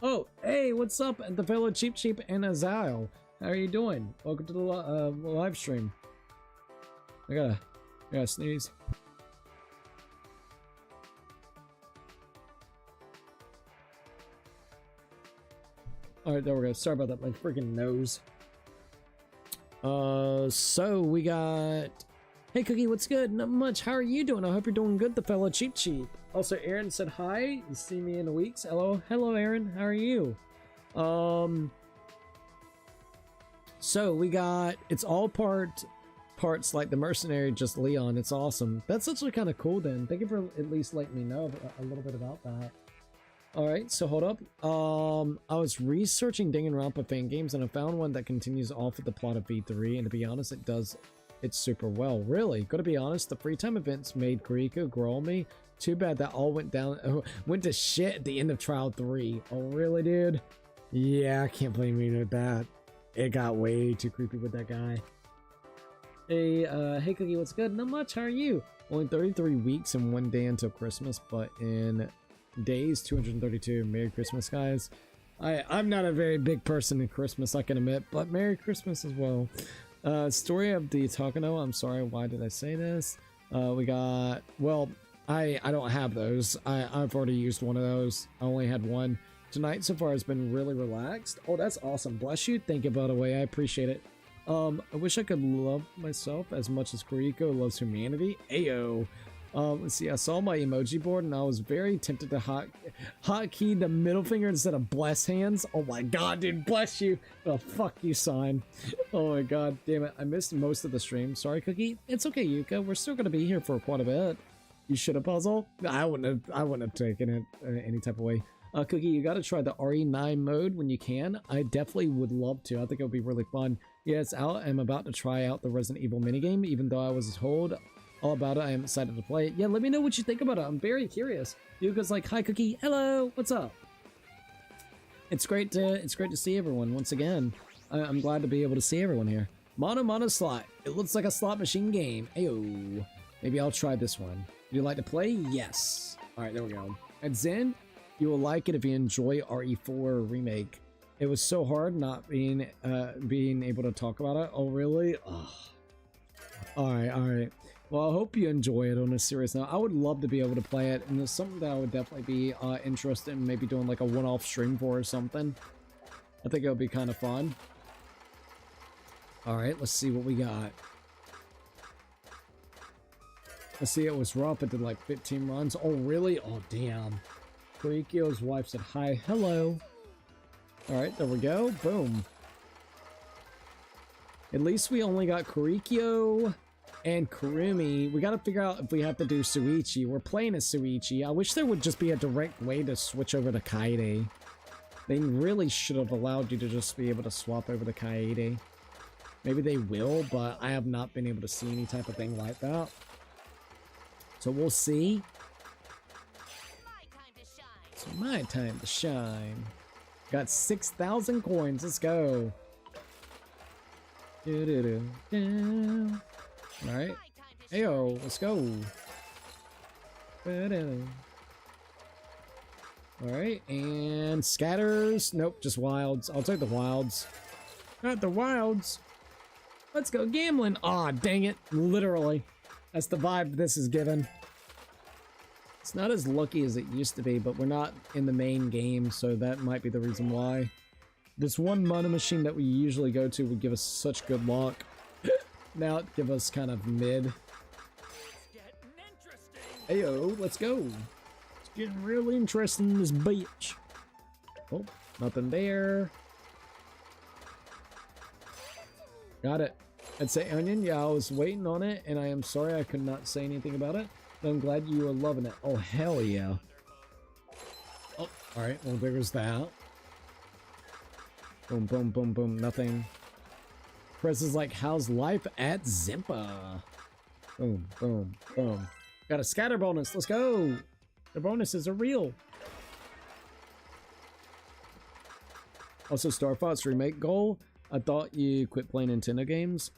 Oh, hey, what's up, the fellow Cheap Cheap and Azile? How are you doing? Welcome to the live stream. I gotta sneeze. Alright, there we go. Sorry about that, my freaking nose. So we got... Hey Cookie, what's good? Not much. How are you doing? I hope you're doing good, the fellow Cheap Cheap. Also, Aaron said hi. You see me in a week. Hello, Aaron. How are you? So we got... It's all parts like the mercenary, just Leon. It's awesome. That's actually kind of cool then. Thank you for at least letting me know a little bit about that. Alright, so hold up. I was researching Danganronpa fan games and I found one that continues off of the plot of V3, and to be honest, it does it super well. Really, gotta be honest, the free time events made Kuriko grow on me. Too bad that all went to shit at the end of Trial 3. Oh, really, dude? Yeah, I can't blame you with that. It got way too creepy with that guy. Hey, hey Cookie, what's good? Not much, how are you? Only 33 weeks and 1 day until Christmas, but in days 232. Merry Christmas, guys. I'm not a very big person in Christmas, I can admit, but Merry Christmas as well. Story of the Takano. I'm sorry, why did I say this? We got, well, I don't have those. I've already used one of those. I only had one. Tonight so far has been really relaxed. Oh, that's awesome. Bless you. Thank you, by the way. I appreciate it. I wish I could love myself as much as Kuriko loves humanity. Ayo. Let's see, I saw my emoji board and I was very tempted to hotkey the middle finger instead of bless hands. Oh my god, dude, bless you. Oh, fuck you, sign. Oh my god, damn it. I missed most of the stream. Sorry, Cookie. It's okay, Yuka. We're still gonna be here for quite a bit. You should have puzzle. I wouldn't have taken it any type of way. Cookie, you gotta try the RE9 mode when you can. I definitely would love to. I think it would be really fun. Yeah, it's out. I'm about to try out the Resident Evil minigame, even though I was told all about it. I am excited to play it. Yeah, let me know what you think about it. I'm very curious. Yuka's like, hi Cookie, hello, what's up? It's great to see everyone once again. I'm glad to be able to see everyone here. Mono slot. It looks like a slot machine game. Ayo. Maybe I'll try this one. Would you like to play? Yes. All right, there we go. And Zen, You will like it if you enjoy RE4 remake. It was so hard not being able to talk about it. Oh really? Ugh. All right. Well, I hope you enjoy it. On a serious note, I would love to be able to play it, and it's something that I would definitely be interested in maybe doing like a one-off stream for or something. I think it would be kind of fun. All right, let's see what we got. Let's see, it was rough. It did like 15 runs. Oh, really? Oh, damn. Kurikyo's wife said hi. Hello. All right, there we go. Boom. At least we only got Kurikyo and Kurumi. We got to figure out if we have to do Suichi. We're playing as Suichi. I wish there would just be a direct way to switch over to Kaede. They really should have allowed you to just be able to swap over to Kaede. Maybe they will, but I have not been able to see any type of thing like that. So we'll see. It's my time to shine. Got 6,000 coins. Let's go. Alright. Heyo, let's go. Alright, and scatters. Nope, just wilds. I'll take the wilds. Not the wilds. Let's go gambling. Aw, dang it. Literally. That's the vibe this is given. It's not as lucky as it used to be, but we're not in the main game, so that might be the reason why. This one mana machine that we usually go to would give us such good luck. Now it give us kind of mid. Heyo, let's go. It's getting really interesting in this beach. Oh, nothing there. Got it. I'd say onion. Yeah, I was waiting on it, and I am sorry I could not say anything about it. But I'm glad you are loving it. Oh, hell yeah. Oh, alright. Well, there's that. Boom, boom, boom, boom. Nothing. Chris is like, how's life at Zimpa? Boom, boom, boom. Got a scatter bonus. Let's go. The bonuses are real. Also, Star Fox remake goal. I thought you quit playing Nintendo games.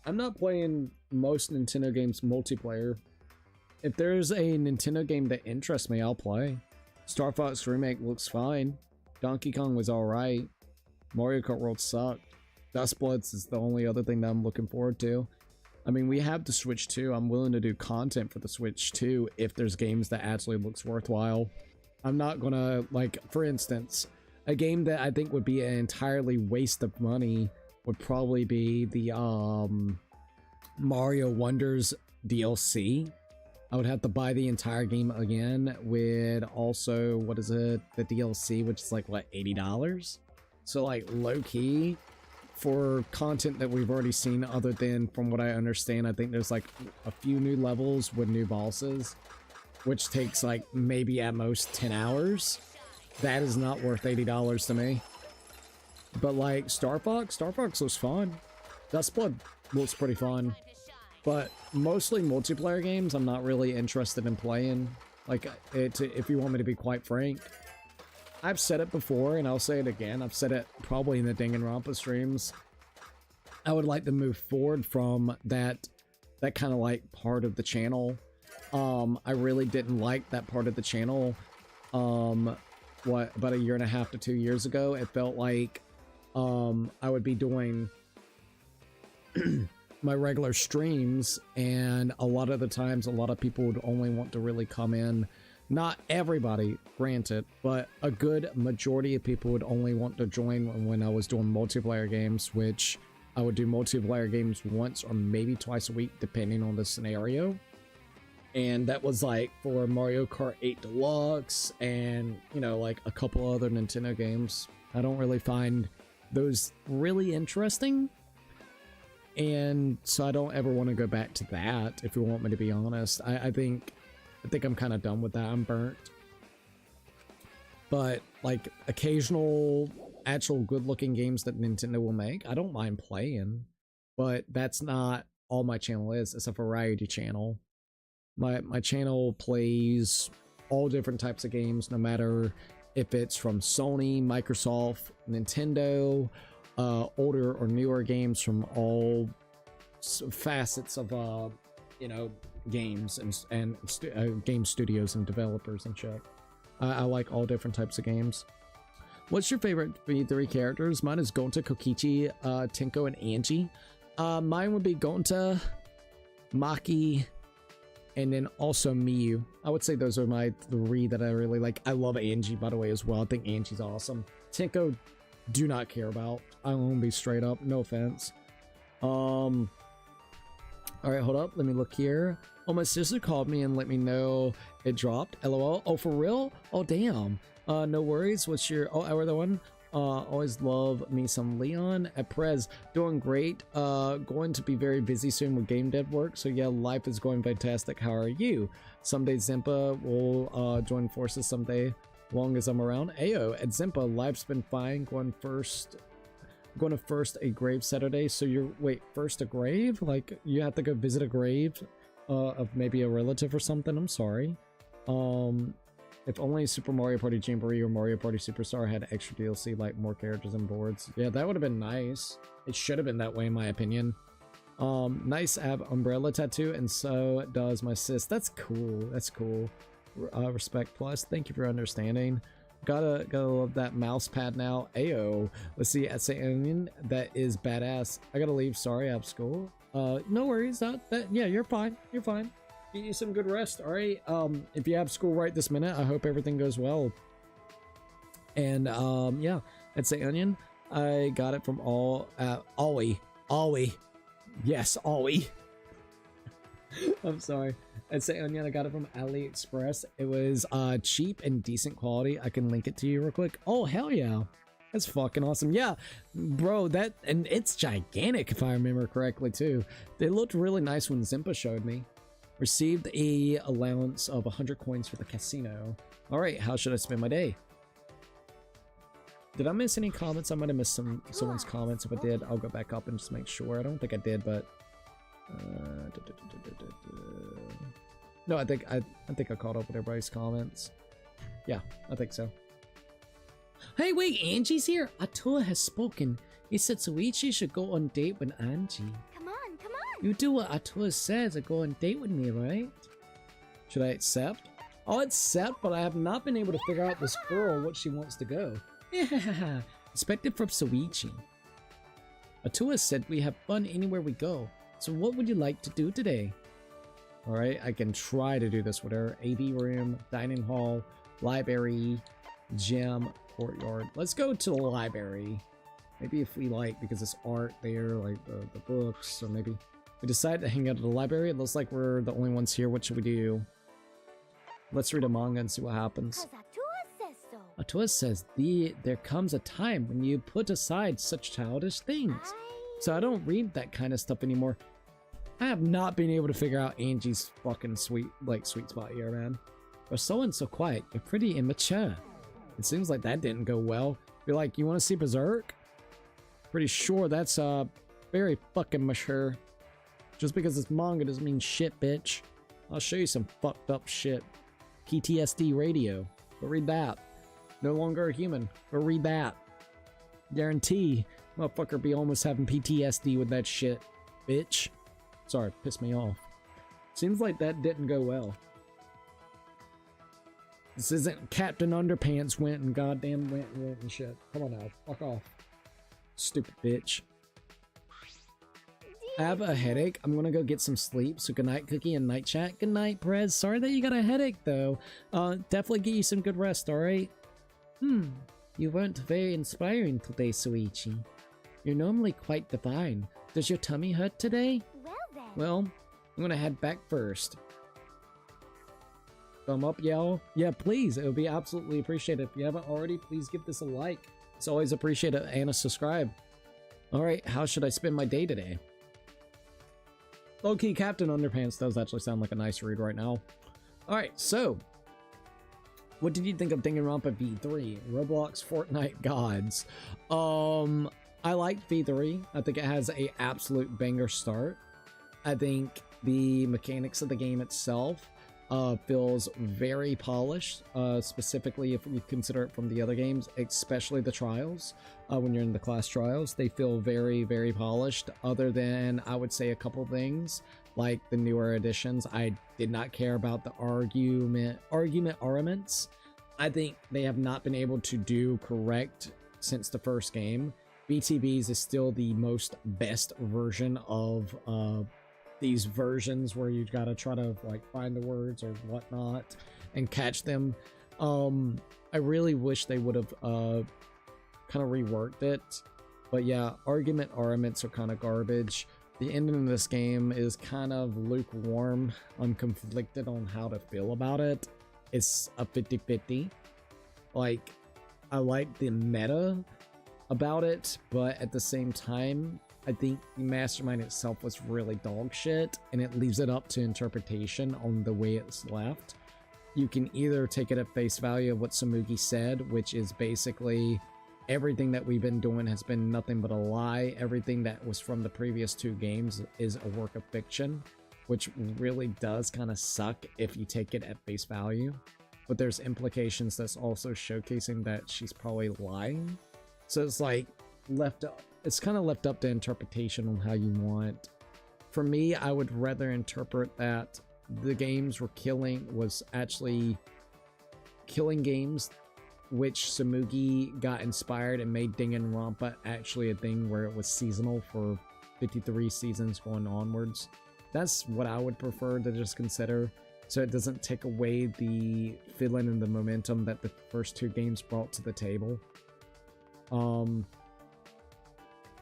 I'm not playing most Nintendo games multiplayer. If there's a Nintendo game that interests me, I'll play. Star Fox Remake looks fine. Donkey Kong was alright. Mario Kart World sucked. Dust Bloods is the only other thing that I'm looking forward to. I mean, we have the Switch 2. I'm willing to do content for the Switch 2 if there's games that actually looks worthwhile. I'm not gonna, like, for instance, a game that I think would be an entirely waste of money would probably be the Mario Wonders DLC. I would have to buy the entire game again with also, what is it, the DLC, which is like, what, $80? So like low-key, for content that we've already seen, other than, from what I understand, I think there's like a few new levels with new bosses, which takes like maybe at most 10 hours. That is not worth $80 to me. But like Star Fox looks fun. Dustblood looks pretty fun. But mostly multiplayer games, I'm not really interested in playing. Like, if you want me to be quite frank. I've said it before, and I'll say it again. I've said it probably in the Danganronpa streams. I would like to move forward from that kind of like part of the channel. I really didn't like that part of the channel. What, about 1.5 to 2 years ago? It felt like I would be doing my regular streams, and a lot of the times a lot of people would only want to really come in. Not everybody, granted, but a good majority of people would only want to join when I was doing multiplayer games, which I would do multiplayer games once or maybe twice a week depending on the scenario. And that was like for Mario Kart 8 Deluxe and, you know, like a couple other Nintendo games. I don't really find those really interesting. And so I don't ever want to go back to that, if you want me to be honest. I think I'm kind of done with that. I'm burnt. But like occasional actual good looking games that Nintendo will make, I don't mind playing. But that's not all my channel is. It's a variety channel. My channel plays all different types of games, no matter if it's from Sony, Microsoft, Nintendo, older or newer games from all facets of you know, games and game studios and developers and shit. I like all different types of games. What's your favorite V3 characters? Mine is Gonta, Kokichi, Tenko, and Angie. Mine would be Gonta, Maki, and then also Miyu. I would say those are my 3 that I really like. I love Angie, by the way, as well. I think Angie's awesome. Tenko, do not care about. I'm gonna be straight up, no offense. All right, hold up, let me look here. Oh, my sister called me and let me know it dropped. LOL. Oh, for real? Oh, damn. No worries. What's your... Oh, other one. Always love me some Leon. At Prez, doing great. Going to be very busy soon with game dev work. So yeah, life is going fantastic. How are you? Someday Zimpa will join forces someday, long as I'm around. Ayo, at Zimpa, life's been fine. Going to first a grave Saturday. So you're... Wait, first a grave? Like, you have to go visit a grave of maybe a relative or something? I'm sorry. If only Super Mario Party Jamboree or Mario Party Superstar had extra DLC, like more characters and boards. Yeah, that would have been nice. It should have been that way, in my opinion. Nice ab umbrella tattoo, and so does my sis. That's cool. That's cool. Respect plus. Thank you for understanding. Gotta love that mouse pad now. Ayo. Let's see. At St. Onion, that is badass. I gotta leave. Sorry, I have school. No worries. Yeah, you're fine. You're fine. Get you some good rest, all right? If you have school right this minute, I hope everything goes well. And yeah, at St. Onion, I got it from Ollie. Yes, Ollie. I'm sorry. At St. Onion, I got it from AliExpress. It was cheap and decent quality. I can link it to you real quick. Oh, hell yeah. That's fucking awesome. Yeah, bro, and it's gigantic if I remember correctly too. They looked really nice when Zimpa showed me. Received a allowance of 100 coins for the casino. All right, how should I spend my day? Did I miss any comments? I might have missed someone's comments. If I did, I'll go back up and just make sure. I don't think I did, but no, I think I caught up with everybody's comments. Yeah, I think so. Hey, wait, Angie's here. Atua has spoken. He said Suichi should go on date with Angie. Come on, come on. You do what Atua says and go on date with me, right? Should I accept? I'll accept, but I have not been able to figure out this girl, what she wants to go. Yeah, expected from Suichi. Atua said we have fun anywhere we go. So what would you like to do today? Alright, I can try to do this with her. AV room, dining hall, library, gym, courtyard. Let's go to the library. Maybe if we like, because it's art there, like the books, so maybe we decide to hang out at the library. It looks like we're the only ones here. What should we do? Let's read a manga and see what happens. 'Cause Atua says so. Atua says there comes a time when you put aside such childish things. So I don't read that kind of stuff anymore. I have not been able to figure out Angie's fucking sweet spot here, man. You're so quiet. You're pretty immature. It seems like that didn't go well. You're like, you want to see Berserk? Pretty sure that's very fucking mature. Just because it's manga doesn't mean shit, bitch. I'll show you some fucked up shit. PTSD radio. Go read that. No longer a human. Go read that. Guarantee. Motherfucker be almost having PTSD with that shit, bitch. Sorry, pissed me off. Seems like that didn't go well. This isn't Captain Underpants went and shit. Come on now, fuck off. Stupid bitch. I have a headache. I'm gonna go get some sleep. So good night, Cookie, and night chat. Good night, Prez. Sorry that you got a headache though. Definitely get you some good rest, alright? You weren't very inspiring today, Suichi. You're normally quite divine. Does your tummy hurt today? Well then. Well, I'm gonna head back first. Thumb up, y'all. Yeah, please. It would be absolutely appreciated. If you haven't already, please give this a like. It's always appreciated, and a subscribe. Alright, how should I spend my day today? Low-key, Captain Underpants does actually sound like a nice read right now. Alright, so what did you think of Danganronpa V3? Roblox Fortnite Gods. I like V3. I think it has a absolute banger start. I think the mechanics of the game itself feels very polished, specifically if we consider it from the other games, especially the trials. When you're in the class trials, they feel very, very polished, other than, I would say, a couple things, like the newer editions. I did not care about the arguments. I think they have not been able to do correct since the first game. BTBs is still the most best version of these versions where you gotta try to like find the words or whatnot and catch them. I really wish they would have kind of reworked it, but yeah, arguments are kind of garbage. The ending of this game is kind of lukewarm. I'm conflicted on how to feel about it. It's a 50-50. Like, I like the meta about it, but at the same time, I think the mastermind itself was really dog shit, and it leaves it up to interpretation on the way it's left. You can either take it at face value of what Samugi said, which is basically everything that we've been doing has been nothing but a lie. Everything that was from the previous 2 games is a work of fiction, which really does kind of suck if you take it at face value. But there's implications that's also showcasing that she's probably lying. So it's like left up. It's kind of left up to interpretation on how you want. For me, I would rather interpret that the games was actually killing games, which Samugi got inspired and made Danganronpa actually a thing where it was seasonal for 53 seasons going onwards. That's what I would prefer to just consider, so it doesn't take away the feeling and the momentum that the first 2 games brought to the table.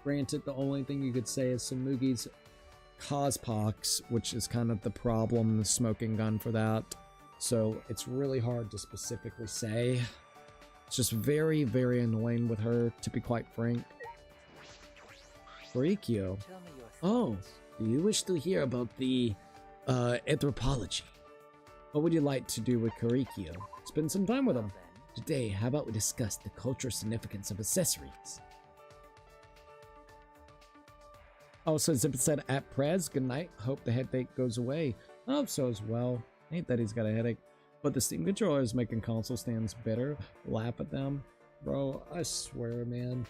Granted, the only thing you could say is Samugi's Cospox, which is kind of the problem, the smoking gun for that. So it's really hard to specifically say. It's just very, very annoying with her, to be quite frank. Rikyo. Tell me your Oh, thoughts. do you wish to hear about the anthropology? What would you like to do with Kurikyo? Spend some time with him. Then, Today, how about we discuss the cultural significance of accessories? Also, Zip said at Prez, good night. Hope the headache goes away. I hope so as well. Ain't that he's got a headache. But the Steam controller is making console stands better. Laugh at them. Bro, I swear, man.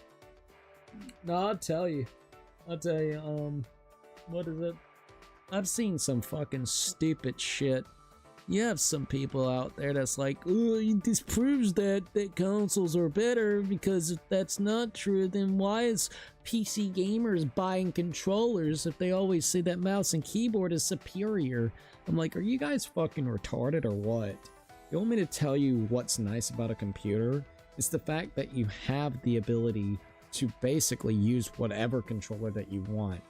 No, I'll tell you, what is it? I've seen some fucking stupid shit. You have some people out there that's like, oh, this proves that consoles are better, because if that's not true, then why is PC gamers buying controllers if they always say that mouse and keyboard is superior? I'm like, are you guys fucking retarded or what? You want me to tell you what's nice about a computer? It's the fact that you have the ability to basically use whatever controller that you want.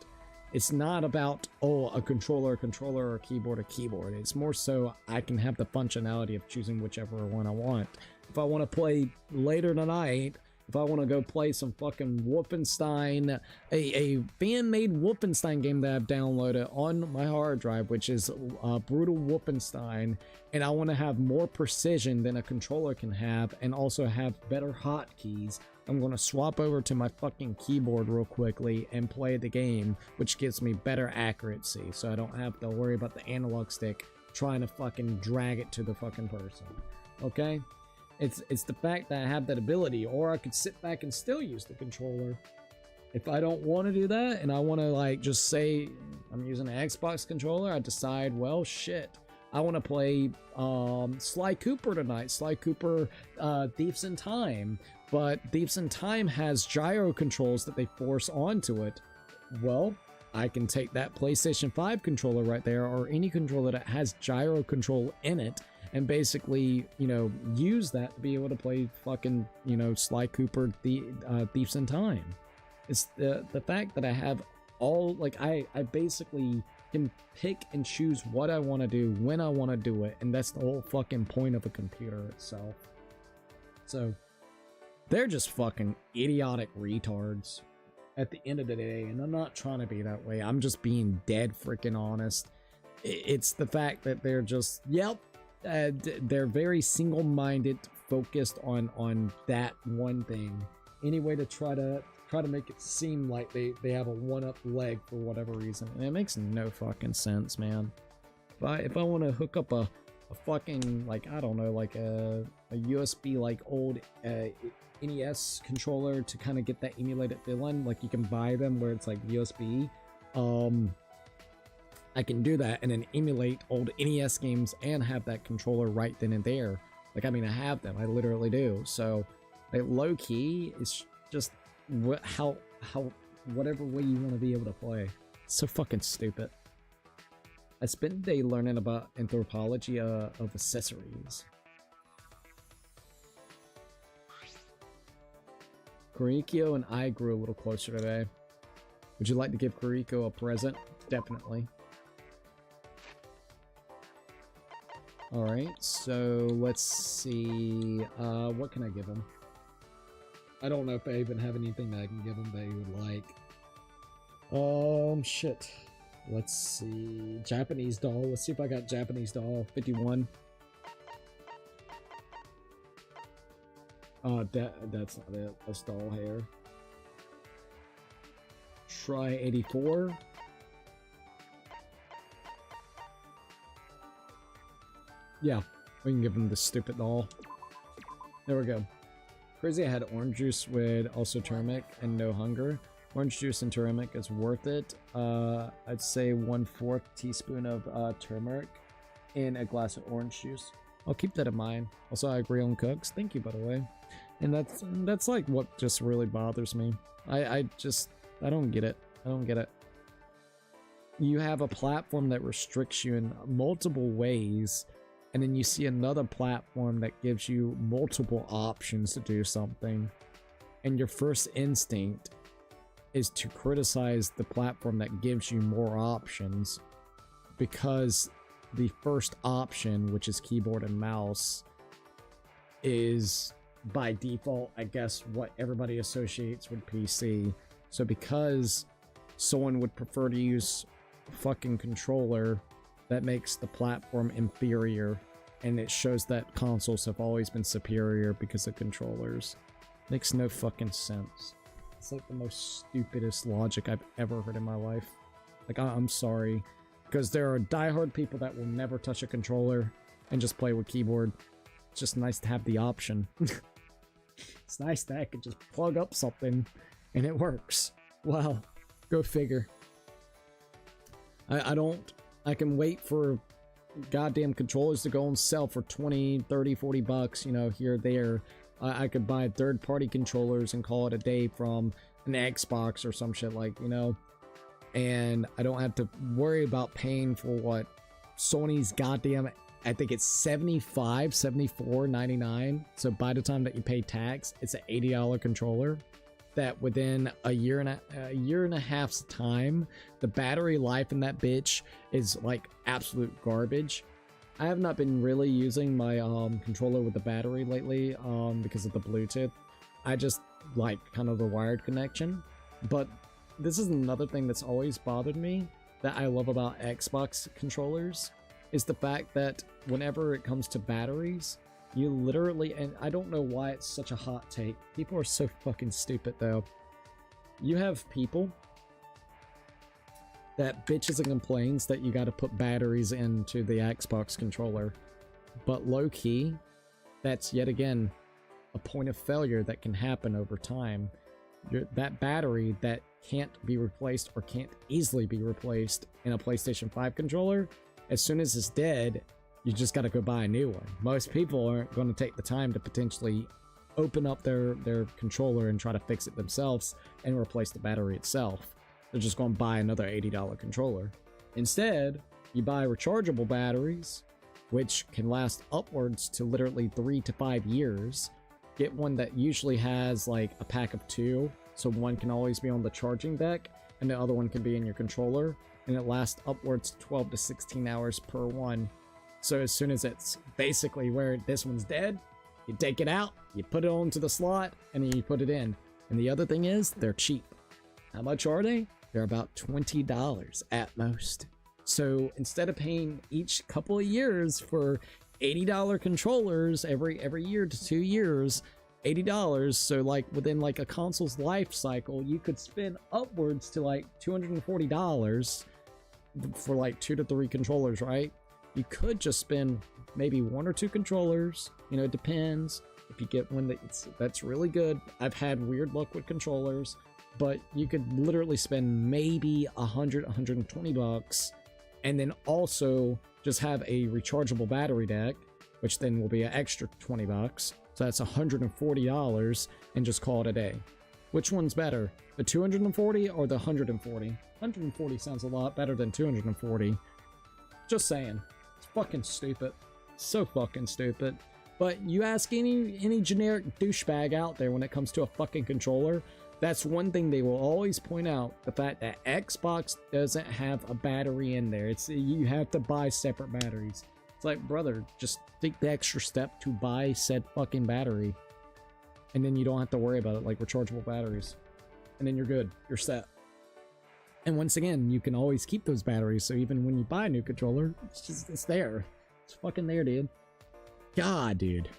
It's not about, oh, a controller, or a keyboard. It's more so I can have the functionality of choosing whichever one I want. If I want to play later tonight, if I want to go play some fucking Wolfenstein, a fan-made Wolfenstein game that I've downloaded on my hard drive, which is Brutal Wolfenstein, and I want to have more precision than a controller can have, and also have better hotkeys, I'm going to swap over to my fucking keyboard real quickly and play the game, which gives me better accuracy, so I don't have to worry about the analog stick trying to fucking drag it to the fucking person. Okay? It's the fact that I have that ability, or I could sit back and still use the controller. If I don't want to do that, and I want to like just say I'm using an Xbox controller, I decide, well, shit, I want to play Sly Cooper tonight. Sly Cooper Thieves in Time. But Thieves in Time has gyro controls that they force onto it. Well, I can take that PlayStation 5 controller right there, or any controller that has gyro control in it, and basically, you know, use that to be able to play fucking, you know, Sly Cooper Thieves in Time. It's the fact that I have all, like, I basically can pick and choose what I want to do when I want to do it, and that's the whole fucking point of a computer itself. So they're just fucking idiotic retards at the end of the day, and I'm not trying to be that way. I'm just being dead freaking honest. It's the fact that they're just, yep, they're very single-minded, focused on that one thing. Any way to try to make it seem like they have a one-up leg for whatever reason, and it makes no fucking sense, man. If I want to hook up a fucking, like, I don't know, like a USB like old NES controller to kind of get that emulated feeling, like you can buy them where it's like USB, I can do that and then emulate old NES games and have that controller right then and there. Like, I mean, I have them. I literally do. So, like, low key, it's just how whatever way you want to be able to play. It's so fucking stupid. I spent the day learning about anthropology of accessories. Kurikyo and I grew a little closer today. Would you like to give Kuriko a present? Definitely. Alright, so let's see. What can I give him? I don't know if I even have anything that I can give him that he would like. Shit. Let's see. Japanese doll. Let's see if I got Japanese doll. 51. That's not it. That's doll hair. Try 84. Yeah, we can give him the stupid doll. There we go. Crazy I had orange juice with also turmeric and no hunger. Orange juice and turmeric is worth it. I'd say 1/4 teaspoon of turmeric in a glass of orange juice. I'll keep that in mind. Also, I agree on cooks. Thank you, by the way. And that's like what just really bothers me. I don't get it. I don't get it. You have a platform that restricts you in multiple ways, and then you see another platform that gives you multiple options to do something, and your first instinct is to criticize the platform that gives you more options because the first option, which is keyboard and mouse, is by default, I guess, what everybody associates with PC. So because someone would prefer to use fucking controller, that makes the platform inferior, and it shows that consoles have always been superior because of controllers. Makes no fucking sense. It's like the most stupidest logic I've ever heard in my life. Like, I'm sorry, because there are diehard people that will never touch a controller and just play with keyboard. It's just nice to have the option. It's nice that I could just plug up something and it works. Wow, go figure. I can wait for goddamn controllers to go on sale for 20, 30, 40 bucks, you know, here or there. I could buy third-party controllers and call it a day from an Xbox or some shit, like, you know, and I don't have to worry about paying for what Sony's goddamn, I think it's $75, $74.99. So by the time that you pay tax, it's an $80 controller that within a year and a half's time, the battery life in that bitch is like absolute garbage. I have not been really using my controller with the battery lately because of the Bluetooth. I just like kind of the wired connection. But this is another thing that's always bothered me that I love about Xbox controllers is the fact that whenever it comes to batteries, you literally, and I don't know why it's such a hot take. People are so fucking stupid though. You have people that bitches and complains that you got to put batteries into the Xbox controller, but low-key, that's yet again a point of failure that can happen over time. That battery that can't be replaced or can't easily be replaced in a PlayStation 5 controller, as soon as it's dead, you just got to go buy a new one. Most people aren't going to take the time to potentially open up their controller and try to fix it themselves and replace the battery itself. They're just going to buy another $80 controller. Instead, you buy rechargeable batteries, which can last upwards to literally 3 to 5 years. Get one that usually has like a pack of 2, so one can always be on the charging deck, and the other one can be in your controller, and it lasts upwards to 12 to 16 hours per one. So as soon as it's basically where this one's dead, you take it out, you put it onto the slot, and then you put it in. And the other thing is, they're cheap. How much are they? They're about $20 at most. So instead of paying each couple of years for $80 controllers every year to 2 years, $80, so like within like a console's life cycle, you could spend upwards to like $240 for like 2 to 3 controllers, right? You could just spend maybe 1 or 2 controllers, you know, it depends. If you get one that's really good, I've had weird luck with controllers, but you could literally spend maybe 100, 120 bucks, and then also just have a rechargeable battery deck, which then will be an extra 20 bucks. So that's $140 and just call it a day. Which one's better? The 240 or the 140? 140 sounds a lot better than 240. Just saying. It's fucking stupid. So fucking stupid. But you ask any generic douchebag out there when it comes to a fucking controller, that's one thing they will always point out, the fact that Xbox doesn't have a battery in there. You have to buy separate batteries. It's like, brother, just take the extra step to buy said fucking battery. And then you don't have to worry about it like rechargeable batteries. And then you're good. You're set. And once again, you can always keep those batteries, so even when you buy a new controller, it's there. It's fucking there, dude. God, dude.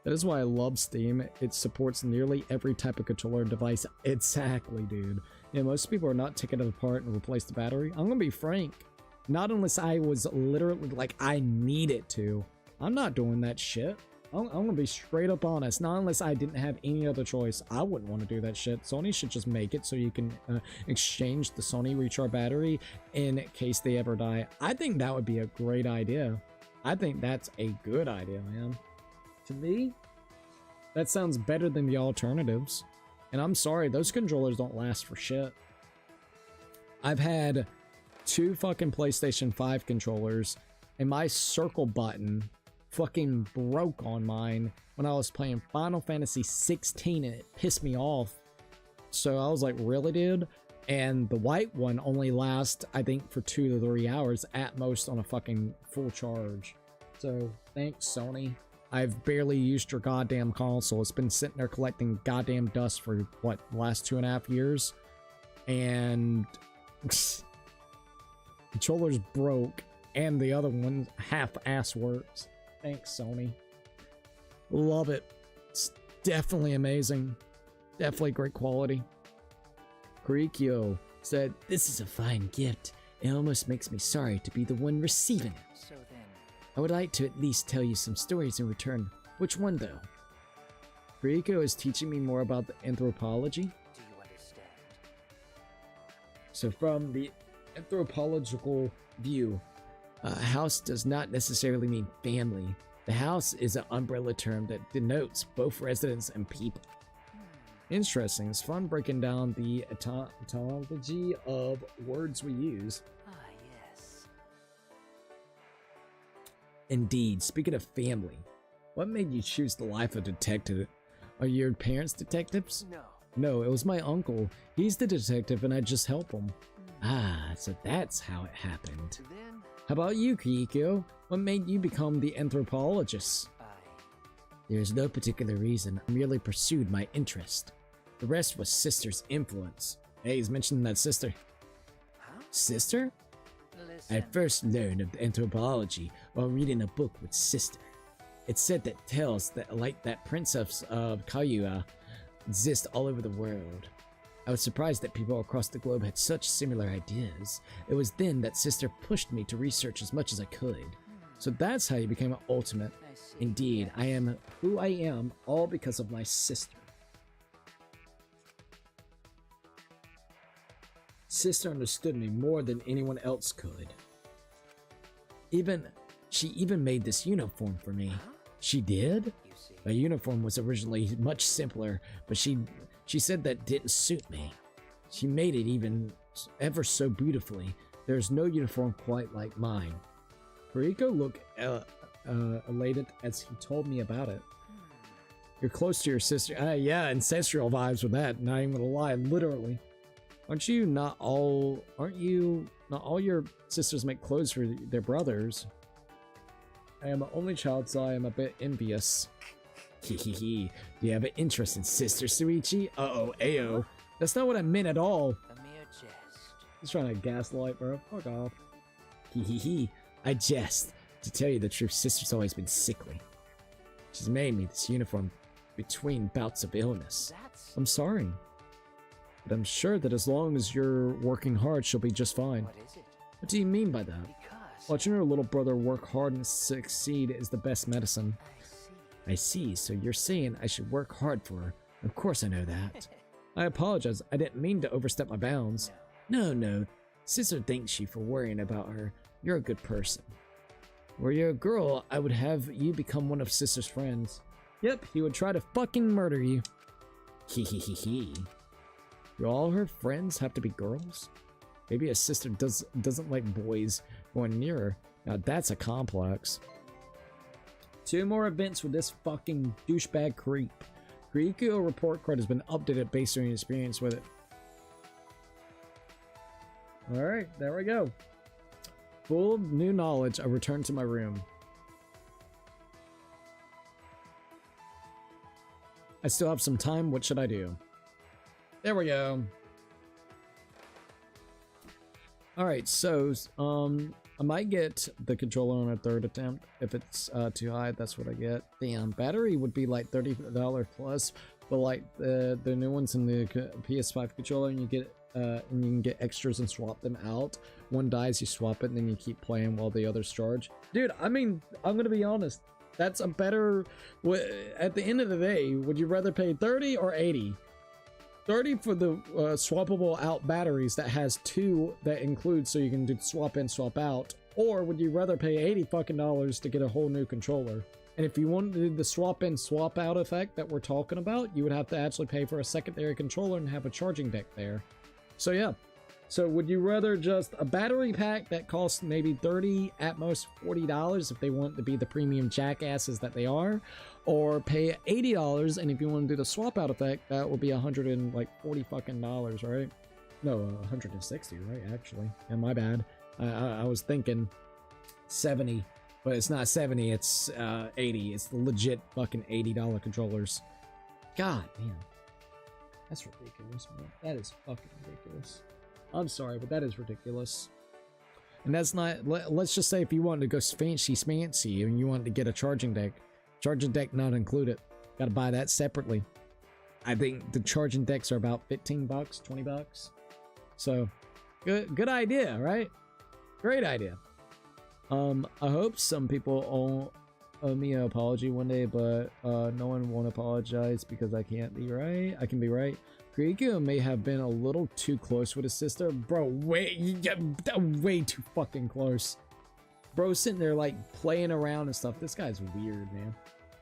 That is why I love Steam. It supports nearly every type of controller device. Exactly, dude. Yeah, most people are not taking it apart and replace the battery. I'm gonna be frank. Not unless I was literally, like, I need it to. I'm not doing that shit. I'm gonna be straight up honest. Not unless I didn't have any other choice. I wouldn't want to do that shit. Sony should just make it so you can exchange the Sony Recharge battery in case they ever die. I think that would be a great idea. I think that's a good idea, man. To me, that sounds better than the alternatives. And I'm sorry, those controllers don't last for shit. I've had 2 fucking PlayStation 5 controllers, and my circle button fucking broke on mine when I was playing Final Fantasy 16, and it pissed me off. So I was like, really, dude? And the white one only lasts, I think, for 2 to 3 hours at most on a fucking full charge. So thanks, Sony. I've barely used your goddamn console. It's been sitting there collecting goddamn dust for, what, the last 2.5 years? And controller's broke, and the other one half-ass works. Thanks, Sony. Love it. It's definitely amazing. Definitely great quality. Kurikyo said, "This is a fine gift. It almost makes me sorry to be the one receiving it. So then, I would like to at least tell you some stories in return. Which one, though?" Kuriko is teaching me more about the anthropology. do you understand? So from the anthropological view, a house does not necessarily mean family. The house is an umbrella term that denotes both residents and people. Interesting. It's fun breaking down the etymology of words we use. Ah, yes. Indeed. Speaking of family, what made you choose the life of detective? Are your parents detectives? No. No, it was my uncle. He's the detective and I just help him. Ah, so that's how it happened. Then How about you, Kiiko? What made you become the anthropologist? There's no particular reason. I merely pursued my interest. The rest was Sister's influence. Hey, he's mentioning that sister. Huh? Sister? Listen. I first learned of anthropology while reading a book with Sister. It said that tales that like that princess of Kaguya exist all over the world. I was surprised that people across the globe had such similar ideas. It was then that Sister pushed me to research as much as I could. So that's how you became an ultimate. I see. Indeed, I am who I am, all because of my sister. Sister understood me more than anyone else could. She even made this uniform for me. Huh? She did? You see. My uniform was originally much simpler, but she said that didn't suit me. She made it even ever so beautifully. There's no uniform quite like mine. Kuriko looked elated as he told me about it. You're close to your sister. Yeah, ancestral vibes with that. Not even gonna lie, literally. Aren't you not all your sisters make clothes for their brothers? I am an only child, so I am a bit envious. Hehehe. Do you have an interest in Sister Suichi? Uh-oh, ayo. That's not what I meant at all. A mere jest. He's trying to gaslight, bro. Fuck off. Hehehe. I jest. To tell you the truth, Sister's always been sickly. She's made me this uniform between bouts of illness. That's I'm sorry. But I'm sure that as long as you're working hard, she'll be just fine. what is it? What do you mean by that? Because Watching her little brother work hard and succeed is the best medicine. I see. I see, so you're saying I should work hard for her. Of course I know that. I apologize, I didn't mean to overstep my bounds. No. Sister thanks you for worrying about her. You're a good person. Were you a girl, I would have you become one of sister's friends. Yep, he would try to fucking murder you. Hee. Do all her friends have to be girls? Maybe a sister doesn't like boys going near her. Now that's a complex. 2 more events with this fucking douchebag creep. Kiriko report card has been updated based on your experience with it. Alright, there we go. Full of new knowledge, I return to my room. I still have some time, what should I do? There we go. Alright, so, I might get the controller on a 3rd attempt. If it's too high, that's what I get. Damn, battery would be like $30 plus, but like the new ones in the PS5 controller, and you get and you can get extras and swap them out. One dies, you swap it, and then you keep playing while the others charge. Dude, I mean, I'm gonna be honest. That's a better. At the end of the day, would you rather pay 30 or 80? 30 for the swappable out batteries that has 2 that include, so you can do swap in, swap out, or would you rather pay 80 fucking dollars to get a whole new controller? And if you wanted to do the swap in, swap out effect that we're talking about, you would have to actually pay for a secondary controller and have a charging deck there. So yeah. So would you rather just a battery pack that costs maybe 30 at most $40 if they want to be the premium jackasses that they are, or pay $80, and if you want to do the swap out effect, that would be $140 fucking dollars, right? No, 160, right? Actually, yeah, my bad. I was thinking 70, but it's not 70. It's 80. It's the legit fucking $80 controllers. God damn, that's ridiculous, man. That is fucking ridiculous. I'm sorry, but that is ridiculous. And that's not, let's just say if you wanted to go fancy and you wanted to get a charging deck not included. Gotta buy that separately. I think the charging decks are about 15 bucks, 20 bucks. So, good idea, right? Great idea. I hope some people owe me an apology one day, but no one won't apologize because I can't be right. I can be right. Kiriko may have been a little too close with his sister. Bro, way too fucking close. Bro sitting there like playing around and stuff. This guy's weird, man.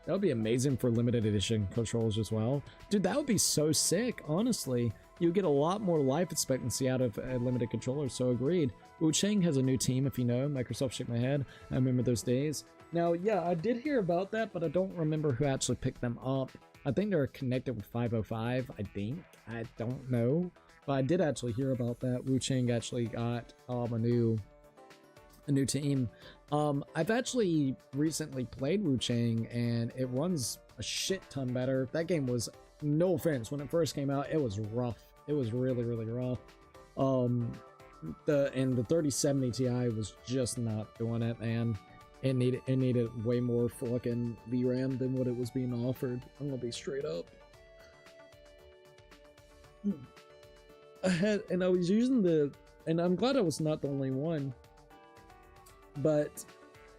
That would be amazing for limited edition controls as well. Dude, that would be so sick, honestly. You get a lot more life expectancy out of a limited controller, so agreed. Wu Chang has a new team, if you know. Microsoft shook my head. I remember those days. Now, yeah, I did hear about that, but I don't remember who actually picked them up. I think they're connected with 505, I think. I don't know. But I did actually hear about that. Wu Chang actually got a new team. I've actually recently played Wu Chang, and it runs a shit ton better. That game was, no offense, when it first came out, it was rough. It was really, really rough. The 3070 Ti was just not doing it, man. It needed way more fucking VRAM than what it was being offered. I'm gonna be straight up. I was using and I'm glad I was not the only one. But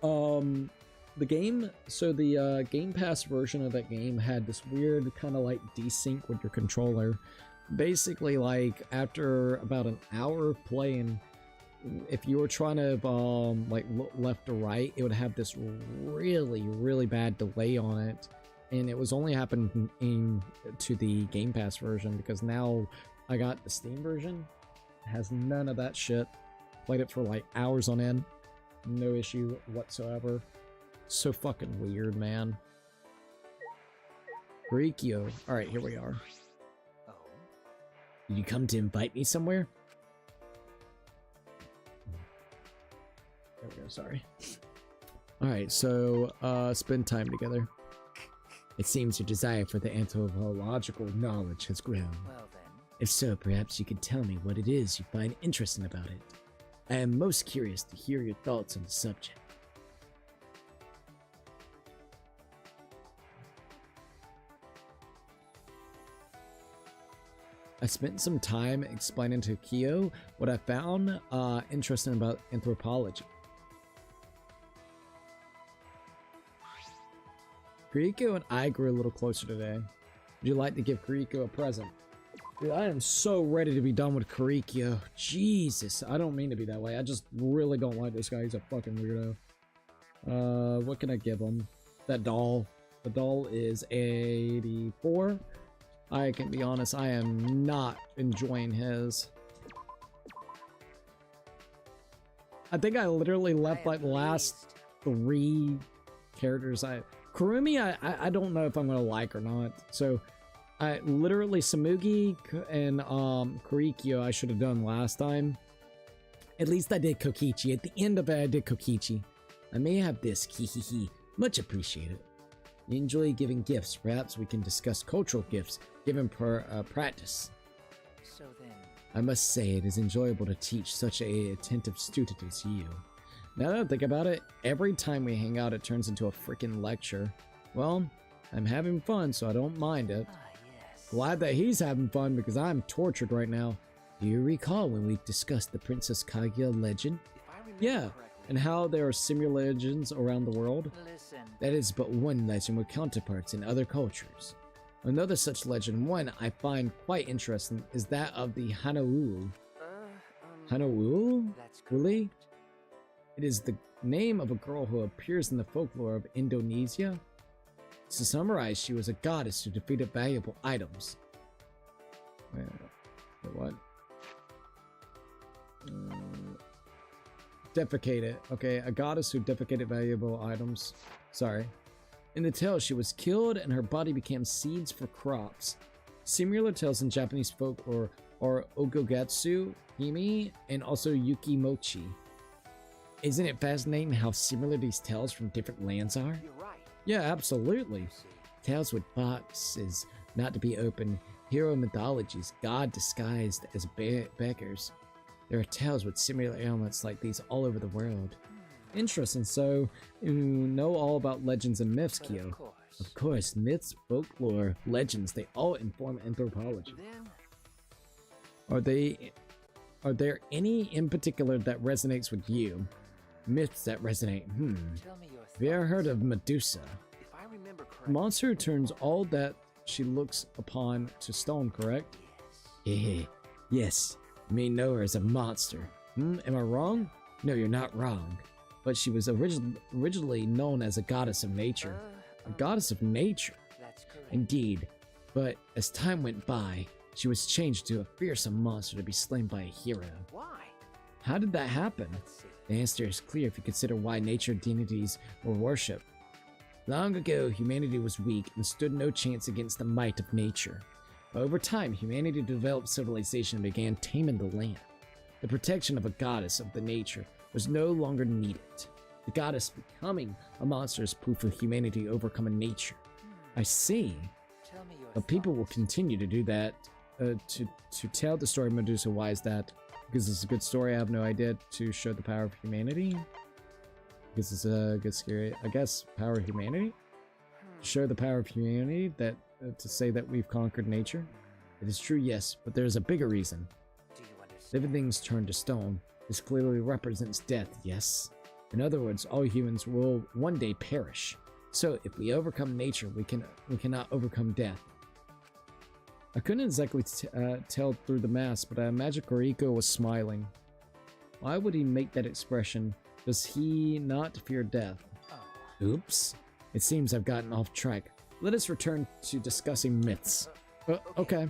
the game, so the Game Pass version of that game had this weird kind of like desync with your controller. Basically, like after about an hour of playing, if you were trying to like look left or right, it would have this really, really bad delay on it, and it was only happening to the Game Pass version, because now I got the Steam version. It has none of that shit. Played it for like hours on end, no issue whatsoever. So fucking weird, man. Rikyo. All right, here we are. Oh, Did you come to invite me somewhere? There we go, sorry. Alright, so, spend time together. It seems your desire for the anthropological knowledge has grown. Well then. If so, perhaps you could tell me what it is you find interesting about it. I am most curious to hear your thoughts on the subject. I spent some time explaining to Kyo what I found interesting about anthropology. Kiriko and I grew a little closer today. Would you like to give Kiriko a present? Dude, I am so ready to be done with Kiriko. Jesus, I don't mean to be that way. I just really don't like this guy. He's a fucking weirdo. What can I give him? That doll. The doll is 84. I can be honest, I am not enjoying his. I think I literally left like the last 3 characters. Kurumi, I don't know if I'm gonna like or not. So I literally Samugi and Kurikyo I should have done last time. At least I did Kokichi. At the end of it, I did Kokichi. I may have this, hee. Much appreciated. You enjoy giving gifts. Perhaps we can discuss cultural gifts given per practice. So then, I must say it is enjoyable to teach such a attentive student as you. Now that I think about it, every time we hang out, it turns into a freaking lecture. Well, I'm having fun, so I don't mind it. yes. Glad that he's having fun because I'm tortured right now. Do you recall when we discussed the Princess Kaguya legend? If I remember Yeah, correctly, and how there are similar legends around the world. Listen. That is but one legend with counterparts in other cultures. Another such legend, one I find quite interesting, is that of the Hanaulu. Hanaulu? That's correct. Really? It is the name of a girl who appears in the folklore of Indonesia. To summarize, she was a goddess who defeated valuable items. Wait, what? Defecated. Okay, a goddess who defecated valuable items. Sorry. In the tale, she was killed and her body became seeds for crops. Similar tales in Japanese folklore are Ogogatsu, Himi, and also Yukimochi. Isn't it fascinating how similar these tales from different lands are? You're right. Yeah, absolutely. Tales with boxes not to be opened, hero mythologies, god disguised as beggars. There are tales with similar elements like these all over the world. Interesting. So, you know all about legends and myths, But Kyo. of course. Of course, myths, folklore, legends, they all inform anthropology. Then, Are there any in particular that resonates with you? Myths that resonate. tell me your Have you ever heard of Medusa? if I remember A correctly, monster who turns all that she looks upon to stone, correct? Hehe. Yes, you may know her as a monster. Am I wrong? No, you're not wrong. But she was originally known as a goddess of nature. A goddess of nature. that's correct. Indeed, but as time went by, she was changed to a fearsome monster to be slain by a hero. Why? How did that happen? Let's see. The answer is clear if you consider why nature deities were worshipped. Long ago, humanity was weak and stood no chance against the might of nature. Over time, humanity developed civilization and began taming the land. The protection of a goddess of the nature was no longer needed. The goddess becoming a monster is proof of humanity overcoming nature. I see. Tell me your But people will thoughts. continue to do that to tell the story of Medusa. Why is that? Because it's a good story. I have no idea. To show the power of humanity. Because it's a good scary. I guess power of humanity. To show the power of humanity. That to say that we've conquered nature. It is true, yes, but there is a bigger reason. Do you understand? Living things turned to stone. This clearly represents death. Yes. In other words, all humans will one day perish. So if we overcome nature, we cannot overcome death. I couldn't exactly tell through the mask, but I imagine Koriko was smiling. Why would he make that expression? Does he not fear death? Oh, Oops. It seems I've gotten off track. Let us return to discussing myths. Okay.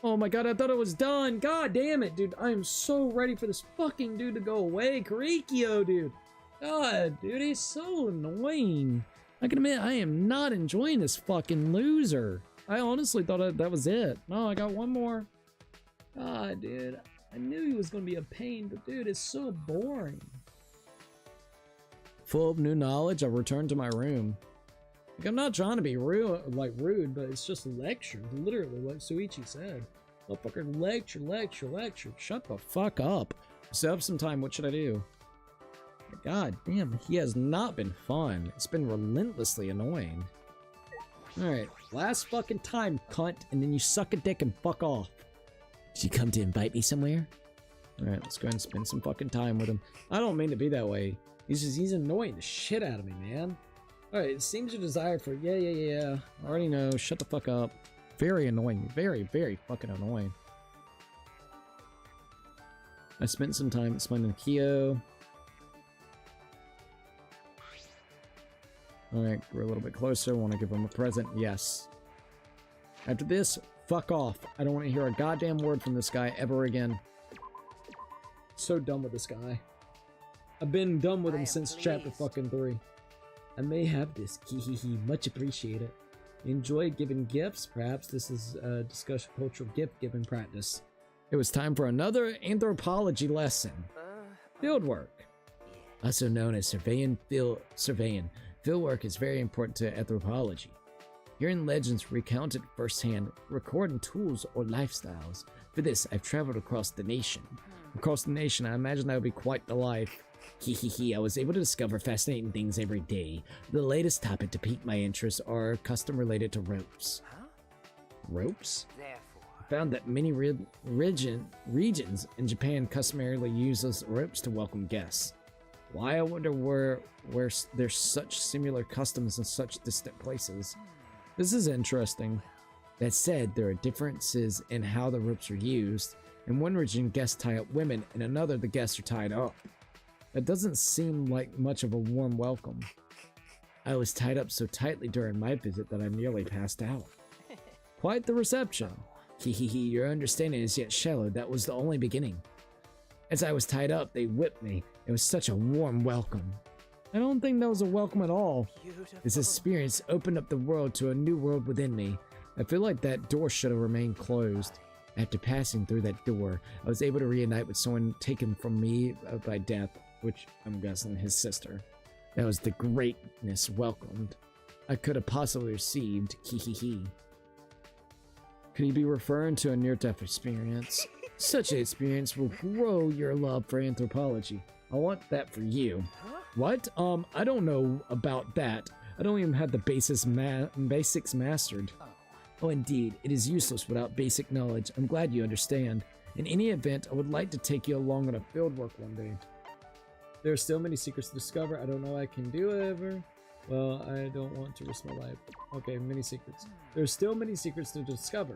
Oh my god, I thought it was done. God damn it, dude. I am so ready for this fucking dude to go away. Korikyo, dude. God, dude, he's so annoying. I can admit, I am not enjoying this fucking loser. I honestly thought that was it. No, I got one more. God, dude. I knew he was going to be a pain, but dude, it's so boring. Full of new knowledge, I returned to my room. Like, I'm not trying to be rude, but it's just a lecture. Literally what Suichi said. Motherfucker, lecture. Shut the fuck up. Set up some time, what should I do? God damn, he has not been fun. It's been relentlessly annoying. Alright, last fucking time, cunt, and then you suck a dick and fuck off. Did you come to invite me somewhere? Alright, let's go ahead and spend some fucking time with him. I don't mean to be that way. He's annoying the shit out of me, man. Alright, it seems your desire for yeah. I already know. Shut the fuck up. Very annoying. Very fucking annoying. I spent some time explaining to Kyo. Alright, we're a little bit closer. Want to give him a present? Yes. After this, fuck off. I don't want to hear a goddamn word from this guy ever again. So done with this guy. I've been done with him since chapter fucking 3. I may have this. Hehehe. Much appreciated. Enjoy giving gifts? Perhaps this is a discussion cultural gift giving practice. It was time for another anthropology lesson. Fieldwork. Also known as surveying. Fieldwork is very important to anthropology. Hearing legends recounted firsthand, recording tools or lifestyles. For this, I've traveled across the nation. Across the nation, I imagine that would be quite the life. Hehehe, I was able to discover fascinating things every day. The latest topic to pique my interest are custom related to ropes. Ropes? I found that many regions in Japan customarily use those ropes to welcome guests. Why, I wonder where there's such similar customs in such distant places. This is interesting. That said, there are differences in how the ropes are used. In one region, guests tie up women, in another, the guests are tied up. That doesn't seem like much of a warm welcome. I was tied up so tightly during my visit that I nearly passed out. Quite the reception. Hehehe, your understanding is yet shallow. That was the only beginning. As I was tied up, they whipped me. It was such a warm welcome. I don't think that was a welcome at all. This experience opened up the world to a new world within me. I feel like that door should have remained closed. After passing through that door, I was able to reunite with someone taken from me by death, which I'm guessing his sister. That was the greatness welcomed I could have possibly received. Hehehe. Could he be referring to a near-death experience? Such an experience will grow your love for anthropology. I want that for you. What? I don't know about that. I don't even have the basics mastered. Oh, indeed. It is useless without basic knowledge. I'm glad you understand. In any event, I would like to take you along on a fieldwork one day. There are still many secrets to discover. I don't know I can do ever. Well, I don't want to risk my life. Okay, many secrets. There are still many secrets to discover.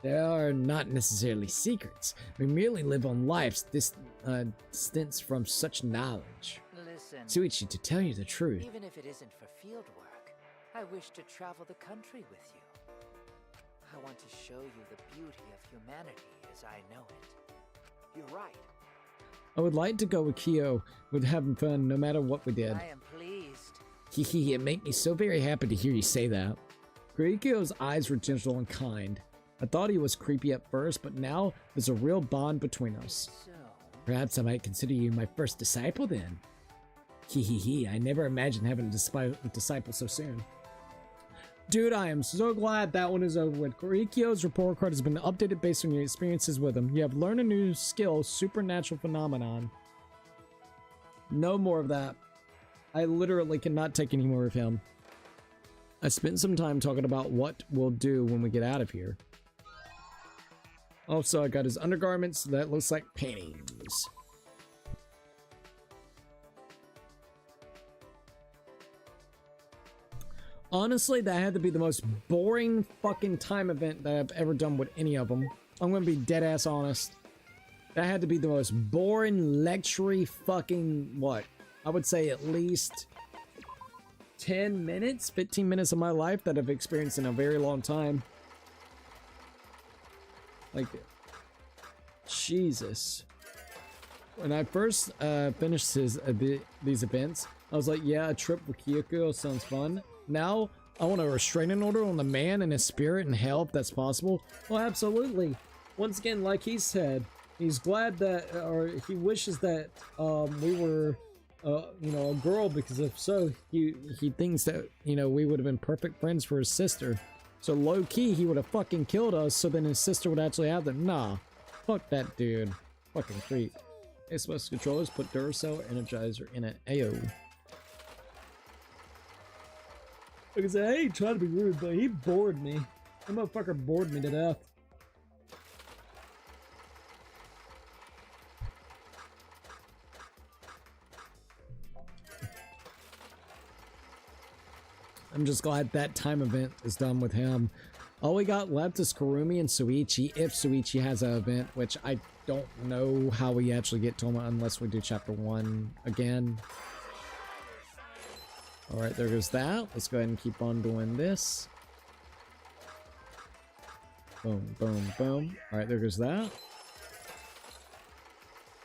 They are not necessarily secrets. We merely live on life's distance from such knowledge. Listen, Suichi, to tell you the truth, even if it isn't for field work, I wish to travel the country with you. I want to show you the beauty of humanity as I know it. You're right. I would like to go with Kyo, with having fun no matter what we did. I am pleased. Hehe, it made me so very happy to hear you say that. Kurikyo's eyes were gentle and kind. I thought he was creepy at first, but now there's a real bond between us. So, Perhaps I might consider you my first disciple then. Hehehe, I never imagined having a disciple so soon. Dude, I am so glad that one is over with. Kurikyo's report card has been updated based on your experiences with him. You have learned a new skill, supernatural phenomenon. No more of that. I literally cannot take any more of him. I spent some time talking about what we'll do when we get out of here. Also, I got his undergarments. That looks like panties. Honestly, that had to be the most boring fucking time event that I've ever done with any of them. I'm gonna be dead ass honest. That had to be the most boring, lecture-y fucking, what? I would say at least 10 minutes, 15 minutes of my life that I've experienced in a very long time. Like, Jesus. When I first finished these events, I was like, yeah, a trip with Kyoko sounds fun. Now, I want a restraining order on the man and his spirit in hell if that's possible. Well, absolutely. Once again, like he said, he's glad that, or he wishes that we were, you know, a girl, because if so, he thinks that, you know, we would have been perfect friends for his sister. So low-key, he would have fucking killed us, so then his sister would actually have them. Nah. Fuck that dude. Fucking creep. Xbox controllers put Duracell Energizer in it. Ayo. Like I said, I ain't trying to be rude, but he bored me. That motherfucker bored me to death. I'm just glad that time event is done with him. All we got left is Kurumi and Suichi, if Suichi has an event, which I don't know how we actually get to him unless we do chapter 1 again. Alright, there goes that. Let's go ahead and keep on doing this. Boom, boom, boom. Alright, there goes that.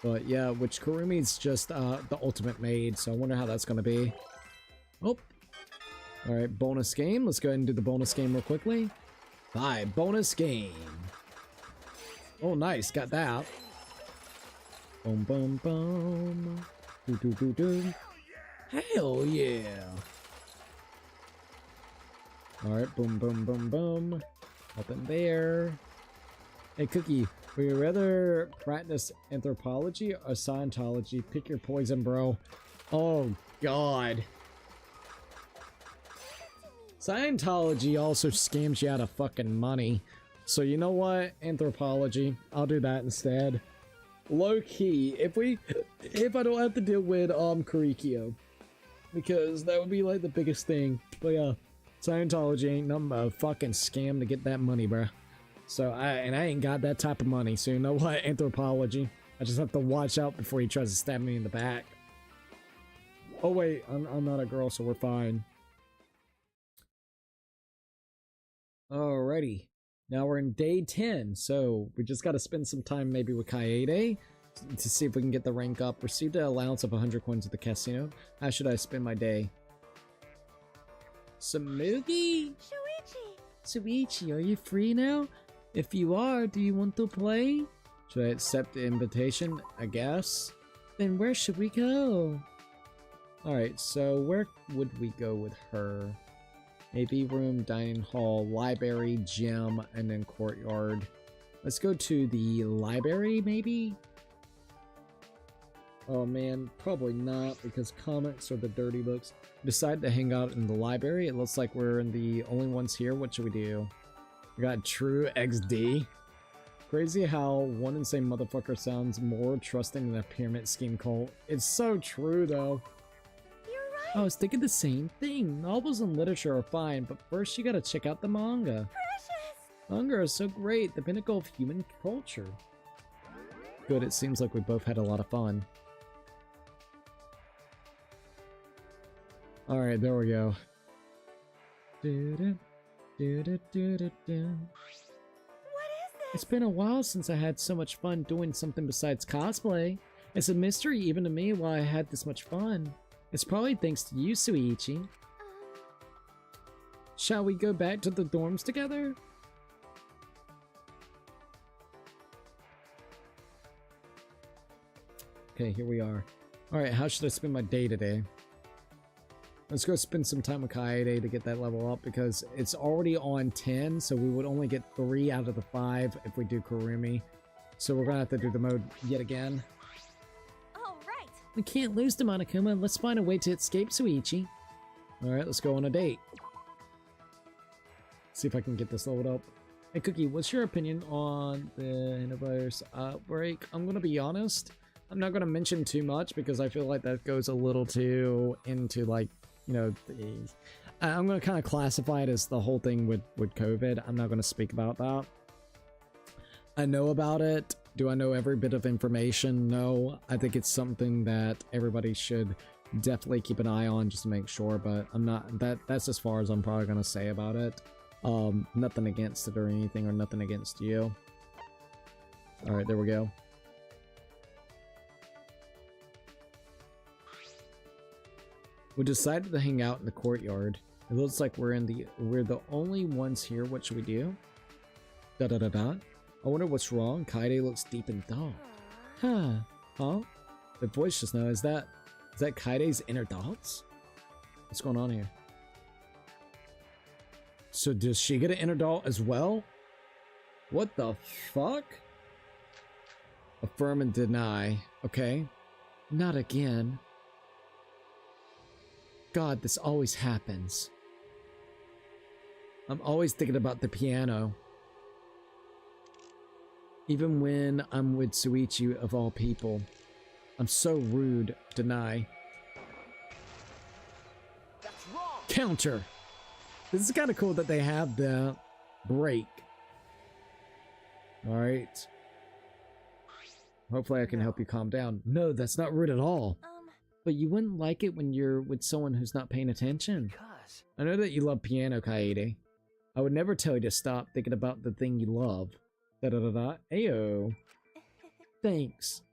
But yeah, which Kurumi's just the ultimate maid, so I wonder how that's gonna be. Oh. Alright, bonus game. Let's go ahead and do the bonus game real quickly. Bye, bonus game. Oh, nice. Got that. Boom, boom, boom. Do, do, do, do. Hell yeah. Alright, boom, boom, boom, boom. Up in there. Hey, Cookie, would you rather practice anthropology or Scientology? Pick your poison, bro. Oh, God. Scientology also scams you out of fucking money. So you know what? Anthropology. I'll do that instead. Low key, if I don't have to deal with Kurikyo. Because that would be like the biggest thing. But yeah, Scientology ain't nothing but a fucking scam to get that money, bruh. So I ain't got that type of money. So you know what? Anthropology. I just have to watch out before he tries to stab me in the back. Oh wait, I'm not a girl, so we're fine. Alrighty. Now we're in day 10, so we just gotta spend some time maybe with Kaede to see if we can get the rank up. Received an allowance of 100 coins at the casino. How should I spend my day? Samugi? Shuichi, are you free now? If you are, do you want to play? Should I accept the invitation? I guess. Then where should we go? Alright, so where would we go with her? Maybe room, dining hall, library, gym, and then courtyard. Let's go to the library, maybe? Oh man, probably not, because comics are the dirty books. Decide to hang out in the library. It looks like we're the only ones here. What should we do? We got True XD. Crazy how one and same motherfucker sounds more trusting than a pyramid scheme cult. It's so true, though. I was thinking the same thing. Novels and literature are fine, but first you gotta check out the manga. Precious! Manga is so great, the pinnacle of human culture. Good, it seems like we both had a lot of fun. Alright, there we go. What is this? It's been a while since I had so much fun doing something besides cosplay. It's a mystery even to me why I had this much fun. It's probably thanks to you, Suichi. Shall we go back to the dorms together? Okay, here we are. Alright, how should I spend my day today? Let's go spend some time with Kaede to get that level up, because it's already on 10, so we would only get 3 out of the 5 if we do Kurumi. So we're gonna have to do the mode yet again. We can't lose to Monokuma. Let's find a way to escape Suichi. Alright, let's go on a date. See if I can get this leveled up. Hey Cookie, what's your opinion on the hantavirus outbreak? I'm gonna be honest. I'm not gonna mention too much because I feel like that goes a little too into, like, you know, I'm gonna kind of classify it as the whole thing with COVID. I'm not gonna speak about that. I know about it. Do I know every bit of information? No. I think it's something that everybody should definitely keep an eye on just to make sure, but I'm not, that's as far as I'm probably gonna say about it. Nothing against it or anything, or nothing against you. Alright, there we go. We decided to hang out in the courtyard. It looks like we're the only ones here. What should we do? Da da da da. I wonder what's wrong. Kaede looks deep in thought. Huh? The voice just now, is that Kaide's inner thoughts? What's going on here? So does she get an inner thought as well? What the fuck? Affirm and deny. Okay. Not again. God, this always happens. I'm always thinking about the piano. Even when I'm with Suichi, of all people. I'm so rude. Deny. That's wrong. Counter. This is kind of cool that they have the break. Alright. Hopefully I can help you calm down. No, that's not rude at all. But you wouldn't like it when you're with someone who's not paying attention. Because I know that you love piano, Kaede. I would never tell you to stop thinking about the thing you love. Da-da-da-da. Ayo. Thanks.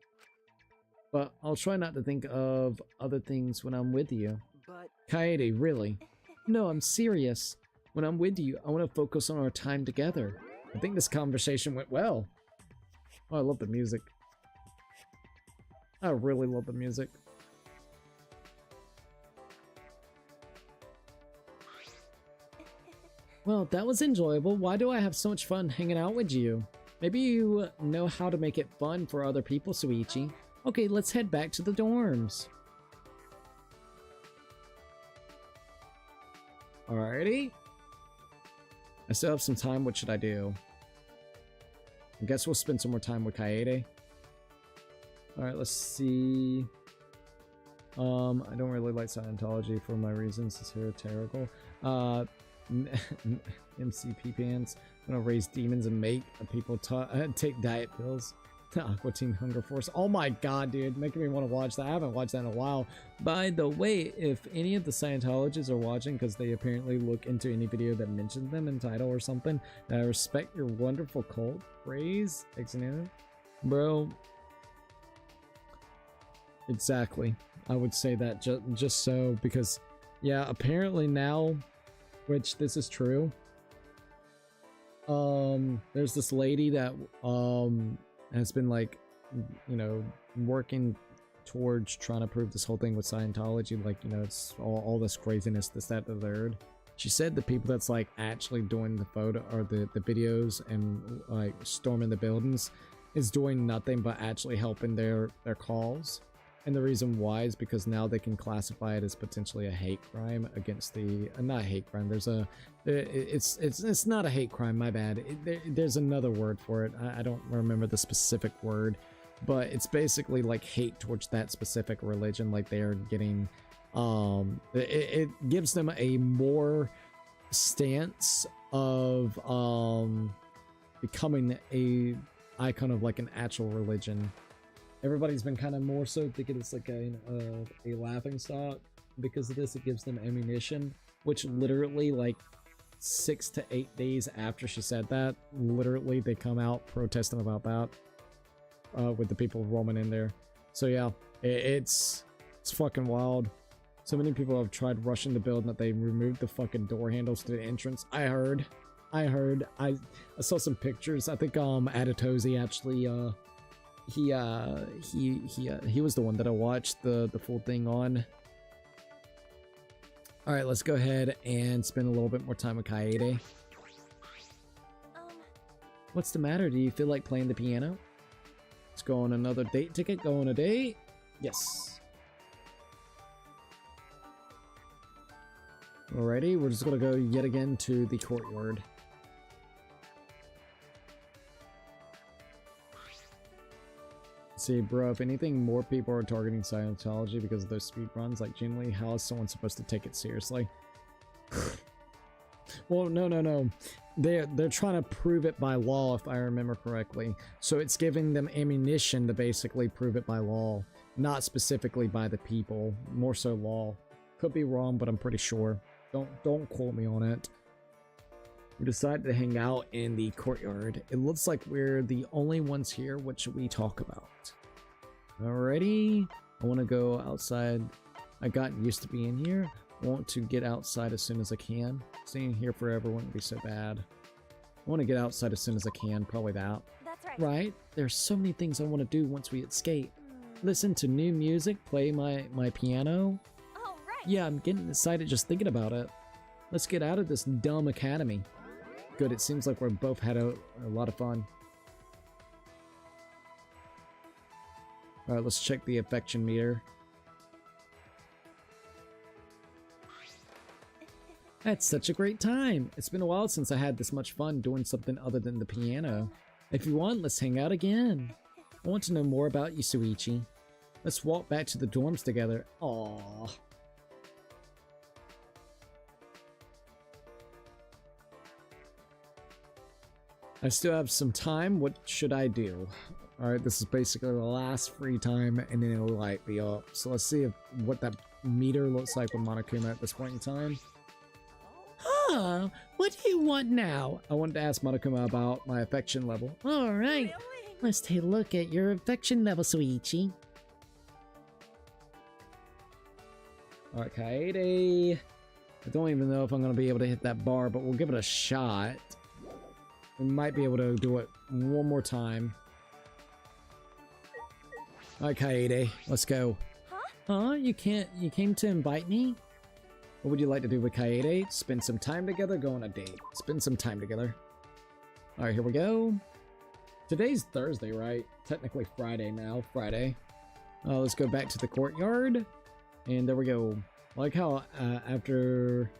But I'll try not to think of other things when I'm with you. But Kaede, really? No, I'm serious. When I'm with you, I want to focus on our time together. I think this conversation went well. Oh, I love the music. I really love the music. Well, that was enjoyable. Why do I have so much fun hanging out with you? Maybe you know how to make it fun for other people, Suichi. Okay, let's head back to the dorms. Alrighty. I still have some time. What should I do? I guess we'll spend some more time with Kaede. Alright, let's see. I don't really like Scientology for my reasons. It's hysterical. MCP pants. I'm gonna raise demons and make people take diet pills. The Aqua Teen Hunger Force. Oh my god, dude. Making me want to watch that. I haven't watched that in a while. By the way, if any of the Scientologists are watching, because they apparently look into any video that mentions them in title or something, I respect your wonderful cult. Praise. Bro. Exactly. I would say that just so, because, yeah, apparently now, which this is true, there's this lady that, has been, like, you know, working towards trying to prove this whole thing with Scientology, like, you know, it's all this craziness, this, that, the third. She said the people that's, like, actually doing the photo, or the videos and, like, storming the buildings is doing nothing but actually helping their cause. And the reason why is because now they can classify it as potentially a hate crime against the not hate crime. There's a it's not a hate crime. My bad. There's another word for it. I don't remember the specific word, but it's basically like hate towards that specific religion. Like they're getting it gives them a more stance of becoming a icon of like an actual religion. Everybody's been kind of more so thinking it's like a laughing stock because of this. It gives them ammunition, which literally like 6 to 8 days after she said that, literally they come out protesting about that with the people roaming in there. So yeah, it's fucking wild. So many people have tried rushing the building that they removed the fucking door handles to the entrance. I heard. I saw some pictures. I think Aditozi actually he was the one that I watched the full thing on. All right, let's go ahead and spend a little bit more time with Kaede. What's the matter? Do you feel like playing the piano? Let's go on another date ticket. Go on a date. Yes. Alrighty, we're just gonna go yet again to the courtyard. See, bro, if anything, more people are targeting Scientology because of those speedruns. Like, genuinely, how is someone supposed to take it seriously? Well, no. They're trying to prove it by law, if I remember correctly. So it's giving them ammunition to basically prove it by law, not specifically by the people. More so law. Could be wrong, but I'm pretty sure. Don't quote me on it. We decided to hang out in the courtyard. It looks like we're the only ones here. What should we talk about? Alrighty. I want to go outside. I got used to being here. I want to get outside as soon as I can. Staying here forever wouldn't be so bad. I want to get outside as soon as I can. Probably that. That's right. Right? There's so many things I want to do once we escape. Listen to new music. Play my piano. Oh, right. Yeah, I'm getting excited just thinking about it. Let's get out of this dumb academy. Good, it seems like we've both had a lot of fun. Alright, let's check the affection meter. That's such a great time! It's been a while since I had this much fun doing something other than the piano. If you want, let's hang out again. I want to know more about you, Suichi. Let's walk back to the dorms together. Aww. I still have some time. What should I do? Alright, this is basically the last free time, and then it'll light me up. So let's see what that meter looks like with Monokuma at this point in time. Huh? What do you want now? I wanted to ask Monokuma about my affection level. Alright, let's take a look at your affection level, Suichi. Alright, Kaede. I don't even know if I'm going to be able to hit that bar, but we'll give it a shot. We might be able to do it one more time. Alright, Kaede, let's go. Huh? You came to invite me? What would you like to do with Kaede? Spend some time together, go on a date. Spend some time together. Alright, here we go. Today's Thursday, right? Technically Friday now. Friday. Let's go back to the courtyard. And there we go. Like how after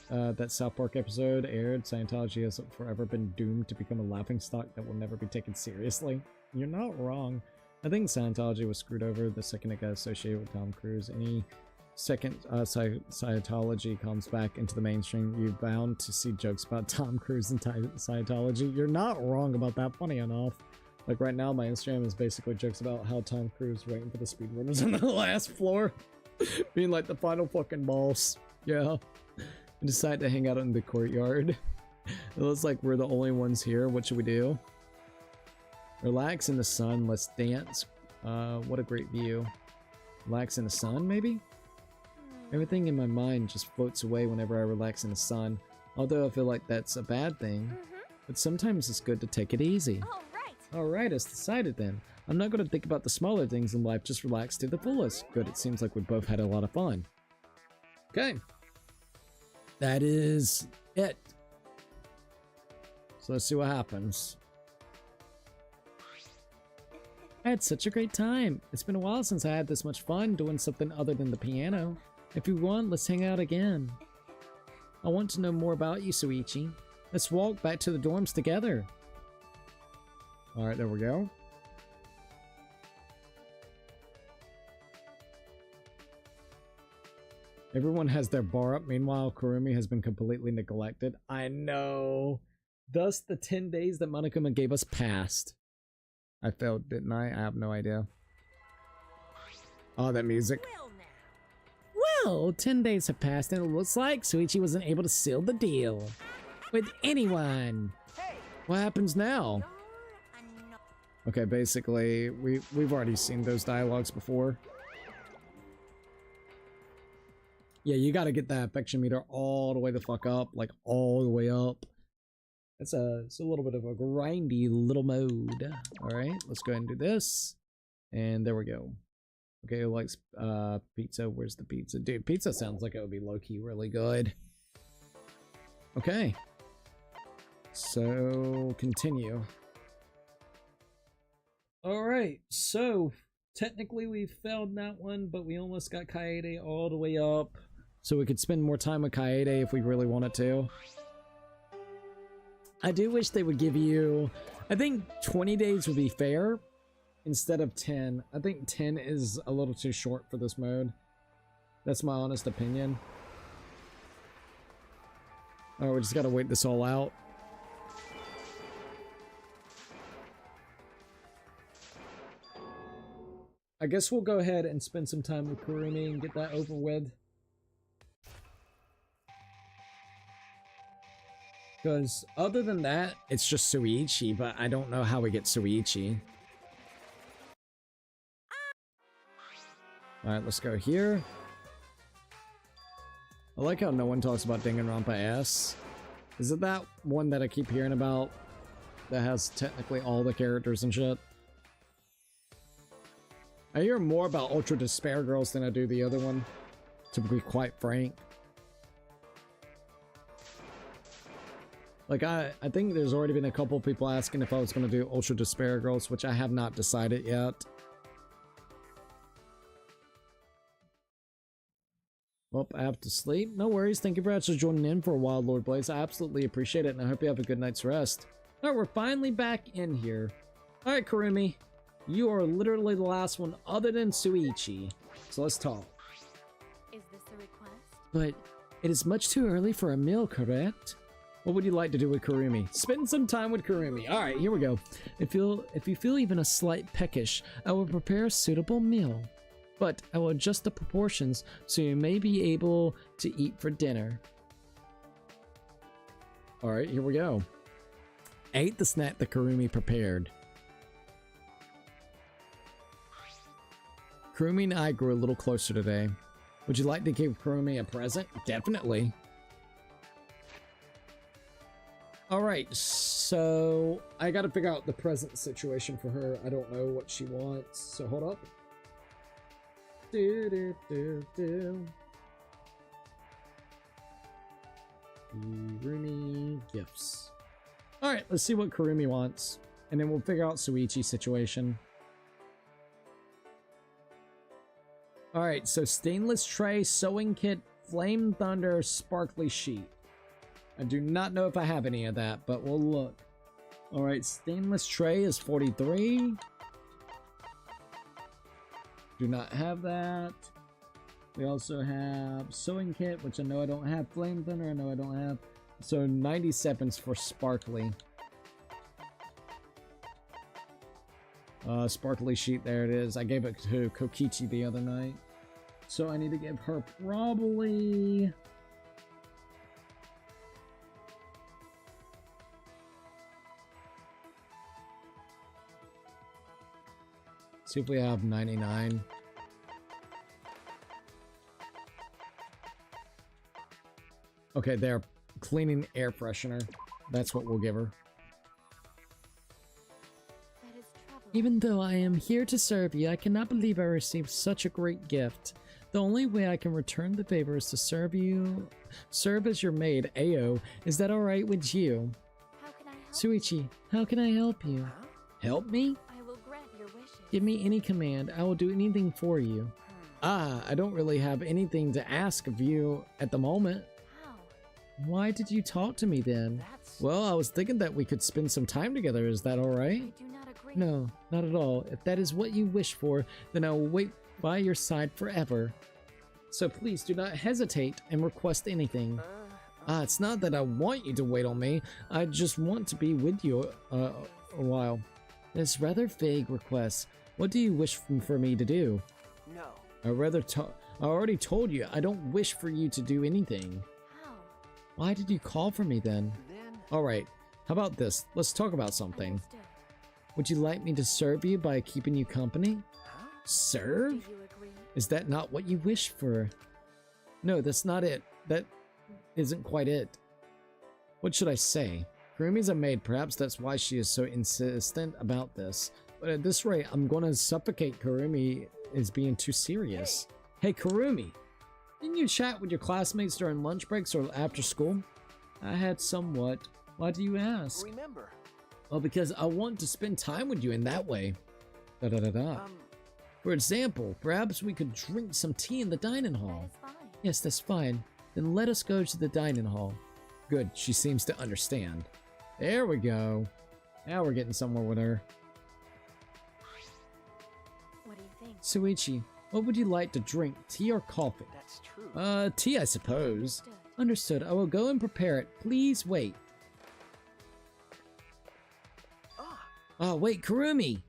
that South Park episode aired, Scientology has forever been doomed to become a laughingstock that will never be taken seriously. You're not wrong. I think Scientology was screwed over the second it got associated with Tom Cruise. Any second Scientology comes back into the mainstream, you're bound to see jokes about Tom Cruise and Scientology. You're not wrong about that, funny enough. Like right now, my Instagram is basically jokes about how Tom Cruise waiting for the speedrunners on the last floor. Being like the final fucking boss. Yeah. I decided to hang out in the courtyard. It looks like we're the only ones here. What should we do? Relax in the sun. Let's dance. What a great view. Relax in the sun, maybe? Everything in my mind just floats away whenever I relax in the sun. Although I feel like that's a bad thing. But sometimes it's good to take it easy. Alright, it's decided then. I'm not going to think about the smaller things in life, just relax to the fullest. Good, it seems like we both had a lot of fun. Okay. That is it. So let's see what happens. I had such a great time. It's been a while since I had this much fun doing something other than the piano. If you want, let's hang out again. I want to know more about you, Suichi. Let's walk back to the dorms together. Alright, there we go. Everyone has their bar up. Meanwhile, Kurumi has been completely neglected. I know. Thus, the 10 days that Monokuma gave us passed. I failed, didn't I? I have no idea. Oh, that music. Well, 10 days have passed and it looks like Suichi wasn't able to seal the deal with anyone. What happens now? Okay, basically, we've already seen those dialogues before. Yeah, you gotta get that affection meter all the way the fuck up, like all the way up. It's a little bit of a grindy little mode. Alright, let's go ahead and do this. And there we go. Okay, who likes pizza? Where's the pizza? Dude, pizza sounds like it would be low-key really good. Okay. So, continue. Alright, so technically we failed that one, but we almost got Kaede all the way up. So we could spend more time with Kaede if we really wanted to. I do wish they would give you... I think 20 days would be fair instead of 10. I think 10 is a little too short for this mode. That's my honest opinion. Oh, we just gotta wait this all out. I guess we'll go ahead and spend some time with Kurumi and get that over with. Because other than that, it's just Suichi, but I don't know how we get Suichi. Alright, let's go here. I like how no one talks about Danganronpa S. Is it that one that I keep hearing about? That has technically all the characters and shit? I hear more about Ultra Despair Girls than I do the other one, to be quite frank. Like, I think there's already been a couple people asking if I was going to do Ultra Despair Girls, which I have not decided yet. Well, I have to sleep. No worries. Thank you very much for joining in for a while, Lord Blaze. I absolutely appreciate it, and I hope you have a good night's rest. Alright, we're finally back in here. Alright, Kurumi. You are literally the last one other than Suichi. So let's talk. Is this a request? But it is much too early for a meal, correct? What would you like to do with Kurumi? Spend some time with Kurumi. All right, here we go. If you feel even a slight peckish, I will prepare a suitable meal. But I will adjust the proportions so you may be able to eat for dinner. All right, here we go. I ate the snack that Kurumi prepared. Kurumi and I grew a little closer today. Would you like to give Kurumi a present? Definitely. Alright, so I gotta figure out the present situation for her. I don't know what she wants, so hold up. Kurumi gifts. Alright, let's see what Kurumi wants, and then we'll figure out Suichi's situation. Alright, so stainless tray, sewing kit, flame thunder, sparkly sheet. I do not know if I have any of that, but we'll look. Alright, stainless tray is 43. Do not have that. We also have sewing kit, which I know I don't have. Flame thunder, I know I don't have. So 97's for sparkly. Sparkly sheet, there it is. I gave it to Kokichi the other night. So I need to give her probably... See if we have 99. Okay, they're cleaning air freshener. That's what we'll give her. Even though I am here to serve you, I cannot believe I received such a great gift. The only way I can return the favor is to serve as your maid, Ao. Is that alright with you? How can I help? Suichi, how can I help you? Help me? I will grant your wishes. Give me any command. I will do anything for you. I don't really have anything to ask of you at the moment. How? Why did you talk to me then? Well, I was thinking that we could spend some time together. Is that alright? I do not agree. No, not at all. If that is what you wish for, then I will wait by your side forever. So please do not hesitate and request anything. It's not that I want you to wait on me. I just want to be with you a while. It's rather vague request. What do you wish for me to do? No. I already told you, I don't wish for you to do anything. How? Why did you call for me then? Alright, how about this? Let's talk about something. Understood. Would you like me to serve you by keeping you company? Huh? Serve? Do you agree? Is that not what you wish for? No, that's not it. That isn't quite it. What should I say? Kurumi's a maid, perhaps that's why she is so insistent about this. But at this rate, I'm gonna suffocate Kurumi as being too serious. Hey Kurumi! Didn't you chat with your classmates during lunch breaks or after school? I had somewhat. Why do you ask? Remember. Well, because I want to spend time with you in that way. For example, perhaps we could drink some tea in the dining hall. That is fine. Yes, that's fine. Then let us go to the dining hall. Good, she seems to understand. There we go. Now we're getting somewhere with her. What do you think? Suichi, what would you like to drink, tea or coffee? That's true. Tea, I suppose. Understood. Understood. I will go and prepare it. Please wait. Wait, Kurumi!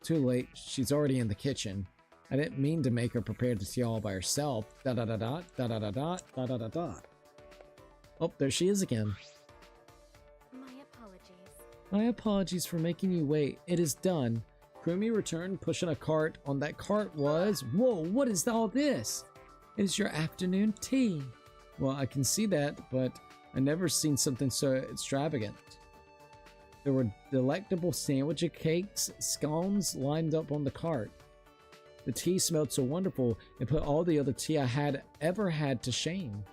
Too late. She's already in the kitchen. I didn't mean to make her prepare the tea all by herself. Da-da-da-da, da-da-da-da, da-da-da-da. Oh, there she is again. My apologies. My apologies for making you wait. It is done. Kurumi returned, pushing a cart. On that cart was... Whoa, what is all this? It is your afternoon tea. Well, I can see that, but I never seen something so extravagant. There were delectable sandwich cakes, scones lined up on the cart. The tea smelled so wonderful, it put all the other tea I had ever had to shame.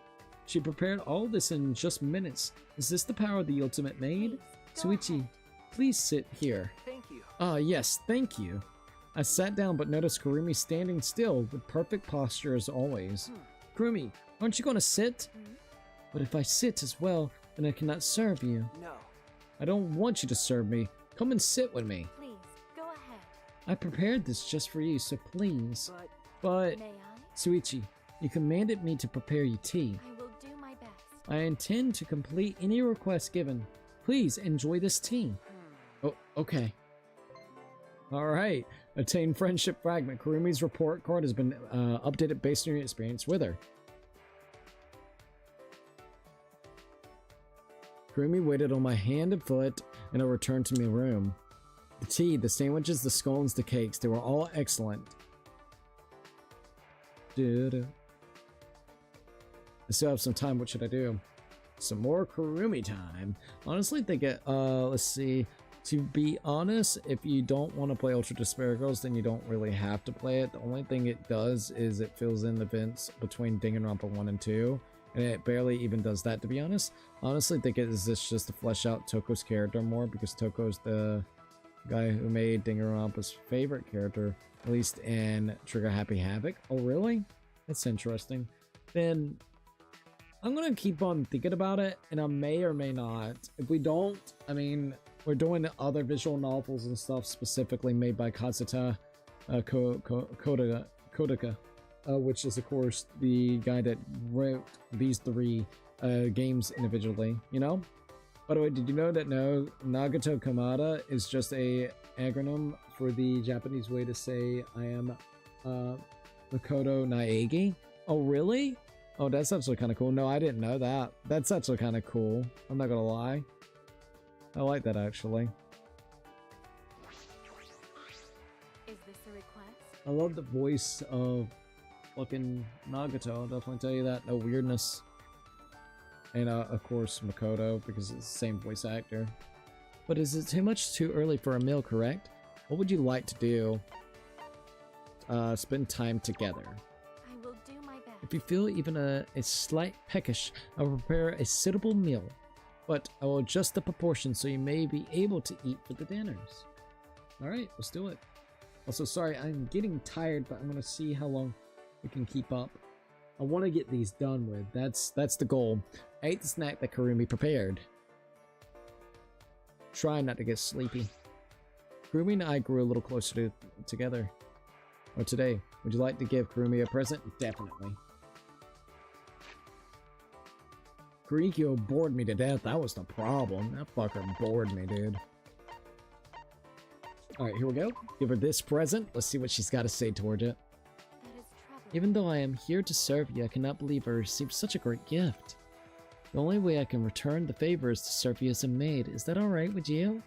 She prepared all this in just minutes. Is this the power of the ultimate maid? Please, go Suichi, ahead. please sit here. Thank you. Yes, thank you. I sat down but noticed Kurumi standing still with perfect posture as always. Kurumi, aren't you going to sit? But if I sit as well, then I cannot serve you. No. I don't want you to serve me. Come and sit with me. Please, go ahead. I prepared this just for you, so please. But But, May I? Suichi, you commanded me to prepare you tea. I will do my best. I intend to complete any request given. Please enjoy this tea. Oh, okay. Alright. Attain friendship fragment. Kurumi's report card has been updated based on your experience with her. Kurumi waited on my hand and foot, and I returned to my room. The tea, the sandwiches, the scones, the cakes, they were all excellent. I still have some time. What should I do? Some more Kurumi time. Honestly, think it, let's see. To be honest, if you don't want to play Ultra Despair Girls, then you don't really have to play it. The only thing it does is it fills in the events between Danganronpa 1 and 2. And it barely even does that, to be honest. Honestly, think it is this just to flesh out Toko's character more, because Toko's the guy who made Danganronpa's favorite character, at least in Trigger Happy Havoc. Oh, really? That's interesting. Then I'm gonna keep on thinking about it, and I may or may not. If we don't, I mean, we're doing other visual novels and stuff specifically made by Kazuta Kodaka, which is, of course, the guy that wrote these 3 games individually, you know? By the way, did you know that Nagato Kamada is just a acronym for the Japanese way to say I am Makoto Naegi? Oh, really? Oh, that's actually kind of cool. No, I didn't know that. That's actually kind of cool. I'm not gonna lie. I like that, actually. Is this a request? I love the voice of fucking Nagato. I'll definitely tell you that. No weirdness. And of course Makoto, because it's the same voice actor. But is it too early for a meal, correct? What would you like to do? Spend time together. I will do my best. If you feel even a slight peckish, I will prepare a suitable meal. But I will adjust the proportions so you may be able to eat for the dinners. Alright, let's do it. Also, sorry, I'm getting tired, but I'm gonna see how long we can keep up. I want to get these done with. That's the goal. I ate the snack that Kurumi prepared. Try not to get sleepy. Kurumi and I grew a little closer together. Or today. Would you like to give Kurumi a present? Definitely. Kurikyo bored me to death. That was the problem. That fucker bored me, dude. Alright, here we go. Give her this present. Let's see what she's got to say toward it. That is troubling. Even though I am here to serve you, I cannot believe I received such a great gift. The only way I can return the favor is to serve you as a maid. Is that alright with you?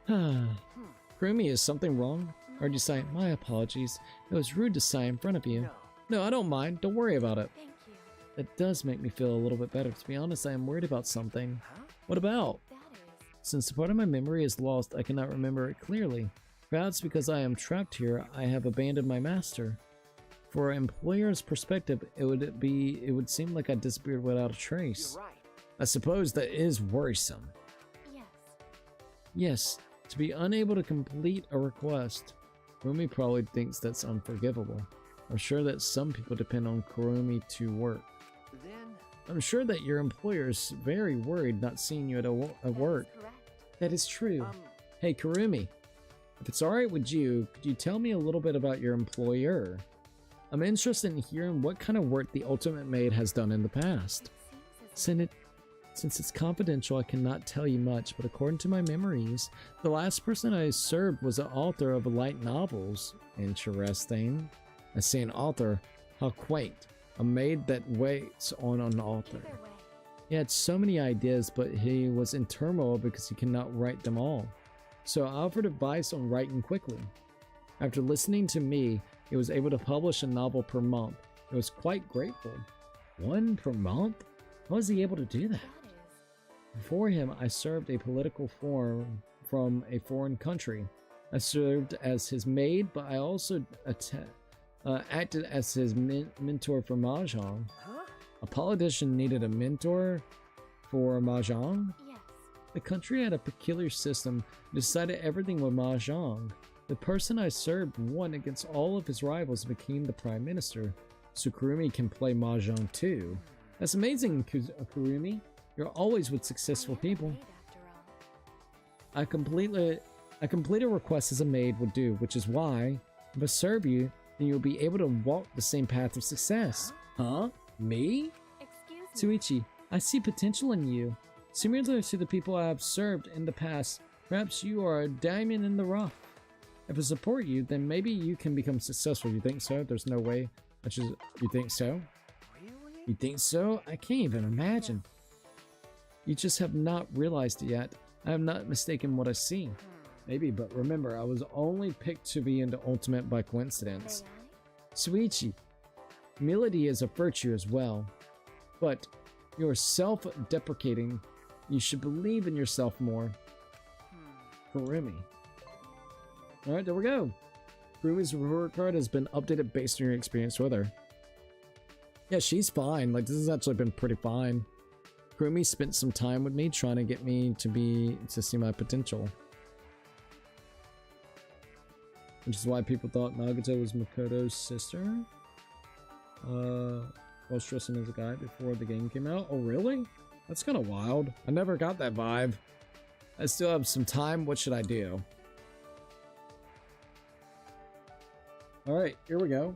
Kurumi, is something wrong? Or did you sigh? My apologies. It was rude to sigh in front of you. No, I don't mind. Don't worry about it. Thank you. That does make me feel a little bit better. To be honest, I am worried about something. What about? That is. Since part of my memory is lost, I cannot remember it clearly. Perhaps because I am trapped here, I have abandoned my master. For an employer's perspective, it would seem like I disappeared without a trace. You're right. I suppose that is worrisome. Yes. Yes, to be unable to complete a request. Kurumi probably thinks that's unforgivable. I'm sure that some people depend on Kurumi to work. Then I'm sure that your employer is very worried not seeing you at work. That is correct. That is true. Hey, Kurumi, if it's alright with you, could you tell me a little bit about your employer? I'm interested in hearing what kind of work the Ultimate Maid has done in the past. It seems as Since it's confidential, I cannot tell you much, but according to my memories, the last person I served was an author of light novels. Interesting. I say an author, how quaint. A maid that waits on an author. either way. He had so many ideas, but he was in turmoil because he cannot write them all. So I offered advice on writing quickly. After listening to me, he was able to publish a novel per month. I was quite grateful. 1 per month? How was he able to do that? That is. Before him, I served a political form from a foreign country. I served as his maid, but I also acted as his mentor for Mahjong. Huh? A politician needed a mentor for Mahjong? Yes. The country had a peculiar system and decided everything with Mahjong. The person I served won against all of his rivals and became the prime minister. So Kurumi can play Mahjong too. That's amazing, Kurumi. You're always with successful I am a people. maid after all. I complete a request as a maid would do, which is why, if I serve you, then you'll be able to walk the same path of success. Huh? Me? Excuse me. Tsuichi, I see potential in you. Similar to the people I have served in the past, perhaps you are a diamond in the rough. If I support you, then maybe you can become successful. You think so? There's no way. You think so? Really? You think so? I can't even imagine. You just have not realized it yet. I have not mistaken what I see. Maybe, but remember, I was only picked to be into Ultimate by coincidence. Suichi, humility is a virtue as well. But you're self-deprecating. You should believe in yourself more. Kurumi. Alright, there we go. Kurumi's report card has been updated based on your experience with her. Yeah, she's fine. Like, this has actually been pretty fine. Kurumi spent some time with me trying to get me to see my potential. Which is why people thought Nagato was Makoto's sister. While stressing as a guy before the game came out. Oh, really? That's kind of wild. I never got that vibe. I still have some time. What should I do? Alright, here we go.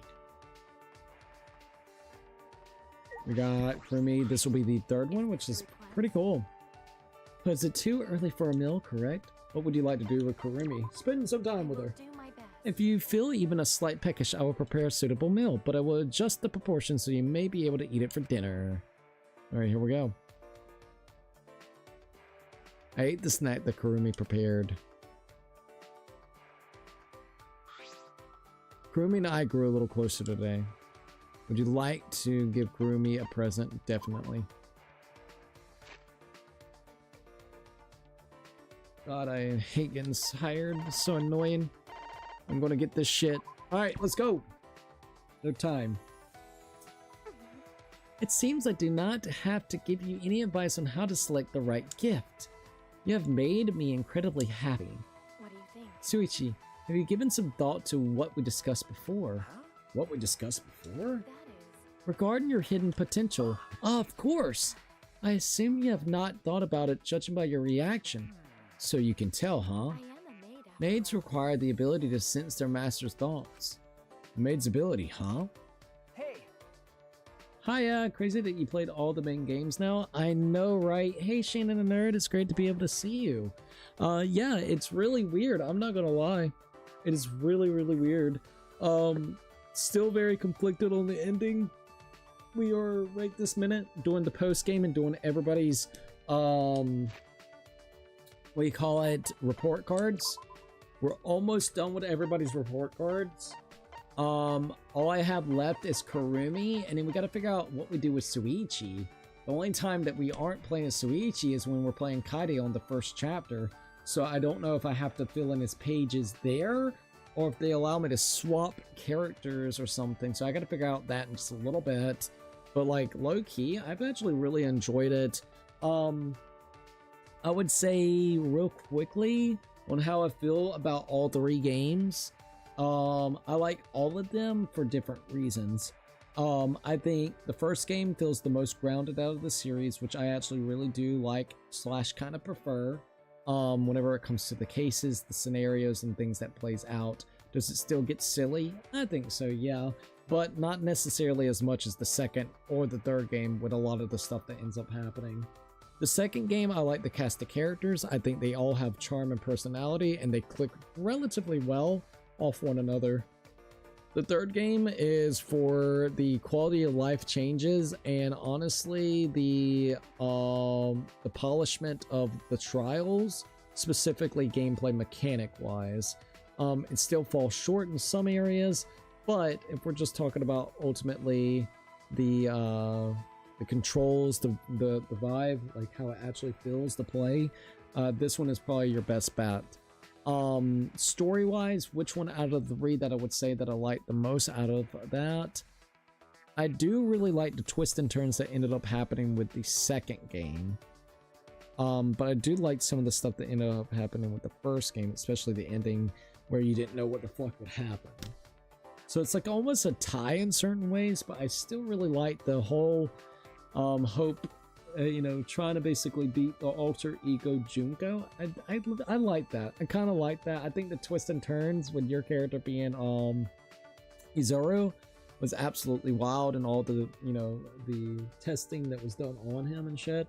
We got Kurumi. This will be the third one, which is pretty cool. So is it too early for a meal, correct? What would you like to do with Kurumi? Spend some time with her. If you feel even a slight peckish, I will prepare a suitable meal, but I will adjust the proportions so you may be able to eat it for dinner. Alright, here we go. I ate the snack that Kurumi prepared. Kurumi and I grew a little closer today. Would you like to give Kurumi a present? Definitely. God, I hate getting tired. It's so annoying. I'm gonna get this shit. Alright, let's go. No time. It seems I do not have to give you any advice on how to select the right gift. You have made me incredibly happy. What do you think? Suichi, have you given some thought to what we discussed before? Huh? What we discussed before? That is. Regarding your hidden potential. Of course! I assume you have not thought about it judging by your reaction. So you can tell, huh? I am a maid. after Maids all. require the ability to sense their master's thoughts. A maid's ability, huh? Hey, Hiya, crazy that you played all the main games now. I know, right? Hey, Shannon the Nerd, it's great to be able to see you. Yeah, it's really weird. I'm not gonna lie. It is really, really weird. Still very conflicted on the ending. We are right this minute doing the post game and doing everybody's what do you call it, report cards. We're almost done with everybody's report cards. All I have left is Kurumi, and then we gotta figure out what we do with Suichi. The only time that we aren't playing as Suichi is when we're playing Kaide on the first chapter, so I don't know if I have to fill in his pages there, or if they allow me to swap characters or something, so I gotta figure out that in just a little bit. But like, low-key, I've actually really enjoyed it. I would say real quickly on how I feel about all three games. I like all of them for different reasons. I think the first game feels the most grounded out of the series, which I actually really do like / kind of prefer. Whenever it comes to the cases, the scenarios, and things that plays out. Does it still get silly? I think so, yeah. But not necessarily as much as the second or the third game with a lot of the stuff that ends up happening. The second game, I like the cast of characters. I think they all have charm and personality, and they click relatively well off one another. The third game is for the quality of life changes, and honestly, the polishment of the trials, specifically gameplay mechanic wise. It still falls short in some areas, but if we're just talking about ultimately the controls, the vibe, like how it actually feels to play, this one is probably your best bet. Story wise, which one out of the three that I would say that I like the most out of that? I do really like the twists and turns that ended up happening with the second game. But I do like some of the stuff that ended up happening with the first game, especially the ending where you didn't know what the fuck would happen. So it's like almost a tie in certain ways, but I still really like the whole Hope, you know, trying to basically beat the alter ego Junko. I like that. I kind of like that. I think the twist and turns with your character being Izuru, was absolutely wild, and all the, you know, the testing that was done on him and shit.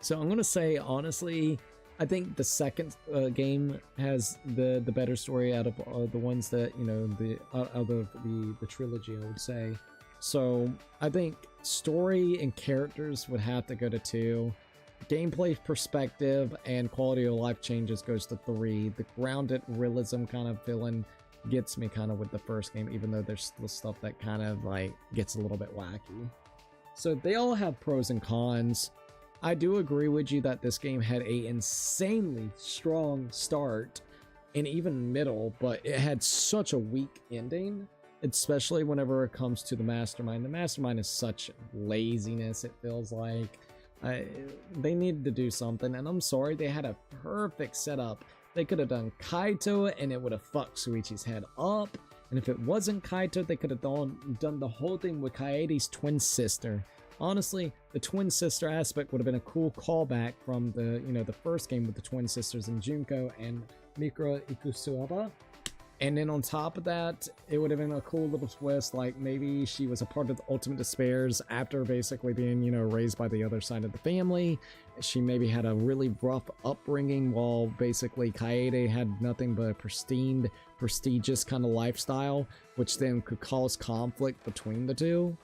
So I'm gonna say, honestly, I think the second game has the better story out of the ones that, you know, out of the trilogy, I would say. So I think story and characters would have to go to 2. Gameplay perspective and quality of life changes goes to 3. The grounded realism kind of feeling gets me kind of with the first game, even though there's still stuff that kind of like gets a little bit wacky. So they all have pros and cons. I do agree with you that this game had a insanely strong start and even middle, but it had such a weak ending, especially whenever it comes to the mastermind. The mastermind is such laziness, it feels like. They needed to do something, and I'm sorry, they had a perfect setup. They could have done Kaito and it would have fucked Shuichi's head up, and if it wasn't Kaito, they could have done the whole thing with Kaede's twin sister. Honestly, the twin sister aspect would have been a cool callback from the, you know, the first game with the twin sisters in Junko and Mikura Ikusuaba. And then on top of that, it would have been a cool little twist, like maybe she was a part of the Ultimate Despairs after basically being, you know, raised by the other side of the family. She maybe had a really rough upbringing, while basically Kaede had nothing but a prestigious kind of lifestyle, which then could cause conflict between the two.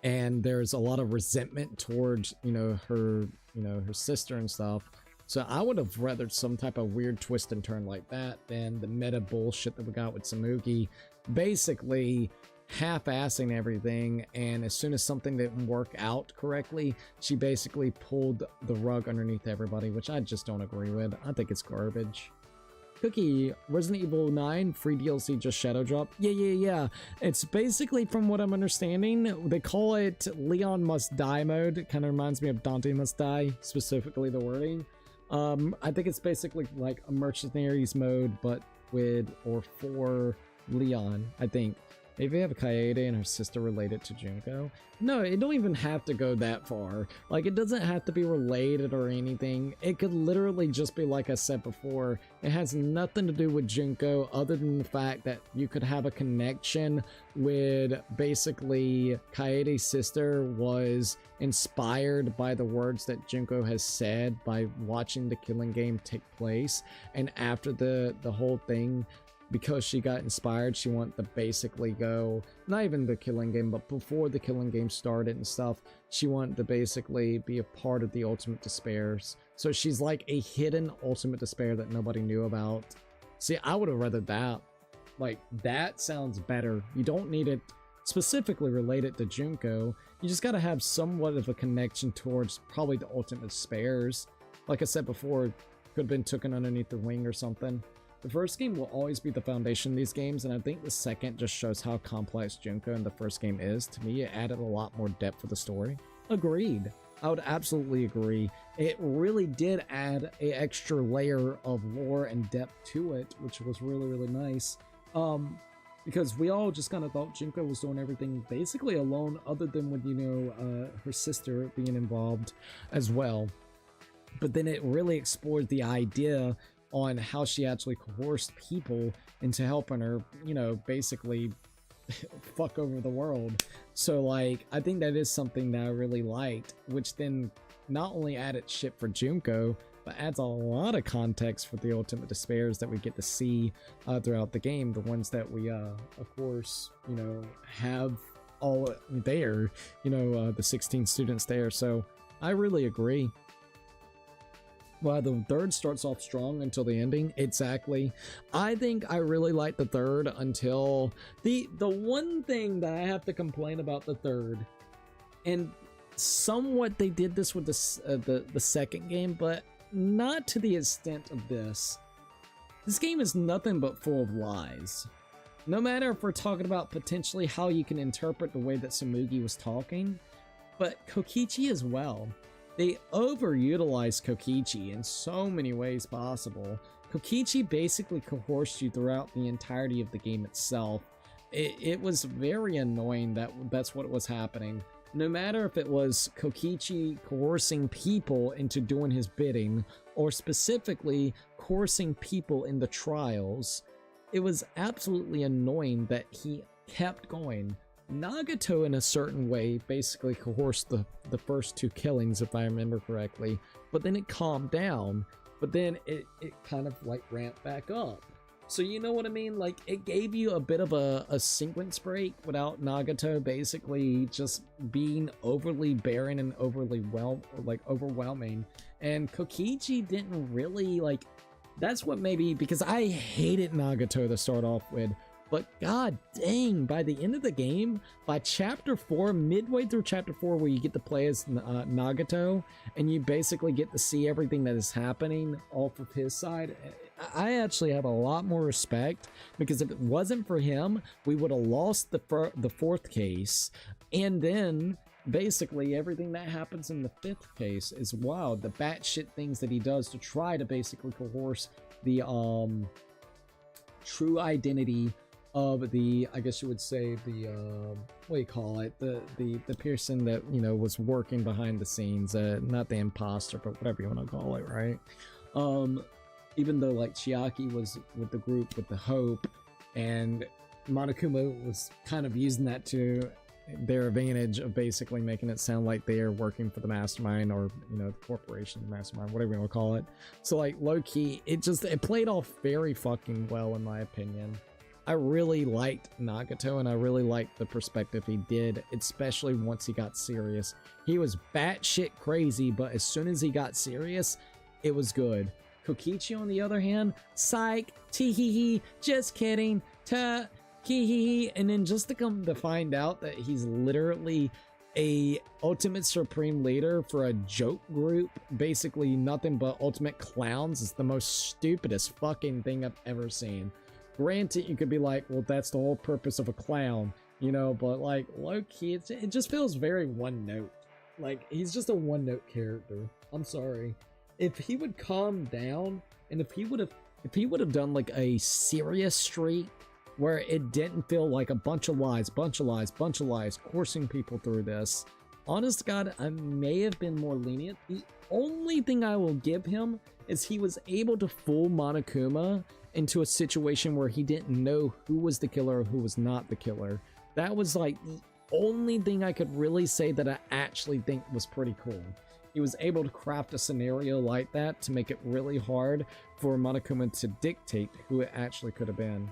And there's a lot of resentment towards, you know, her sister and stuff. So I would have rather some type of weird twist and turn like that than the meta bullshit that we got with Samugi, basically half-assing everything, and as soon as something didn't work out correctly, she basically pulled the rug underneath everybody, which I just don't agree with. I think it's garbage. Cookie, Resident Evil 9 free DLC just shadow drop. Yeah. It's basically, from what I'm understanding, they call it Leon Must Die mode. It kind of reminds me of Dante Must Die, specifically the wording. I think it's basically like a mercenaries mode, but with or for Leon, I think. Maybe have Kaede and her sister related to Junko. No, it don't even have to go that far. Like, it doesn't have to be related or anything. It could literally just be, like I said before, it has nothing to do with Junko other than the fact that you could have a connection with basically Kaede's sister was inspired by the words that Junko has said by watching the Killing Game take place, and after the whole thing, because she got inspired, she wanted to basically go, not even the Killing Game, but before the Killing Game started and stuff, she wanted to basically be a part of the Ultimate Despairs. So she's like a hidden Ultimate Despair that nobody knew about. See, I would have rather that. Like, that sounds better. You don't need it specifically related to Junko. You just gotta have somewhat of a connection towards probably the Ultimate Despairs. Like I said before, could have been taken underneath the wing or something. The first game will always be the foundation of these games, and I think the second just shows how complex Junko in the first game is. To me, it added a lot more depth to the story. Agreed. I would absolutely agree. It really did add an extra layer of lore and depth to it, which was really, really nice. Because we all just kind of thought Junko was doing everything basically alone, other than with, you know, her sister being involved as well. But then it really explored the idea on how she actually coerced people into helping her, you know, basically fuck over the world. So, like, I think that is something that I really liked, which then not only added shit for Junko, but adds a lot of context for the Ultimate Despairs that we get to see throughout the game. The ones that we, of course, you know, have all there, you know, the 16 students there. So I really agree. Well, the third starts off strong until the ending. Exactly. I think I really like the third until the one thing that I have to complain about the third, and somewhat they did this with the second game, but not to the extent of this. This game is nothing but full of lies. No matter if we're talking about potentially how you can interpret the way that Samugi was talking, but Kokichi as well. They overutilized Kokichi in so many ways possible. Kokichi basically coerced you throughout the entirety of the game itself. It was very annoying that that's what was happening. No matter if it was Kokichi coercing people into doing his bidding, or specifically coercing people in the trials, it was absolutely annoying that he kept going. Nagato, in a certain way, basically coerced the first 2 killings, if I remember correctly, but then it calmed down, but then it kind of like ramped back up. So you know what I mean? Like, it gave you a bit of a sequence break without Nagato basically just being overly barren and overly overwhelming. And Kokichi didn't really, like, that's what maybe, because I hated Nagato to start off with, but god dang, by the end of the game, by chapter 4, midway through chapter 4, where you get to play as Nagato, and you basically get to see everything that is happening off of his side, I actually have a lot more respect, because if it wasn't for him, we would have lost the 4th case, and then basically everything that happens in the 5th case is wild. The batshit things that he does to try to basically coerce the true identity of the, I guess you would say, the what do you call it, the person that, you know, was working behind the scenes, not the imposter, but whatever you want to call it, right? Even though like Chiaki was with the group with the hope, and Monokuma was kind of using that to their advantage of basically making it sound like they are working for the mastermind, or, you know, the corporation, the mastermind, whatever you want to call it. So like low-key, it played off very fucking well in my opinion. I really liked Nagato, and I really liked the perspective he did, especially once he got serious. He was batshit crazy, but as soon as he got serious, it was good. Kokichi, on the other hand, psych, tee-hee-hee, just kidding, ta, hee-hee-hee, and then just to come to find out that he's literally a ultimate supreme leader for a joke group, basically nothing but ultimate clowns, is the most stupidest fucking thing I've ever seen. Granted, you could be like, well, that's the whole purpose of a clown, you know, but like, low-key, it just feels very one-note. Like, he's just a one-note character. I'm sorry. If he would calm down, and if he would have done like a serious streak where it didn't feel like a bunch of lies, coursing people through this, honest to God, I may have been more lenient. The only thing I will give him is he was able to fool Monokuma into a situation where he didn't know who was the killer or who was not the killer. That was like the only thing I could really say that I actually think was pretty cool. He was able to craft a scenario like that to make it really hard for Monokuma to dictate who it actually could have been.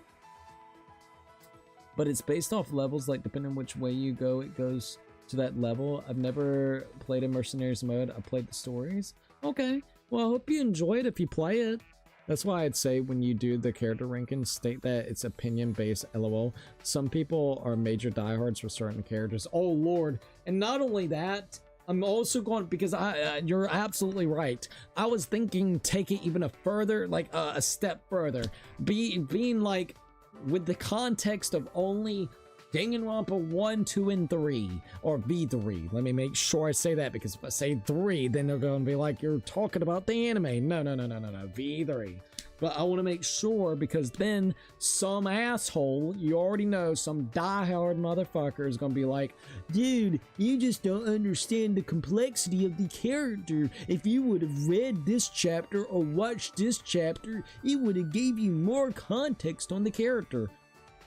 But it's based off levels, like depending on which way you go, it goes to that level. I've never played a Mercenaries mode. I played the stories. Okay, well, I hope you enjoy it if you play it. That's why I'd say when you do the character ranking, state that it's opinion-based, lol. Some people are major diehards for certain characters. Oh, Lord. And not only that, I'm also going, because you're absolutely right. I was thinking take it even a further, like a step further. Being like, with the context of only Danganronpa 1, 2, and 3, or V3. Let me make sure I say that, because if I say 3, then they're going to be like, you're talking about the anime. No, V3. But I want to make sure, because then some asshole, you already know, some diehard motherfucker is going to be like, dude, you just don't understand the complexity of the character. If you would have read this chapter or watched this chapter, it would have gave you more context on the character.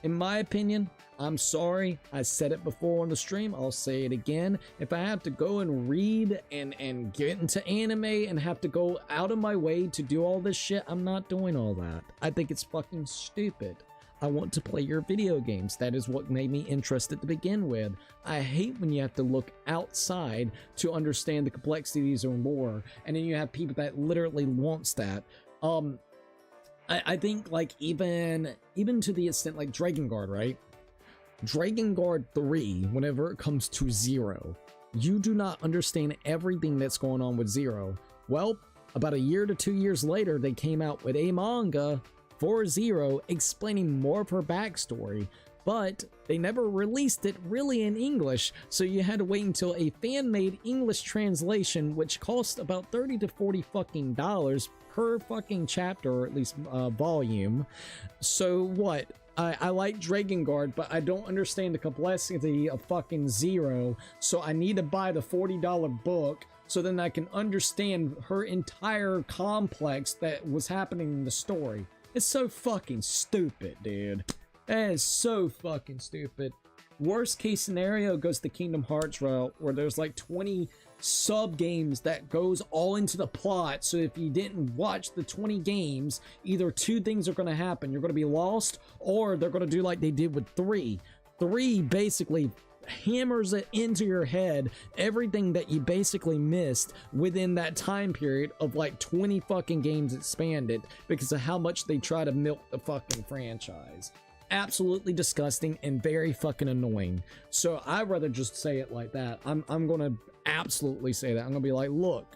In my opinion, I'm sorry, I said it before on the stream, I'll say it again. If I have to go and read and get into anime and have to go out of my way to do all this shit, I'm not doing all that. I think it's fucking stupid. I want to play your video games. That is what made me interested to begin with. I hate when you have to look outside to understand the complexities or more, and then you have people that literally wants that. I think like even to the extent like Drakengard, right? Drakengard 3, whenever it comes to Zero, you do not understand everything that's going on with Zero. Well, about a year to 2 years later, they came out with a manga for Zero explaining more of her backstory, but they never released it really in English, so you had to wait until a fan-made English translation, which cost about $30 to $40 fucking dollars per fucking chapter, or at least volume. So what? I like Drakengard, but I don't understand the complexity of fucking Zero, so I need to buy the $40 book so then I can understand her entire complex that was happening in the story. It's so fucking stupid, dude. That is so fucking stupid. Worst case scenario goes the Kingdom Hearts route, where there's like 20 sub games that goes all into the plot. So if you didn't watch the 20 games, either two things are going to happen. You're going to be lost, or they're going to do like they did with 3. 3 basically hammers it into your head, everything that you basically missed within that time period of like 20 fucking games expanded, because of how much they try to milk the fucking franchise. Absolutely disgusting and very fucking annoying. So I'd rather just say it like that. I'm gonna absolutely say that. I'm gonna be like, look,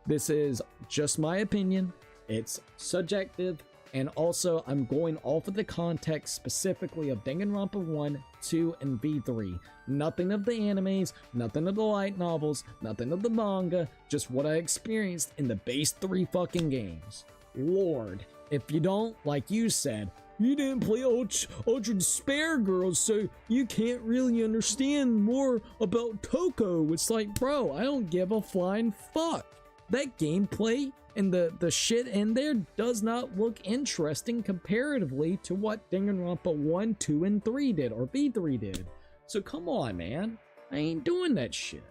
this is just my opinion. It's subjective, and also I'm going off of the context specifically of Danganronpa 1, 2, and V3. Nothing of the animes, nothing of the light novels, nothing of the manga, just what I experienced in the base 3 fucking games. Lord, if you don't, like you said, you didn't play Ultra Despair Girls, so you can't really understand more about Toko. It's like, bro, I don't give a flying fuck. That gameplay and the shit in there does not look interesting comparatively to what Danganronpa 1, 2, and 3 did, or V3 did. So come on, man. I ain't doing that shit.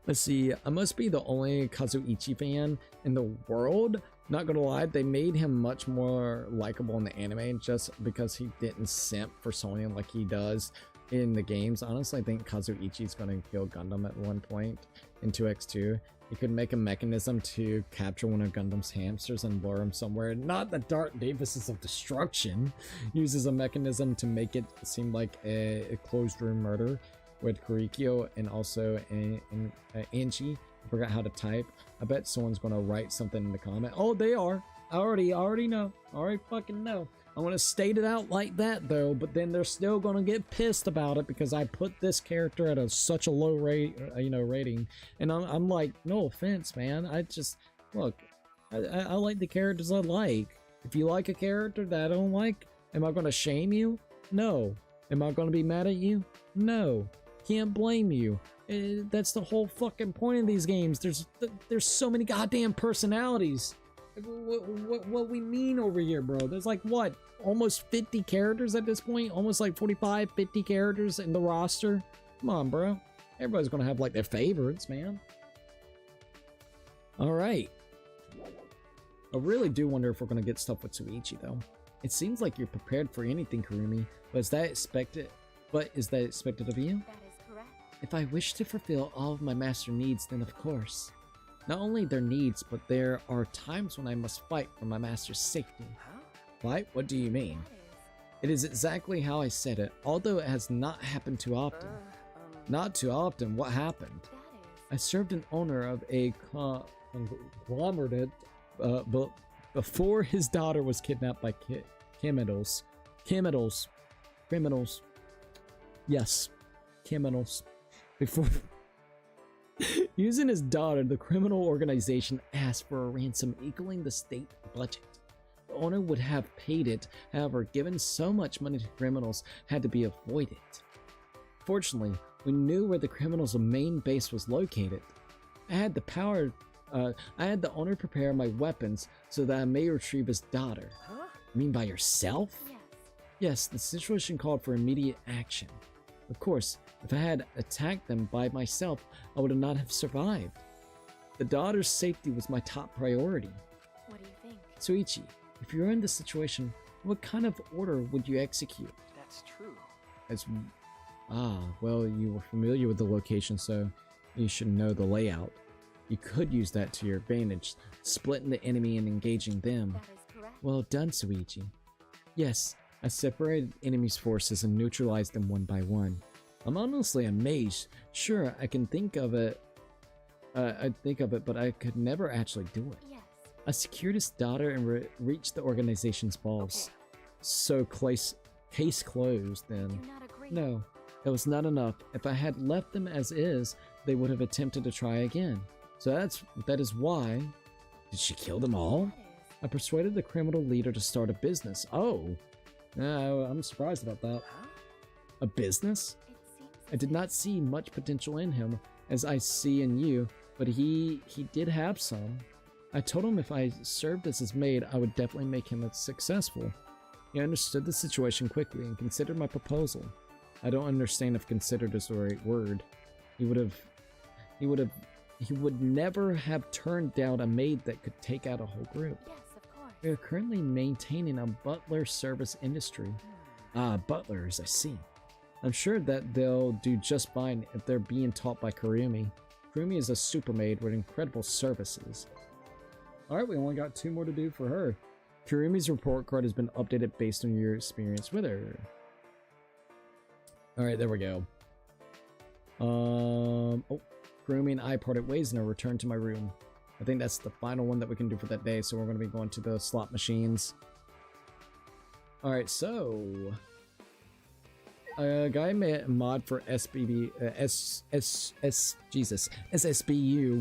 Let's see, I must be the only Kazuichi fan in the world. Not gonna lie, they made him much more likable in the anime just because he didn't simp for Sonya like he does in the games. Honestly, I think Kazuichi's gonna kill Gundam at one point in 2x2. He could make a mechanism to capture one of Gundam's hamsters and lure him somewhere. Not the Dark Davises of Destruction. Uses a mechanism to make it seem like a closed room murder with Kurikyo and also Anchi. I forgot how to type. I bet someone's gonna write something in the comment. Oh, they are. I already know. I already fucking know. I want to state it out like that though, but then they're still gonna get pissed about it because I put this character at such a low rate, rating. And I'm like, no offense, man. I just look. I like the characters I like. If you like a character that I don't like, am I gonna shame you? No. Am I gonna be mad at you? No. Can't blame you. That's the whole fucking point of these games. There's so many goddamn personalities. What we mean over here, bro? There's like what, almost 50 characters at this point? Almost like 45, 50 characters in the roster. Come on, bro. Everybody's gonna have like their favorites, man. All right. I really do wonder if we're gonna get stuff with Tsuichi though. It seems like you're prepared for anything, Kurumi. But is that expected? But is that expected of you? That is correct. If I wish to fulfill all of my master needs, then of course. Not only their needs, but there are times when I must fight for my master's safety. Huh? Fight? What do you mean? That is. It is exactly how I said it, although it has not happened too often. Not too often. What happened? That is. I served an owner of a conglomerate but before his daughter was kidnapped by criminals. Yes, criminals. Before using his daughter, the criminal organization asked for a ransom equaling the state budget. The owner would have paid it, however, given so much money to criminals had to be avoided. Fortunately, we knew where the criminals' main base was located. I had the owner prepare my weapons so that I may retrieve his daughter. Huh? You mean by yourself? Yes. Yes, the situation called for immediate action. Of course, if I had attacked them by myself, I would not have survived. The daughter's safety was my top priority. What do you think? Tsuichi, if you were in this situation, what kind of order would you execute? That's true. Well, you were familiar with the location, so you should know the layout. You could use that to your advantage, splitting the enemy and engaging them. That is correct. Well done, Tsuichi. Yes, I separated enemy's forces and neutralized them one by one. I'm honestly amazed. Sure, I can think of it. But I could never actually do it. Yes. I secured his daughter and reached the organization's boss. Okay. So, case closed then. Do not agree. No, that was not enough. If I had left them as is, they would have attempted to try again. So that is why. Did she kill them all? That is. I persuaded the criminal leader to start a business. Oh, I'm surprised about that. Huh? A business? It seems. I did not see much potential in him, as I see in you, but he did have some. I told him if I served as his maid, I would definitely make him successful. He understood the situation quickly and considered my proposal. I don't understand if considered is the right word. He would never have turned down a maid that could take out a whole group. Yes, of course. We are currently maintaining a butler service industry. Ah, butlers, I see. I'm sure that they'll do just fine if they're being taught by Kurumi. Kurumi is a super maid with incredible services. Alright, we only got 2 more to do for her. Kurumi's report card has been updated based on your experience with her. Alright, there we go. Oh, Kurumi and I parted ways and I returned to my room. I think that's the final one that we can do for that day, so we're going to be going to the slot machines. Alright, so... a guy made a mod for SSBU,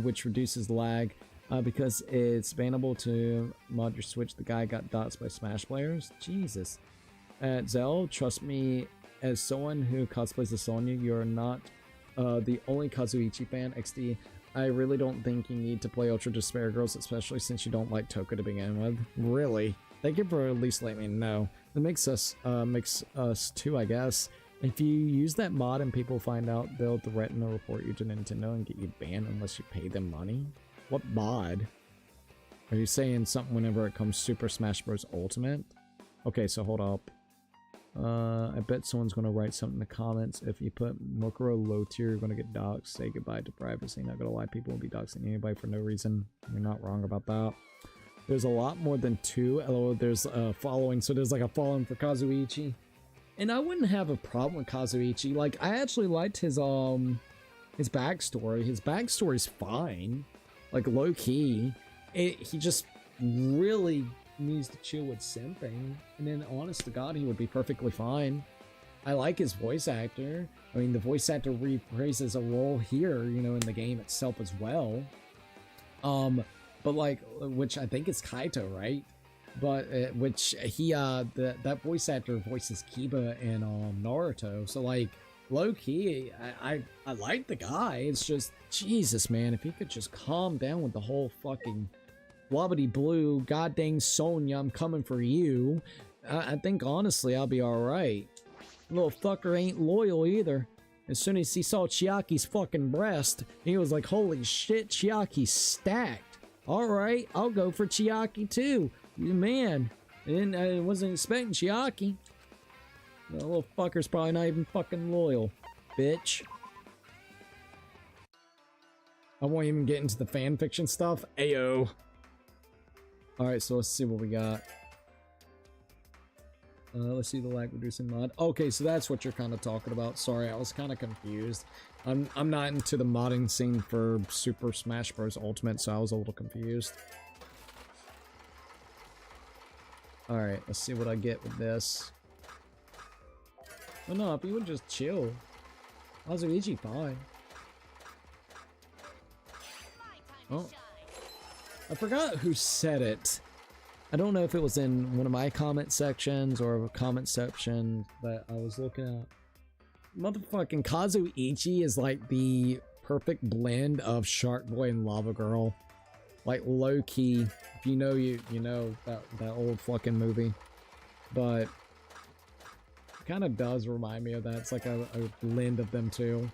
which reduces lag because it's bannable to mod your Switch. The guy got doxxed by Smash players. Jesus. Zell, trust me, as someone who cosplays as Sonya, you're not the only Kazuichi fan. XD, I really don't think you need to play Ultra Despair Girls, especially since you don't like Toka to begin with. Really? Thank you for at least letting me know. It makes us too, I guess. If you use that mod and people find out, they'll threaten to report you to Nintendo and get you banned unless you pay them money. What mod? Are you saying something whenever it comes Super Smash Bros. Ultimate? Okay, so hold up. I bet someone's gonna write something in the comments. If you put Mokuro low tier, you're gonna get doxxed. Say goodbye to privacy. Not gonna lie, people will be doxing anybody for no reason. You're not wrong about that. There's a lot more than 2. LOL, there's a following, so there's like a following for Kazuichi. And I wouldn't have a problem with Kazuichi. Like, I actually liked his backstory. His backstory's fine. Like, low-key. He just really needs to chill with simping. And then, honest to God, he would be perfectly fine. I like his voice actor. I mean, the voice actor rephrases a role here, you know, in the game itself as well. But like, which I think is Kaito, right? But which he that voice actor voices Kiba in Naruto. So like, low key, I like the guy. It's just Jesus, man. If he could just calm down with the whole fucking blubbity blue, god dang Sonya, I'm coming for you. I think honestly I'll be all right. Little fucker ain't loyal either. As soon as he saw Chiaki's fucking breast, he was like, holy shit, Chiaki's stacked. Alright, I'll go for Chiaki too. Man, and I wasn't expecting Chiaki. The little fucker's probably not even fucking loyal. Bitch. I won't even get into the fanfiction stuff. Ayo. Alright, so let's see what we got. Let's see the lag reducing mod. Okay, so that's what you're kind of talking about. Sorry, I was kind of confused. I'm not into the modding scene for Super Smash Bros. Ultimate, so I was a little confused. Alright, let's see what I get with this. Oh no, if you would just chill. Kazuichi fine. Oh. I forgot who said it. I don't know if it was in one of my comment sections or a comment section that I was looking at. Motherfucking Kazuichi is like the perfect blend of Shark Boy and Lava Girl. Like low key, if you know you know that old fucking movie. But it kind of does remind me of that. It's like a blend of them two.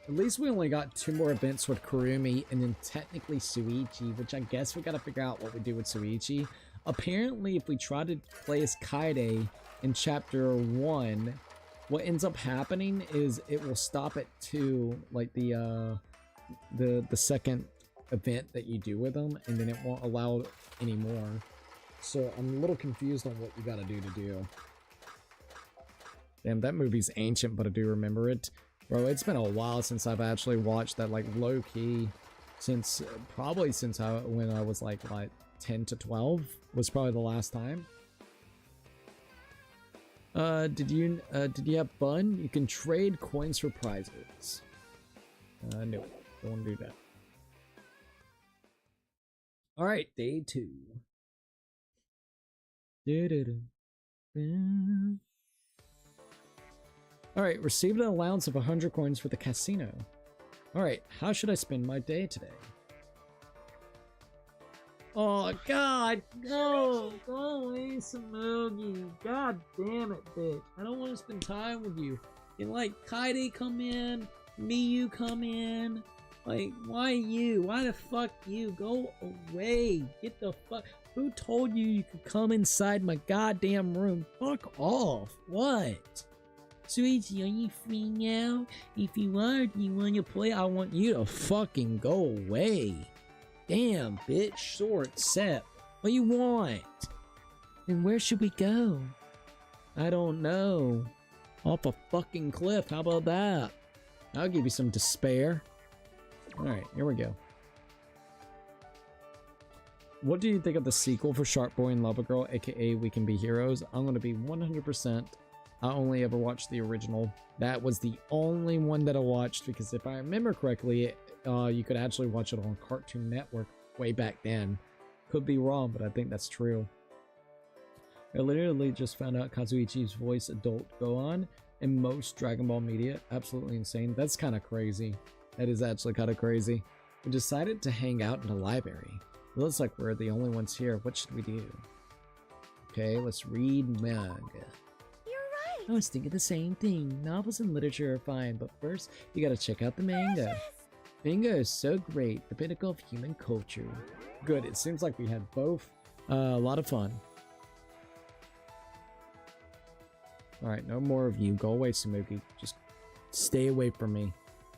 At least we only got 2 more events with Kurumi and then technically Suichi, which I guess we gotta figure out what we do with Suichi. Apparently, if we try to play as Kaide in chapter 1, what ends up happening is it will stop at 2, like the second event that you do with them, and then it won't allow any more. So I'm a little confused on what you gotta do to do. Damn, that movie's ancient, but I do remember it. Bro, it's been a while since I've actually watched that, like, low-key, since, probably since when I was, like 10 to 12 was probably the last time. Did you have fun? You can trade coins for prizes. No, don't want to do that. Alright, day 2. Alright, received an allowance of 100 coins for the casino. Alright, how should I spend my day today? Oh god, no! Go away, Samogi. God damn it, bitch. I don't want to spend time with you. And like, Kaide come in, Miyu come in. Like, why you? Why the fuck you? Go away. Get the fuck. Who told you you could come inside my goddamn room? Fuck off. What? Sweetie, are you free now? If you are, do you want to play? I want you to fucking go away. Damn, bitch. Short set. What do you want? Then where should we go? I don't know. Off a fucking cliff. How about that? I'll give you some despair. Alright, here we go. What do you think of the sequel for Shark Boy and Lava Girl, aka We Can Be Heroes? I'm going to be 100%. I only ever watched the original. That was the only one that I watched because if I remember correctly, you could actually watch it on Cartoon Network way back then. Could be wrong, but I think that's true. I literally just found out Kazuichi's voice adult Gohan in most Dragon Ball media. Absolutely insane. That's kind of crazy. That is actually kind of crazy. We decided to hang out in the library. It looks like we're the only ones here. What should we do? Okay, let's read manga. I was thinking the same thing. Novels and literature are fine, but first, you gotta check out the manga. Manga is so great, the pinnacle of human culture. Good, it seems like we had both a lot of fun. Alright, no more of you. Go away, Samuki. Just stay away from me.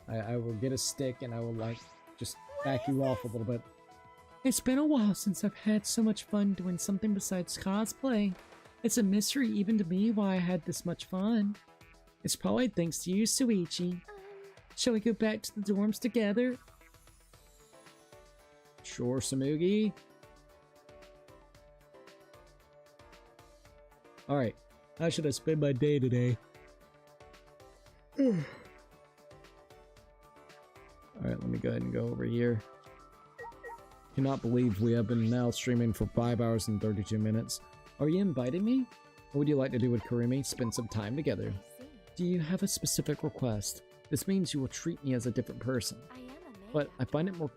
I will get a stick and I will, like, just back you off a little bit. It's been a while since I've had so much fun doing something besides cosplay. It's a mystery even to me why I had this much fun. It's probably thanks to you, Suichi. Shall we go back to the dorms together? Sure, Samugi. Alright, how should I spend my day today? Alright, let me go ahead and go over here. Cannot believe we have been now streaming for 5 hours and 32 minutes. Are you inviting me? What would you like to do with Kurumi? Spend some time together. Do you have a specific request? This means you will treat me as a different person. But I find it more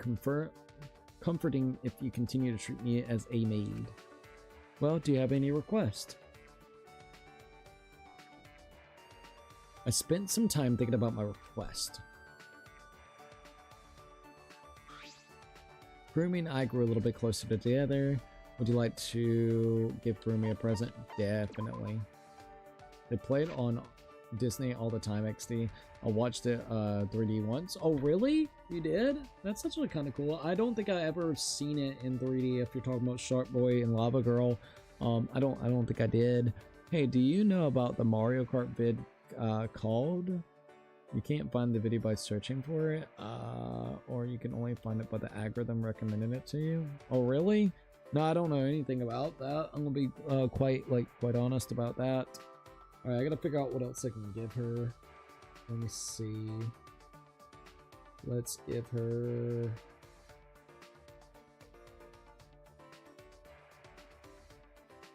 comforting if you continue to treat me as a maid. Well, do you have any request? I spent some time thinking about my request. Kurumi and I grew a little bit closer together. Would you like to give Kurumi a present? Definitely. They play it on Disney all the time, XD. I watched it 3D once. Oh, really? You did? That's actually kind of cool. I don't think I ever seen it in 3D if you're talking about Shark Boy and Lava Girl. I don't think I did. Hey, do you know about the Mario Kart vid called? You can't find the video by searching for it, or you can only find it by the algorithm recommending it to you. Oh, really? No, I don't know anything about that. I'm gonna be quite honest about that. Alright, I gotta figure out what else I can give her. Let me see. Let's give her...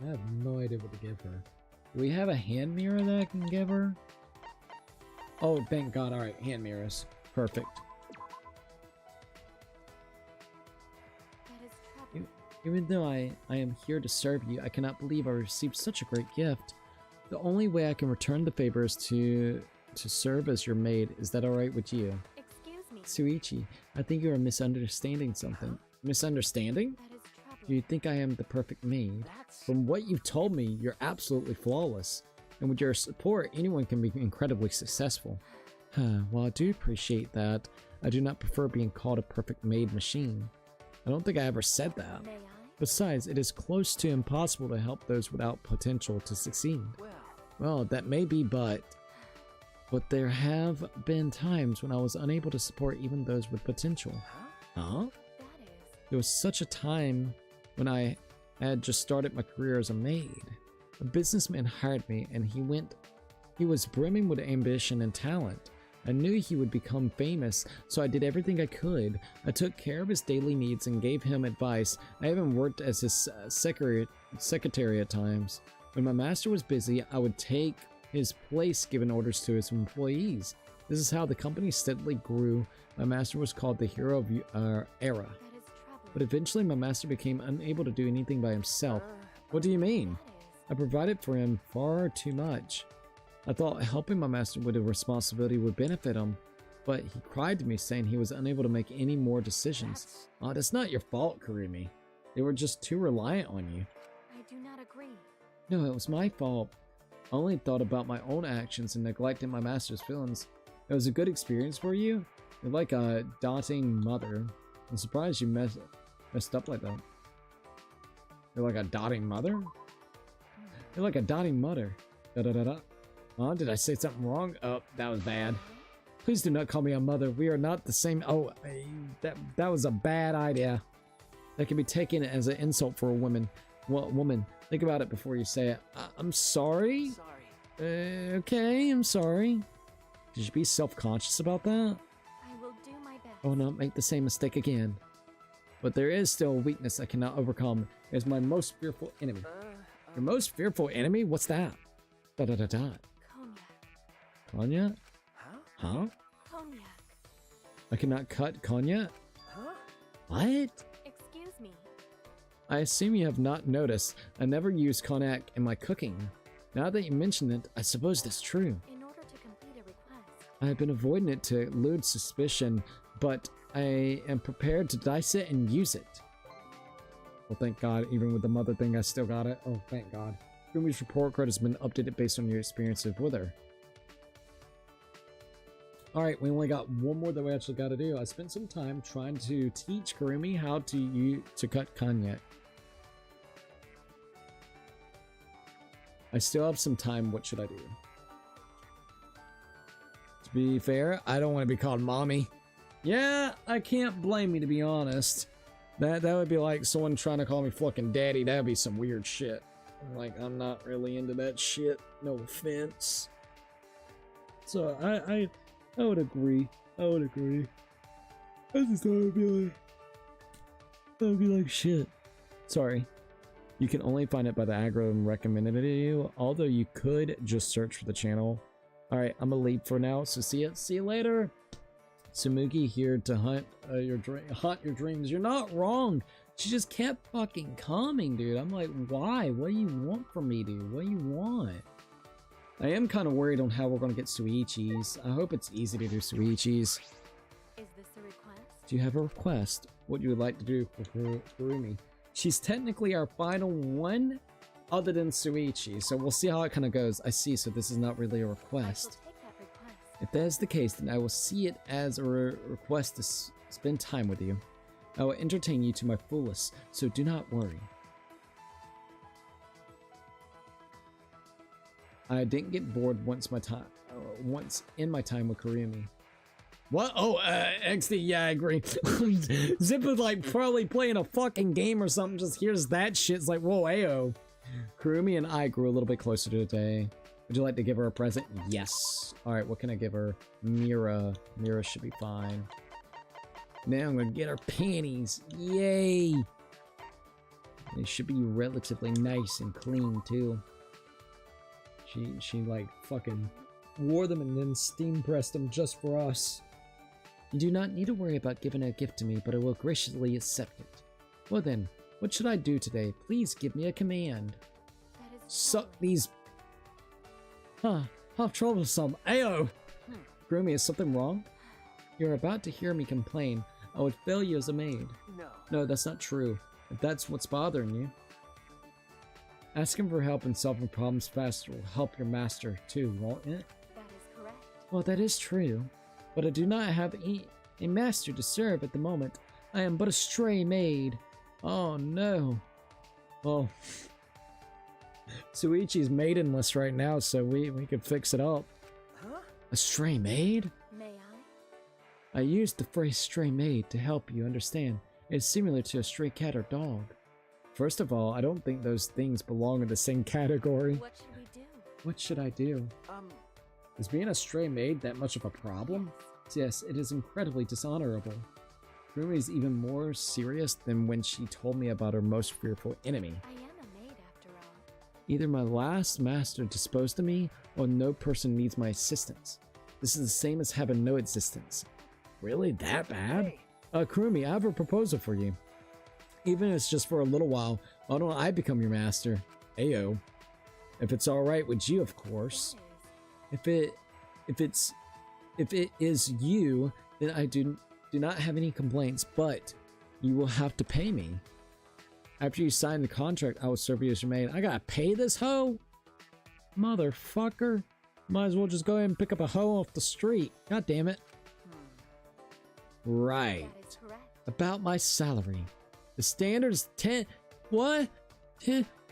I have no idea what to give her. Do we have a hand mirror that I can give her? Oh, thank God. Alright, hand mirrors. Perfect. Even though I am here to serve you, I cannot believe I received such a great gift. The only way I can return the favor is to serve as your maid. Is that alright with you? Excuse me. Suichi, I think you are misunderstanding something. Misunderstanding? Do you think I am the perfect maid? From what you've told me, you're absolutely flawless. And with your support, anyone can be incredibly successful. While I do appreciate that, I do not prefer being called a perfect maid machine. I don't think I ever said that. May I? Besides, it is close to impossible to help those without potential to succeed. Well, that may be, but there have been times when I was unable to support even those with potential. Huh? That is. There was such a time when I had just started my career as a maid. A businessman hired me, and he was brimming with ambition and talent. I knew he would become famous, so I did everything I could. I took care of his daily needs and gave him advice. I even worked as his secretary at times. When my master was busy, I would take his place giving orders to his employees. This is how the company steadily grew. My master was called the hero of our era. That is troubling. But eventually my master became unable to do anything by himself. What do you mean? I provided for him far too much. I thought helping my master with a responsibility would benefit him, but he cried to me saying he was unable to make any more decisions. Oh, that's not your fault, Kurumi. They were just too reliant on you. I do not agree. No, it was my fault. I only thought about my own actions and neglected my master's feelings. It was a good experience for you? You're like a doting mother. I'm surprised you messed up like that. You're like a dotting mother? You're like a dotting mother. Da-da-da-da. Oh, did I say something wrong? Oh, that was bad. Please do not call me a mother. We are not the same. Oh, that was a bad idea. That can be taken as an insult for a woman. Well, woman, think about it before you say it. I'm sorry. Sorry. Okay, I'm sorry. Should you be self-conscious about that? I will do my best. I will not make the same mistake again. But there is still a weakness I cannot overcome. It is my most fearful enemy. Your most fearful enemy? What's that? Da-da-da-da. Cognac. Cognac? Huh? Huh? Cognac. I cannot cut cognac? Huh? What? Excuse me. I assume you have not noticed. I never use cognac in my cooking. Now that you mention it, I suppose that's true. In order to complete a request, I have been avoiding it to elude suspicion, but I am prepared to dice it and use it. Well, thank God, even with the mother thing, I still got it. Oh, thank God. Kumi's report card has been updated based on your experiences with her. Alright, we only got one more that we actually got to do. I spent some time trying to teach Kurumi how to cut cognac. I still have some time. What should I do? To be fair, I don't want to be called mommy. Yeah, I can't blame you, to be honest. That would be like someone trying to call me fucking daddy. That would be some weird shit. Like, I'm not really into that shit. No offense. So, I would agree. I would agree. I just thought it would be like shit. Sorry. You can only find it by the algorithm recommended it to you, although you could just search for the channel. Alright, I'm gonna leave for now, so see you later. Tsumugi here to hunt your dreams. You're not wrong. She just kept fucking coming, dude. I'm like, why? What do you want from me, dude? What do you want? I am kind of worried on how we're going to get Suichis. I hope it's easy to do Suichis. is this a request? Do you have a request? What you would like to do for Kurumi? She's technically our final one, other than Suichi. So we'll see how it kind of goes. I see, so this is not really a I will request. take that request. If that is the case, then I will see it as a request to spend time with you. I will entertain you to my fullest, so do not worry. I didn't get bored once in my time with Kurumi. What? Oh, XD, yeah, I agree. Zip is like probably playing a fucking game or something, just hears that shit. It's like, whoa, ayo. Kurumi and I grew a little bit closer today. Would you like to give her a present? Yes. Alright, what can I give her? Mira. Mira should be fine. Now I'm gonna get her panties. Yay! They should be relatively nice and clean, too. She like fucking wore them and then steam pressed them just for us. You do not need to worry about giving a gift to me, but I will graciously accept it. Well then, what should I do today? Please give me a command. That is Suck troubling. these. Huh, how troublesome. Ayo! Kurumi, is something wrong? You're about to hear me complain. I would fail you as a maid. No. No, that's not true. If that's what's bothering you. Asking for help in solving problems faster will help your master too, won't it? That is correct. Well, that is true. But I do not have a master to serve at the moment. I am but a stray maid. Oh no. Well, Suichi's maidenless right now, so we could fix it up. Huh? A stray maid? May I? I used the phrase stray maid to help you understand. It's similar to a stray cat or dog. First of all, I don't think those things belong in the same category. What should we do? What should I do? Is being a stray maid that much of a problem? Yes, it is incredibly dishonorable. Kurumi is even more serious than when she told me about her most fearful enemy. I am a maid after all. Either my last master disposed of me, or no person needs my assistance. This is the same as having no existence. Really? That bad? Hey, Kurumi, I have a proposal for you. Even if it's just for a little while, why don't I become your master? Ayo. If it's alright with you, of course. If it is you, then I do not have any complaints, but you will have to pay me. After you sign the contract, I will serve you as your maid. I gotta pay this hoe? Motherfucker. Might as well just go ahead and pick up a hoe off the street. God damn it. Right. That is correct. About my salary. The standard is 10. What?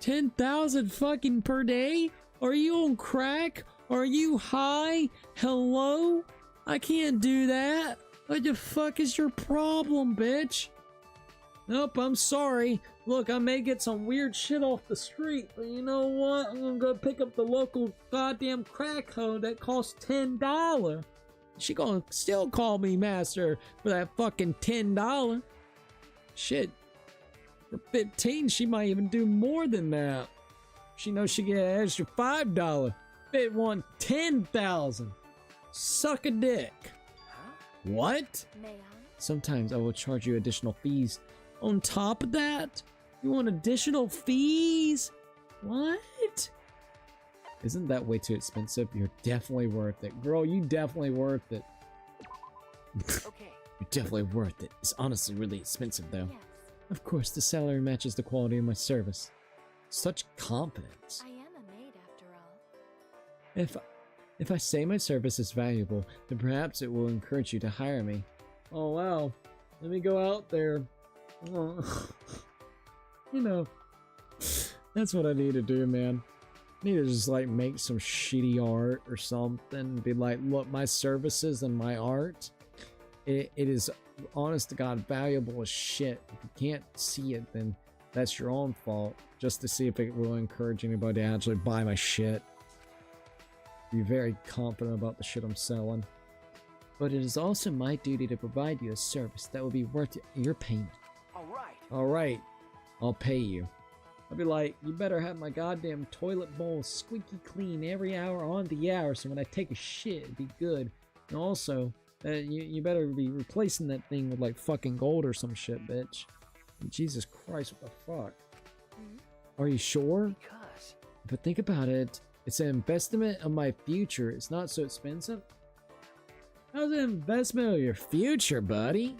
10,000 fucking per day? Are you on crack? Are you high? Hello? I can't do that. What the fuck is your problem, bitch? Nope, I'm sorry. Look, I may get some weird shit off the street, but you know what? I'm gonna go pick up the local goddamn crack hoe that costs $10. She gonna still call me master for that fucking $10. Shit. For 15, she might even do more than that. She knows she get an extra $5. Fit want 10,000. Suck a dick. What? May I? Sometimes I will charge you additional fees. On top of that, you want additional fees? What? Isn't that way too expensive? You're definitely worth it. Girl, you definitely worth it. Okay. You're definitely worth it. It's honestly really expensive though. Yes. Of course, the salary matches the quality of my service. Such confidence. I am a maid after all. If I say my service is valuable, then perhaps it will encourage you to hire me. Oh wow. Let me go out there. You know, that's what I need to do, man. I need to just like make some shitty art or something. Be like, look, my services and my art, it is honest to God valuable as shit. If you can't see it, then that's your own fault. Just to see if it will encourage anybody to actually buy my shit. Be very confident about the shit I'm selling. But it is also my duty to provide you a service that will be worth your payment. Alright, I'll pay you. I'll be like, you better have my goddamn toilet bowl squeaky clean every hour on the hour so when I take a shit, it'd be good. And also, you better be replacing that thing with like fucking gold or some shit, bitch. Jesus Christ, what the fuck? Are you sure? because If I think about it, it's an investment of my future. It's not so expensive. How's an investment of your future, buddy?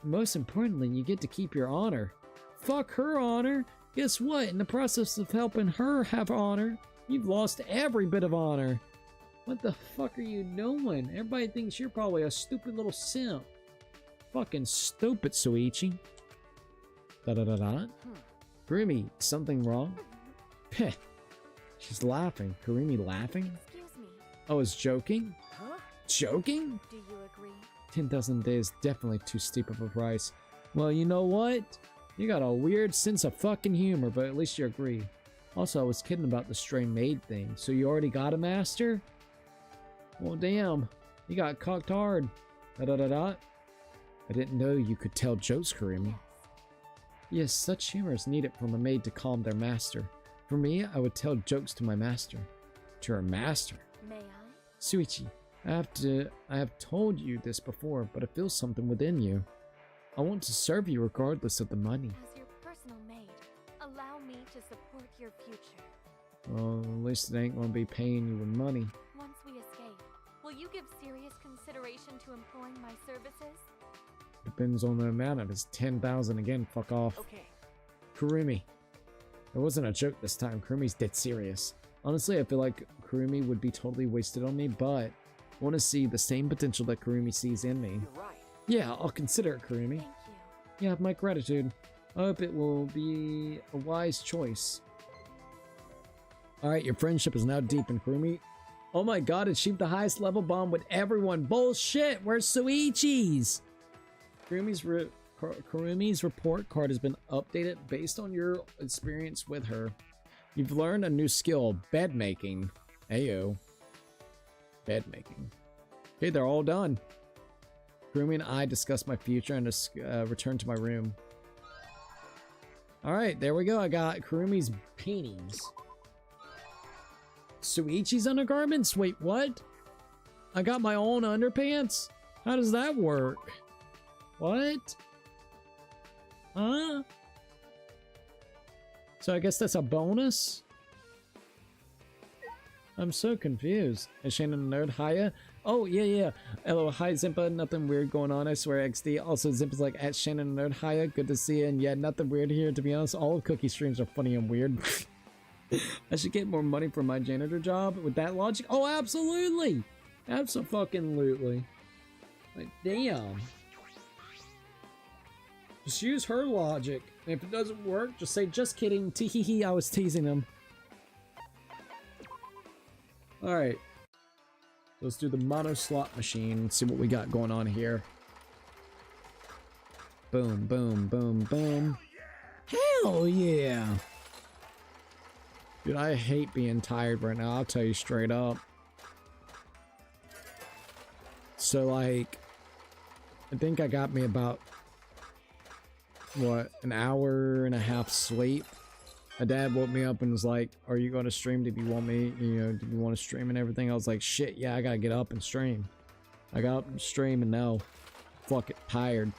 Most importantly, you get to keep your honor. Fuck her honor. Guess what? In the process of helping her have honor, you've lost every bit of honor. What the fuck are you doing? Everybody thinks you're probably a stupid little simp. Fucking stupid, Suichi. Da-da-da-da. Kurumi, something wrong? Peh. She's laughing. Kurumi laughing? Excuse me. Oh, it's joking? Huh? Joking? Do you agree? 10,000 a day is definitely too steep of a price. Well, you know what? You got a weird sense of fucking humor, but at least you agree. Also, I was kidding about the stray maid thing. So you already got a master? Well, damn. You got cocked hard. Da-da-da-da. I didn't know you could tell jokes, Kurumi. Yes, such humor is needed from a maid to calm their master. For me, I would tell jokes to my master. To her master? May I? Suichi, I have told you this before, but I feel something within you. I want to serve you regardless of the money. As your personal maid, allow me to support your future. Well, at least it ain't gonna be paying you with money. Once we escape, will you give serious consideration to employing my services? Depends on the amount. If it's 10,000 again, fuck off. Okay. Kurumi. It wasn't a joke this time. Kurumi's dead serious. Honestly, I feel like Kurumi would be totally wasted on me, but I want to see the same potential that Kurumi sees in me. You're right. Yeah, I'll consider it, Kurumi. Thank you. You have my gratitude. I hope it will be a wise choice. Alright, your friendship is now deep in Kurumi. Oh my god, achieved the highest level bond with everyone. Bullshit, where's Suichi's? Kurumi's report card has been updated based on your experience with her. You've learned a new skill, bed making. Ayo. Bed making. Okay, they're all done. Kurumi and I discussed my future and returned to my room. Alright, there we go. I got Kurumi's paintings. Suichi's undergarments? Wait, what? I got my own underpants? How does that work? What? Huh? So I guess that's a bonus? I'm so confused. Is Shannon a nerd? Hiya? Oh, yeah. Hello, hi Zimpa. Nothing weird going on, I swear, XD. Also, Zimpa's like, at Shannon a nerd. Hiya, good to see you. And yeah, nothing weird here, to be honest. All of Cookie streams are funny and weird. I should get more money for my janitor job with that logic. Oh, absolutely. Abso-fucking-lutely. Like, damn. Just use her logic. And if it doesn't work, just say, just kidding. Tee-hee-hee, I was teasing him. Alright. Let's do the mono slot machine and see what we got going on here. Boom, boom, boom, boom. Hell yeah! Dude, I hate being tired right now, I'll tell you straight up. So, like, I think I got me about, what, an hour and a half sleep. My dad woke me up and was like, are you going to stream? Did you want me, did you want to stream and everything? I was like, shit, yeah, I gotta get up and stream. I got up and stream and now, fuck it, tired.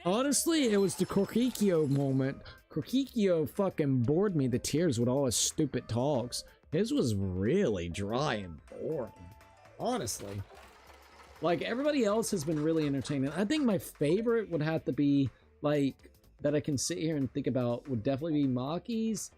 Honestly, it was the Korkikyo moment. Korkikyo fucking bored me to tears with all his stupid talks. His was really dry and boring. Honestly. Like, everybody else has been really entertaining. I think my favorite would have to be, like, that I can sit here and think about would definitely be Maki's.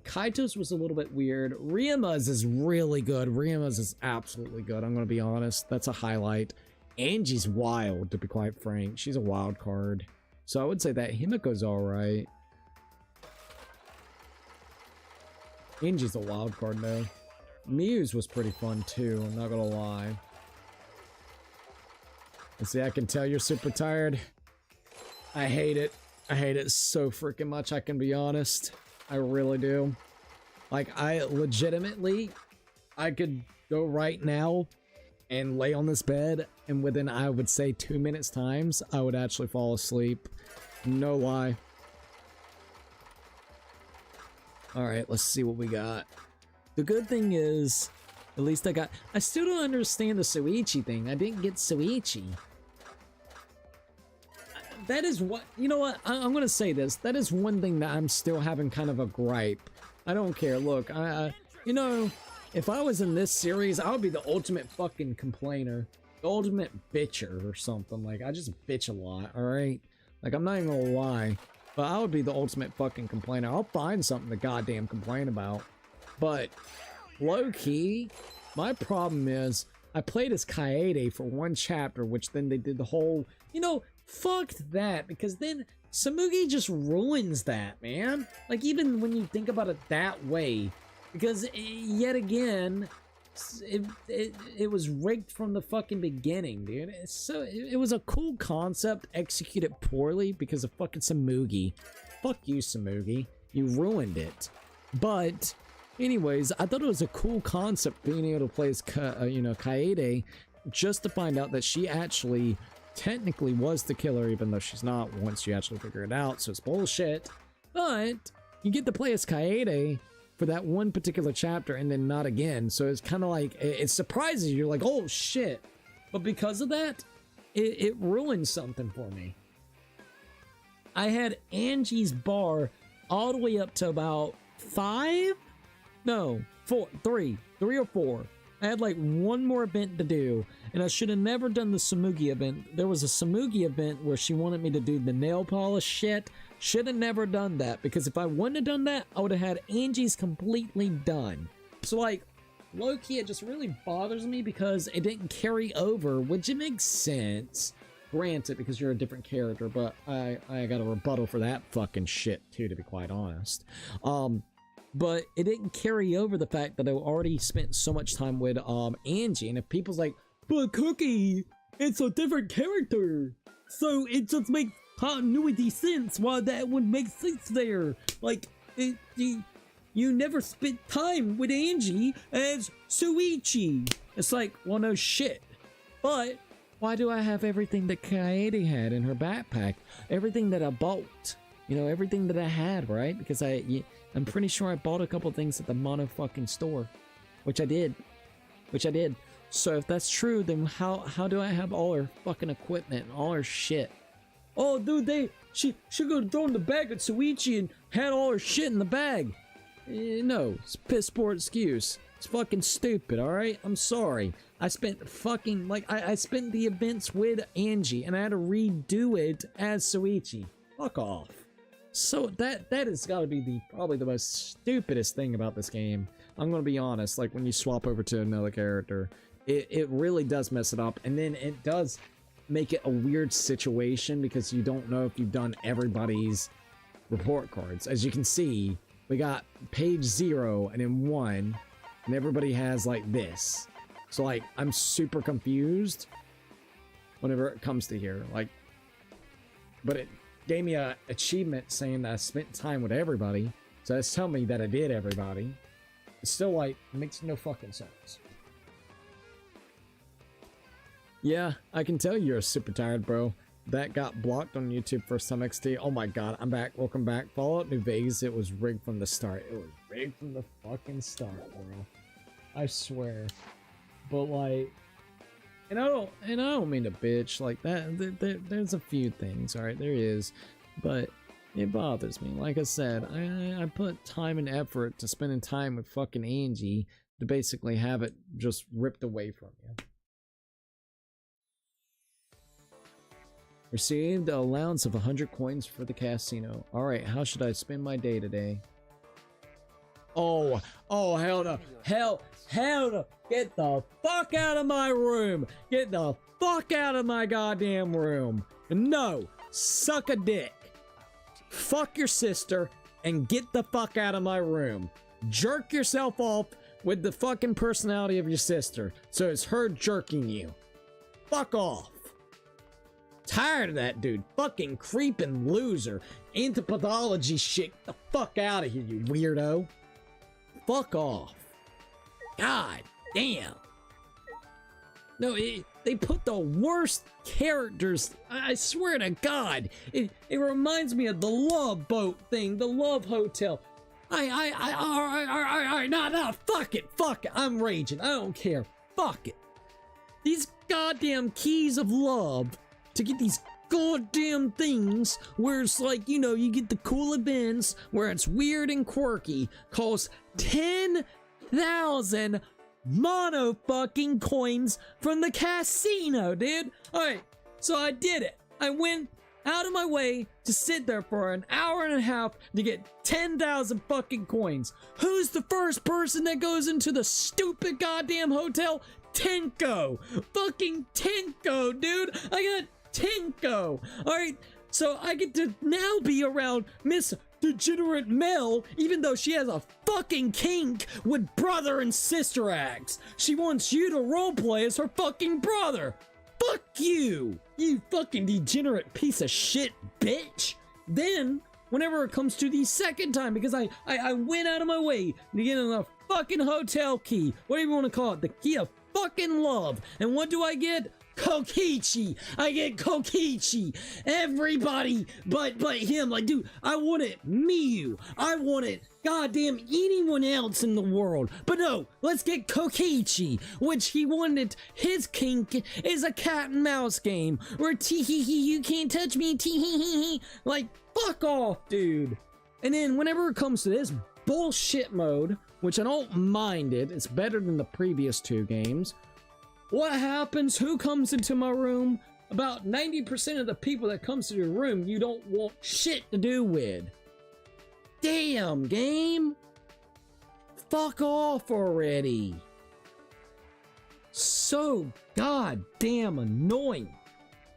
Kaito's was a little bit weird. Ryuma's is really good. Ryuma's is absolutely good. I'm gonna be honest. That's a highlight. Angie's wild, to be quite frank. She's a wild card. So I would say that Himiko's alright. Angie's a wild card though. Muse was pretty fun too, I'm not gonna lie. And see, I can tell you're super tired. I hate it. I hate it so freaking much, I can be honest. I really do. Like, I legitimately, I could go right now and lay on this bed, and within, I would say, 2 minutes times, I would actually fall asleep. No lie. Alright, let's see what we got. The good thing is, at least I still don't understand the Suichi thing. I didn't get Suichi. That is what, you know what, I'm gonna say this. That is one thing that I'm still having kind of a gripe. I don't care. Look, you know, if I was in this series, I would be the ultimate fucking complainer. The ultimate bitcher or something. Like, I just bitch a lot, alright? Like, I'm not even gonna lie. But I would be the ultimate fucking complainer. I'll find something to goddamn complain about. But, low-key, my problem is, I played as Kaede for one chapter, which then they did the whole, you know, fuck that, because then Samugi just ruins that, man. Like, even when you think about it that way, because yet again, it was rigged from the fucking beginning, dude. It was a cool concept executed poorly because of fucking Samugi. Fuck you, Samugi. You ruined it. But anyways, I thought it was a cool concept being able to play as Kaede, just to find out that she actually technically was the killer, even though she's not once you actually figure it out, so it's bullshit. But you get to play as Kaede for that one particular chapter and then not again, so it's kind of like, it surprises you. You're like, oh shit. But because of that, it ruined something for me. I had Angie's bar all the way up to about 3 or 4. I had like one more event to do, and I should have never done the Samugi event. There was a Samugi event where she wanted me to do the nail polish shit. Should have never done that, because if I wouldn't have done that, I would have had Angie's completely done. So like, low-key, it just really bothers me because it didn't carry over, which it makes sense. Granted, because you're a different character, but I got a rebuttal for that fucking shit too, to be quite honest. But it didn't carry over the fact that I already spent so much time with Angie, and if people's like, but Cookie, it's a different character, so it just makes continuity sense why that would make sense there. Like, you never spent time with Angie as Suichi. It's like, well, no shit. But why do I have everything that Kaede had in her backpack? Everything that I bought. You know, everything that I had, right? Because I'm pretty sure I bought a couple things at the mono fucking store. which I did. So if that's true, then how do I have all her fucking equipment and all her shit? Oh, dude, she could have thrown the bag at Suichi and had all her shit in the bag. No, it's a piss poor excuse. It's fucking stupid, alright? I'm sorry. I spent fucking, like, I spent the events with Angie and I had to redo it as Suichi. Fuck off. So that has got to be probably the most stupidest thing about this game. I'm gonna be honest, like when you swap over to another character, it really does mess it up, and then it does make it a weird situation because you don't know if you've done everybody's report cards. As you can see, we got page 0 and then 1, and everybody has like this. So like I'm super confused whenever it comes to here. Like, but it gave me a achievement saying that I spent time with everybody, so that's telling me that I did everybody. It's still like makes no fucking sense. Yeah, I can tell you're super tired, bro. That got blocked on YouTube first time XT. Oh my god, I'm back. Welcome back. Fallout New Vegas, it was rigged from the start. It was rigged from the fucking start, bro. I swear. But like, and I don't mean to bitch like that. There's a few things, alright, there is, but it bothers me. Like I said, I put time and effort to spending time with fucking Angie to basically have it just ripped away from you. Received an allowance of 100 coins for the casino. Alright, how should I spend my day today? Oh, hell no. Hell no. Get the fuck out of my room. Get the fuck out of my goddamn room. No, suck a dick. Fuck your sister and get the fuck out of my room. Jerk yourself off with the fucking personality of your sister, so it's her jerking you. Fuck off. Tired of that dude. Fucking creeping loser. Into pathology shit. Get the fuck out of here, you weirdo. Fuck off. God damn. No, they put the worst characters. I swear to God. It reminds me of the Love Boat thing. The Love Hotel. No, fuck it. I'm raging. I don't care. Fuck it. These goddamn keys of love to get these goddamn things where it's like, you know, you get the cool events where it's weird and quirky, costs 10,000 mono fucking coins from the casino, dude. Alright, so I did it. I went out of my way to sit there for an hour and a half to get 10,000 fucking coins. Who's the first person that goes into the stupid goddamn hotel? Tenko. Fucking Tenko, dude. I got Tenko. Alright, so I get to now be around Miss Degenerate Mel, even though she has a fucking kink with brother and sister acts. She wants you to roleplay as her fucking brother. Fuck you, you fucking degenerate piece of shit, bitch. Then, whenever it comes to the second time, because I went out of my way to get in a fucking hotel key, whatever you want to call it, the key of fucking love. And what do I get? Kokichi. I get Kokichi. Everybody but him. Like, dude, I wanted Miyu. I wanted goddamn anyone else in the world. But no, let's get Kokichi, which he wanted. His kink is a cat and mouse game where tee-hee-hee, you can't touch me, tee-hee-hee. Like, fuck off, dude. And then whenever it comes to this bullshit mode, which I don't mind it, it's better than the previous 2 games. What happens? Who comes into my room? About 90% of the people that comes to your room you don't want shit to do with. Damn, game. Fuck off already. So goddamn annoying.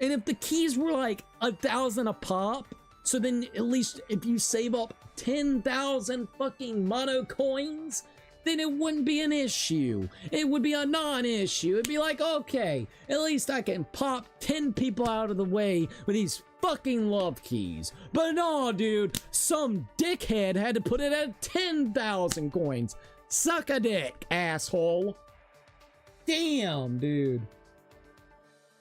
And if the keys were like 1,000 a pop, so then at least if you save up 10,000 fucking mono coins, then it wouldn't be an issue. It would be a non-issue. It'd be like, okay, at least I can pop 10 people out of the way with these fucking love keys. But no, dude, some dickhead had to put it at 10,000 coins. Suck a dick, asshole. Damn, dude.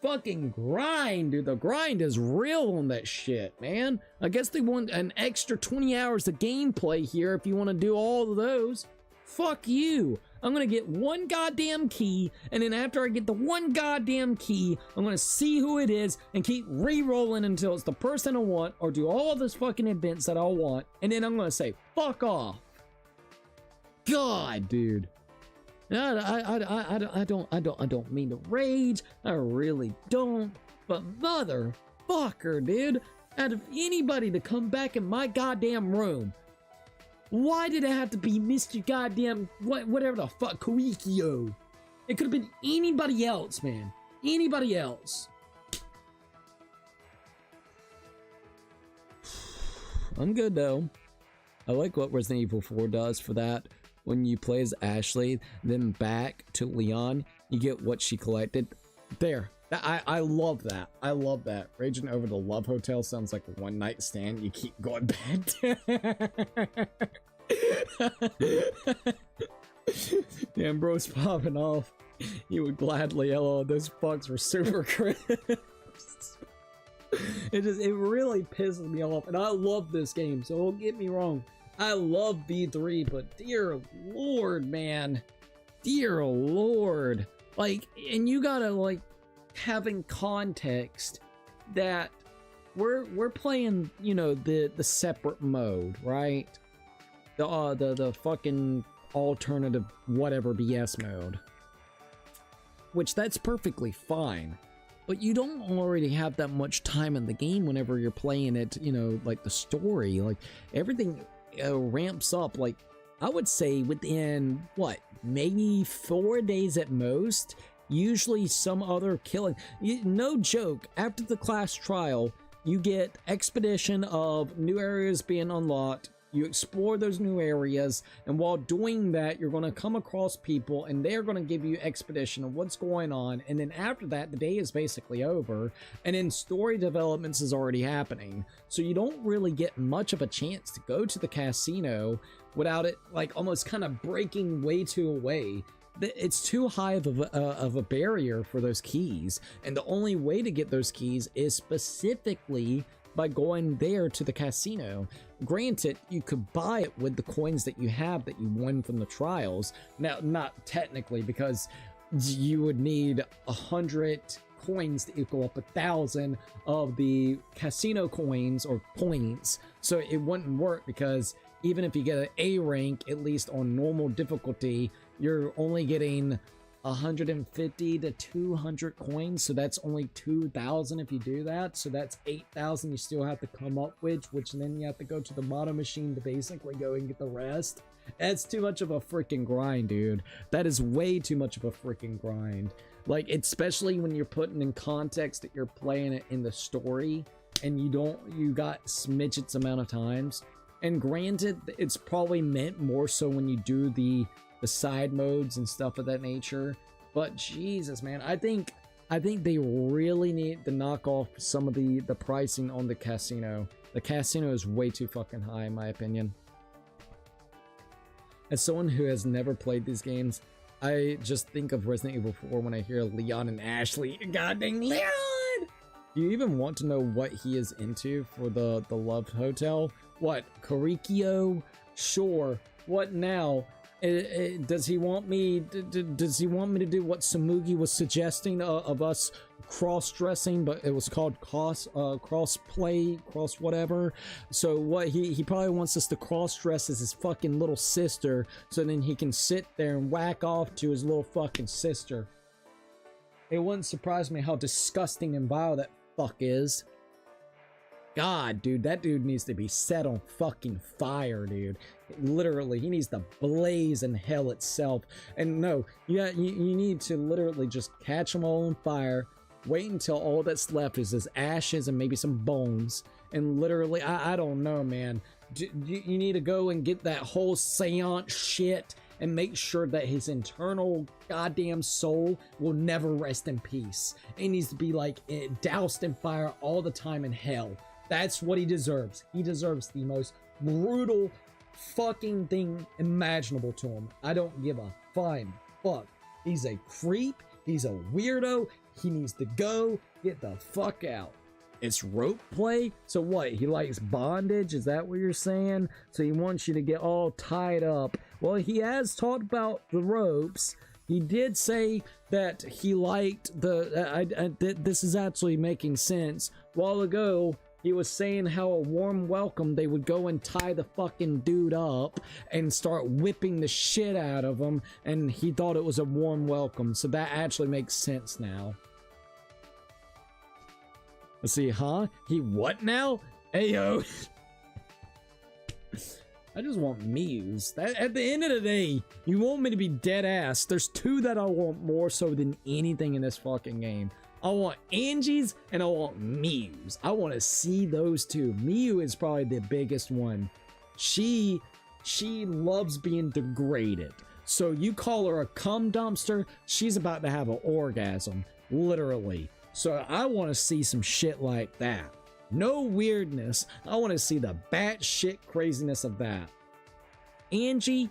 Fucking grind, dude. The grind is real on that shit, man. I guess they want an extra 20 hours of gameplay here if you want to do all of those. Fuck you. I'm gonna get one goddamn key, and then after I get the one goddamn key, I'm gonna see who it is and keep re-rolling until it's the person I want, or do all of those fucking events that I want, and then I'm gonna say, fuck off. God, dude. I don't mean to rage. I really don't. But motherfucker, dude. Out of anybody to come back in my goddamn room, why did it have to be Mr. Goddamn whatever the fuck, Koikyo? It could have been anybody else, man. Anybody else. I'm good though. I like what Resident Evil 4 does for that. When you play as Ashley, then back to Leon, you get what she collected. There. I love that. I love that. Raging over the Love Hotel sounds like a one night stand. You keep going back to. Damn, bro's popping off. You would gladly yell, those fucks were super crisp. It really pisses me off. And I love this game, so don't get me wrong. I love V3, but dear Lord, man. Dear Lord. Like, and you gotta, like, having context that we're playing, you know, the separate mode, right? The fucking alternative whatever BS mode. Which that's perfectly fine. But you don't already have that much time in the game whenever you're playing it, you know, like the story. Like, everything ramps up, like, I would say within, what, maybe 4 days at most? Usually some other killing. No joke, after the class trial, you get expedition of new areas being unlocked. You explore those new areas, and while doing that, you're going to come across people, and they're going to give you expedition of what's going on, and then after that, the day is basically over, and then story developments is already happening, so you don't really get much of a chance to go to the casino without it, like, almost kind of breaking way too away. It's too high of a barrier for those keys, and the only way to get those keys is specifically by going there to the casino. Granted, you could buy it with the coins that you have that you won from the trials. Now, not technically, because you would need 100 coins to equal up 1,000 of the casino coins or points. So it wouldn't work, because even if you get an A rank, at least on normal difficulty, you're only getting 150 to 200 coins, so that's only 2,000 if you do that, so that's 8,000 you still have to come up with, which then you have to go to the mono machine to basically go and get the rest. That's too much of a freaking grind, dude. That is way too much of a freaking grind. Like, especially when you're putting in context that you're playing it in the story and you got smidgets amount of times. And granted, it's probably meant more so when you do the side modes and stuff of that nature, but Jesus, man, I think they really need to knock off some of the pricing on the casino. The casino is way too fucking high, in my opinion. As someone who has never played these games, I just think of Resident Evil 4 when I hear Leon and Ashley. Goddamn Leon! Do you even want to know what he is into for the Love Hotel? What, Koikyo? Sure. What now? Does he want me to do what Samugi was suggesting of us cross-dressing, but it was called cross-play, cross whatever? So what, he probably wants us to cross-dress as his fucking little sister, so then he can sit there and whack off to his little fucking sister. It wouldn't surprise me how disgusting and vile that fuck is. God, dude, that dude needs to be set on fucking fire, dude. Literally, he needs to blaze in hell itself. And no, you need to literally just catch them all on fire, wait until all that's left is his ashes and maybe some bones, and literally, I don't know, man. You need to go and get that whole seance shit and make sure that his internal goddamn soul will never rest in peace. He needs to be like doused in fire all the time in hell. That's what he deserves. He deserves the most brutal fucking thing imaginable to him. I don't give a flying fuck. He's a creep. He's a weirdo. He needs to go. Get the fuck out. it's rope play. So what? He likes bondage? Is that what you're saying? So he wants you to get all tied up. Well, he has talked about the ropes. He did say that he liked this is actually making sense. A while ago, he was saying how a warm welcome, they would go and tie the fucking dude up and start whipping the shit out of him, and he thought it was a warm welcome. So that actually makes sense now. Let's see, huh? He what now? Ayo. I just want Muse. At the end of the day, you want me to be dead ass. There's two that I want more so than anything in this fucking game. I want Angie's and I want Muse. I want to see those two. Miu is probably the biggest one. She loves being degraded. So you call her a cum dumpster, she's about to have an orgasm, literally. So I want to see some shit like that. No weirdness. I want to see the batshit craziness of that. Angie,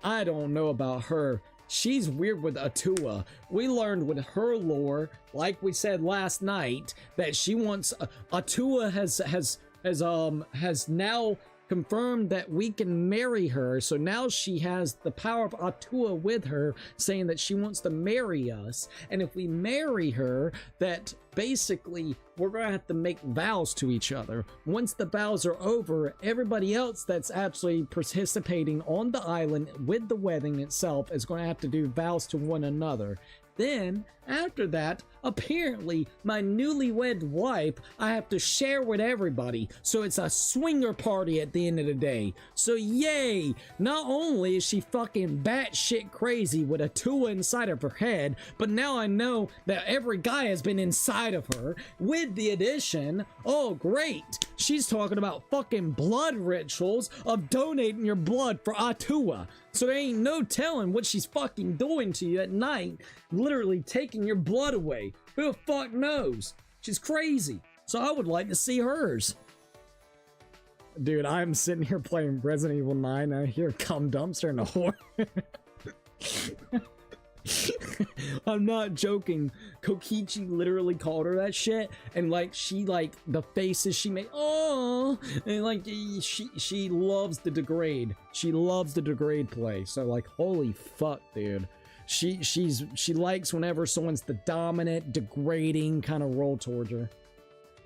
I don't know about her. She's weird with Atua. We learned with her lore, like we said last night, that she wants Atua has now confirmed that we can marry her. So now she has the power of Atua with her, saying that she wants to marry us. And if we marry her, that basically we're gonna have to make vows to each other. Once the vows are over, everybody else that's actually participating on the island with the wedding itself is going to have to do vows to one another. Then, after that, apparently, my newlywed wife, I have to share with everybody. So it's a swinger party at the end of the day. So yay! Not only is she fucking batshit crazy with a Tua inside of her head, but now I know that every guy has been inside of her. With the addition, oh great, she's talking about fucking blood rituals of donating your blood for Atua. So there ain't no telling what she's fucking doing to you at night, literally taking your blood away. Who the fuck knows? She's crazy. So I would like to see hers. Dude, I'm sitting here playing Resident Evil 9 and I hear cum dumpster and a whore. I'm not joking. Kokichi literally called her that shit, and like she like the faces she made, oh, and like she loves the degrade. She loves the degrade play. So like, holy fuck, dude. She likes whenever someone's the dominant, degrading kind of role towards her.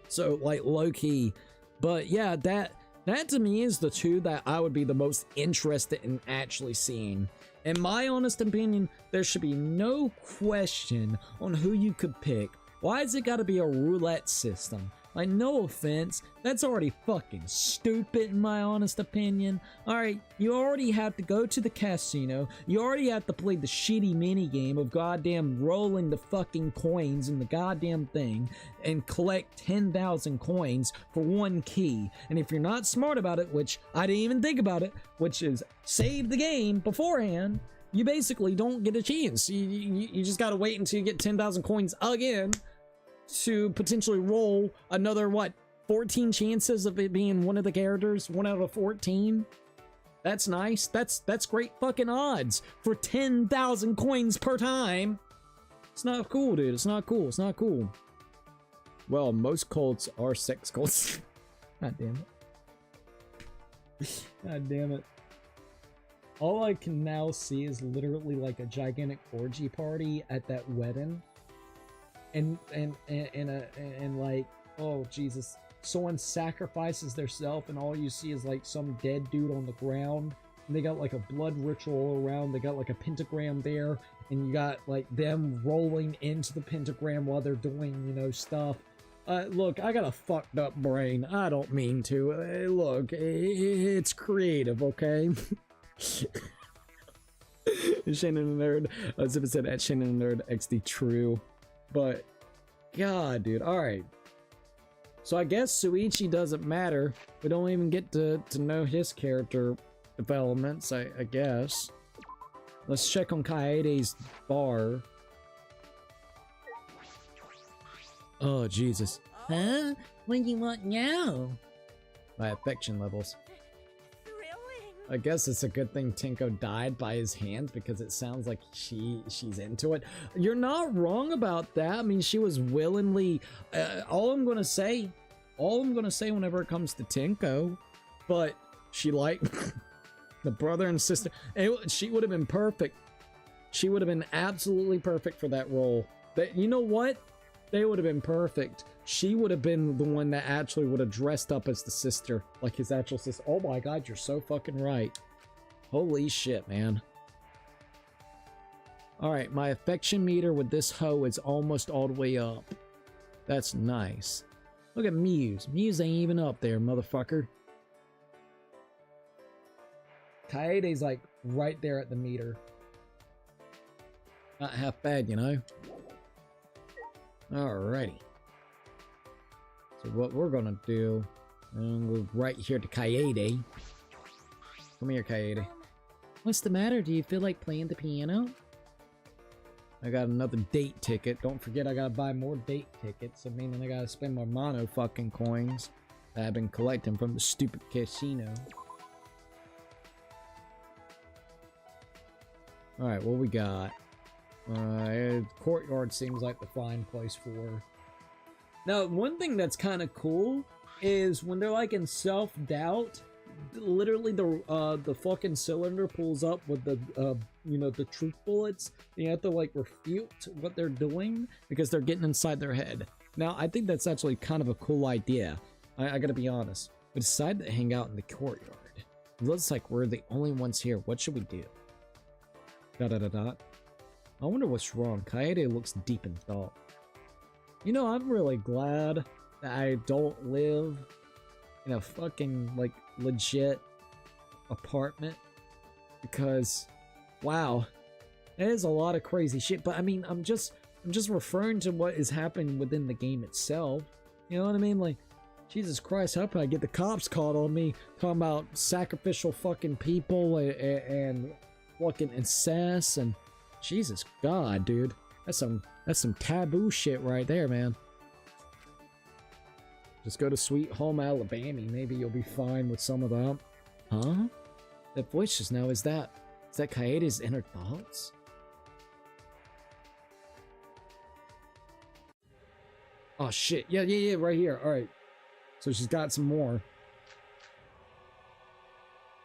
So like low key, but yeah, that to me is the two that I would be the most interested in actually seeing. In my honest opinion, there should be no question on who you could pick. Why has it got to be a roulette system? Like, no offense, that's already fucking stupid in my honest opinion. Alright, you already have to go to the casino, you already have to play the shitty minigame of goddamn rolling the fucking coins in the goddamn thing and collect 10,000 coins for one key. And if you're not smart about it, which I didn't even think about it, which is save the game beforehand, you basically don't get a chance. You just gotta wait until you get 10,000 coins again to potentially roll another, what, 14 chances of it being one of the characters, 1 out of 14. That's nice. That's great fucking odds for 10,000 coins per time. It's not cool, dude. It's not cool. It's not cool. Well, most cults are sex cults. God damn it. God damn it. All I can now see is literally like a gigantic orgy party at that wedding. And like, oh Jesus, someone sacrifices theirself and all you see is like some dead dude on the ground, and they got like a blood ritual around, they got like a pentagram there, and you got like them rolling into the pentagram while they're doing, you know, stuff. Look, I got a fucked up brain. I don't mean to. Look, it's creative, okay? Shannon the Nerd, as if it said at Shannon the Nerd XD true. But, God, dude, alright. So I guess Suichi doesn't matter. We don't even get to know his character developments, I guess. Let's check on Kaede's bar. Oh, Jesus. Huh? What do you want now? My affection levels. Thrilling. I guess it's a good thing Tinko died by his hand, because it sounds like she's into it. You're not wrong about that. I mean, she was willingly... all I'm gonna say all I'm gonna say whenever it comes to Tenko, but she liked the brother and sister. She would have been perfect. She would have been absolutely perfect for that role. But you know what? They would have been perfect. She would have been the one that actually would have dressed up as the sister, like his actual sister. Oh my god, you're so fucking right. Holy shit, man. Alright, my affection meter with this hoe is almost all the way up. That's nice. Look at Muse. Muse ain't even up there, motherfucker. Kaede's like right there at the meter. Not half bad, you know? Alrighty. So what we're gonna do, go right here to Kaede. Come here, Kaede. What's the matter? Do you feel like playing the piano? I got another date ticket. Don't forget I gotta buy more date tickets. I mean, I gotta spend more mono fucking coins that I've been collecting from the stupid casino. Alright, what we got? Courtyard seems like the fine place for her. Now, one thing that's kind of cool is when they're like in self-doubt, literally the fucking cylinder pulls up with the you know, the truth bullets. You have to like refute what they're doing because they're getting inside their head. Now, I think that's actually kind of a cool idea. I gotta be honest. We decided to hang out in the courtyard. It looks like we're the only ones here. What should we do? Dot dot dot dot. I wonder what's wrong. Kaede looks deep in thought. You know, I'm really glad that I don't live in a fucking, like, legit apartment. Because, wow, that is a lot of crazy shit. But, I mean, I'm just referring to what is happening within the game itself. You know what I mean? Like, Jesus Christ, how can I get the cops called on me talking about sacrificial fucking people and fucking incest and Jesus God, dude. That's some taboo shit right there, man. Just go to Sweet Home Alabama. Maybe you'll be fine with some of that. Huh? That voice just now, is that Kaede's inner thoughts? Oh shit. Yeah, right here. Alright. So she's got some more.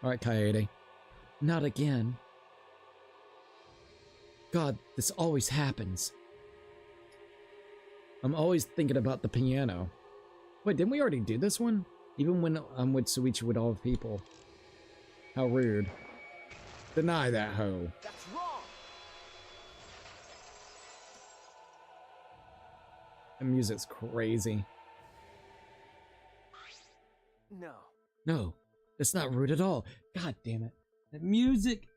Alright, Kaede. Not again. God, this always happens. I'm always thinking about the piano. Wait, didn't we already do this one? Even when I'm with Suichi with all the people. How rude. Deny that hoe. That's wrong. The music's crazy. No. No, that's not rude at all. God damn it. The music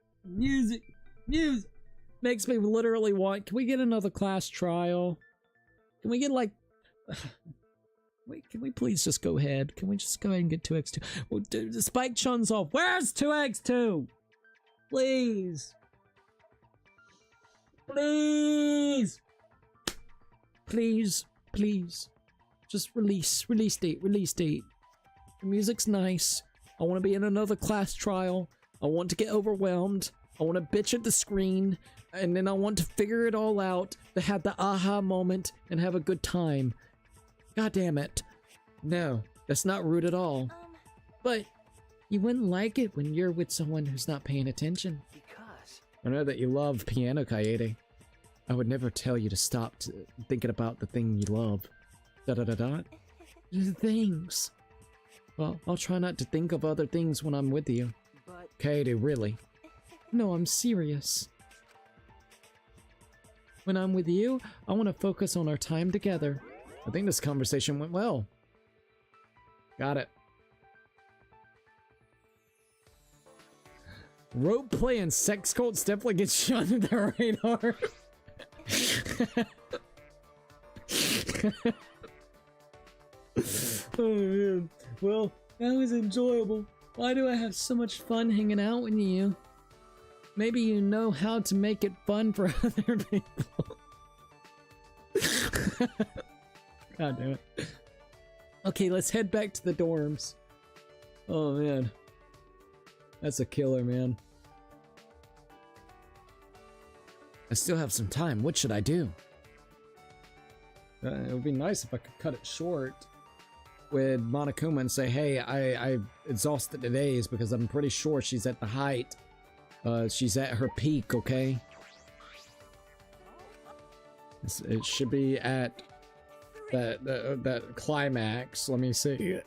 makes me literally want... Can we get another class trial? Can we get like... Wait, can we please just go ahead? Can we just go ahead and get 2x2? Well, dude, the Spike Chun's off. Where's 2x2? Please. Please. Please. Just release date. The music's nice. I want to be in another class trial. I want to get overwhelmed. I want to bitch at the screen. And then I want to figure it all out, to have the aha moment, and have a good time. God damn it. No, that's not rude at all. But you wouldn't like it when you're with someone who's not paying attention. Because... I know that you love piano, Kaede. I would never tell you to stop thinking about the thing you love. The things. Well, I'll try not to think of other things when I'm with you. But... Kaede, really? No, I'm serious. When I'm with you, I want to focus on our time together. I think this conversation went well. Got it. Roleplay and sex cults definitely get shot in the radar. Oh man. Well, that was enjoyable. Why do I have so much fun hanging out with you? Maybe you know how to make it fun for other people. God damn it. Okay, let's head back to the dorms. Oh man. That's a killer, man. I still have some time. What should I do? It would be nice if I could cut it short. with Monokuma and say, hey, I exhausted the days because I'm pretty sure she's at the height. She's at her peak, okay? It should be at that climax. Let me see.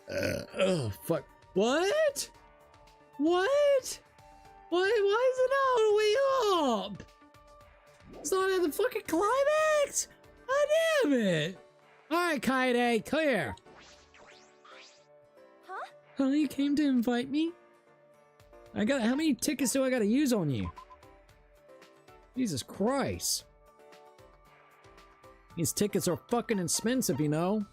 Oh, fuck. What? What? Why is it all the way up? It's not at the fucking climax? Oh, damn it. Alright, Kaede, clear. Huh? Oh, you came to invite me? How many tickets do I gotta use on you? Jesus Christ. These tickets are fucking expensive, you know?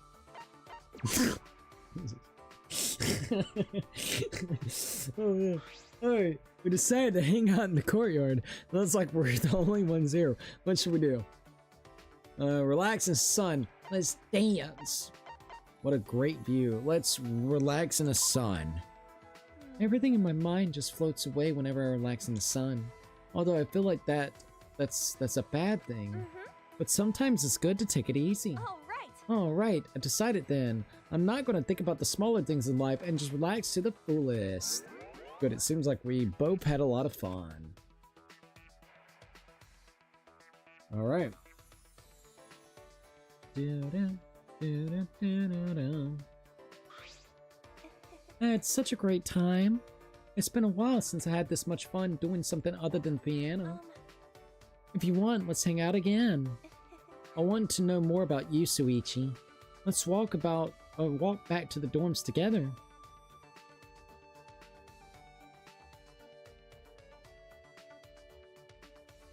Oh, yeah. Alright, we decided to hang out in the courtyard. Looks like we're the only ones here. What should we do? Relax in the sun. Let's dance. What a great view. Let's relax in the sun. Everything in my mind just floats away whenever I relax in the sun. Although I feel like that's a bad thing. But sometimes it's good to take it easy. All right. Alright, I decided then. I'm not gonna think about the smaller things in life and just relax to the fullest. Good, it seems like we both had a lot of fun. Alright. I had such a great time. It's been a while since I had this much fun doing something other than piano. If you want, let's hang out again. I want to know more about you, Suichi. Let's walk back to the dorms together.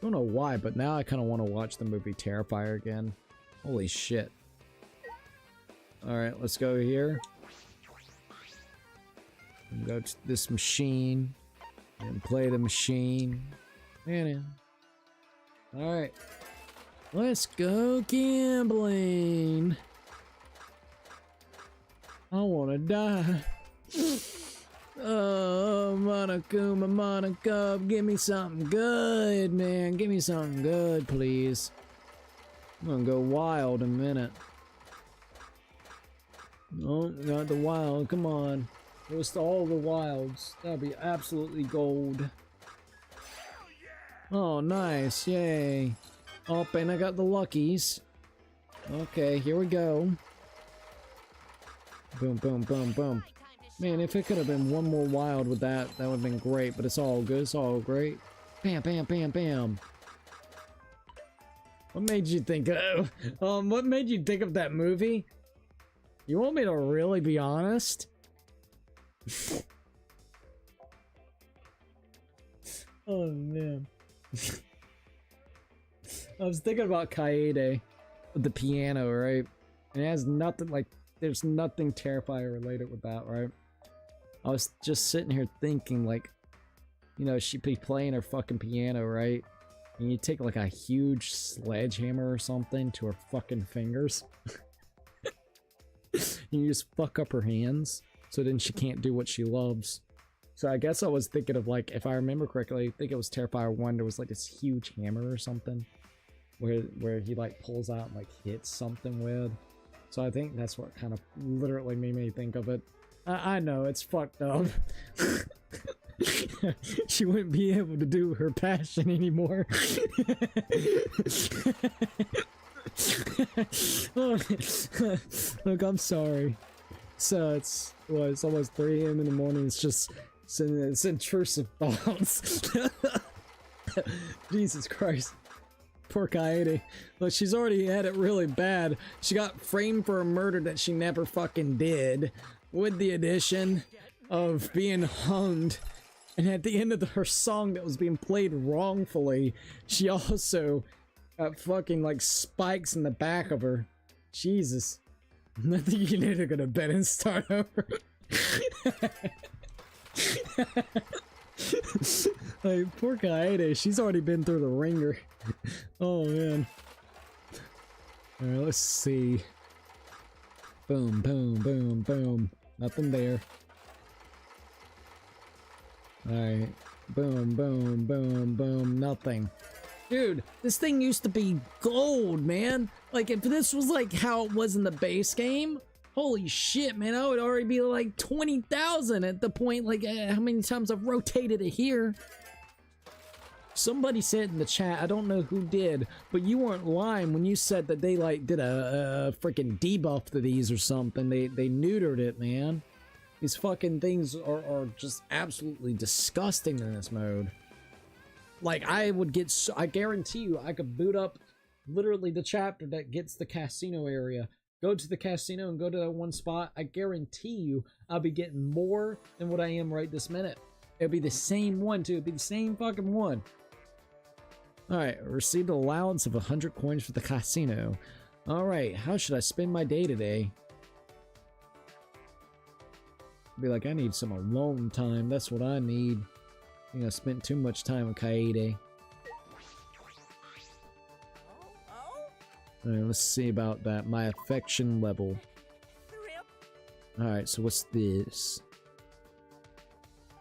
Don't know why, but now I kind of want to watch the movie Terrifier again. Holy shit. Alright, let's go here. And go to this machine. And play the machine. Alright. Let's go gambling. I wanna die. Oh, Monaco, give me something good, man. Give me something good, please. I'm gonna go wild in a minute. Oh, got the wild. Come on. List all the wilds. That'll be absolutely gold. Oh, nice. Yay. Oh, and I got the luckies. Okay, here we go. Boom, boom, boom, boom. Man, if it could have been one more wild with that, that would have been great, but it's all good. It's all great. Bam, bam, bam, bam. What made you think of... what made you think of that movie? You want me to really be honest? Oh, man. I was thinking about Kaede with the piano, right? And it has nothing like... There's nothing Terrifier related with that, right? I was just sitting here thinking, like... You know, she'd be playing her fucking piano, right? And you take like a huge sledgehammer or something to her fucking fingers. And you just fuck up her hands. So then she can't do what she loves. So I guess I was thinking of like, if I remember correctly, I think it was Terrifier 1, there was like this huge hammer or something. Where he like pulls out and like hits something with. So I think that's what kind of literally made me think of it. I know, it's fucked up. She wouldn't be able to do her passion anymore. Look, I'm sorry. So it's almost 3 AM in the morning. It's just it's intrusive thoughts. Jesus Christ. Poor Kaede. Look, she's already had it really bad. She got framed for a murder that she never fucking did, with the addition of being hung. And at the end of her song that was being played wrongfully, she also got fucking like spikes in the back of her. Jesus. I think you need to go to bed and start over. Like, poor Kaede, she's already been through the ringer. Oh man. Alright, let's see. Boom, boom, boom, boom. Nothing there. Alright. Boom, boom, boom, boom. Nothing. Dude, this thing used to be gold, man. Like, if this was like how it was in the base game, Holy shit, man, I would already be like 20,000 at the point, like, how many times I've rotated it here. Somebody said in the chat, I don't know who did, but you weren't lying when you said that they, like, did a freaking debuff to these or something. They neutered it, man. These fucking things are just absolutely disgusting in this mode. Like, I would get, I guarantee you, I could boot up literally the chapter that gets the casino area. Go to the casino and go to that one spot. I guarantee you, I'll be getting more than what I am right this minute. It'll be the same one, too. It'll be the same fucking one. Alright, received an allowance of 100 coins for the casino. Alright, how should I spend my day today? Be like, I need some alone time. That's what I need. I think I spent too much time with Kaede. Alright, let's see about that. My affection level. Alright, so what's this?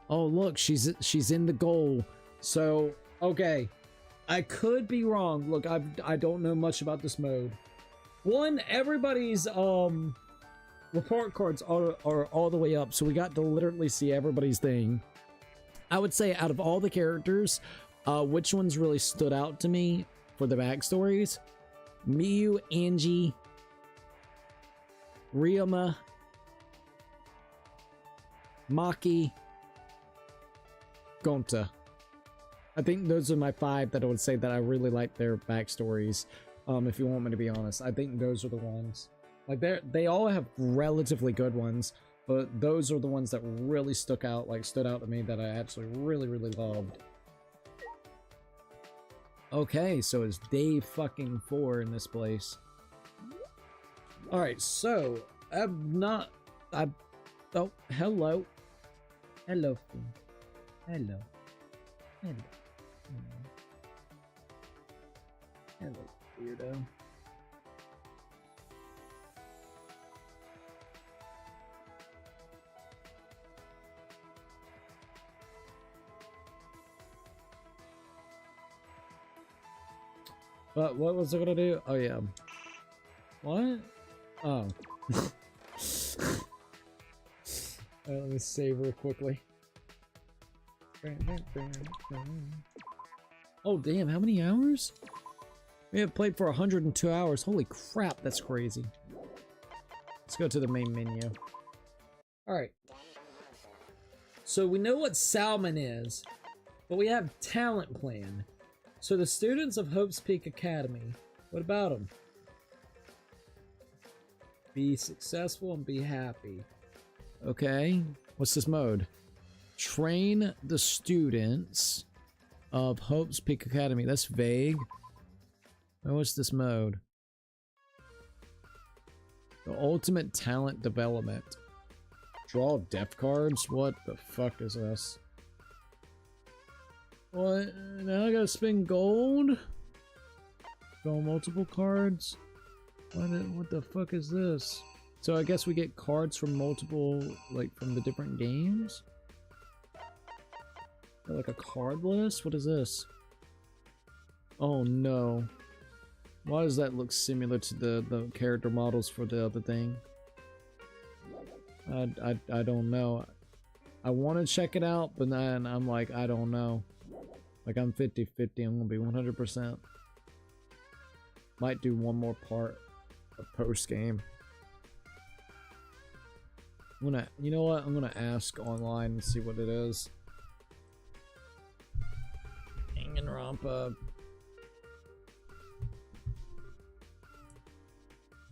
Oh, look, she's in the goal. So, okay. I could be wrong. Look, I don't know much about this mode. One, everybody's report cards are all the way up, so we got to literally see everybody's thing. I would say out of all the characters, which ones really stood out to me for the backstories? Miyu, Angie, Ryoma, Maki, Gonta. I think those are my 5 that I would say that I really like their backstories. If you want me to be honest, I think those are the ones. Like they all have relatively good ones, but those are the ones that really stood out to me that I actually really loved. Okay, so it's day fucking 4 in this place. All right, so oh, hello, hello, hello, hello. Hello, weirdo. What was I gonna do? Oh yeah. What? Oh. Let me save real quickly. Oh damn, how many hours? We have played for 102 hours. Holy crap, that's crazy. Let's go to the main menu. Alright. So we know what Salmon is, but we have talent plan. So the students of Hope's Peak Academy, what about them? Be successful and be happy. Okay, what's this mode? Train the students of Hope's Peak Academy. That's vague. Oh, what's this mode? The ultimate talent development. Draw depth cards? What the fuck is this? What? Now I gotta spend gold? Draw multiple cards? What the fuck is this? So I guess we get cards from multiple, like, from the different games? Like a card list? What is this? Oh no. Why does that look similar to the character models for the other thing? I don't know. I want to check it out, but then I'm like, I don't know. Like, I'm 50-50. I'm gonna be 100%. Might do one more part of post game. You know what? I'm gonna ask online and see what it is. Danganronpa.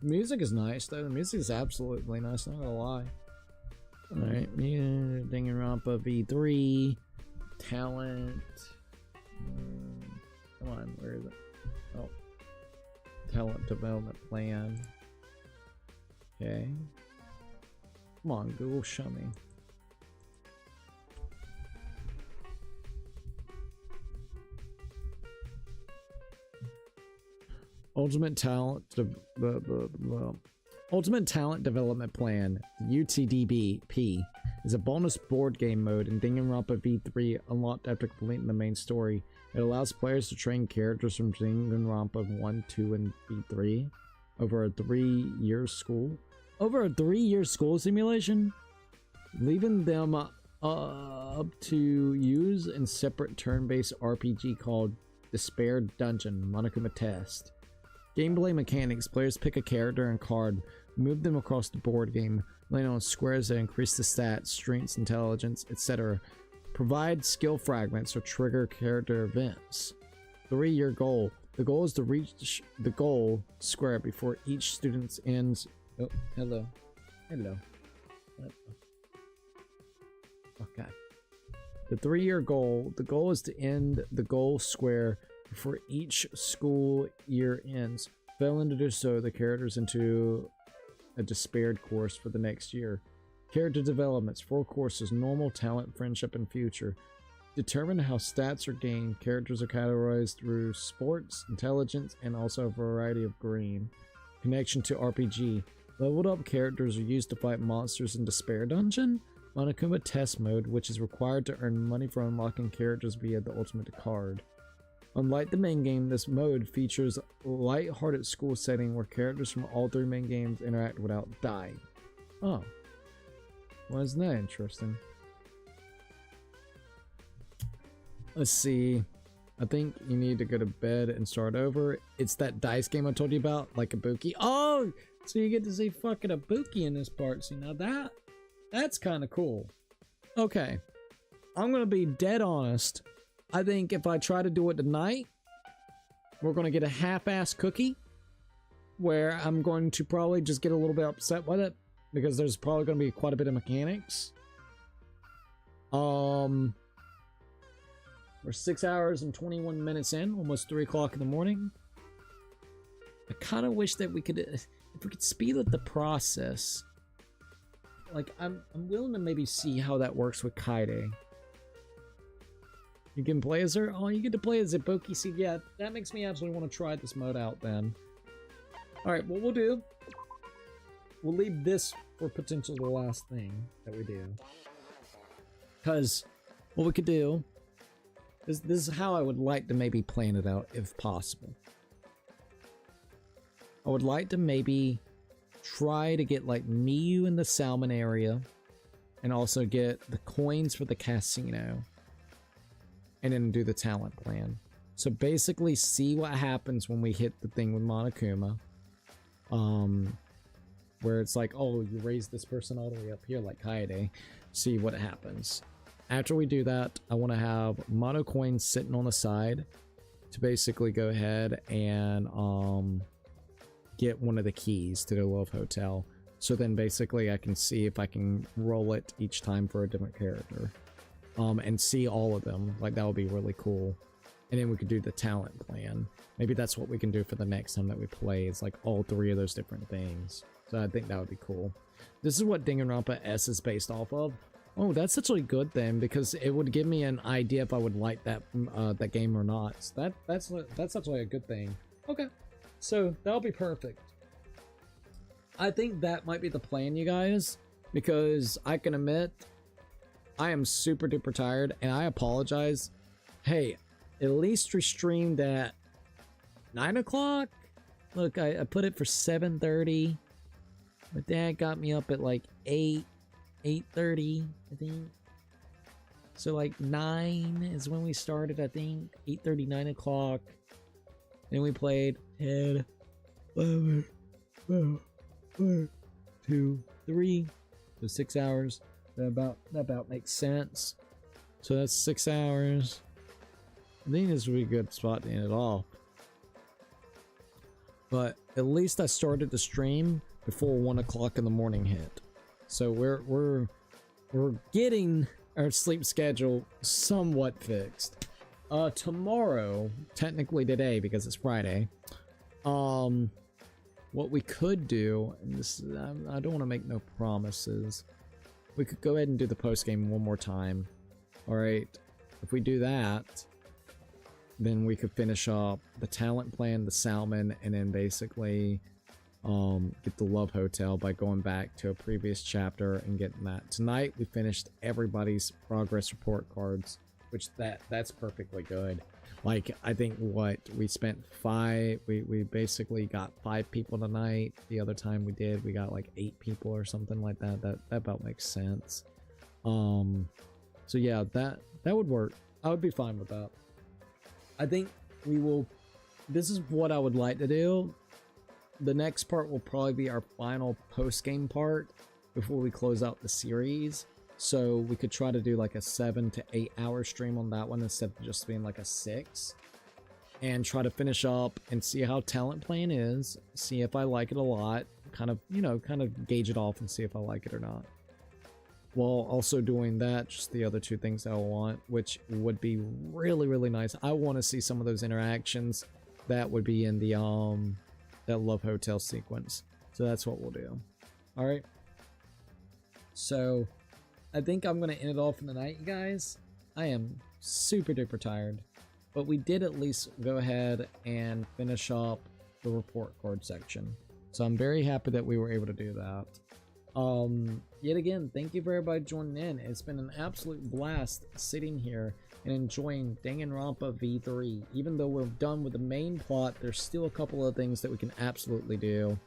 Music is nice though. The music is absolutely nice, not gonna lie. Alright, Danganronpa V3. Talent. Come on, where is it? Oh. Talent development plan. Okay. Come on, Google, show me. Ultimate Talent Ultimate Talent Development Plan, UTDP, is a bonus board game mode in Danganronpa V3 unlocked after completing the main story. It allows players to train characters from Danganronpa 1, 2, and V3 over a 3-year school. over a 3-year school simulation, leaving them up to use in separate turn-based RPG called Despair Dungeon Monokuma Test. Gameplay mechanics: players pick a character and card, move them across the board game, land on squares that increase the stats, strengths, intelligence, etc. Provide skill fragments or trigger character events. 3-year goal: the goal is to reach the goal square before each student ends. Oh, hello. Okay. The 3-year goal: the goal is to end the goal square before each school year ends. Failing to do so, the characters into a despaired course for the next year. Character developments: 4 courses: normal, talent, friendship, and future. Determine how stats are gained. Characters are categorized through sports, intelligence, and also a variety of green. Connection to RPG: leveled up characters are used to fight monsters in Despair Dungeon Monokuma Test Mode, which is required to earn money for unlocking characters via the ultimate card. Unlike the main game, this mode features a light-hearted school setting where characters from all 3 main games interact without dying. Oh. Well, isn't that interesting? Let's see. I think you need to go to bed and start over. It's that dice game I told you about, like Ibuki. Oh! So you get to see fucking Ibuki in this part. See, now that's kind of cool. Okay. I'm gonna be dead honest. I think if I try to do it tonight, we're going to get a half-ass cookie where I'm going to probably just get a little bit upset with it because there's probably going to be quite a bit of mechanics. We're 6 hours and 21 minutes in, almost 3 o'clock in the morning. I kind of wish that we could, if we could speed up the process. Like, I'm willing to maybe see how that works with Kaide. You can play as her? Oh, you get to play as Ibuki. See, yeah, that makes me absolutely want to try this mode out then. Alright, what we'll do, we'll leave this for potentially the last thing that we do. Because what we could do, this is how I would like to maybe plan it out if possible. I would like to maybe try to get like Miyu in the salmon area and also get the coins for the casino. And then do the talent plan. So basically see what happens when we hit the thing with Monokuma. Where it's like, oh, you raise this person all the way up here like Kaede. See what happens. After we do that, I want to have mono coins sitting on the side to basically go ahead and get one of the keys to the Love Hotel. So then basically I can see if I can roll it each time for a different character. And see all of them. Like, that would be really cool. And then we could do the talent plan. Maybe that's what we can do for the next time that we play. It's like all 3 of those different things. So I think that would be cool. This is what Danganronpa S is based off of. Oh, that's actually good then, because it would give me an idea if I would like that that game or not. So that's actually a good thing. Okay, so that'll be perfect. I think that might be the plan, you guys, because I can admit I am super duper tired, and I apologize. Hey, at least we streamed at 9 o'clock. Look, I put it for 7:30. My dad got me up at like 8:30, I think. So like 9 is when we started, I think. 8:30, 9 o'clock. Then we played 10, 11, 12, 1, 2, 3. So 6 hours. That about makes sense. So that's 6 hours. I think this would be a good spot to end it off. But at least I started the stream before 1 o'clock in the morning hit. So we're getting our sleep schedule somewhat fixed. Tomorrow, technically today because it's Friday, what we could do, and this I don't want to make no promises. We could go ahead and do the post game one more time. Alright, if we do that, then we could finish up the talent plan, the salmon, and then basically get the Love Hotel by going back to a previous chapter and getting that. Tonight we finished everybody's progress report cards, which that's perfectly good. Like, I think what we spent we basically got 5 people tonight. The other time we got like 8 people or something like that. That about makes sense. So yeah, that would work. I would be fine with that. I think this is what I would like to do. The next part will probably be our final post-game part before we close out the series. So we could try to do like a 7 to 8 hour stream on that one instead of just being like a 6. And try to finish up and see how talent playing is. See if I like it a lot. Kind of, kind of gauge it off and see if I like it or not. While also doing that, just the other 2 things that I want, which would be really, really nice. I want to see some of those interactions that would be in the that Love Hotel sequence. So that's what we'll do. All right. So I think I'm going to end it off for the night, you guys. I am super duper tired, but we did at least go ahead and finish up the report card section. So I'm very happy that we were able to do that. Yet again, thank you for everybody joining in. It's been an absolute blast sitting here and enjoying Danganronpa V3. Even though we're done with the main plot, there's still a couple of things that we can absolutely do.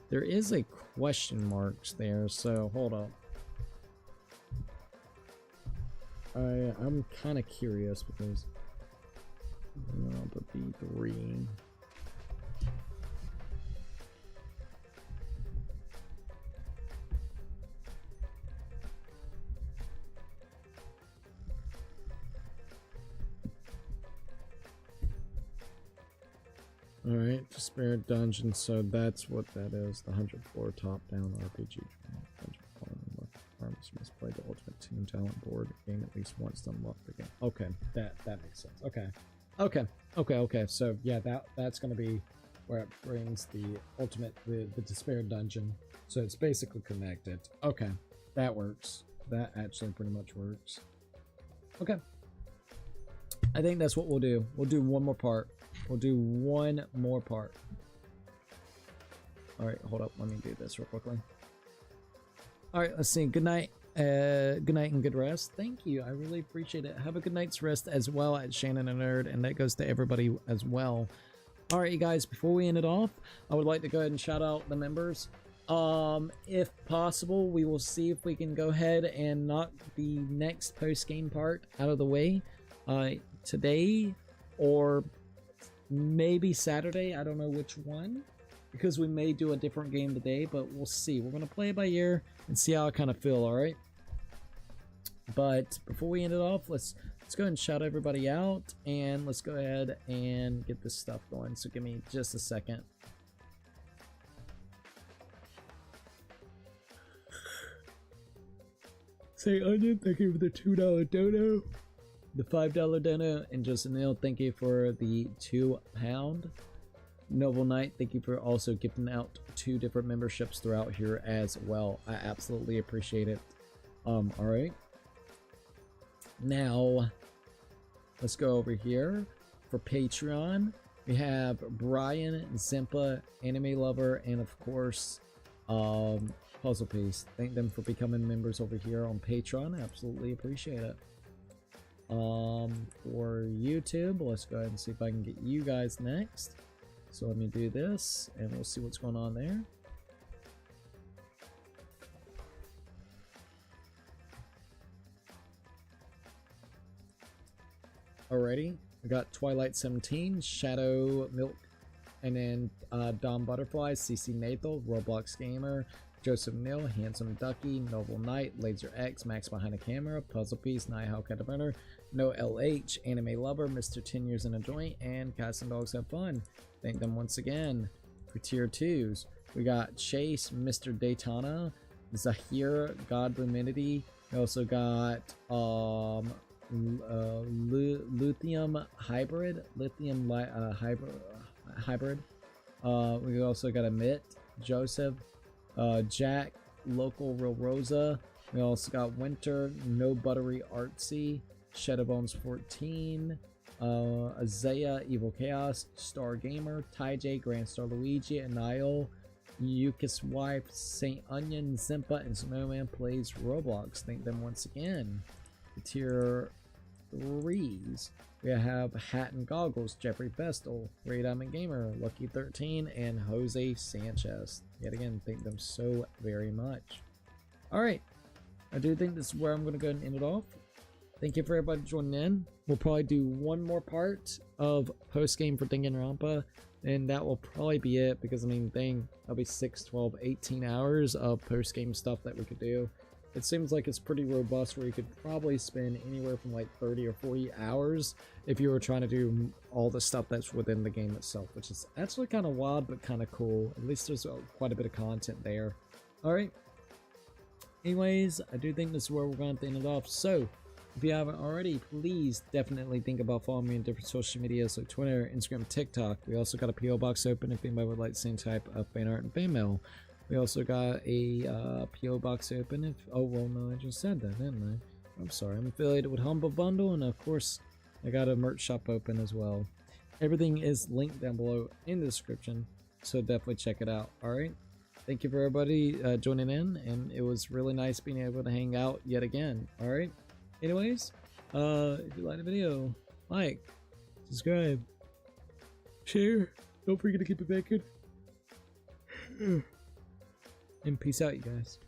There is a question marks there, so hold up. I'm kind of curious because Danganronpa V3. Alright, Despair Dungeon, so that's what that is. The 104 top-down RPG. Arms must play the Ultimate Team Talent board game at least once to unlock the game. Okay, that makes sense. Okay. So yeah, that's gonna be where it brings the ultimate the Despair Dungeon. So it's basically connected. Okay, that works. That actually pretty much works. Okay. I think that's what we'll do. We'll do one more part. Alright, hold up. Let me do this real quickly. Alright, let's see. Good night. Good night and good rest. Thank you. I really appreciate it. Have a good night's rest as well at Shannon and Nerd, and that goes to everybody as well. Alright, you guys, before we end it off, I would like to go ahead and shout out the members. If possible, we will see if we can go ahead and knock the next post-game part out of the way today or maybe Saturday. I don't know which one, because we may do a different game today, but we'll see. We're going to play it by ear and see how I kind of feel, alright? But before we end it off, let's go ahead and shout everybody out, and let's go ahead and get this stuff going. So give me just a second. Say Onion, thank you for the $2 dono. The $5 dono, and Joseph Neal, thank you for the £2. Noble Knight, thank you for also gifting out 2 different memberships throughout here as well. I absolutely appreciate it. Alright. Now, let's go over here for Patreon. We have Brian, Zimpa, Anime Lover, and of course, Puzzle Piece. Thank them for becoming members over here on Patreon. I absolutely appreciate it. For YouTube, let's go ahead and see if I can get you guys next. So let me do this and we'll see what's going on there. Alrighty, I got Twilight 17, Shadow Milk, and then Dom Butterfly, CC Nathal, Roblox Gamer, Joseph Neal, Handsome Ducky, Noble Knight, Laser X, Max Behind the Camera, Puzzle Piece, Nihal Caterpillar, No LH, Anime Lover, Mr. 10 Years in a Joint, and Cats and Dogs Have Fun. Thank them once again. For tier 2s, we got Chase, Mr. Daytona, Zahir, God Luminity. We also got Lithium Hybrid. Hybrid. We also got Amit, Joseph, Jack, Local Real Rosa. We also got Winter, No Buttery Artsy, Shadowbones 14, Azaya, Evil Chaos, Star Gamer, Ty J, Grand Star Luigi, Anile, Yukis Wife, Saint Onion, Zimpa, and Snowman Plays Roblox. Thank them once again. The tier threes. We have Hat and Goggles, Jeffrey Bestel, Ray Diamond Gamer, Lucky 13, and Jose Sanchez. Yet again, thank them so very much. Alright, I do think this is where I'm going to go and end it off. Thank you for everybody joining in. We'll probably do one more part of post-game for Danganronpa, and that will probably be it, because I mean, that'll be 6, 12, 18 hours of post-game stuff that we could do. It seems like it's pretty robust, where you could probably spend anywhere from like 30 or 40 hours if you were trying to do all the stuff that's within the game itself, which is actually kind of wild but kind of cool. At least there's quite a bit of content there. Alright. Anyways, I do think this is where we're going to end it off. So, if you haven't already, please definitely think about following me on different social media, so Twitter, Instagram, TikTok. We also got a PO box open if anybody would like the same type of fan art and fan mail. We also got a PO box open if, oh well, no, I just said that, didn't I? I'm sorry. I'm affiliated with Humble Bundle, and of course I got a merch shop open as well. Everything is linked down below in the description, so definitely check it out. Alright, thank you for everybody joining in, and it was really nice being able to hang out yet again. Alright, anyways, if you like the video, like, subscribe, share, don't forget to keep it bacon. And peace out, you guys.